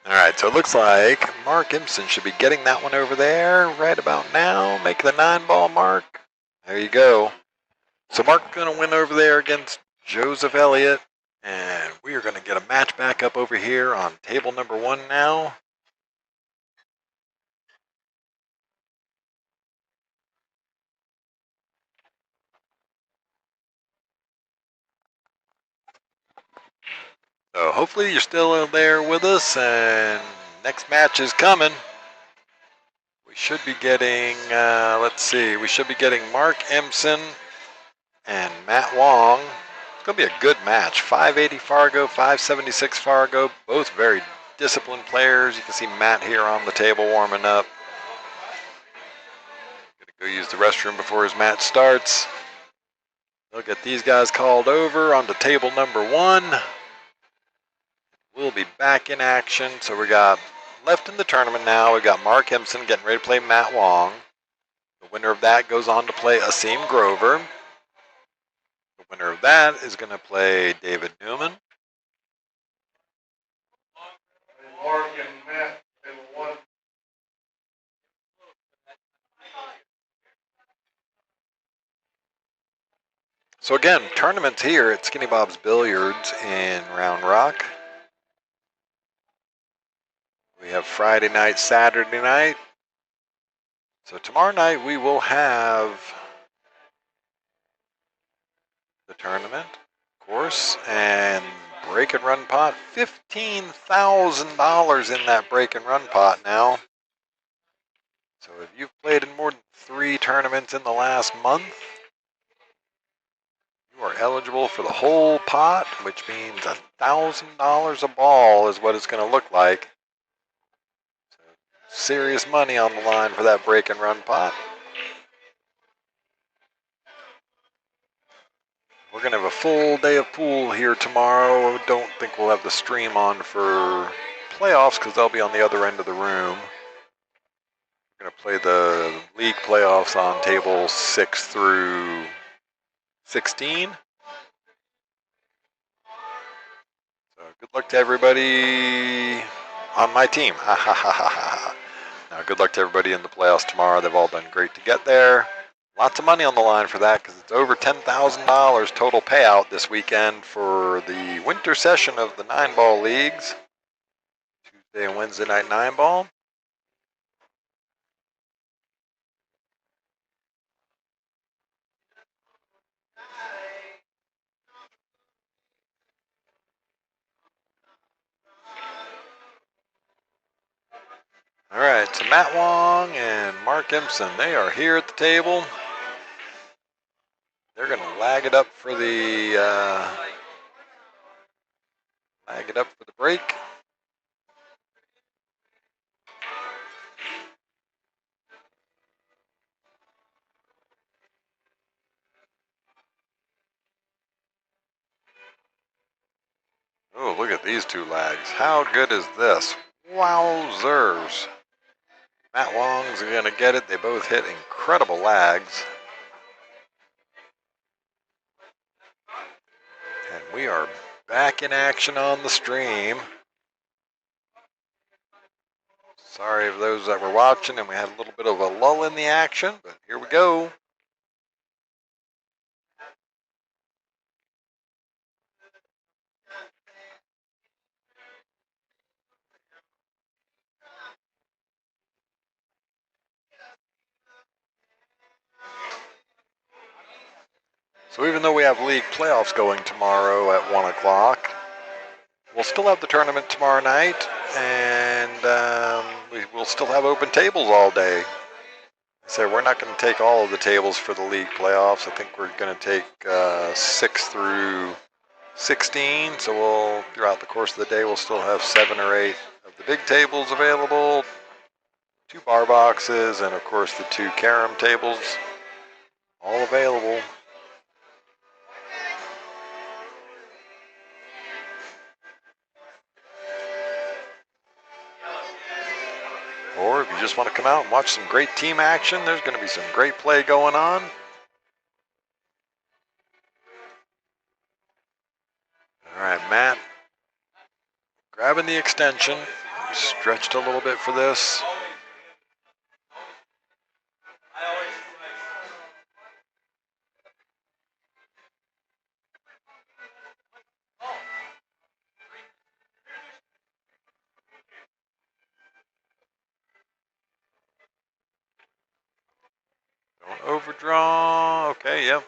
S1: All right, so it looks like Mark Impson should be getting that one over there right about now. Make the 9-ball mark. There you go. So Mark's going to win over there against Joseph Elliott. And we are going to get a match back up over here on table number 1 now. So hopefully you're still there with us, and next match is coming. We should be getting, let's see, we should be getting Mark Impson and Matt Wong. It's going to be a good match. 580 Fargo, 576 Fargo, both very disciplined players. You can see Matt here on the table warming up. Gonna go use the restroom before his match starts. They'll get these guys called over onto table number 1. We'll be back in action. So we got left in the tournament now. We've got Mark Impson getting ready to play Matt Wong. The winner of that goes on to play Asim Grover. The winner of that is going to play David Newman.
S4: Mark and Matt, table 1.
S1: So again, tournaments here at Skinny Bob's Billiards in Round Rock. We have Friday night, Saturday night. So tomorrow night we will have the tournament, of course, and break and run pot. $15,000 in that break and run pot now. So if you've played in more than 3 tournaments in the last month, you are eligible for the whole pot, which means $1,000 a ball is what it's going to look like. So serious money on the line for that break and run pot. We're going to have a full day of pool here tomorrow. I don't think we'll have the stream on for playoffs because they'll be on the other end of the room. We're going to play the league playoffs on table 6 through 16. So good luck to everybody on my team. Now, good luck to everybody in the playoffs tomorrow. They've all done great to get there. Lots of money on the line for that because it's over $10,000 total payout this weekend for the winter session of the 9-ball leagues. Tuesday and Wednesday night 9-ball. All right, so Matt Wong and Mark Impson, they are here at the table. They're going to lag it up for the break. Oh, look at these 2 lags. How good is this? Wowzers. Matt Wong's going to get it. They both hit incredible lags. And we are back in action on the stream. Sorry for those that were watching and we had a little bit of a lull in the action, but here we go. So even though we have league playoffs going tomorrow at 1 o'clock, we'll still have the tournament tomorrow night, and we will still have open tables all day. So we're not going to take all of the tables for the league playoffs. I think we're going to take 6 through 16. So we'll, throughout the course of the day, we'll still have 7 or 8 of the big tables available, 2 bar boxes, and of course the 2 carom tables, all available. Or if you just want to come out and watch some great team action, there's going to be some great play going on. All right, Matt grabbing the extension. stretched a little bit for this. Don't overdraw. Okay, yep.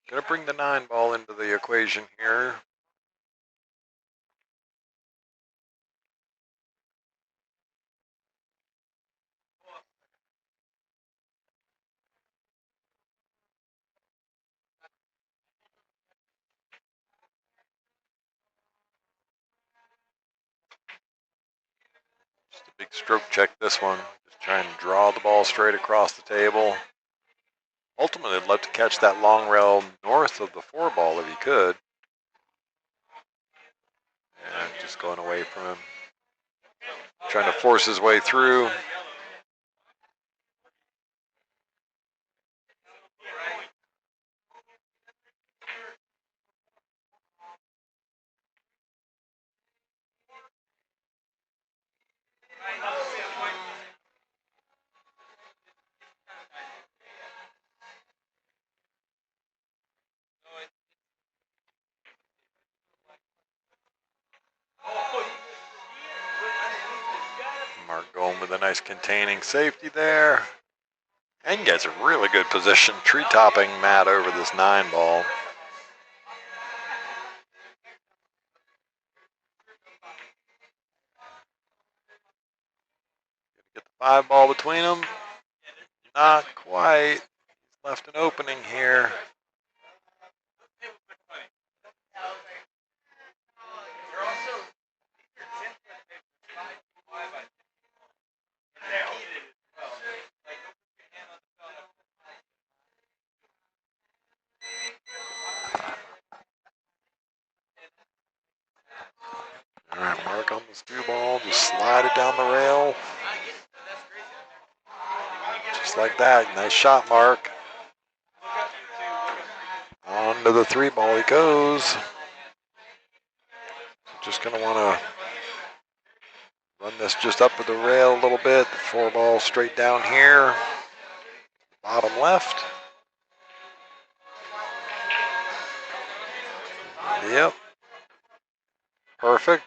S1: Gonna bring the 9 ball into the equation here. Just a big stroke check this one. Just trying to draw the ball straight across the table. Ultimately, I'd love to catch that long rail north of the 4 ball if he could. And just going away from him. Trying to force his way through. Mark going with a nice containing safety there. And gets a really good position tree topping Matt over this 9 ball. Get the 5 ball between them. Not quite. He's left an opening here. All right, Mark on this 2 ball. Just slide it down the rail. Just like that. Nice shot, Mark. On to the 3 ball he goes. Just going to want to run this just up with the rail a little bit. The 4 ball straight down here. Bottom left. Yep. Perfect.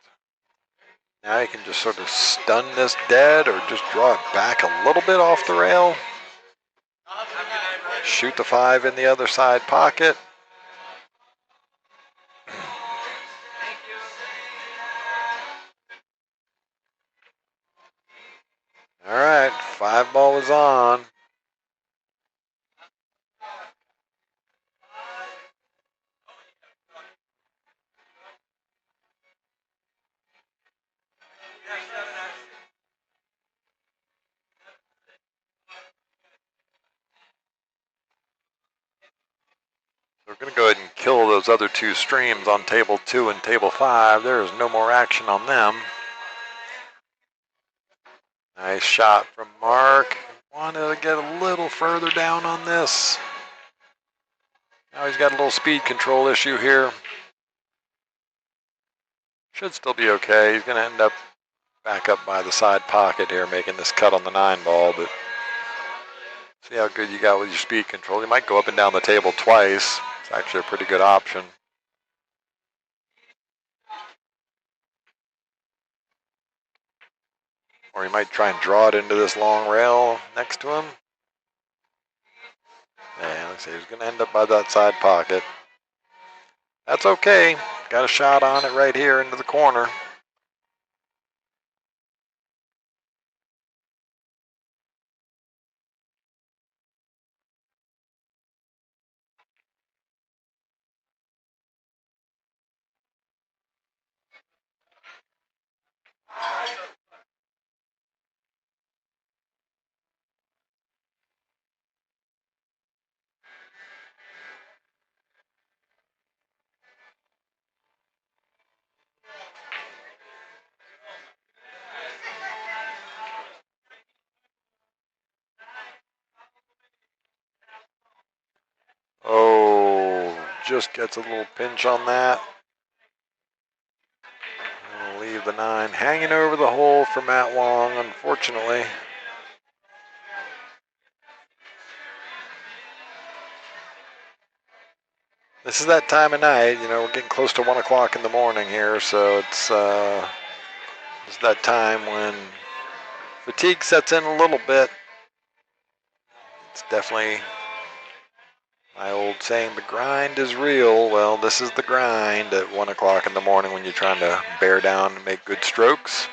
S1: Now you can just sort of stun this dead or just draw it back a little bit off the rail. Shoot the 5 in the other side pocket. All right, 5 ball is on. We're going to go ahead and kill those other 2 streams on table 2 and table 5. There is no more action on them. Nice shot from Mark. Wanted to get a little further down on this. Now he's got a little speed control issue here. Should still be okay. He's going to end up back up by the side pocket here, making this cut on the 9 ball, but see how good you got with your speed control. You might go up and down the table twice. It's actually a pretty good option. Or you might try and draw it into this long rail next to him. Yeah, let's see, he's going to end up by that side pocket. That's okay. Got a shot on it right here into the corner. Oh, just gets a little pinch on that. A to leave the 9 hanging over the hole for Matt Wong, unfortunately. This is that time of night, we're getting close to 1 o'clock in the morning here, so it's that time when fatigue sets in a little bit. It's definitely my old saying, the grind is real. Well, this is the grind at 1 o'clock in the morning when you're trying to bear down and make good strokes.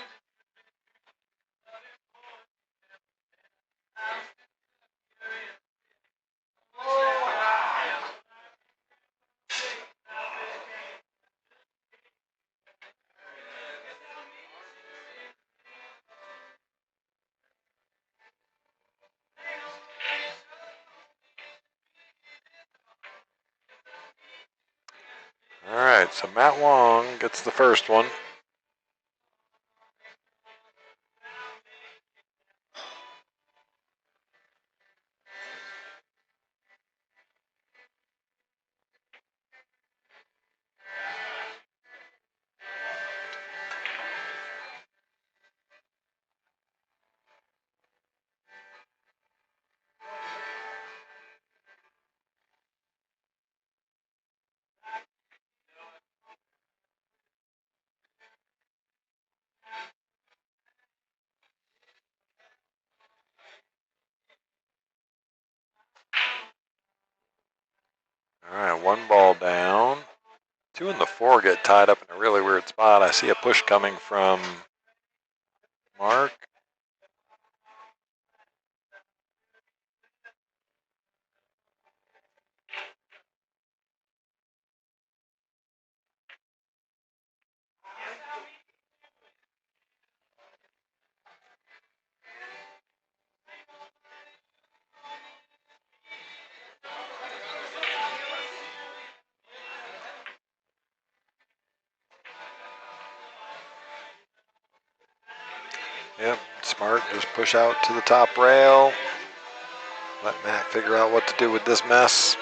S1: All right, so Matt Wong gets the first one. All right, 1 ball down. 2 and the 4 get tied up in a really weird spot. I see a push coming from Mark. Yep, smart. Just push out to the top rail. Let Matt figure out what to do with this mess.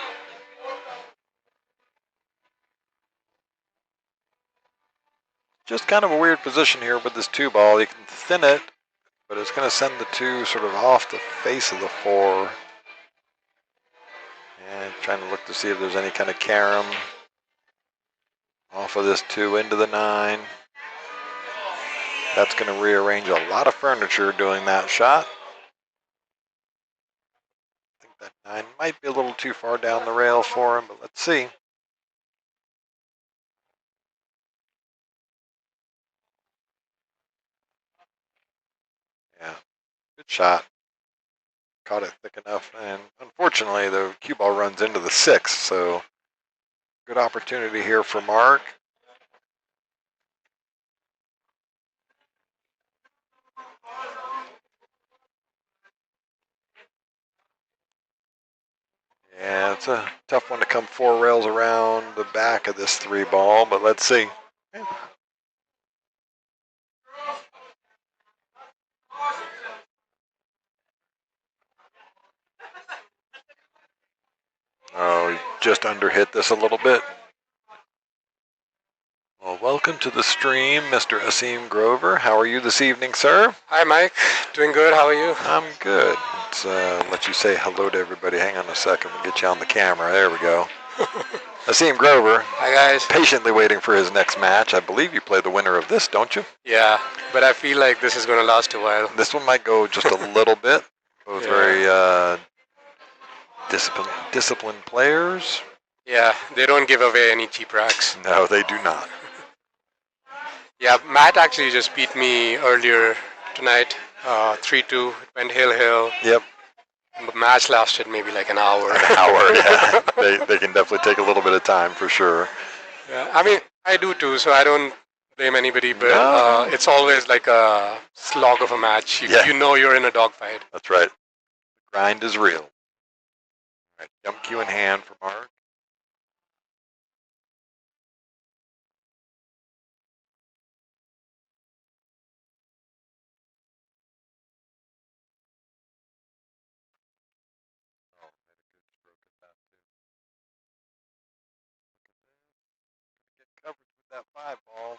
S1: Just kind of a weird position here with this 2 ball. You can thin it, but it's going to send the 2 sort of off the face of the 4. And trying to look to see if there's any kind of carom off of this 2 into the 9. That's going to rearrange a lot of furniture doing that shot. I think that 9 might be a little too far down the rail for him, but let's see. Yeah, good shot. Caught it thick enough, and unfortunately the cue ball runs into the 6, so good opportunity here for Mark. Yeah, it's a tough one to come 4 rails around the back of this 3 ball, but let's see. Oh, he just underhit this a little bit. Well, welcome to the stream, Mr. Asim Grover. How are you this evening, sir?
S8: Hi, Mike. Doing good. How are you?
S1: I'm good. Let's let you say hello to everybody. Hang on a second. We'll get you on the camera. There we go. Asim Grover.
S8: Hi, guys.
S1: Patiently waiting for his next match. I believe you play the winner of this, don't you?
S8: Yeah, but I feel like this is going to last a while.
S1: This one might go just a little bit. Both very disciplined players.
S8: Yeah, they don't give away any cheap racks.
S1: No, they do not.
S8: Yeah, Matt actually just beat me earlier tonight, 3-2. It went hill.
S1: Yep.
S8: The match lasted maybe like an hour.
S1: An hour, yeah. They can definitely take a little bit of time for sure.
S8: Yeah, I mean, I do too, so I don't blame anybody, but it's always like a slog of a match. You know you're in a dogfight.
S1: That's right. The grind is real. All right, jump cue in hand for Mark. Get coverage with that 5 ball.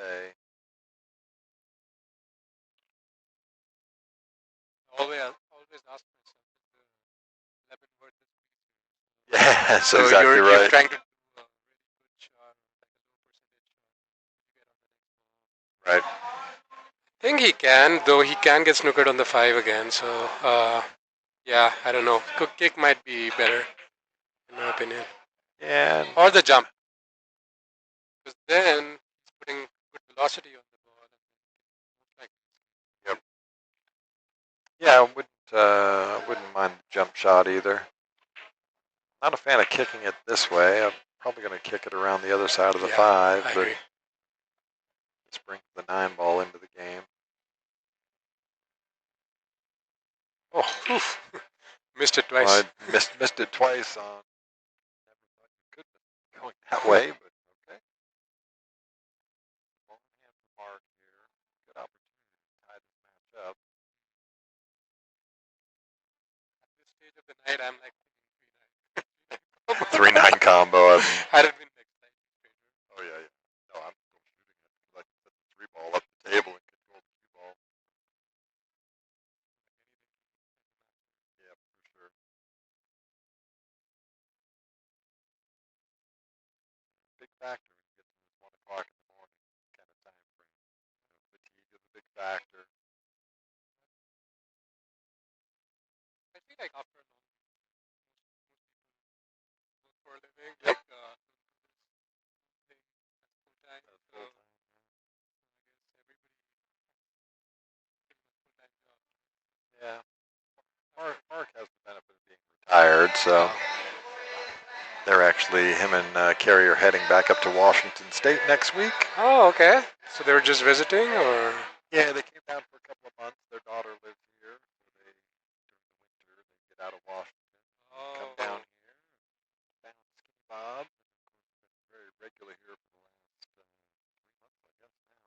S1: day.
S8: Always ask myself, is the lemon worth it?
S1: Yeah, that's
S8: So
S1: exactly
S8: you're
S1: right.
S8: trying to do a really good shot, like a low percentage shot. You get on the next ball.
S1: Right.
S8: I think he can, though he can get snookered on the 5 again. So, yeah, I don't know. Kick might be better, in my opinion.
S1: Yeah.
S8: Or the jump. Because then he's putting good velocity on the ball.
S1: Yep. Yeah, I wouldn't mind the jump shot either. Not a fan of kicking it this way. I'm probably going to kick it around the other side of the 5,
S8: I
S1: but
S8: agree.
S1: let's bring the 9 ball into the game.
S8: Oh, oof. Missed it twice.
S1: Well, I missed it twice on. Never thought you could be going that way, but okay. Long hand for Mark here. Good opportunity to tie this match up.
S8: At this stage of the night, I'm like
S1: 3-9 combo.
S8: Had it been next night.
S1: Oh yeah. No, I'm still shooting it. I can set the 3 ball up the table and control the 2 ball. Yeah, for sure. Big factor when you get to this 1 o'clock in the morning kind of time frame. Fatigue is a big factor.
S8: I feel like after a long week, most people work for a living,
S1: Yep.
S8: like thing full time.
S1: That's
S8: So
S1: full time.
S8: I guess everybody pretty much full time job.
S1: Yeah. Mark has the benefit of being retired, so they're actually, him and Carrie are heading back up to Washington State next week.
S8: Oh, okay. So they were just visiting, or?
S1: Yeah, they came down for a couple of months. Their daughter lives here, so during the winter, they get out of Washington, come down here, down to Skinny Bob. And of course, been very regular here for the last 3 months, I guess now.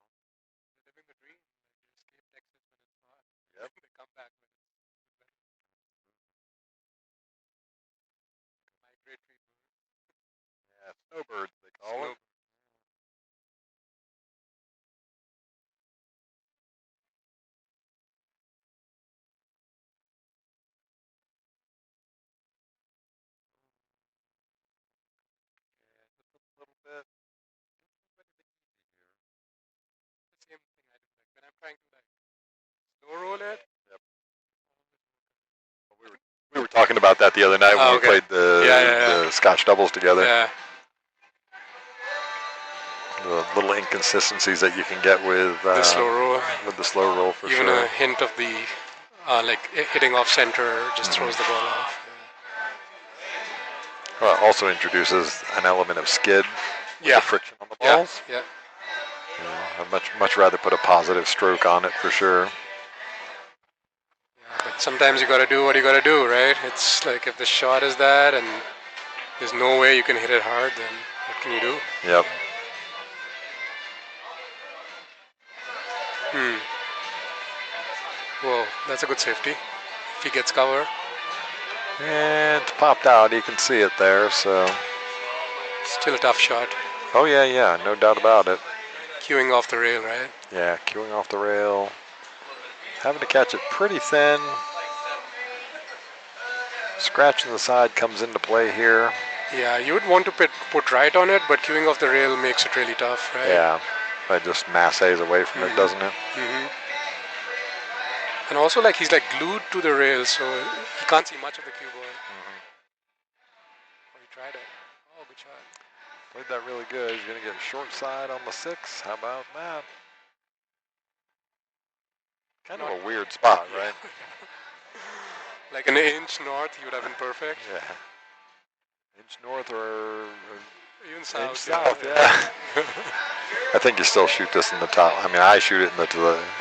S8: They're living the dream. Like you escape Texas when it's hot.
S1: Yep.
S8: They come back when it's better. Migratory bird.
S1: Yeah, snowbirds they call it. Yeah, just a little bit.
S8: The same thing I do. Like when I'm trying to like slow roll it.
S1: Yep. We were talking about that the other night when we played the Scotch doubles together.
S8: Yeah.
S1: The little inconsistencies that you can get with
S8: The slow roll.
S1: With the slow roll, for
S8: Even
S1: sure.
S8: a hint of the like hitting off center just throws the ball off.
S1: Well, it also introduces an element of skid with the friction on the balls.
S8: Yeah.
S1: I'd much rather put a positive stroke on it, for sure.
S8: Yeah, but sometimes you got to do what you got to do, right? It's like if the shot is that and there's no way you can hit it hard, then what can you do?
S1: Yep.
S8: Whoa, that's a good safety. If he gets cover.
S1: And it's popped out. You can see it there, so.
S8: Still a tough shot.
S1: Oh, yeah, no doubt about it.
S8: Cueing off the rail, right?
S1: Yeah, cueing off the rail. Having to catch it pretty thin. Scratching the side comes into play here.
S8: Yeah, you would want to put right on it, but cueing off the rail makes it really tough, right?
S1: Yeah, it just massays away from it, doesn't it?
S8: And also, like, he's like glued to the rail, so he can't see much of the cue ball. Oh, he tried it. Oh, good shot.
S1: Played that really good. He's going to get short side on the 6. How about that? Kind of a weird spot, right?
S8: Like an inch north, he would have been perfect.
S1: Yeah. Inch north or
S8: even south.
S1: Inch south, yeah. I think you still shoot this in the top. I mean, I shoot it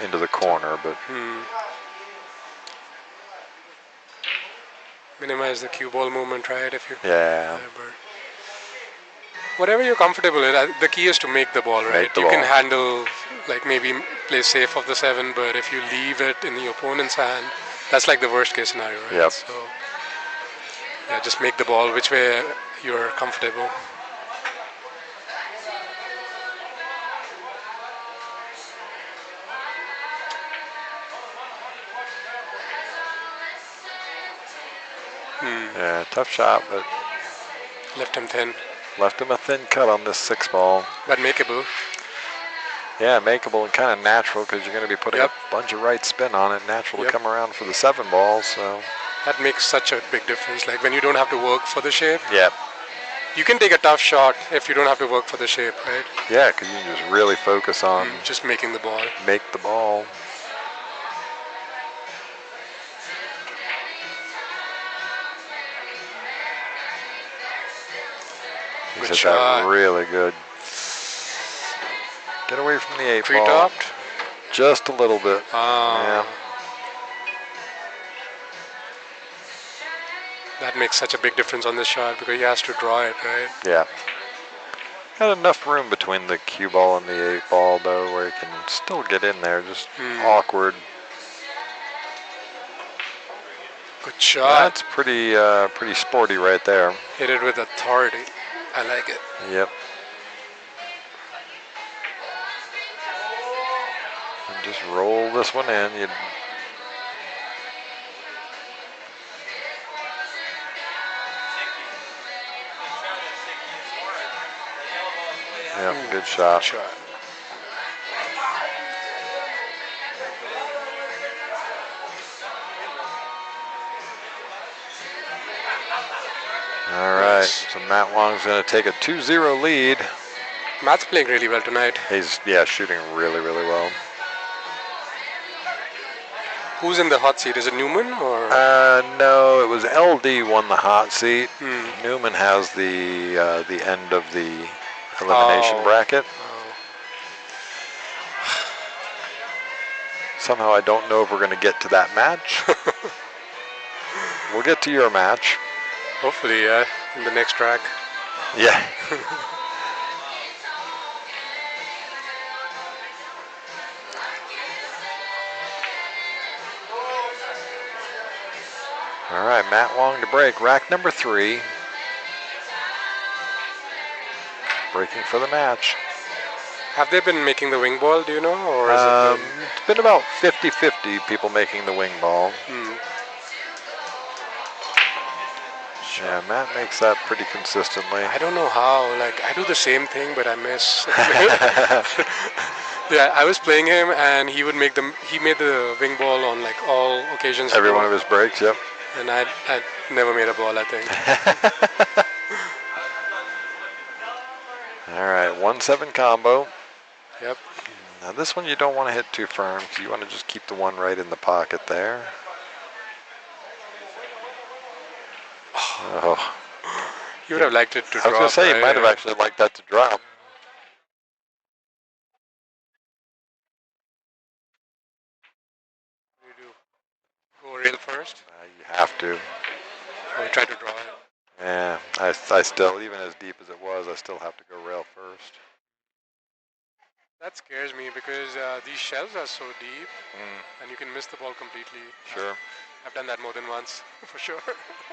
S1: into the corner, but.
S8: Minimize the cue ball movement, right? If you.
S1: Yeah.
S8: Whatever you're comfortable with, the key is to make the ball, right?
S1: You
S8: can handle, like maybe play safe of the 7, but if you leave it in the opponent's hand, that's like the worst case scenario, right?
S1: Yep.
S8: So, yeah, just make the ball which way you're comfortable.
S1: Yeah, tough shot, but
S8: Left him thin.
S1: left him a thin cut on this 6 ball.
S8: But makeable.
S1: Yeah, makeable and kind of natural because you're going to be putting a bunch of right spin on it. Natural to come around for the 7 ball, so.
S8: That makes such a big difference. Like when you don't have to work for the shape.
S1: Yeah.
S8: You can take a tough shot if you don't have to work for the shape, right?
S1: Yeah, because you can just really focus on
S8: just making the ball.
S1: Make the ball. He hit that really good. Get away from the 8 ball.
S8: Pre-topped?
S1: Just a little bit. Yeah.
S8: That makes such a big difference on this shot because he has to draw it, right?
S1: Yeah. Had enough room between the cue ball and the 8 ball though, where he can still get in there. Just awkward.
S8: Good shot.
S1: That's pretty sporty right there.
S8: Hit it with authority. I like it.
S1: Yep. And just roll this one in. Yep, good shot.
S8: Good shot.
S1: All right, so Matt Wong's going to take a 2-0 lead.
S8: Matt's playing really well tonight.
S1: He's, shooting really, really well.
S8: Who's in the hot seat? Is it Newman or?
S1: No, it was LD won the hot seat. Newman has the end of the elimination bracket. Somehow I don't know if we're going to get to that match. We'll get to your match.
S8: Hopefully, yeah, in the next track.
S1: Yeah. All right, Matt Wong to break. Rack number 3. Breaking for the match.
S8: Have they been making the wing ball, do you know? Or is
S1: it's been about 50-50 people making the wing ball. Yeah, Matt makes that pretty consistently.
S8: I don't know how. Like, I do the same thing, but I miss. Yeah, I was playing him, and he would make he made the wing ball on like all occasions.
S1: Every one of his breaks, yep.
S8: And I never made a ball, I think.
S1: All right, 1-7 combo.
S8: Yep.
S1: Now this one you don't want to hit too firm because you want to just keep the one right in the pocket there. Oh.
S8: You would have liked it to drop.
S1: I was going to say, you might have actually liked that to drop.
S8: What do you do? Go rail first?
S1: You have to.
S8: Or try to draw it?
S1: Yeah, I still, even as deep as it was, I still have to go rail first.
S8: That scares me because these shells are so deep and you can miss the ball completely.
S1: Sure.
S8: I've done that more than once, for sure.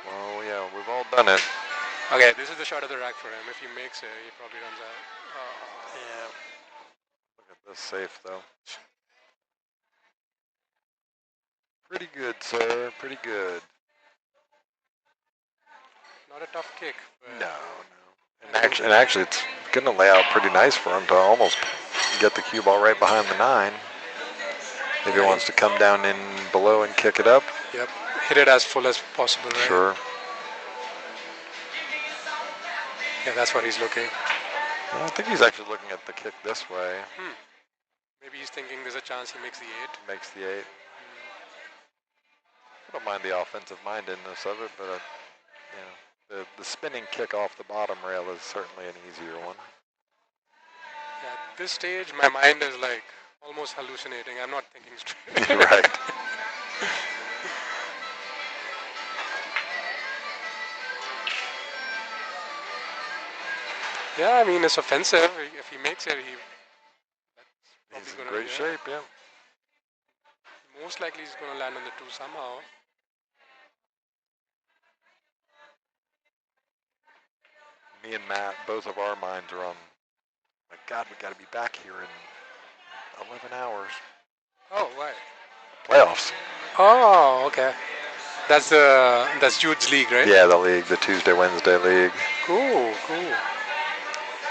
S1: Well, yeah, we've all done it.
S8: Okay, this is the shot of the rack for him. If he makes it, he probably runs out.
S1: Yeah. Look at this safe, though. Pretty good, sir. Pretty good.
S8: Not a tough kick.
S1: No. And actually, it's going to lay out pretty nice for him to almost get the cue ball right behind the 9. If he wants to come down in below and kick it up.
S8: Yep. Hit it as full as possible, right?
S1: Sure.
S8: Yeah, that's what he's looking.
S1: Well, I think he's actually looking at the kick this way.
S8: Maybe he's thinking there's a chance he makes the 8.
S1: Makes the 8. I don't mind the offensive mindedness of it, but the spinning kick off the bottom rail is certainly an easier one.
S8: Yeah, at this stage, my mind is like almost hallucinating. I'm not thinking straight.
S1: Right.
S8: Yeah, I mean, it's offensive. If he makes it,
S1: he's in great shape, yeah.
S8: Most likely he's going to land on the 2 somehow.
S1: Me and Matt, both of our minds are on, my God, we got to be back here in 11 hours.
S8: Oh, why?
S1: Playoffs.
S8: Oh, okay. That's Jude's league, right?
S1: Yeah, the league, the Tuesday, Wednesday league.
S8: Cool.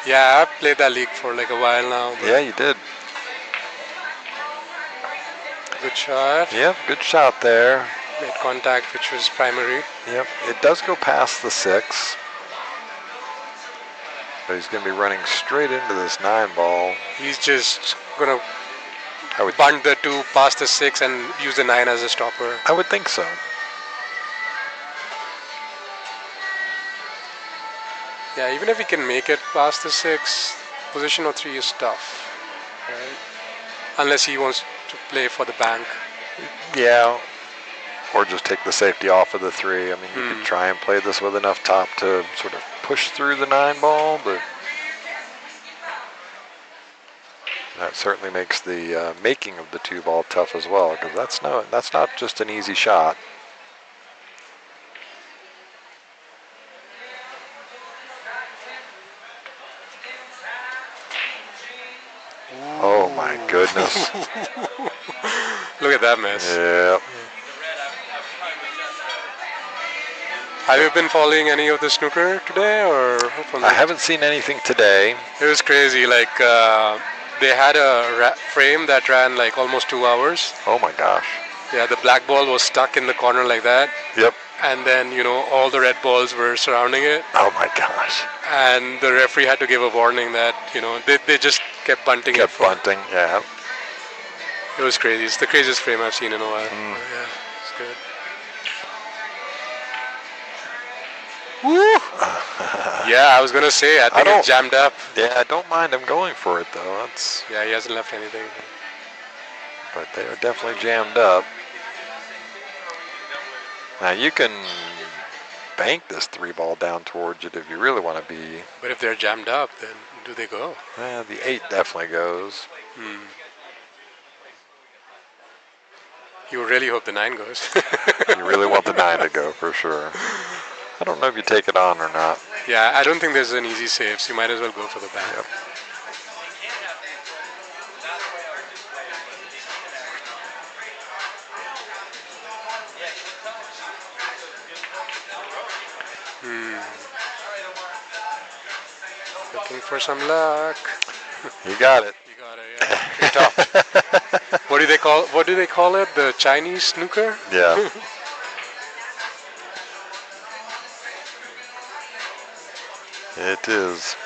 S8: Yeah, I've played that league for like a while now.
S1: Yeah, you did.
S8: Good shot.
S1: Yep, good shot there.
S8: Made contact, which was primary.
S1: Yep, it does go past the 6. But he's going to be running straight into this 9 ball.
S8: He's just going to bunt the 2 past the 6 and use the 9 as a stopper.
S1: I would think so.
S8: Yeah, even if he can make it past the 6, position of 3 is tough. Right? Unless he wants to play for the bank.
S1: Yeah. Or just take the safety off of the 3. I mean, you could try and play this with enough top to sort of push through the 9 ball, but that certainly makes the making of the 2 ball tough as well, because that's not just an easy shot. Oh my goodness.
S8: Look at that mess.
S1: Yep.
S8: Have you been following any of the snooker today, or?
S1: I haven't seen anything today.
S8: It was crazy. Like they had a frame that ran like almost 2 hours.
S1: Oh my gosh.
S8: Yeah, the black ball was stuck in the corner like that.
S1: Yep.
S8: And then all the red balls were surrounding it.
S1: Oh my gosh.
S8: And the referee had to give a warning that they just kept bunting it.
S1: Kept bunting. Yeah.
S8: It was crazy. It's the craziest frame I've seen in a while. Yeah, it's good. Woo! Yeah, I was gonna say, I think it's jammed up.
S1: Yeah, I don't mind him going for it though.
S8: Yeah, he hasn't left anything.
S1: But they are definitely jammed up. Now you can bank this 3 ball down towards it if you really want to be.
S8: But if they're jammed up, then do they go?
S1: The 8 definitely goes.
S8: You really hope the 9 goes.
S1: You really want the 9 to go for sure. I don't know if you take it on or not.
S8: Yeah, I don't think there's an easy save, so you might as well go for the bank.
S1: Yep.
S8: Looking for some luck.
S1: You got it.
S8: You got it, yeah. You're tough. What do they call it? The Chinese snooker?
S1: Yeah. It is.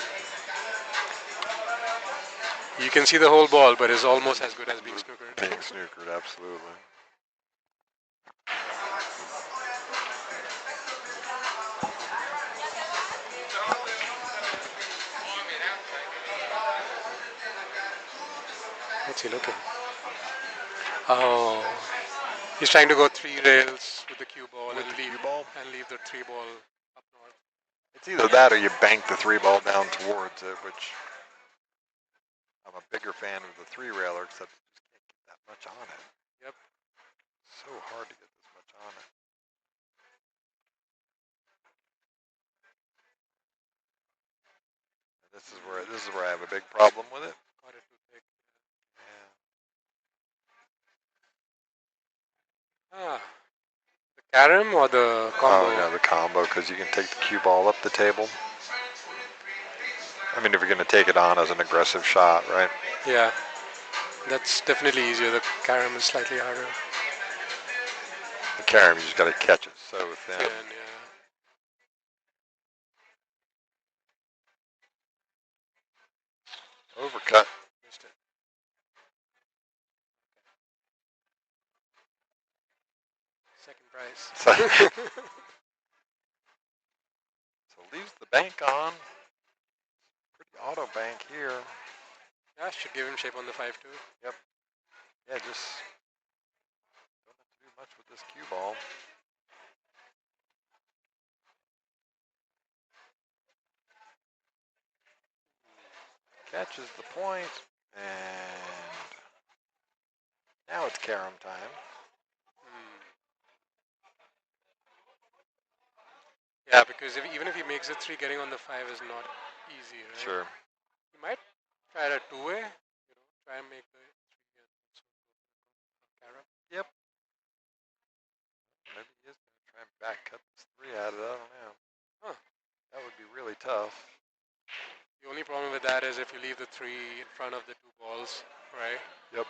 S8: You can see the whole ball, but it's almost as good as being snookered.
S1: Being snookered, absolutely.
S8: What's he looking? Oh, he's trying to go 3 rails with the cue ball and leave the 3 ball up north.
S1: It's either that or you bank the 3 ball down towards it, which I'm a bigger fan of the 3 railer, except you just can't get that much on it.
S8: Yep.
S1: So hard to get this much on it. This is where I have a big problem with it.
S8: Got it too thick.
S1: Yeah.
S8: The carom or the combo?
S1: Oh, no, the combo, because you can take the cue ball up the table. I mean, if you're going to take it on as an aggressive shot, right?
S8: Yeah. That's definitely easier. The carom is slightly harder.
S1: The carom, you just got to catch it so thin.
S8: Yeah.
S1: Overcut.
S8: Missed it. Second prize.
S1: So leaves the bank on. Pretty auto bank here.
S8: Yeah, should give him shape on the 5 too.
S1: Yep. Yeah, just don't have to do much with this cue ball. Catches the point, and now it's carom time.
S8: Yeah, because even if he makes it 3, getting on the 5 is not easy, right?
S1: Sure.
S8: He might try a 2-way, try and make the 3 carom.
S1: Yep. Maybe he is going to back cut this 3 out of it. I don't know. Huh. That would be really tough.
S8: The only problem with that is if you leave the 3 in front of the 2 balls, right?
S1: Yep.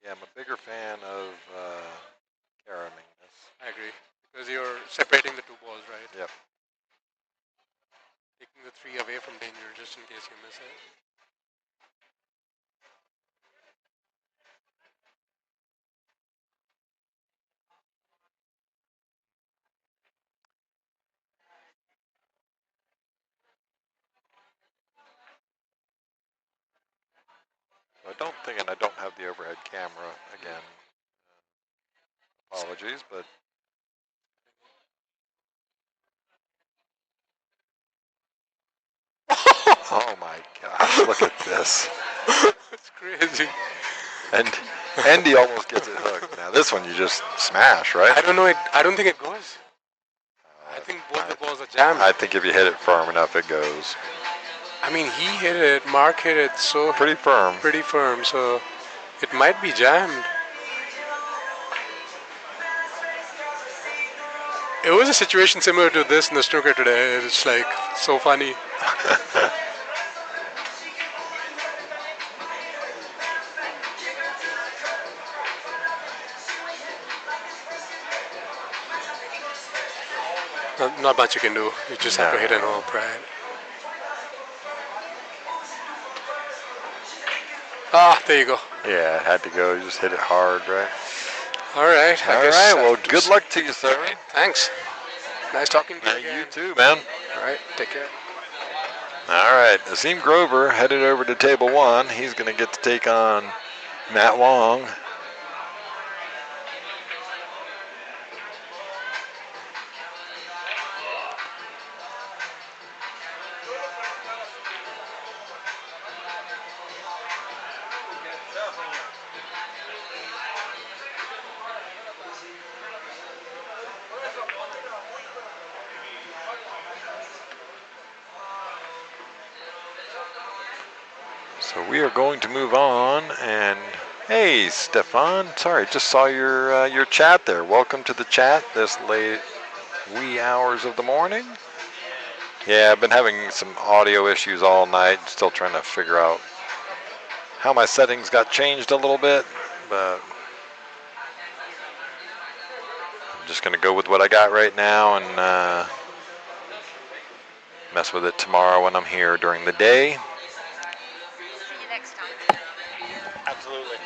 S1: Yeah, I'm a bigger fan of caraming this.
S8: I agree. Because you're separating the 2 balls, right?
S1: Yep.
S8: Taking the 3 away from danger just in case you miss it.
S1: I don't think, and I don't have the overhead camera again. Apologies, but oh my gosh, look at this.
S8: That's crazy.
S1: And Andy almost gets it hooked. Now this one you just smash, right?
S8: I don't know. I don't think it goes. I think both the balls are jammed.
S1: I think if you hit it firm enough, it goes.
S8: I mean, he hit it. Mark hit it so
S1: Pretty firm.
S8: Pretty firm. So it might be jammed. It was a situation similar to this in the snooker today. It's like so funny. Not much you can do. You just have to hit and hope, right? Ah, there you go.
S1: Yeah, it had to go. You just hit it hard, right?
S8: All right.
S1: All right. Well, good luck to you, sir.
S8: Thanks. Nice talking to you again.
S1: You too, man.
S8: All right. Take care.
S1: All right. Asim Grover headed over to table 1. He's going to get to take on Matt Wong. So we are going to move on, and hey, Stefan, sorry, just saw your chat there. Welcome to the chat this late wee hours of the morning. Yeah, I've been having some audio issues all night, still trying to figure out how my settings got changed a little bit, but I'm just going to go with what I got right now and mess with it tomorrow when I'm here during the day. Absolutely.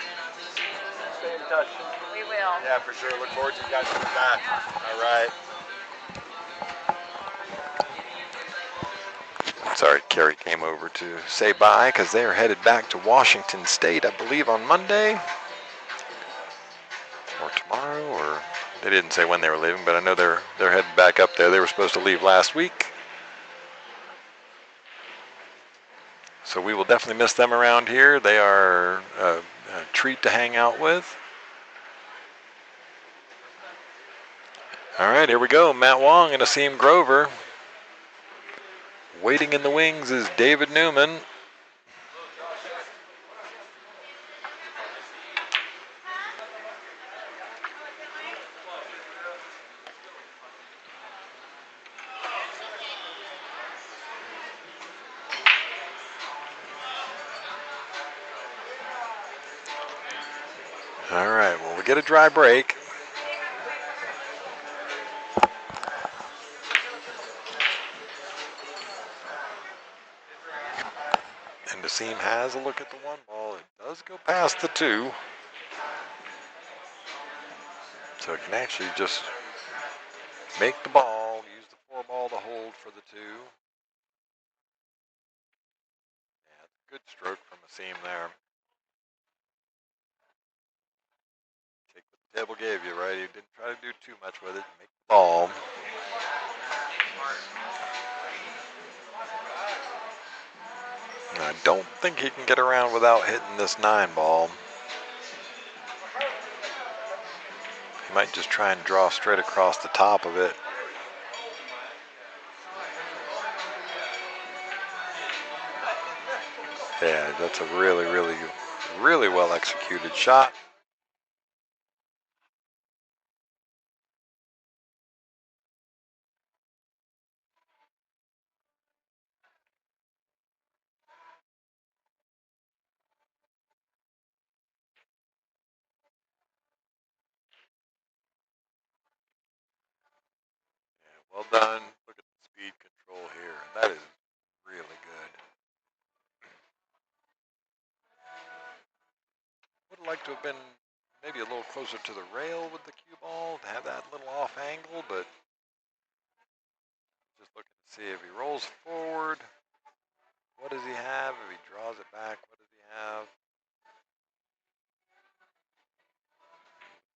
S1: Stay in touch.
S9: We will.
S1: Yeah, for sure. Look forward to you guys coming back. All right. Sorry, Carrie came over to say bye because they are headed back to Washington State, I believe, on Monday. Or tomorrow, or they didn't say when they were leaving, but I know they're headed back up there. They were supposed to leave last week. So we will definitely miss them around here. They are a treat to hang out with. All right, here we go. Matt Wong and Asim Grover. Waiting in the wings is David Newman. All right, well, we get a dry break. And Asim has a look at the 1 ball. It does go past the 2. So it can actually just make the ball, use the 4 ball to hold for the 2. Yeah, good stroke from Asim there. Take what the table gave you, right? He didn't try to do too much with it. Make the ball. I don't think he can get around without hitting this 9 ball. He might just try and draw straight across the top of it. Yeah, that's a really, really, really well executed shot. Well done. Look at the speed control here. That is really good. Would have liked to have been maybe a little closer to the rail with the cue ball to have that little off angle, but just looking to see if he rolls forward. What does he have? If he draws it back, what does he have?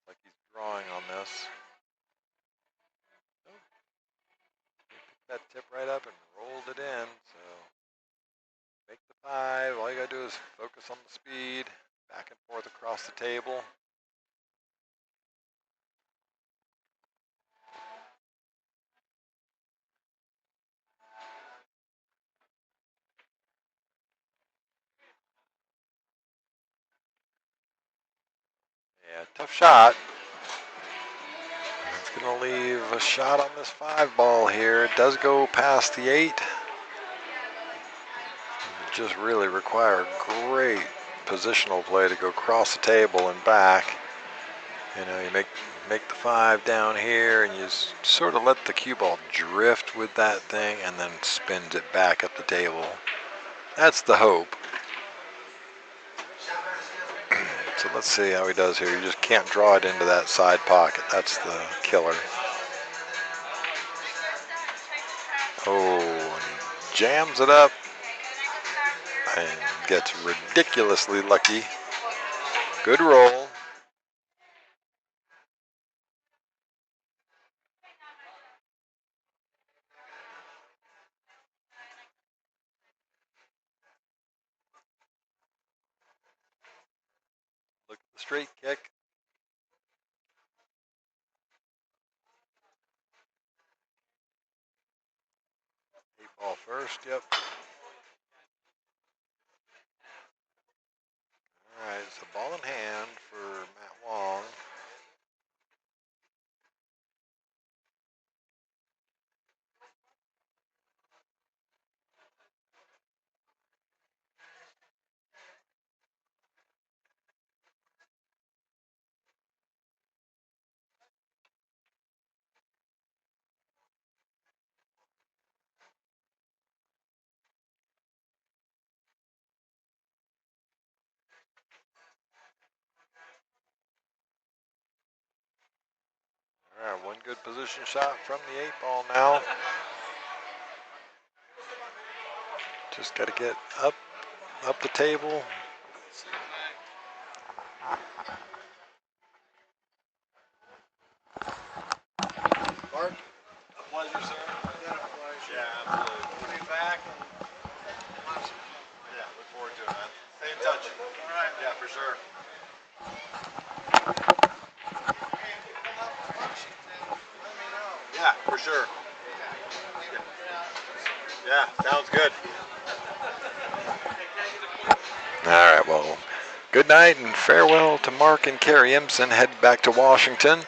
S1: Like he's drawing on this. Oh, he picked that tip right up and rolled it in, so make the 5. All you gotta do is focus on the speed, back and forth across the table. Yeah, tough shot. It's gonna leave a shot on this 5 ball here. It does go past the 8. It just really require great positional play to go across the table and back. You know, you make the 5 down here, and you sort of let the cue ball drift with that thing, and then spins it back up the table. That's the hope. So let's see how he does here. You just can't draw it into that side pocket. That's the killer. Oh, and he jams it up and gets ridiculously lucky. Good roll. Look at the straight kick. 8 ball first, yep. All right, it's a ball in hand for Matt Wong. All right, one good position shot from the 8 ball now. Just got to get up the table. Mark, a pleasure, sir. Yeah, absolutely. We'll be back. Yeah, look forward to it, man. Stay in touch. All right. Yeah, for sure. Yeah, for sure. Yeah, sounds good. All right, well, good night and farewell to Mark and Carrie Impson. Head back to Washington.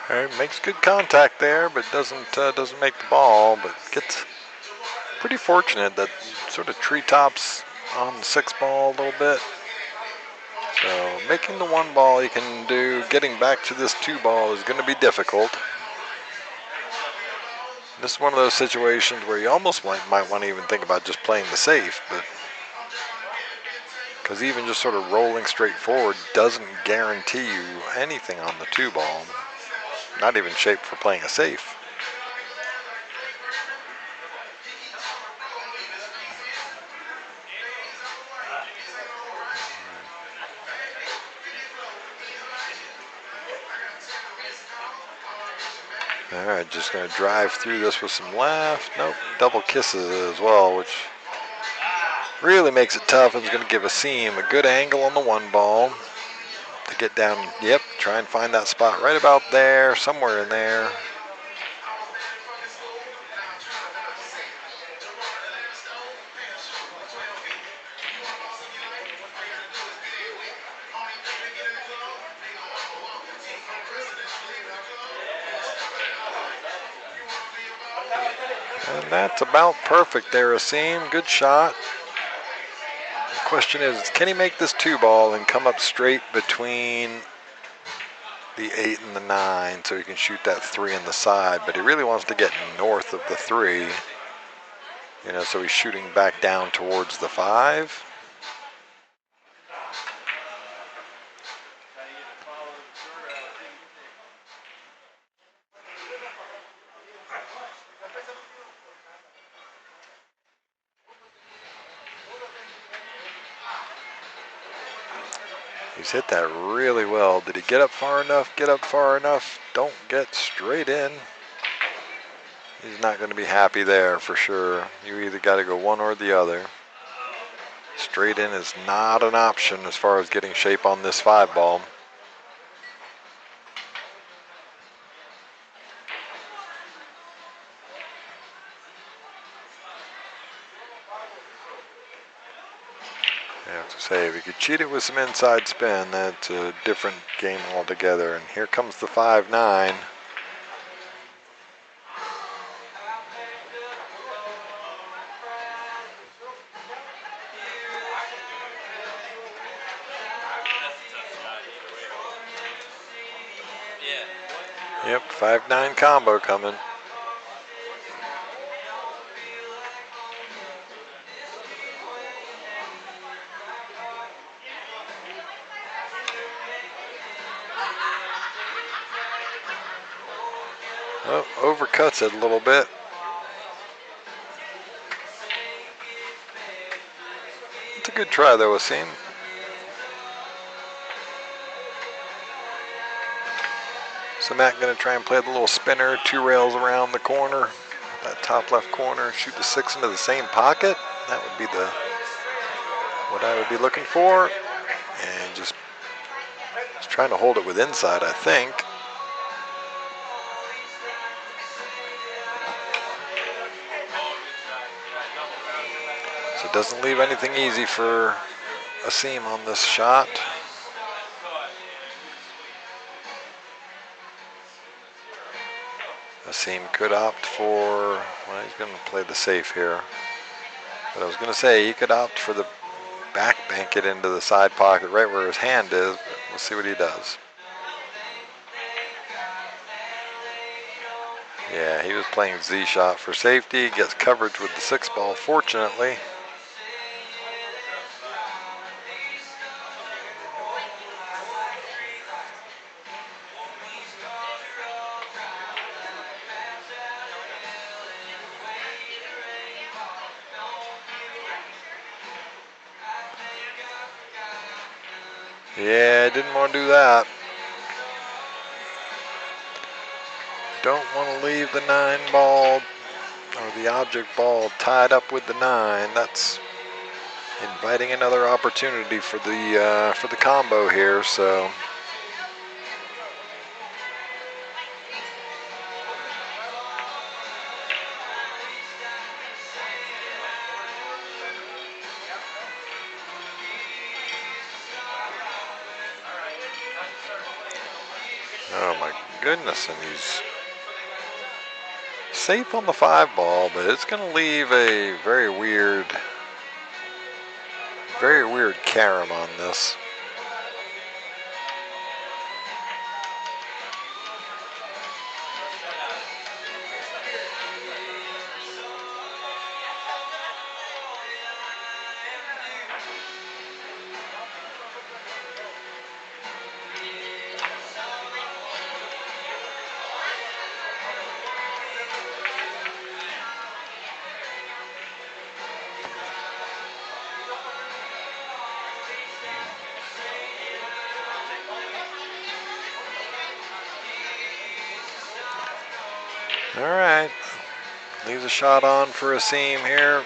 S1: All right, makes good contact there, but doesn't make the ball. But gets pretty fortunate that sort of treetops on the 6 ball a little bit. So making the 1 ball you can do. Getting back to this 2 ball is going to be difficult. This is one of those situations where you almost might want to even think about just playing the safe, but because even just sort of rolling straight forward doesn't guarantee you anything on the 2 ball. Not even shaped for playing a safe. All right, just going to drive through this with some left. Nope, double kisses as well, which really makes it tough. It's going to give a seam a good angle on the 1 ball to get down. Yep, try and find that spot right about there, somewhere in there. And that's about perfect there, Asim. Good shot. The question is, can he make this 2 ball and come up straight between the 8 and the 9 so he can shoot that 3 in the side? But he really wants to get north of the 3. You know, so he's shooting back down towards the 5. He's hit that really well. Did he get up far enough? Get up far enough. Don't get straight in. He's not going to be happy there for sure. You either got to go one or the other. Straight in is not an option as far as getting shape on this 5 ball. I have to say, if you could cheat it with some inside spin, that's a different game altogether. And here comes the 5-9. Yep, 5-9 combo coming. Oh, overcuts it a little bit. It's a good try though, Asim. So Matt going to try and play the little spinner, 2 rails around the corner, that top left corner, shoot the 6 into the same pocket. That would be what I would be looking for. And just trying to hold it with inside, I think. So it doesn't leave anything easy for Asim on this shot. Asim could opt for, well, he's going to play the safe here. But I was going to say he could opt for the back bank it into the side pocket right where his hand is, but we'll see what he does. Yeah, he was playing Z shot for safety, gets coverage with the 6 ball, fortunately. Yeah, didn't want to do that. Don't want to leave the 9 ball or the object ball tied up with the 9. That's inviting another opportunity for the combo here. So oh my goodness, and he's safe on the 5 ball, but it's going to leave a very weird carom on this. All right, leaves a shot on for a seam here.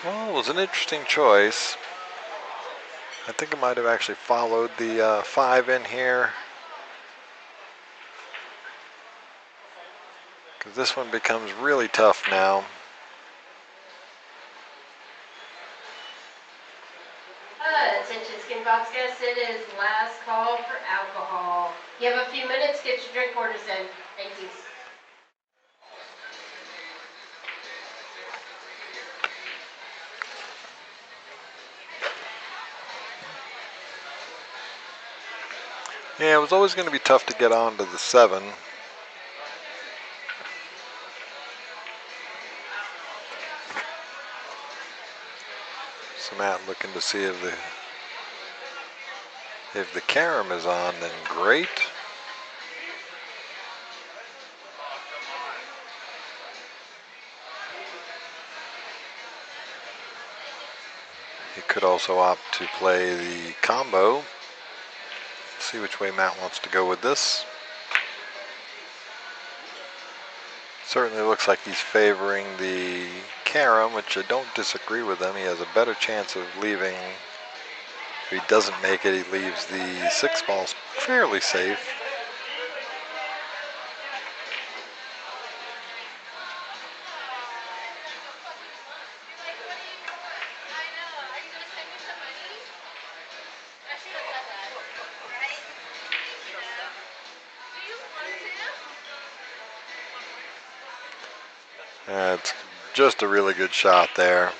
S1: Well, it was an interesting choice. I think it might have actually followed the 5 in here, because this one becomes really tough now.
S5: Attention Skinny Bob's guests, it is last call for alcohol. You have a few minutes, get your drink orders in. Thank you.
S1: Yeah, it was always going to be tough to get on to the 7. So Matt looking to see if the carom is on, then great. He could also opt to play the combo. See which way Matt wants to go with this. Certainly looks like he's favoring the carom, which I don't disagree with him. He has a better chance of leaving. If he doesn't make it, he leaves the 6 balls fairly safe. It's just a really good shot there.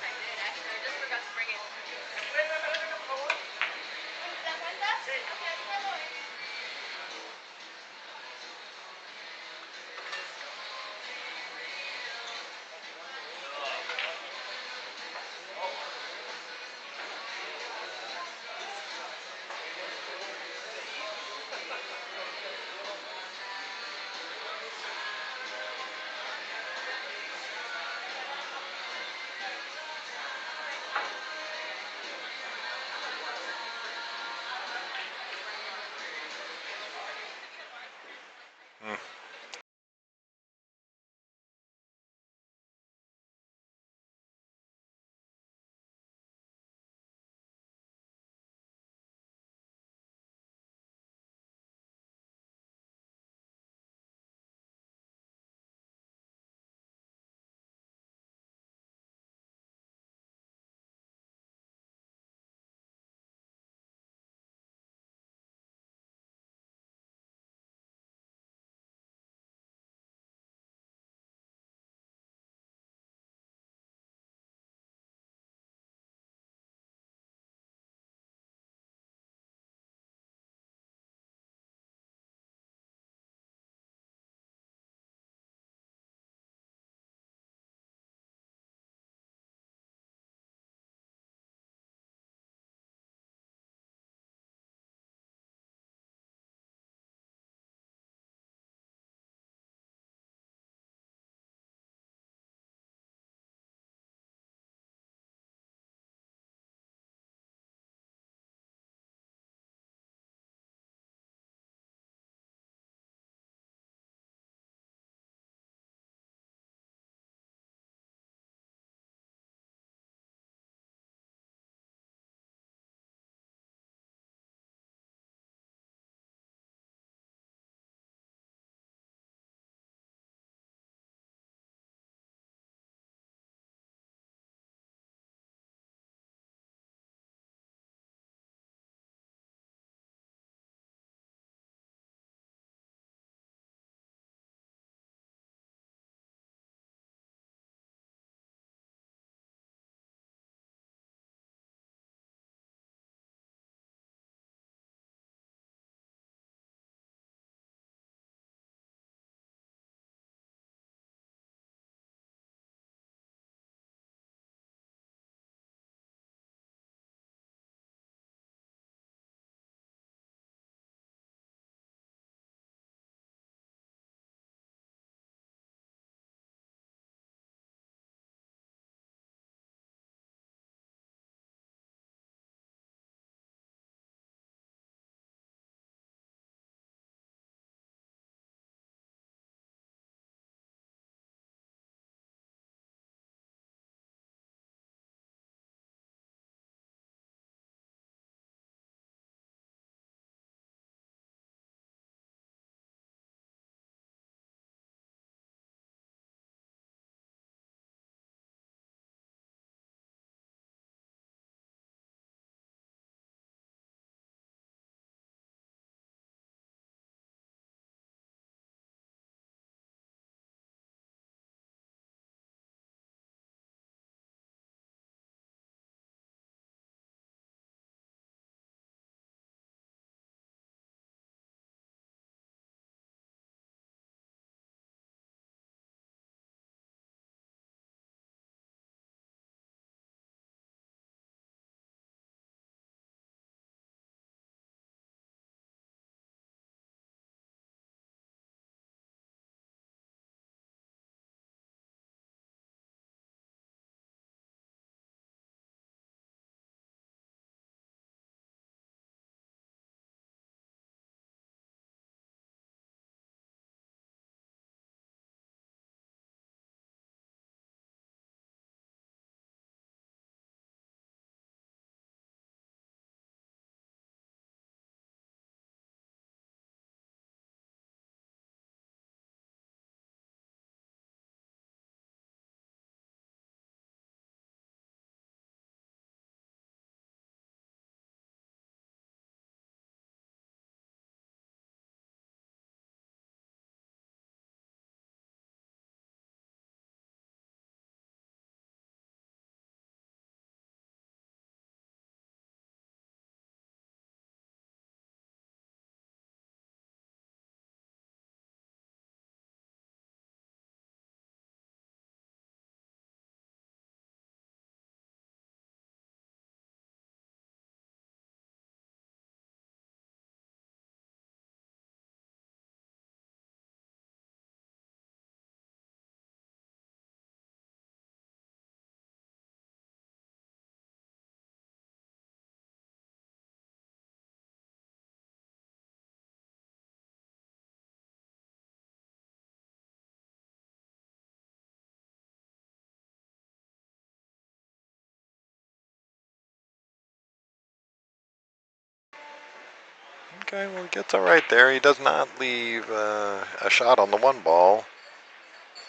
S1: Okay, well, he gets all right there. He does not leave a shot on the one ball.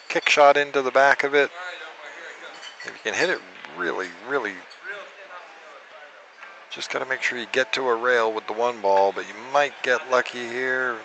S1: Kick shot into the back of it. If you can hit it really, really, just got to make sure you get to a rail with the one ball, but you might get lucky here.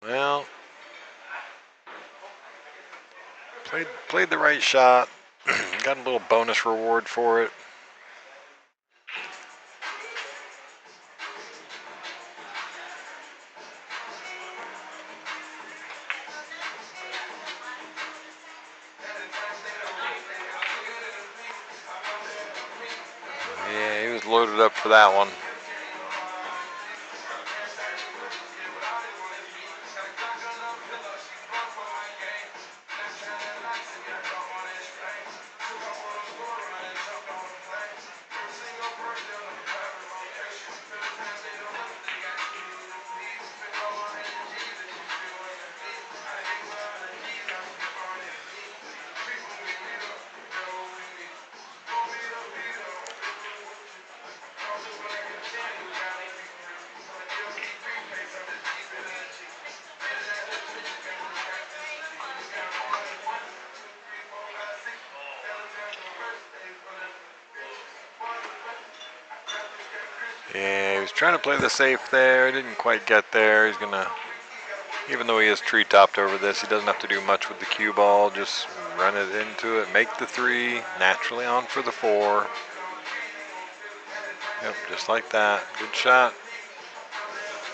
S1: Well, played the right shot. Got a little bonus reward for it. Yeah, he was loaded up for that one. Yeah, he was trying to play the safe there. Didn't quite get there. He's going to, even though he is tree-topped over this, he doesn't have to do much with the cue ball. Just run it into it, make the 3, naturally on for the 4. Yep, just like that. Good shot.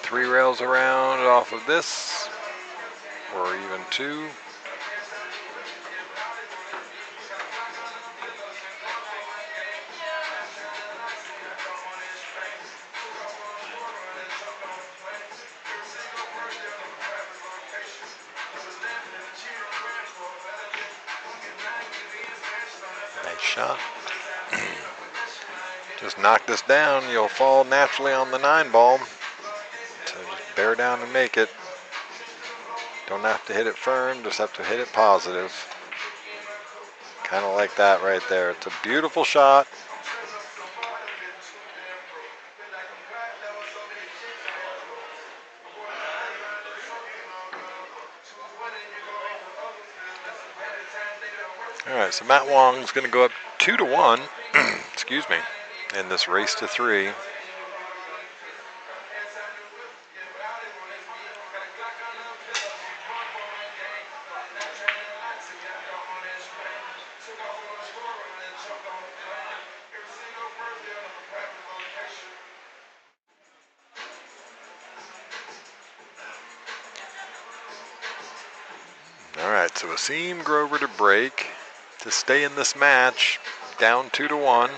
S1: 3 rails around off of this, or even 2. Nice shot. Just knock this down, you'll fall naturally on the 9 ball. So just bear down and make it. Don't have to hit it firm, just have to hit it positive. Kind of like that right there. It's a beautiful shot. All right, so Matt Wong's going to go up 2-1, excuse me, in this race to 3. All right, so Asim Grover to break to stay in this match, down 2-1.